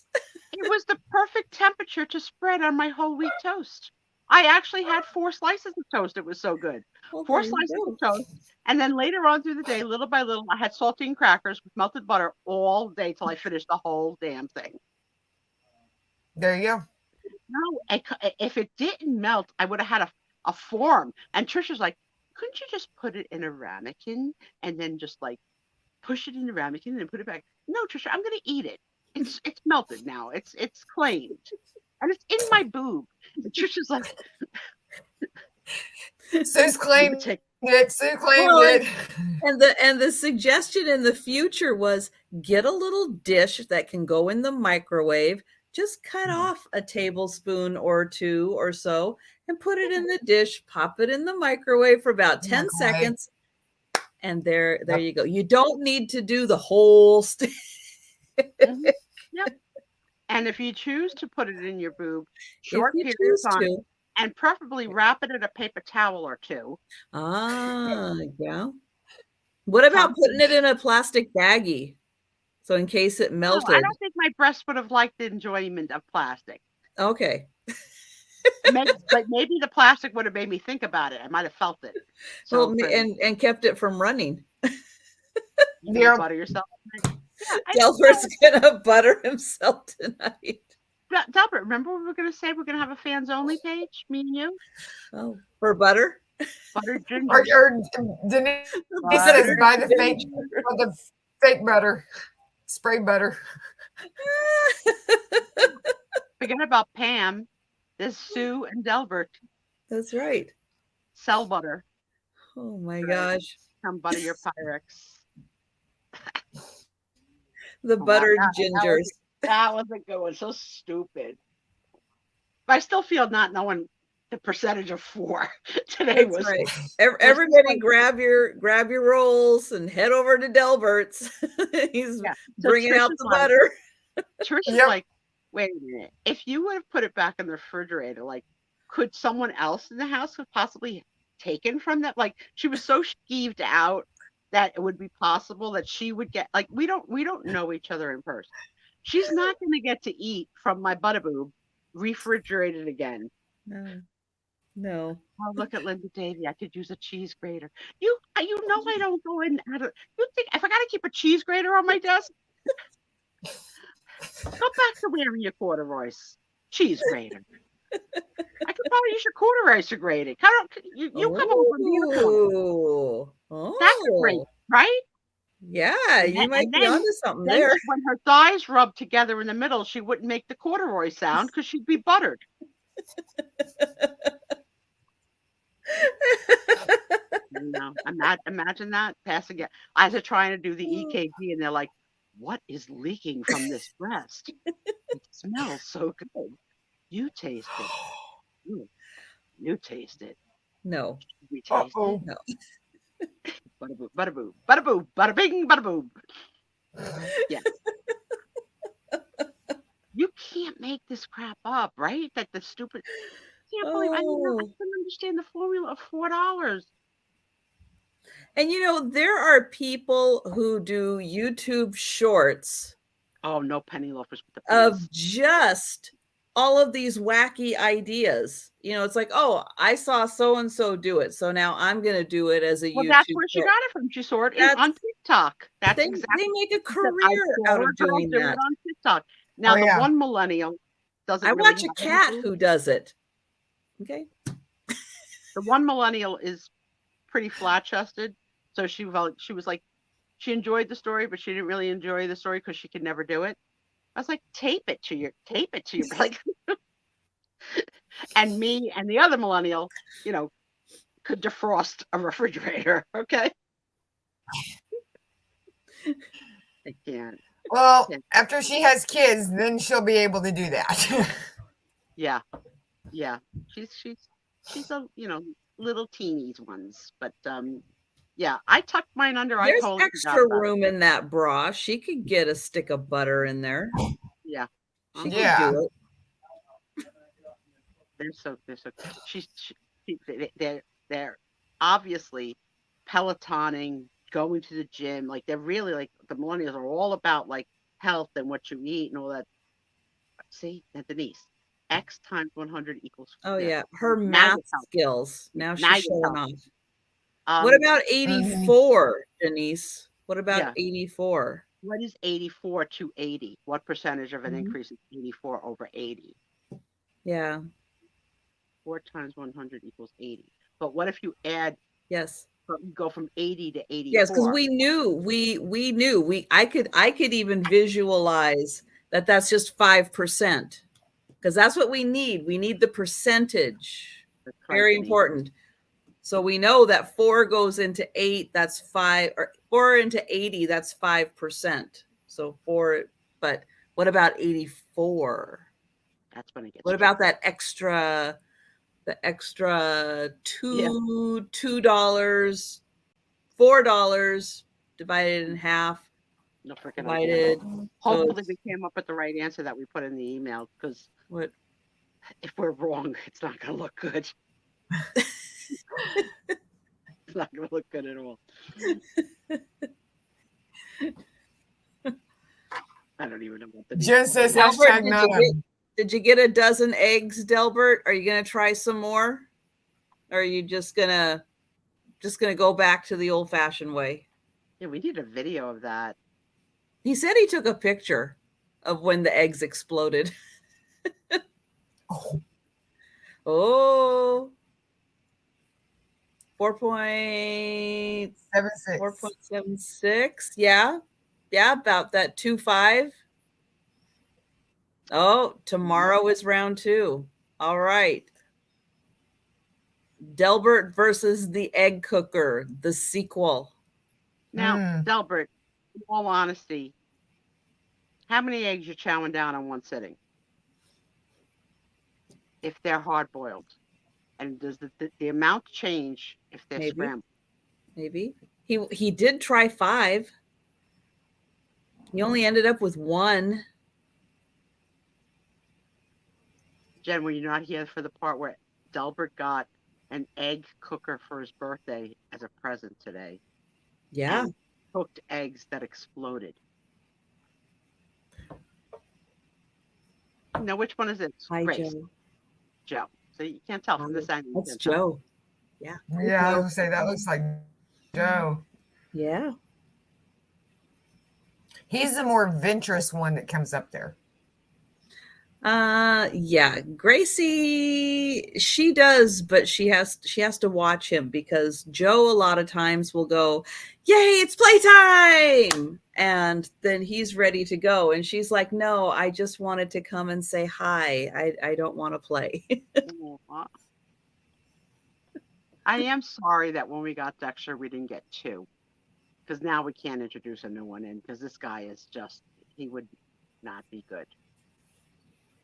It was the perfect temperature to spread on my whole wheat toast. I actually had 4 slices of toast. It was so good. Well, 4 there you slices go. of toast. And then later on through the day, little by little, I had saltine crackers with melted butter all day till I finished the whole damn thing. There you go. No, if it didn't melt, I would have had a form. And Trisha's like, couldn't you just put it in a ramekin and then just like push it in the ramekin and then put it back? No, Trisha, I'm going to eat it. It's melted now. It's claimed. And it's in my boob. And Trisha's like, Sue's claimed it. Sue claimed Well, it. And the suggestion in the future was get a little dish that can go in the microwave. Just cut off a tablespoon or 2 or so and put it in the dish, pop it in the microwave for about 10 seconds. And there you go. You don't need to do the whole stick. Yep. And if you choose to put it in your boob, short period of time, and preferably wrap it in a paper towel or 2. Yeah. What about putting it in a plastic baggie? So in case it melted. No, I don't think my breast would have liked the enjoyment of plastic. Okay. But maybe the plastic would have made me think about it. I might have felt it. So and kept it from running. You butter yourself. Delbert's gonna butter himself tonight. Delbert, remember what we were gonna say? We're gonna have a fans only page, me and you. Oh, for butter? Butter ginger. Or Denise says buy the fake butter, spray butter. Forget about Pam. There's Sue and Delbert. That's right. Sell butter. Oh my gosh. Come butter your Pyrex. The buttered gingers. That was a good one. So stupid. But I still feel not knowing the percentage of 4 today. That's was right. Everybody grab your rolls and head over to Delbert's. He's bringing out the butter. Trisha's like, wait a minute. If you would have put it back in the refrigerator, like, could someone else in the house have possibly taken from that? Like, she was so skeeved out that it would be possible that she would get, like, we don't know each other in person. She's not going to get to eat from my butter boob refrigerated again. No. Oh, look at Linda Davy. I could use a cheese grater. You know I don't go in. You think if I got to keep a cheese grater on my desk? Go back to wearing your corduroys. Cheese grater. I could probably use your corduroys to grate it. You come over and be That's great, right? Yeah, you might be onto something there. When her thighs rubbed together in the middle, she wouldn't make the corduroy sound because she'd be buttered. Imagine that passing it as they're trying to do the EKG and they're like, what is leaking from this breast? It smells so good. You taste it. You taste it. No. We taste it. No. Bada boo, bada boo, bada boo, bada bing, bada boo. Yeah. You can't make this crap up, right? That the stupid. I can't believe I couldn't understand the formula of $4. And there are people who do YouTube shorts. Oh, no penny loafers with the of just all of these wacky ideas. You know, it's like, oh, I saw so-and-so do it, so now I'm going to do it as a Well, YouTube. that's where she got it from. She saw it on TikTok. That's They exactly. make a She said, I career saw out a of girl doing do that. it on TikTok. Now, Oh, the yeah. one millennial doesn't I really watch a have cat anything. who does it. Okay. The one millennial is pretty flat-chested. So she was like, she enjoyed the story, but she didn't really enjoy the story because she could never do it. I was like, tape it to your like. And me and the other millennial, you know, could defrost a refrigerator. Okay. I can't. Well, after she has kids, then she'll be able to do that. Yeah. She's a, you know, little teenies ones, but yeah, I tucked mine under. There's I totally extra forgot about room in that bra. She could get a stick of butter in there. it. Yeah. She could Yeah. do it. They're so they're obviously Pelotoning, going to the gym. Like they're really like the millennials are all about like health and what you eat and all that. See, and Denise, X times 100 equals. Oh yeah, her Now math you're telling skills. Now Now she's you're showing telling off. What about Mhm. 84, Denise? What about Yeah. 84? What is 84 to 80? What percentage of an Mhm. increase is 84 over 80? Yeah. 4 times 100 equals 80. But what if you add, Yes. go from 80 to 84? Yes, because we knew I could even visualize that that's just 5%. Because that's what we need. We need the percentage. That's right, Very Denise. important. So we know that 4 goes into 8, that's 5, or 4 into 80, that's 5%. So 4, but what about 84? That's when it gets What tricky. about that extra, the extra $2, $4 divided in half, No freaking divided. idea. Hopefully we came up with the right answer that we put in the email, because What? if we're wrong, it's not going to look good. It's not going to look good at all. I don't even know what the Jen says Delbert, hashtag not did you get a dozen eggs, Delbert? Are you going to try some more? Or are you just gonna go back to the old fashioned way? Yeah, we need a video of that. He said he took a picture of when the eggs exploded. Oh, 4.76. Yeah, about that 2.5. Oh, tomorrow is round 2. All right. Delbert versus the egg cooker, the sequel. Now, Delbert, in all honesty, how many eggs you're chowing down in one sitting? If they're hard boiled, and does the amount change if they're scrambled? Maybe he did try 5. He only ended up with 1. Jen, were you not here for the part where Delbert got an egg cooker for his birthday as a present today? Yeah. And cooked eggs that exploded. Now, which one is it? Hi, Grace. Joe. Joe. So you can't tell from this angle. That's Joe. Yeah. Yeah, I was gonna say that looks like Joe. Yeah. He's the more adventurous one that comes up there. Yeah, Gracie, she does, but she has to watch him, because Joe a lot of times will go, "Yay, it's playtime!" And then he's ready to go, and she's like, "No, I just wanted to come and say hi. I don't want to play." I am sorry that when we got Dexter, we didn't get 2, because now we can't introduce a new one in, because this guy is just, he would not be good.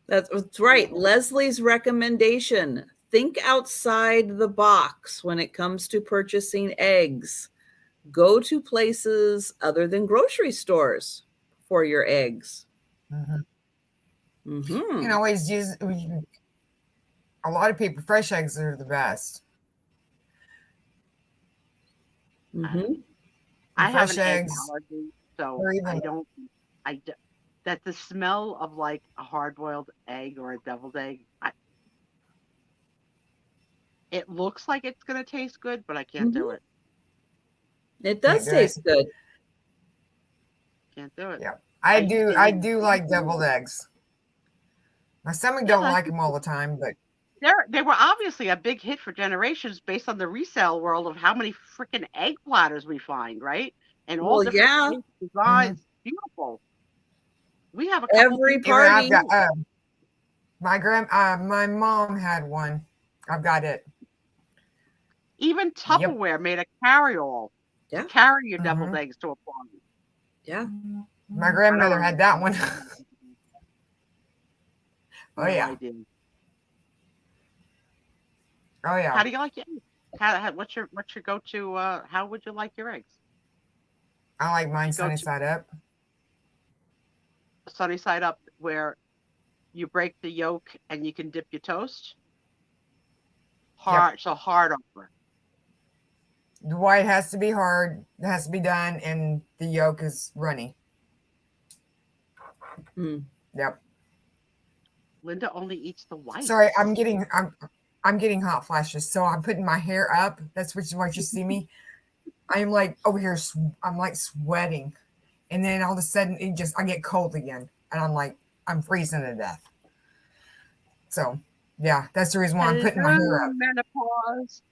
That's right. Leslie's recommendation: think outside the box when it comes to purchasing eggs. Go to places other than grocery stores for your eggs. You can always use, a lot of people, fresh eggs are the best. I have Fresh an egg eggs, allergy, so or even- that the smell of like a hard-boiled egg or a deviled egg, it looks like it's going to taste good, but I can't do it. It does do it. taste good. Can't do it. Yeah, I do like deviled eggs. My stomach don't like them all the time, but they were obviously a big hit for generations based on the resale world of how many freaking egg platters we find, right? And all Well, different yeah. shapes, designs. Beautiful. We have a couple Every people- party. I've got, my mom had one. I've got it. Even Tupperware made a carry-all Yeah. to carry your deviled eggs to a party. Yeah. My grandmother had that one. Oh yeah. Idea. Oh yeah. How do you like your eggs? What's your go-to? How would you like your eggs? I like mine sunny side up. Sunny side up, where you break the yolk and you can dip your toast. Hard, so hard over. The white has to be hard. It has to be done, and the yolk is runny. Yep. Linda only eats the white. Sorry, I'm getting hot flashes. So I'm putting my hair up. That's what you see me. I'm like over here. I'm like sweating, and then all of a sudden I get cold again, and I'm freezing to death. So yeah, that's the reason why I'm putting my hair up. Menopause.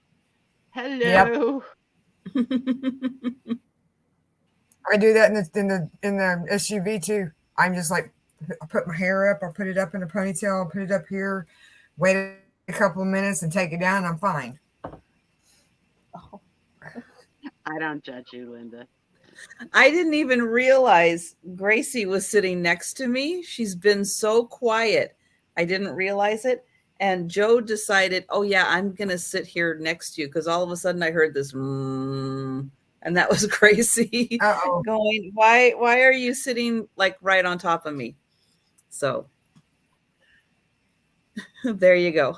Hello. Yep. I do that in the SUV too. I'm just like, I put my hair up, I put it up in a ponytail, I put it up here, wait a couple of minutes and take it down, and I'm fine. Oh. I don't judge you, Linda. I didn't even realize Gracie was sitting next to me. She's been so quiet. I didn't realize it. And Joe decided, oh yeah, I'm going to sit here next to you, because all of a sudden I heard this, and that was Gracie going, why are you sitting like right on top of me? So there you go.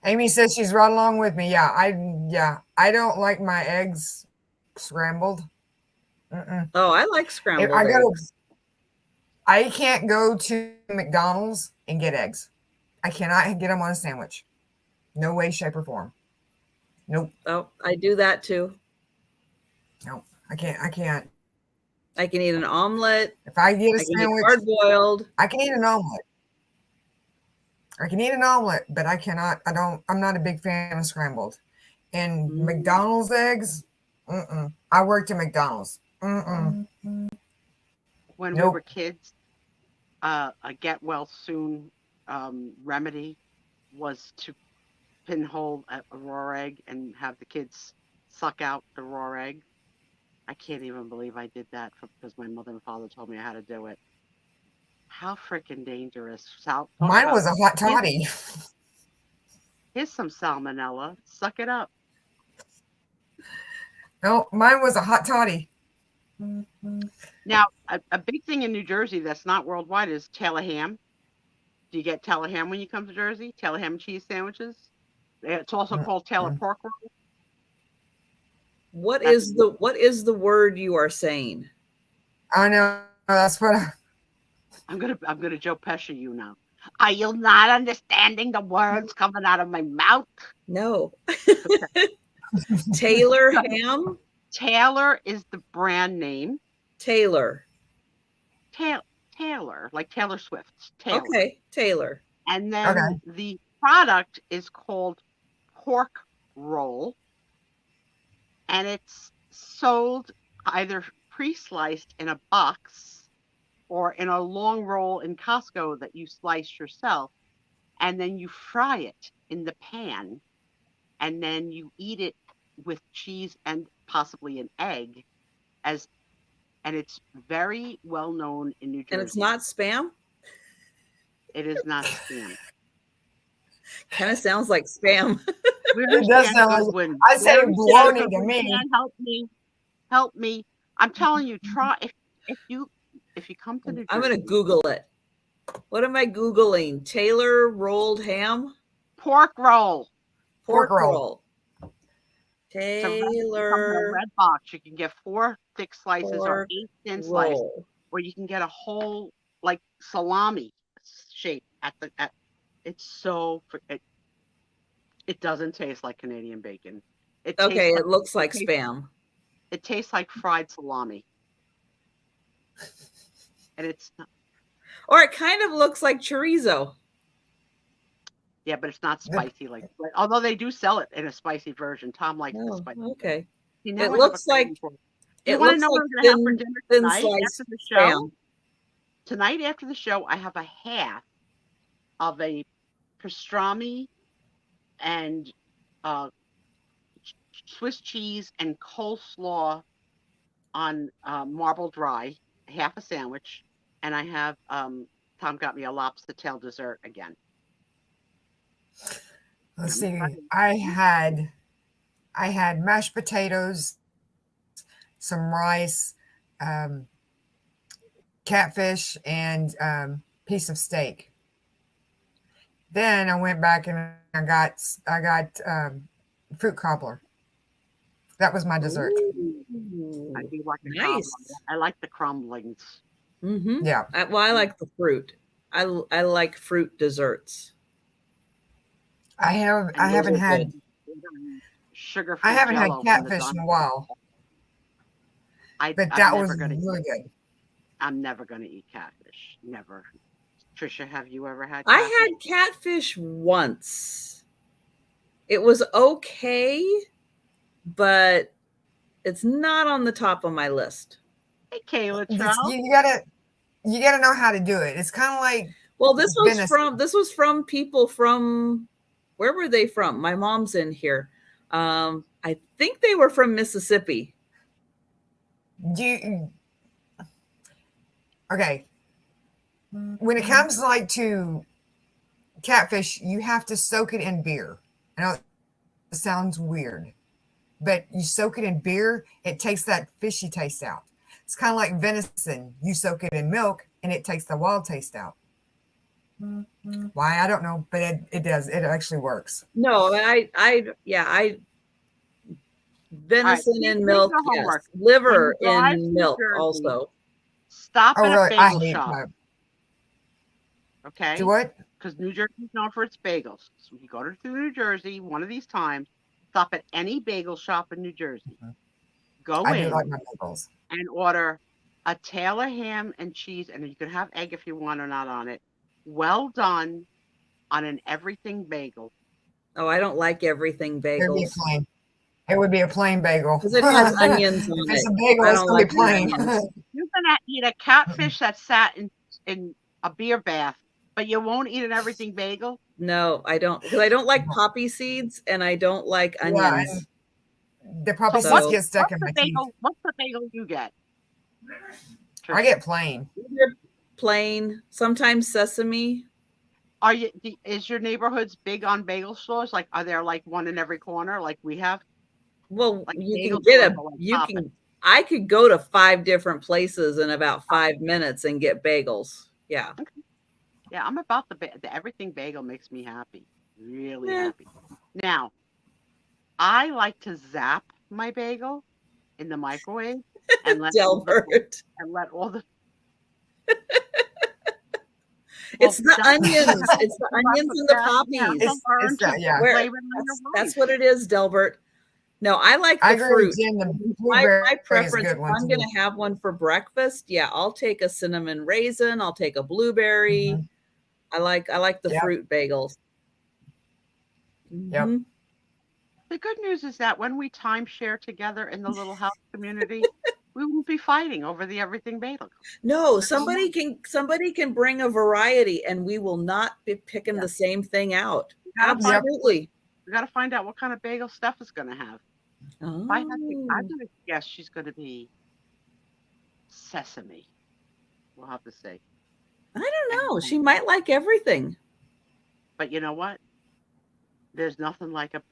Amy says she's right along with me. I don't like my eggs scrambled. Oh, I like scrambled eggs. I can't go to McDonald's and get eggs. I cannot get them on a sandwich. No way, shape, or form. Nope. Oh, I do that too. Nope. I can't. I can eat an omelet. If I get a sandwich, hard boiled. I can eat an omelet. But I cannot. I'm not a big fan of scrambled. And McDonald's eggs. I worked at McDonald's. When we were kids, a get well soon remedy was to pinhole a raw egg and have the kids suck out the raw egg. I can't even believe I did that because my mother and father told me how to do it. How freaking dangerous. Mine was a hot toddy. Here's some salmonella. Suck it up. No, mine was a hot toddy. Now, a big thing in New Jersey that's not worldwide is Taylor ham. Do you get Taylor ham when you come to Jersey? Taylor ham and cheese sandwiches. It's also called Taylor pork roll. What is the word you are saying? I know. That's what I'm gonna Joe Pesci you now. Are you not understanding the words coming out of my mouth? No. Taylor ham? Taylor is the brand name. Taylor, like Taylor Swift. Taylor. Okay, Taylor. And then the product is called pork roll. And it's sold either pre-sliced in a box or in a long roll in Costco that you slice yourself. And then you fry it in the pan. And then you eat it with cheese and possibly an egg. And it's very well known in New Jersey. And it's not Spam? It is not Spam. Kind of sounds like Spam. It does sound like, I said baloney to me. Help me. I'm telling you, try if you come to New Jersey. I'm gonna Google it. What am I Googling? Taylor rolled ham? Pork roll. Pork roll. Taylor red box. You can get 4 thick slices or 8 thin slices. or you can get a whole like salami shape it's so it doesn't taste like Canadian bacon. It tastes Okay, like it looks like spam. it tastes like fried salami. And it's not, Or it kind of looks like chorizo. yeah, but it's not spicy although they do sell it in a spicy version. Tom likes the Oh, spicy. okay. See, It now I have a looks like craving for it. it You want to looks know what like I'm going to have for thin, dinner thin tonight sliced after the show? spam. Tonight after the show, I have a half of a pastrami and Swiss cheese and coleslaw on marbled rye, half a sandwich, and I have Tom got me a lobster tail dessert again. Let's see. I had mashed potatoes, some rice, catfish, and piece of steak. Then I went back and I got fruit cobbler. That was my dessert. Ooh, I do like the nice. I like the crumblings. Mm-hmm. Yeah. Well, I like the fruit. I like fruit desserts. I haven't had sugar-free I haven't had Jell-O from the catfish in Don. a while, but that was really good. I'm never going to eat catfish. Never. Trisha, have you ever had catfish? I had catfish once. It was okay, but it's not on the top of my list. Hey, Kayla, You gotta know how to do it. It's kind of like, well, this was from people from, where were they from? My mom's in here. I think they were from Mississippi. Okay. When it comes like to catfish, you have to soak it in beer. I know it sounds weird, but you soak it in beer, it takes that fishy taste out. It's kind of like venison. You soak it in milk and it takes the wild taste out. Why? I don't know, but it does. It actually works. No, venison in milk, yes. Liver in milk also. Stop at a bagel I shop. Okay? Do what? Because New Jersey is known for its bagels. So you go to New Jersey one of these times, stop at any bagel shop in New Jersey. Go I in do like my bagels. And order a Taylor ham and cheese, and you can have egg if you want or not on it. Well done on an everything bagel. Oh, I don't like everything bagels. It would be a plain bagel. Because it has onions on it. If it's a bagel, it's going to be plain. You're going to eat a catfish that sat in a beer bath, but you won't eat an everything bagel? No, I don't. Because I don't like poppy seeds and I don't like onions. The poppy seeds get stuck in my teeth. What's the bagel you get? I get plain. Plain, sometimes sesame. Is your neighborhood's big on bagel stores? Like, are there like one in every corner like we have? Well, like you can get I could go to 5 different places in about 5 minutes and get bagels. Yeah. Okay. Yeah, I'm about the everything bagel makes me happy. Really happy. Now, I like to zap my bagel in the microwave and let all the it's the onions. It's the onions and the poppies. That's what it is, Delbert. No, I like the fruit. My preference, if I'm going to have one for breakfast, I'll take a cinnamon raisin. I'll take a blueberry. I like the fruit bagels. Yep. The good news is that when we timeshare together in the little house community, we won't be fighting over the everything bagel. No, somebody can bring a variety, and we will not be picking the same thing out. Absolutely. We got to find out what kind of bagel Steph is going to have. Oh. I'm going to guess she's going to be sesame. We'll have to see. I don't know. She might like everything. But you know what? There's nothing like a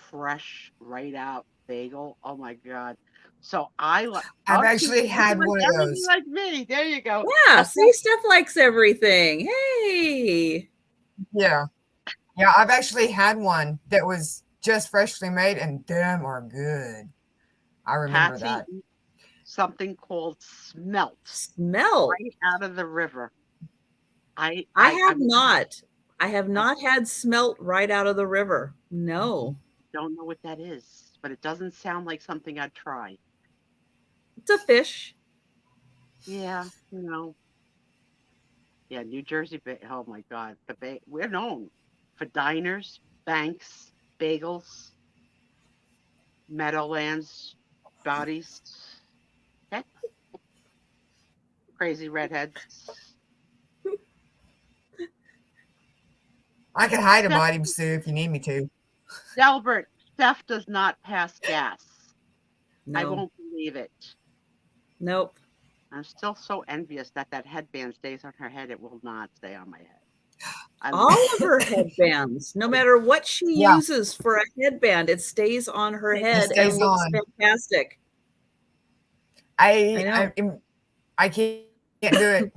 fresh, right out bagel. Oh my God. So I've actually had one of those. Like me. There you go. Yeah. See, Steph likes everything. Hey. Yeah. Yeah. I've actually had one that was just freshly made, and damn are good. I remember that. something called smelt Smell. right out of the river. I have I'm- not. I have not had smelt right out of the river. No. don't know what that is, but it doesn't sound like something I'd try. It's a fish. Yeah, Yeah, New Jersey. Oh my God, we're known for diners, banks, bagels, meadowlands, bodies, okay? Crazy redheads. I can hide a body, Sue, if you need me to. Delbert, Steph does not pass gas. I No. won't believe it. Nope. I'm still so envious that headband stays on her head. It will not stay on my head. All of her headbands, no matter what she Yeah. uses for a headband, it stays on her head and stays looks on. fantastic. I can't do it.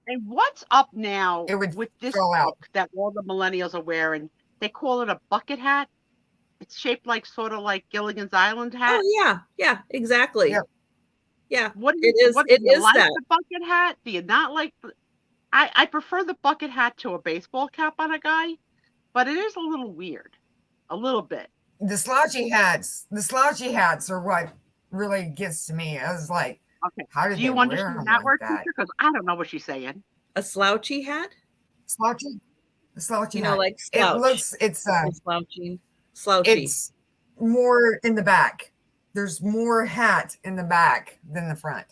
And what's up now It would with this fall out. look that all the millennials are wearing? They call it a bucket hat. It's shaped like sort of like Gilligan's Island hat. Oh yeah, exactly. Yep. Yeah, What it is. do It you is like that. the bucket hat? Do you not like? I prefer the bucket hat to a baseball cap on a guy, but it is a little weird, a little bit. The slouchy hats are what really gets to me. I was like, Okay. how did Do you they wear understand them that like word, that? teacher? Because I don't know what she's saying. A slouchy hat? Slouchy, the slouchy You know, hat. like It slouch. looks, it's Slouchy. it's more in the back. There's more hat in the back than the front.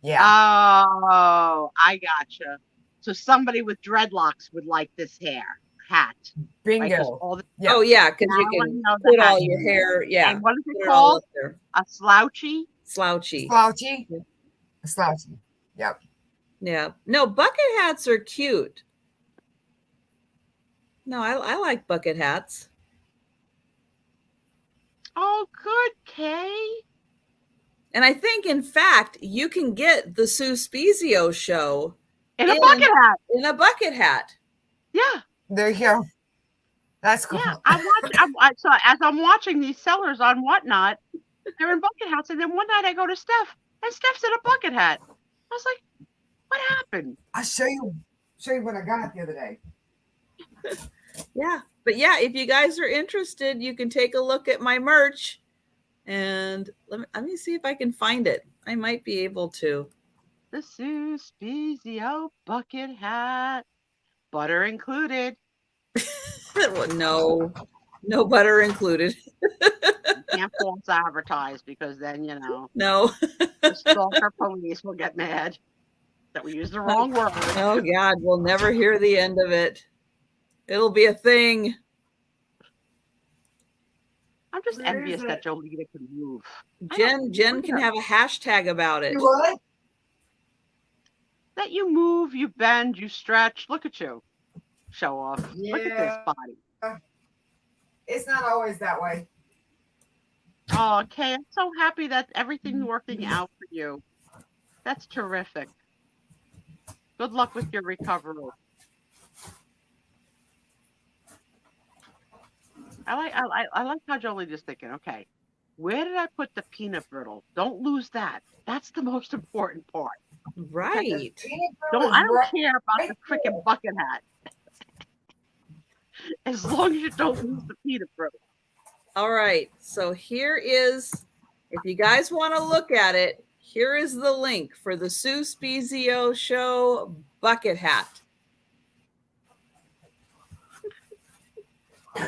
Yeah. Oh, I gotcha. So somebody with dreadlocks would like this hat. Bingo. Right? 'Cause all the, Yeah. Oh yeah, because Now you I can know the put all hat. your hair. Yeah. And what is put it it all called? up there. A slouchy? Slouchy. Slouchy. Yeah. Slouchy. Yep. Yeah. No, bucket hats are cute. No, I like bucket hats. Oh, good, Kay. And I think, in fact, you can get the Sue Spiezio show In a bucket hat. in a bucket hat. Yeah. There you go. That's cool. Yeah. So as I'm watching these sellers on Whatnot, they're in bucket hats. And then one night I go to Steph, and Steph's in a bucket hat. I was like, what happened? I'll show you what I got the other day. Yeah. But yeah, if you guys are interested, you can take a look at my merch. And let me see if I can find it. I might be able to. The Sue Spiezio bucket hat. Butter included. No butter included. Can't false advertise because then, No. the stalker police will get mad that we used the wrong word. Oh God, we'll never hear the end of it. It'll be a thing. I'm just Where envious is that it? Jolita can move. Jen can have a hashtag about it. What? That you move, you bend, you stretch. Look at you. Show off. Look at this Yeah. body. It's not always that way. Oh, Kay, I'm so happy that everything's working out for you. That's terrific. Good luck with your recovery. I like how Jolita's thinking, okay, where did I put the peanut brittle? Don't lose that. That's the most important part. Right. I don't care about the freaking bucket hat. As long as you don't lose the peanut brittle. All right. So here is, if you guys want to look at it, here is the link for the Sue Spiezio show bucket hat. I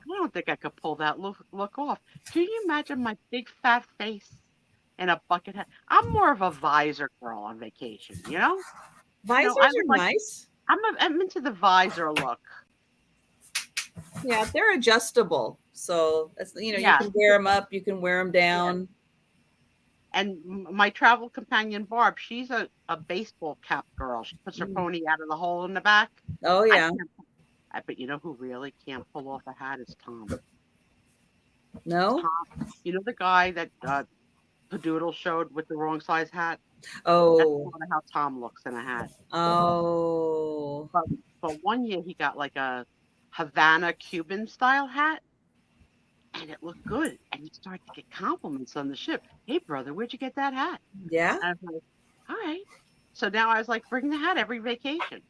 don't think I could pull that look off. Can you imagine my big fat face in a bucket hat? I'm more of a visor girl on vacation, Visors I are like- nice. I'm into the visor look. Yeah, they're adjustable. So that's, Yeah. you can wear them up, you can wear them down. And my travel companion, Barb, she's a baseball cap girl. She puts her pony out of the hole in the back. Oh yeah. But you know who really can't pull off a hat is Tom. No? You know the guy that Patdoodles showed with the wrong size hat? Oh. That's sort of how Tom looks in a hat. Oh. But one year he got like a Havana Cuban style hat. and it looked good. And you start to get compliments on the ship. Hey, brother, where'd you get that hat? Yeah. And I was like, all right. So now I was like, bring the hat every vacation.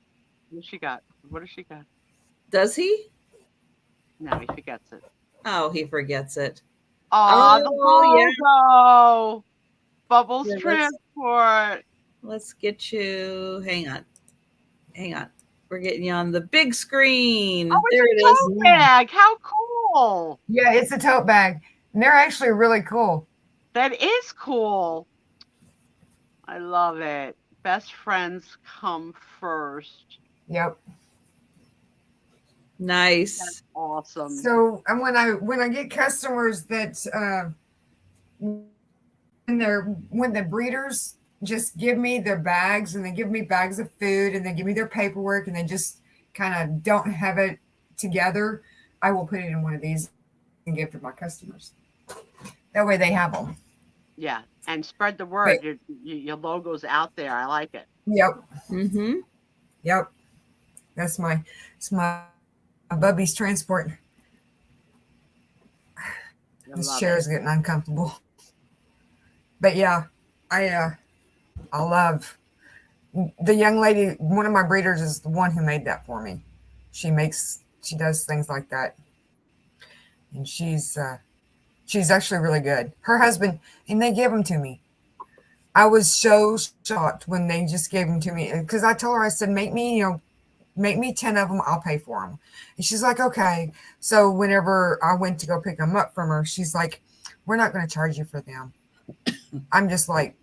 What she got? What does she got? Does he? No, he forgets it. Oh, he forgets it. Oh, the logo. Bubbles Yeah, Transport. let's get you. Hang on. Hang on. We're getting you on the big screen. Oh, There it it's a is. tote bag. How cool. Yeah, it's a tote bag. And they're actually really cool. That is cool. I love it. Best friends come first. Yep. Nice. That's awesome. So, and when I get customers that when the breeders just give me their bags and they give me bags of food and they give me their paperwork and they just kind of don't have it together, I will put it in one of these and give to my customers. That way they have them. Yeah, and spread the word. Your logo's out there. I like it. Yep. Mm-hmm. Yep. It's my Bubby's Transport. This chair is getting uncomfortable. But yeah, I love the young lady. One of my breeders is the one who made that for me. She does things like that, and she's actually really good. Her husband, and they give them to me. I was so shocked when they just gave them to me because I told her, I said, make me 10 of them. I'll pay for them. And she's like, okay. So whenever I went to go pick them up from her, she's like, we're not going to charge you for them. I'm just like,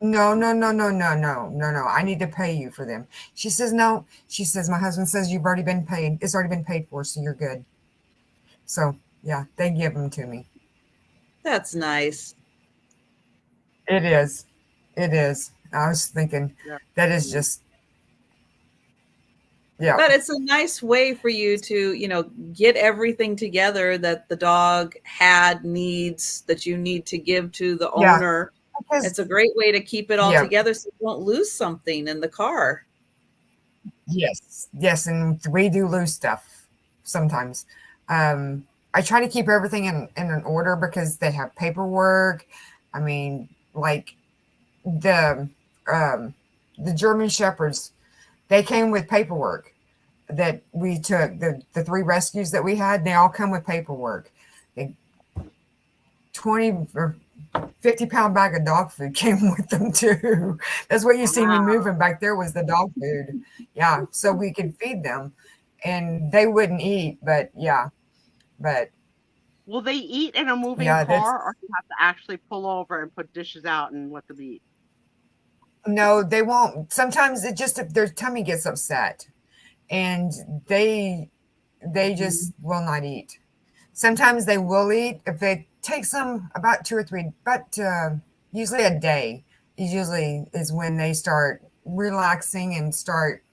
no. I need to pay you for them. She says, no. She says, my husband says you've already been paid. It's already been paid for, so you're good. So yeah, they give them to me. That's nice. It is. I was thinking that is just, yeah. But it's a nice way for you to, get everything together that the dog needs that you need to give to the owner. Because, it's a great way to keep it all together so you won't lose something in the car. Yes. And we do lose stuff sometimes. I try to keep everything in an order because they have paperwork. I mean, like the German Shepherds, they came with paperwork that we took. The 3 rescues that we had, they all come with paperwork. 20 or 50-pound bag of dog food came with them too. That's what you see me moving back there was the dog food. Yeah, so we could feed them, and they wouldn't eat, but. Will they eat in a moving car, or you have to actually pull over and put dishes out and let them eat? No, they won't. Sometimes it just, if their tummy gets upset, and they just will not eat. Sometimes they will eat if it takes them about 2 or 3, but usually a day is when they start relaxing and start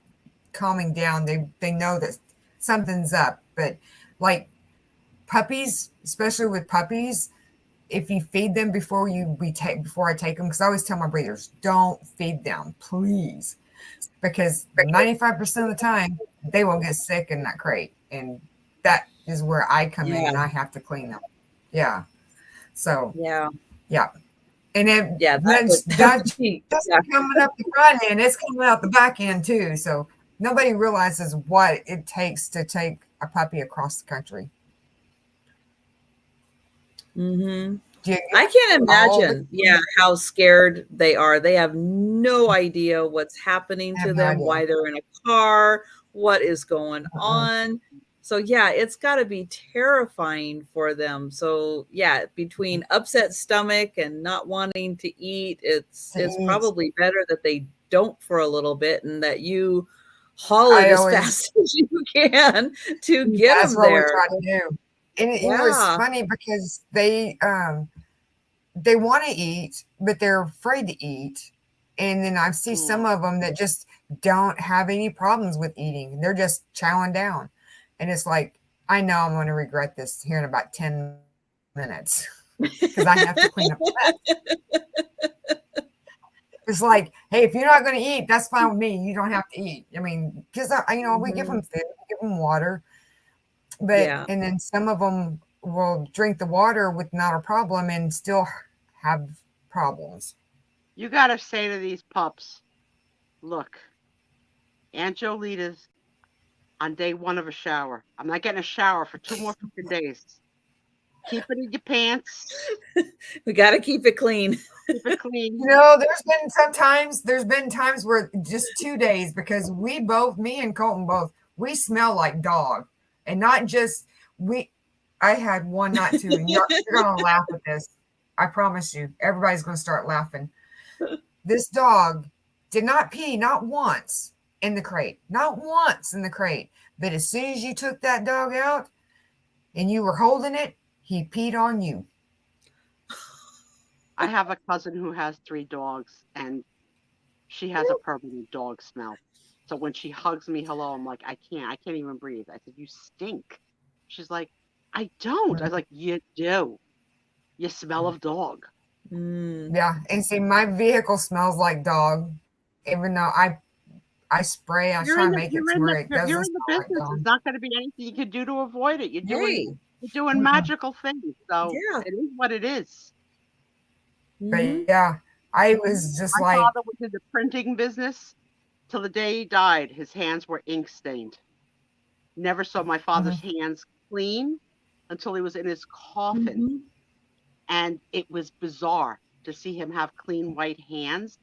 calming down. They know that something's up. But like puppies, especially with puppies, if you feed them before I take them, because I always tell my breeders, don't feed them, please, because 95% of the time they will get sick in that crate, and that is where I come in and I have to clean them. Yeah. So yeah. And that's coming up the front end, it's coming out the back end too. So nobody realizes what it takes to take a puppy across the country. Mm-hmm. I can't imagine, how scared they are. They have no idea what's happening to them, why they're in a car, what is going on. So it's got to be terrifying for them. So between upset stomach and not wanting to eat, it's probably better that they don't for a little bit, and that you haul it as fast as you can to get them there. That's what we try to do. And it's funny because they want to eat, but they're afraid to eat. And then I see some of them that just don't have any problems with eating. They're just chowing down. And it's like, I know I'm going to regret this here in about 10 minutes because I have to clean up the mess. It's like, hey, if you're not going to eat, that's fine with me. You don't have to eat. I mean, because we give them food, we give them water. But and then some of them will drink the water with not a problem and still have problems. You got to say to these pups, look, Aunt Jolita's on day 1 of a shower. I'm not getting a shower for 2 more freaking days. Keep it in your pants. We got to keep it clean. Keep it clean. You know, there's been times where just 2 days, because me and Colton both, we smell like dog. And not just I had one, not two, and you're going to laugh at this. I promise you, everybody's going to start laughing. This dog did not pee, not once in the crate, not once in the crate. But as soon as you took that dog out and you were holding it, he peed on you. I have a cousin who has 3 dogs, and she has a permanent dog smell. So when she hugs me, hello, I'm like, I can't even breathe. I said, you stink. She's like, I don't. I was like, you do. You smell of dog. Yeah. And see, my vehicle smells like dog, even though I spray, I try to make it to where it doesn't. You're in the business. There's not going to be anything you can do to avoid it. You're doing magical things. So it is what it is. But yeah, I was just my like, father was in the printing business till the day he died. His hands were ink stained. Never saw my father's hands clean until he was in his coffin. And it was bizarre to see him have clean white hands,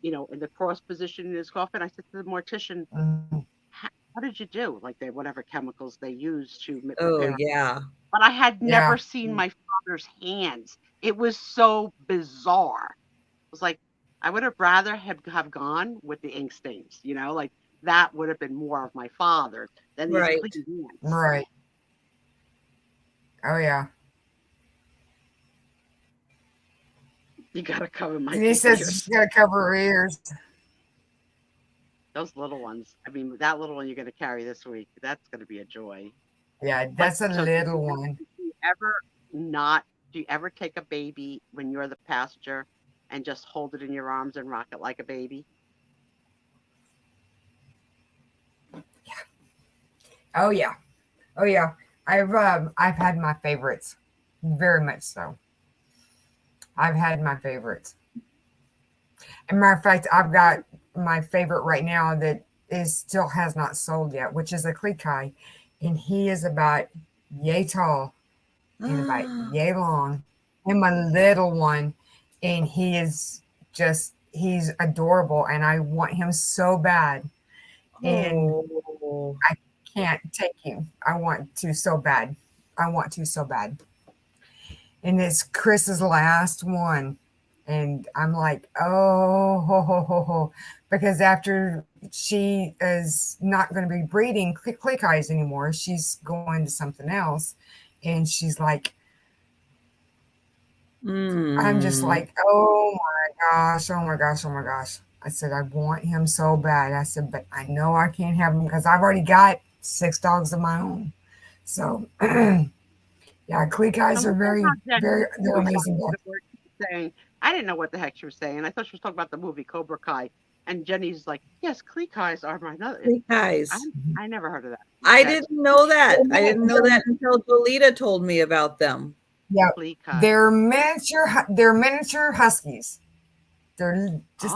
in the cross position in his coffin. I said to the mortician, what did you do? Like whatever chemicals they use to repair. Oh, yeah. But I had never seen my father's hands. It was so bizarre. It was like, I would have rather have gone with the ink stains, like that would have been more of my father than these clean hands. Right. Oh, yeah. You got to cover my And he says she's got to cover her ears. Those little ones. I mean, that little one you're going to carry this week, that's going to be a joy. Yeah, that's a little one. Do you ever take a baby when you're the passenger and just hold it in your arms and rock it like a baby? Yeah. Oh yeah. Oh yeah. I've had my favorites. Very much so. I've had my favorites. As a matter of fact, I've got my favorite right now that still has not sold yet, which is a Klekai. And he is about yay tall and about yay long. And my little one. And he's adorable. And I want him so bad. And I can't take him. I want to so bad. And it's Chris's last one. And I'm like, because after she is not going to be breeding click eyes anymore, she's going to something else. And she's like, I'm just like, oh my gosh. I said, I want him so bad. I said, but I know I can't have him because I've already got 6 dogs of my own. So, yeah, click eyes are they're amazing. Saying, I didn't know what the heck she was saying. I thought she was talking about the movie Cobra Kai. And Jenny's like, yes, click eyes are my other. Click eyes. I never heard of that. I didn't know that. I didn't know that until Jolita told me about them. Yeah, they're miniature huskies. They're just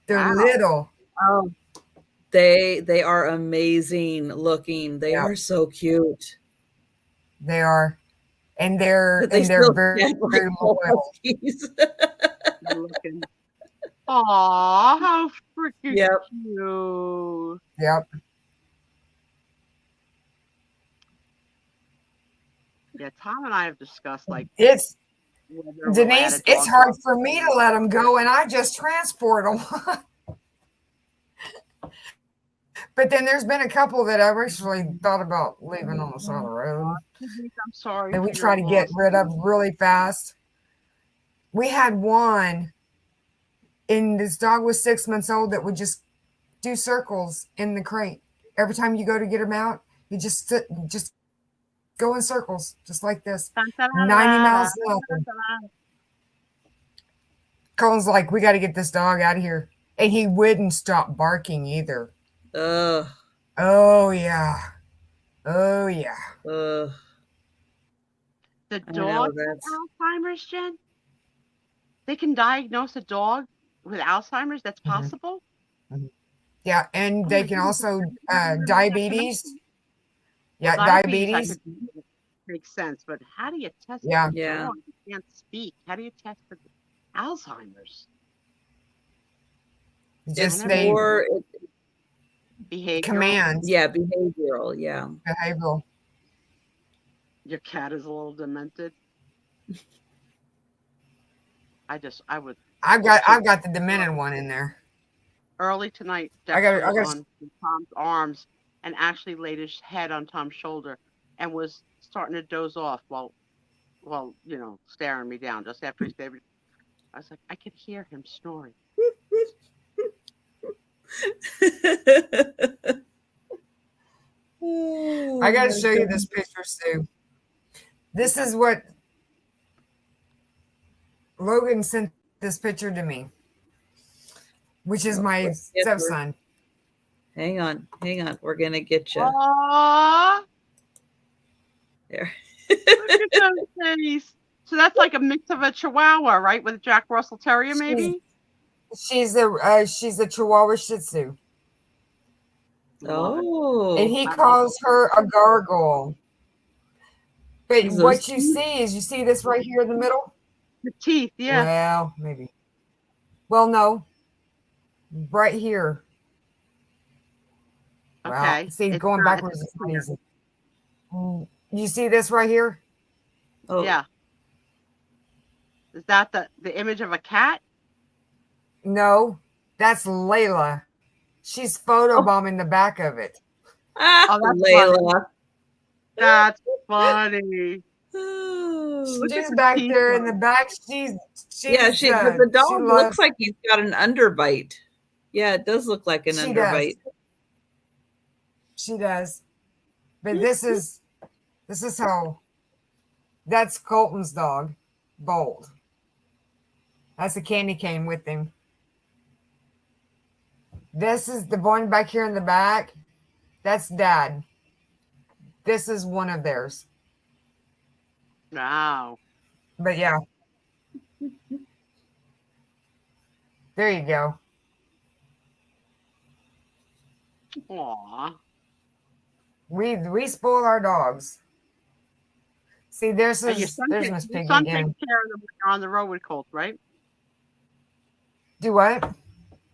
they're little. Oh, they are amazing looking. They are so cute. They are, and they're very loyal. Aw, how freaking cute. Yep. Yeah, Tom and I have discussed it's Denise. It's hard for me to let them go, and I just transport them. But then there's been a couple that I've actually thought about leaving on the side of the road. I'm sorry. That we try to get rid of really fast. We had one, and this dog was 6 months old that would just do circles in the crate. Every time you go to get him out, he just go in circles, just like this. 90 miles an hour. Colin's like, we got to get this dog out of here. And he wouldn't stop barking either. Oh, yeah. The I know, dog has that's- Alzheimer's, Jen? They can diagnose a dog with Alzheimer's? That's possible? Yeah, and Oh they my can goodness, also I didn't know that diabetes. connection. Yeah, Well, diabetes. I could makes sense, but how do you test Yeah. a Yeah. dog who can't speak? How do you test for Alzheimer's? Just never they Or Behavioral. commands yeah, behavioral. Yeah. behavioral. Your cat is a little demented. I would I've got the demented one in there. early tonight. I got- Dexter I was got- on Tom's arms and actually laid his head on Tom's shoulder and was starting to doze off while staring me down. Just after he stared, I was like, I could hear him snoring. I got to show you this picture, Sue. This is what Logan sent this picture to me, which is my stepson. Hang on. We're gonna get you Aww, there. look at those face. So that's like a mix of a Chihuahua, right, with a Jack Russell Terrier, maybe. She's a Chihuahua Shih Tzu, Love it. Oh, and he calls her a gargoyle. But Those what you see this right here in the middle? The teeth, yeah. Well, maybe. Well, no. Right here. Okay. Wow. See, It's going not- backwards it's is not easy. You see this right here? oh, Yeah. Is that the image of a cat? No, that's Layla. She's photobombing the back of it. Ah, Oh, that's Layla. That's funny. Oh. Look at She's the back teeth there on in the it. back. But the dog loves- looks like he's got an underbite. Yeah, it does look like an She underbite. She does. But this is how. That's Colton's dog, Bold. That's a candy cane with him. This is the one back here in the back. That's Dad. This is one of theirs. Wow. But yeah. There you go. Aw. We spoil our dogs. See, there's And your Miss son Piggy takes again. care of them when you're on the road with Colt, right? Do what?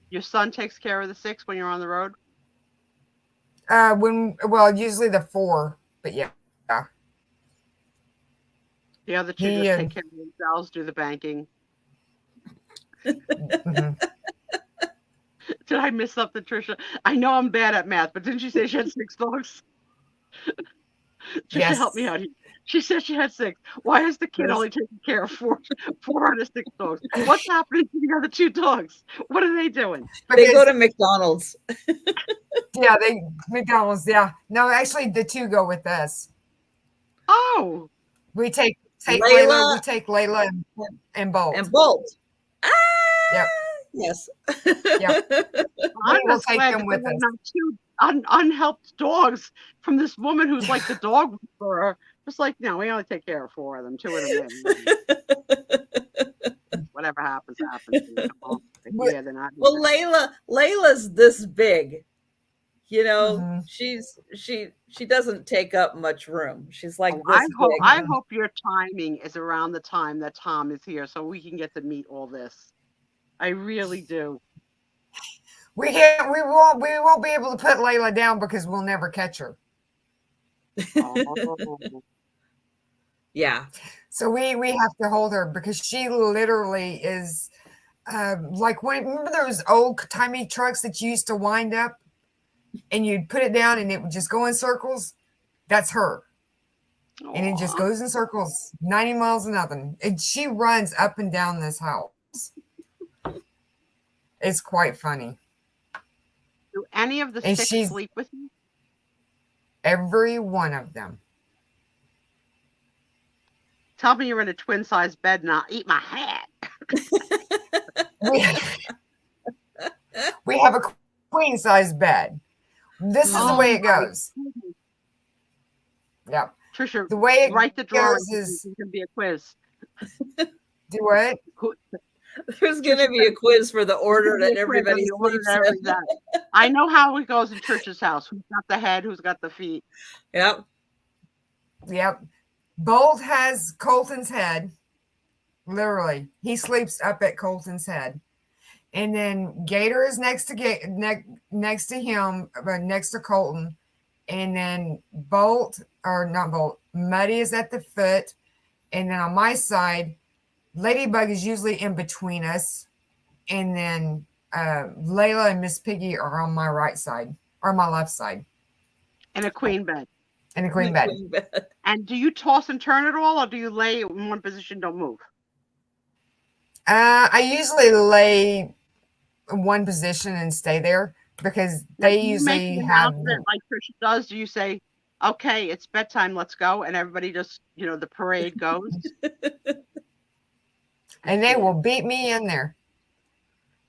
Your son takes care of the 6 when you're on the road? Usually the 4, but yeah. The other 2 He, just take care of themselves, do the banking. Mhm. Did I miss something, Trisha? I know I'm bad at math, but didn't she say she had 6 dogs? Trisha, Yes. help me out here. She said she had 6. Why is the kid Yes. only taking care of 4 out of 6 dogs? What's happening to the other 2 dogs? What are they doing? They go Because- to McDonald's. Yeah, McDonald's. Yeah, no, actually, the 2 go with us. Oh, We take Layla- Layla. We take Layla and Bolt. And Bolt. Ah, Yep. Yes. I'm will just take glad them that with there were us. not 2 unhelped dogs from this woman who's like the dog whisperer. Just like, no, we only take care of 4 of them. 2 of them live. Whatever happens, happens. Yeah, they're not. Well, Layla's this big. You know, Mhm. she doesn't take up much room. She's like Oh, this big. I hope your timing is around the time that Tom is here so we can get to meet all this. I really do. We won't be able to put Layla down because we'll never catch her. Oh, Yeah. So we have to hold her because she literally is like remember those old timey trucks that you used to wind up and you'd put it down and it would just go in circles? That's her. And it just aw. goes in circles, 90 miles an hour. And she runs up and down this house. It's quite funny. Do any of the And 6 she's- sleep with you? Every one of them. Tell me you're in a twin-sized bed and I'll eat my hat. We have a queen size bed. This is the way it Oh, my goes. Yep. Trisha, The way it write the drawing. goes is It's gonna be a quiz. do what? There's going to be a quiz for the order There's that gonna be a quiz on everybody the order sleeps that in. everybody's at. I know how it goes in Trisha's house. Who's got the head? Who's got the feet? Yep. Yep. Bolt has Colton's head. Literally, he sleeps up at Colton's head, and then Gator is next to next to him, but next to Colton, and then Muddy is at the foot, and then on my side, Ladybug is usually in between us, and then Layla and Miss Piggy are on my right side or my left side, And a queen bed. and a queen bed. And do you toss and turn it all, or do you lay in one position, don't move? I usually lay in one position and stay there because they usually have it like Trisha does. Do you say, "Okay, it's bedtime, let's go," and everybody just, the parade goes? and they will beat me in there.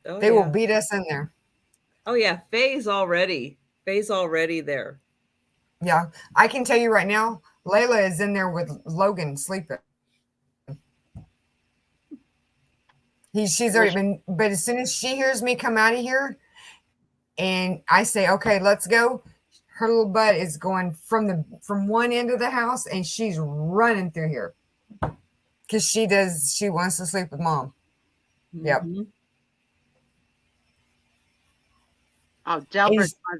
Oh, They will beat us in there. Oh yeah, Faye's already there. Yeah, I can tell you right now, Layla is in there with Logan sleeping. She's already been, but as soon as she hears me come out of here and I say, okay, let's go, her little butt is going from one end of the house and she's running through here. Because she wants to sleep with mom. Yep. Mm-hmm. Oh,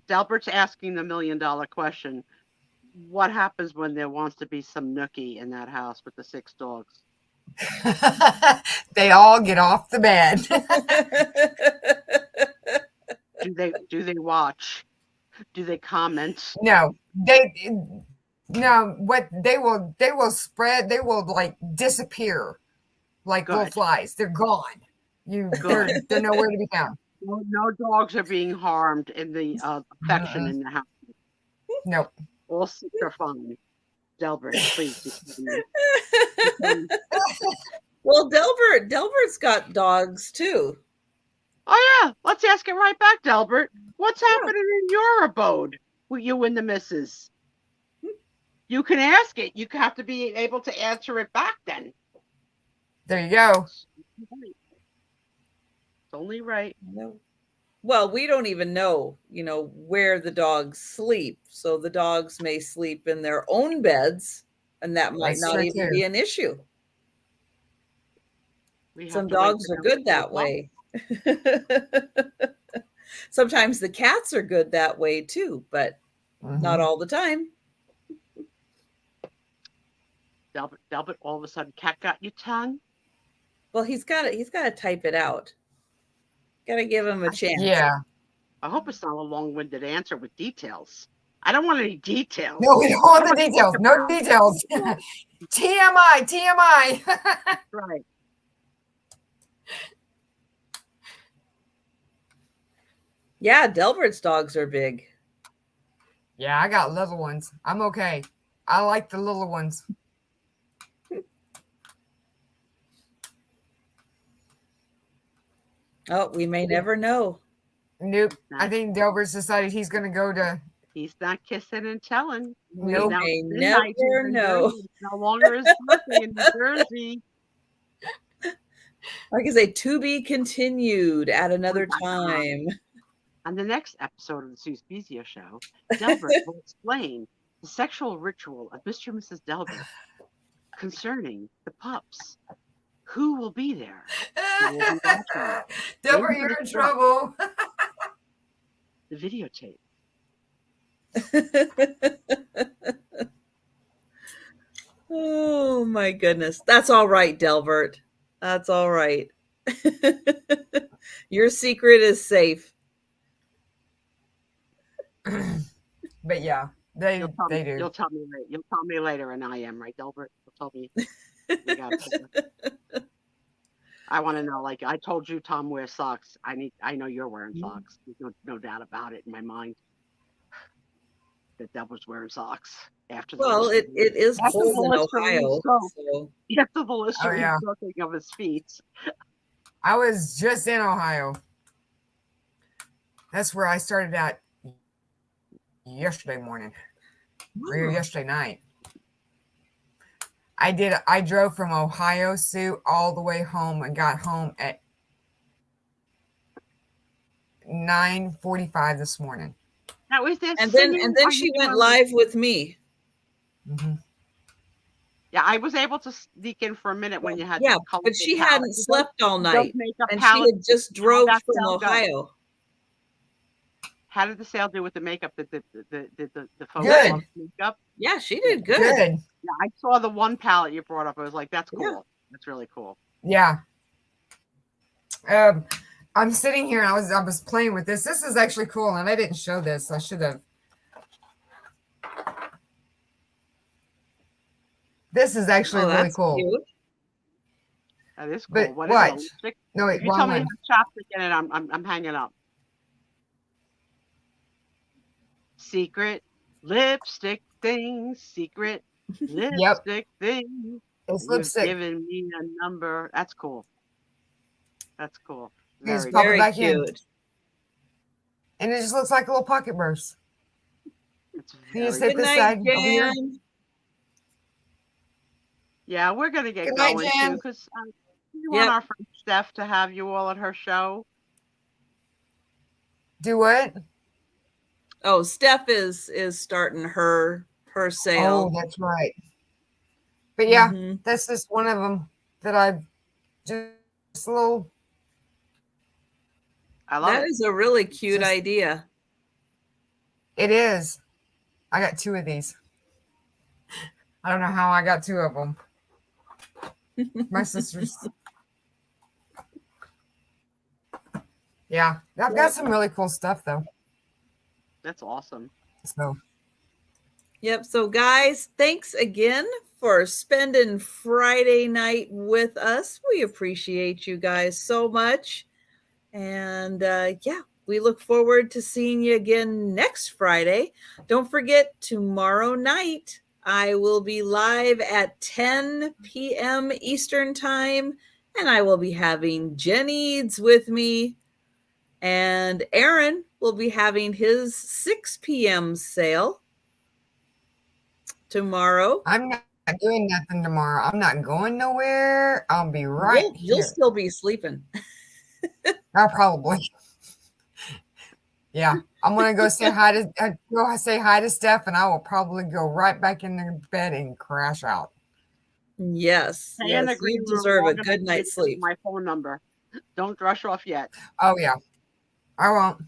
Delbert's asking the $1 million question. What happens when there wants to be some nookie in that house with the 6 dogs? They all get off the bed. Do they watch? Do they comment? No, what they will spread, they will like disappear like little flies. They're gone. They're nowhere to be found. No dogs are being harmed in the affection in the house. Nope. All 6 are fine. Delbert, please. Well, Delbert's got dogs too. Oh yeah, let's ask it right back, Delbert. What's happening in your abode with you and the missus? You can ask it. You have to be able to answer it back then. There you go. It's only right. Well, we don't even know, where the dogs sleep. So the dogs may sleep in their own beds, and that might not even be an issue. Some dogs are good that way. Sometimes the cats are good that way too, but not all the time. Delbert, all of a sudden, cat got your tongue? Well, he's got to type it out. Got to give him a chance. Yeah. I hope it's not a long-winded answer with details. I don't want any details. No, we don't want the details. No details. TMI. Right. Yeah, Delbert's dogs are big. Yeah, I got little ones. I'm okay. I like the little ones. Oh, we may never know. Nope. I think Delbert's decided he's going to go to. He's not kissing and telling. We may never know. It's no longer his birthday in New Jersey. Like I say, to be continued at another time. On the next episode of the Spiezio show, Delbert will explain the sexual ritual of Mr. and Mrs. Delbert concerning the pups. Who will be there? Delbert, you're in trouble. The videotape. Oh my goodness. That's all right, Delbert. That's all right. Your secret is safe. But yeah, they do. You'll tell me later, and I am right, Delbert. You'll tell me. I want to know. Like I told you, Tom wears socks. I know you're wearing socks. There's no doubt about it in my mind. That Delbert's wearing socks after. Well, it is cold in Ohio. So. After the listener soaking of his feet. I was just in Ohio. That's where I started at yesterday morning or yesterday night. I drove from Ohio, Sue, all the way home and got home at 9:45 this morning. Now, is there And singing? then Are she you went doing- live with me. Mhm. Yeah, I was able to sneak in for a minute when you had Yeah, the colorful but she palette. hadn't Those- slept all those night, makeup and she palettes, had just how drove that from sale go? Ohio. How did the sale do with the makeup? Did the folks Good. love makeup? Yeah, she did good. Good. Yeah, I saw the one palette you brought up. I was like, that's Yeah. cool. That's really cool. Yeah. I'm sitting here and I was playing with this. This is actually cool, and I didn't show this. I should have. This is actually Oh, really that's cool. cute. That is cool. But What is it? what? A lipstick? No, If wait, you wrong tell me one. it has chopstick in it, I'm hanging up. Secret lipstick thing. Secret lipstick thing. It's You've lipstick. given me a number. That's cool. That's cool. You just Very pop it cool. Very back in. cute. And it just looks like a little pocket purse. It's You just very hit Good this night, side over here. Jan. Yeah, we're gonna get Good night, going Jan. too, because we want Yep. our friend Steph to have you all at her show. Do what? Oh, Steph is starting her Oh, sale. that's right. But yeah, Mhm. that's just one of them that I've just a little. I love That it. is a really cute Just- idea. It is. I got 2 of these. I don't know how I got 2 of them. My sister's. Yeah, I've got some really cool stuff though. That's awesome. So Yep. So, guys, thanks again for spending Friday night with us. We appreciate you guys so much. And yeah, we look forward to seeing you again next Friday. Don't forget, tomorrow night, I will be live at 10 p.m. Eastern Time, and I will be having Jen Eads with me. And Aaron will be having his 6 p.m. sale tomorrow. I'm not doing nothing tomorrow. I'm not going nowhere. I'll be right You'll here. still be sleeping. I'll probably. Yeah, I'm gonna go say hi to Steph, and I will probably go right back in the bed and crash out. Yes, Stay in the yes, green you room deserve a long enough good to night's give sleep. My phone number. Don't rush off yet. Oh yeah, I won't.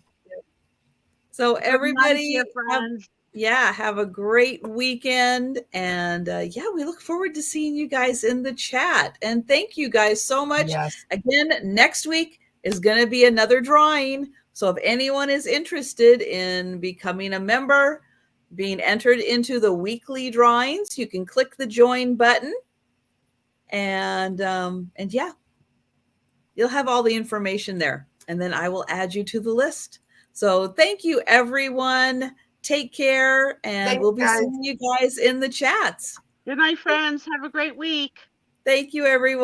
So Good night, everybody, dear friends. have a great weekend. And yeah, we look forward to seeing you guys in the chat. And thank you guys so much. Yes. Again, next week is going to be another drawing. So if anyone is interested in becoming a member, being entered into the weekly drawings, you can click the join button. And yeah, you'll have all the information there. And then I will add you to the list. So thank you, everyone. Take care, and Thanks, we'll be guys. seeing you guys in the chats. Good night, friends. Have a great week. Thank you, everyone.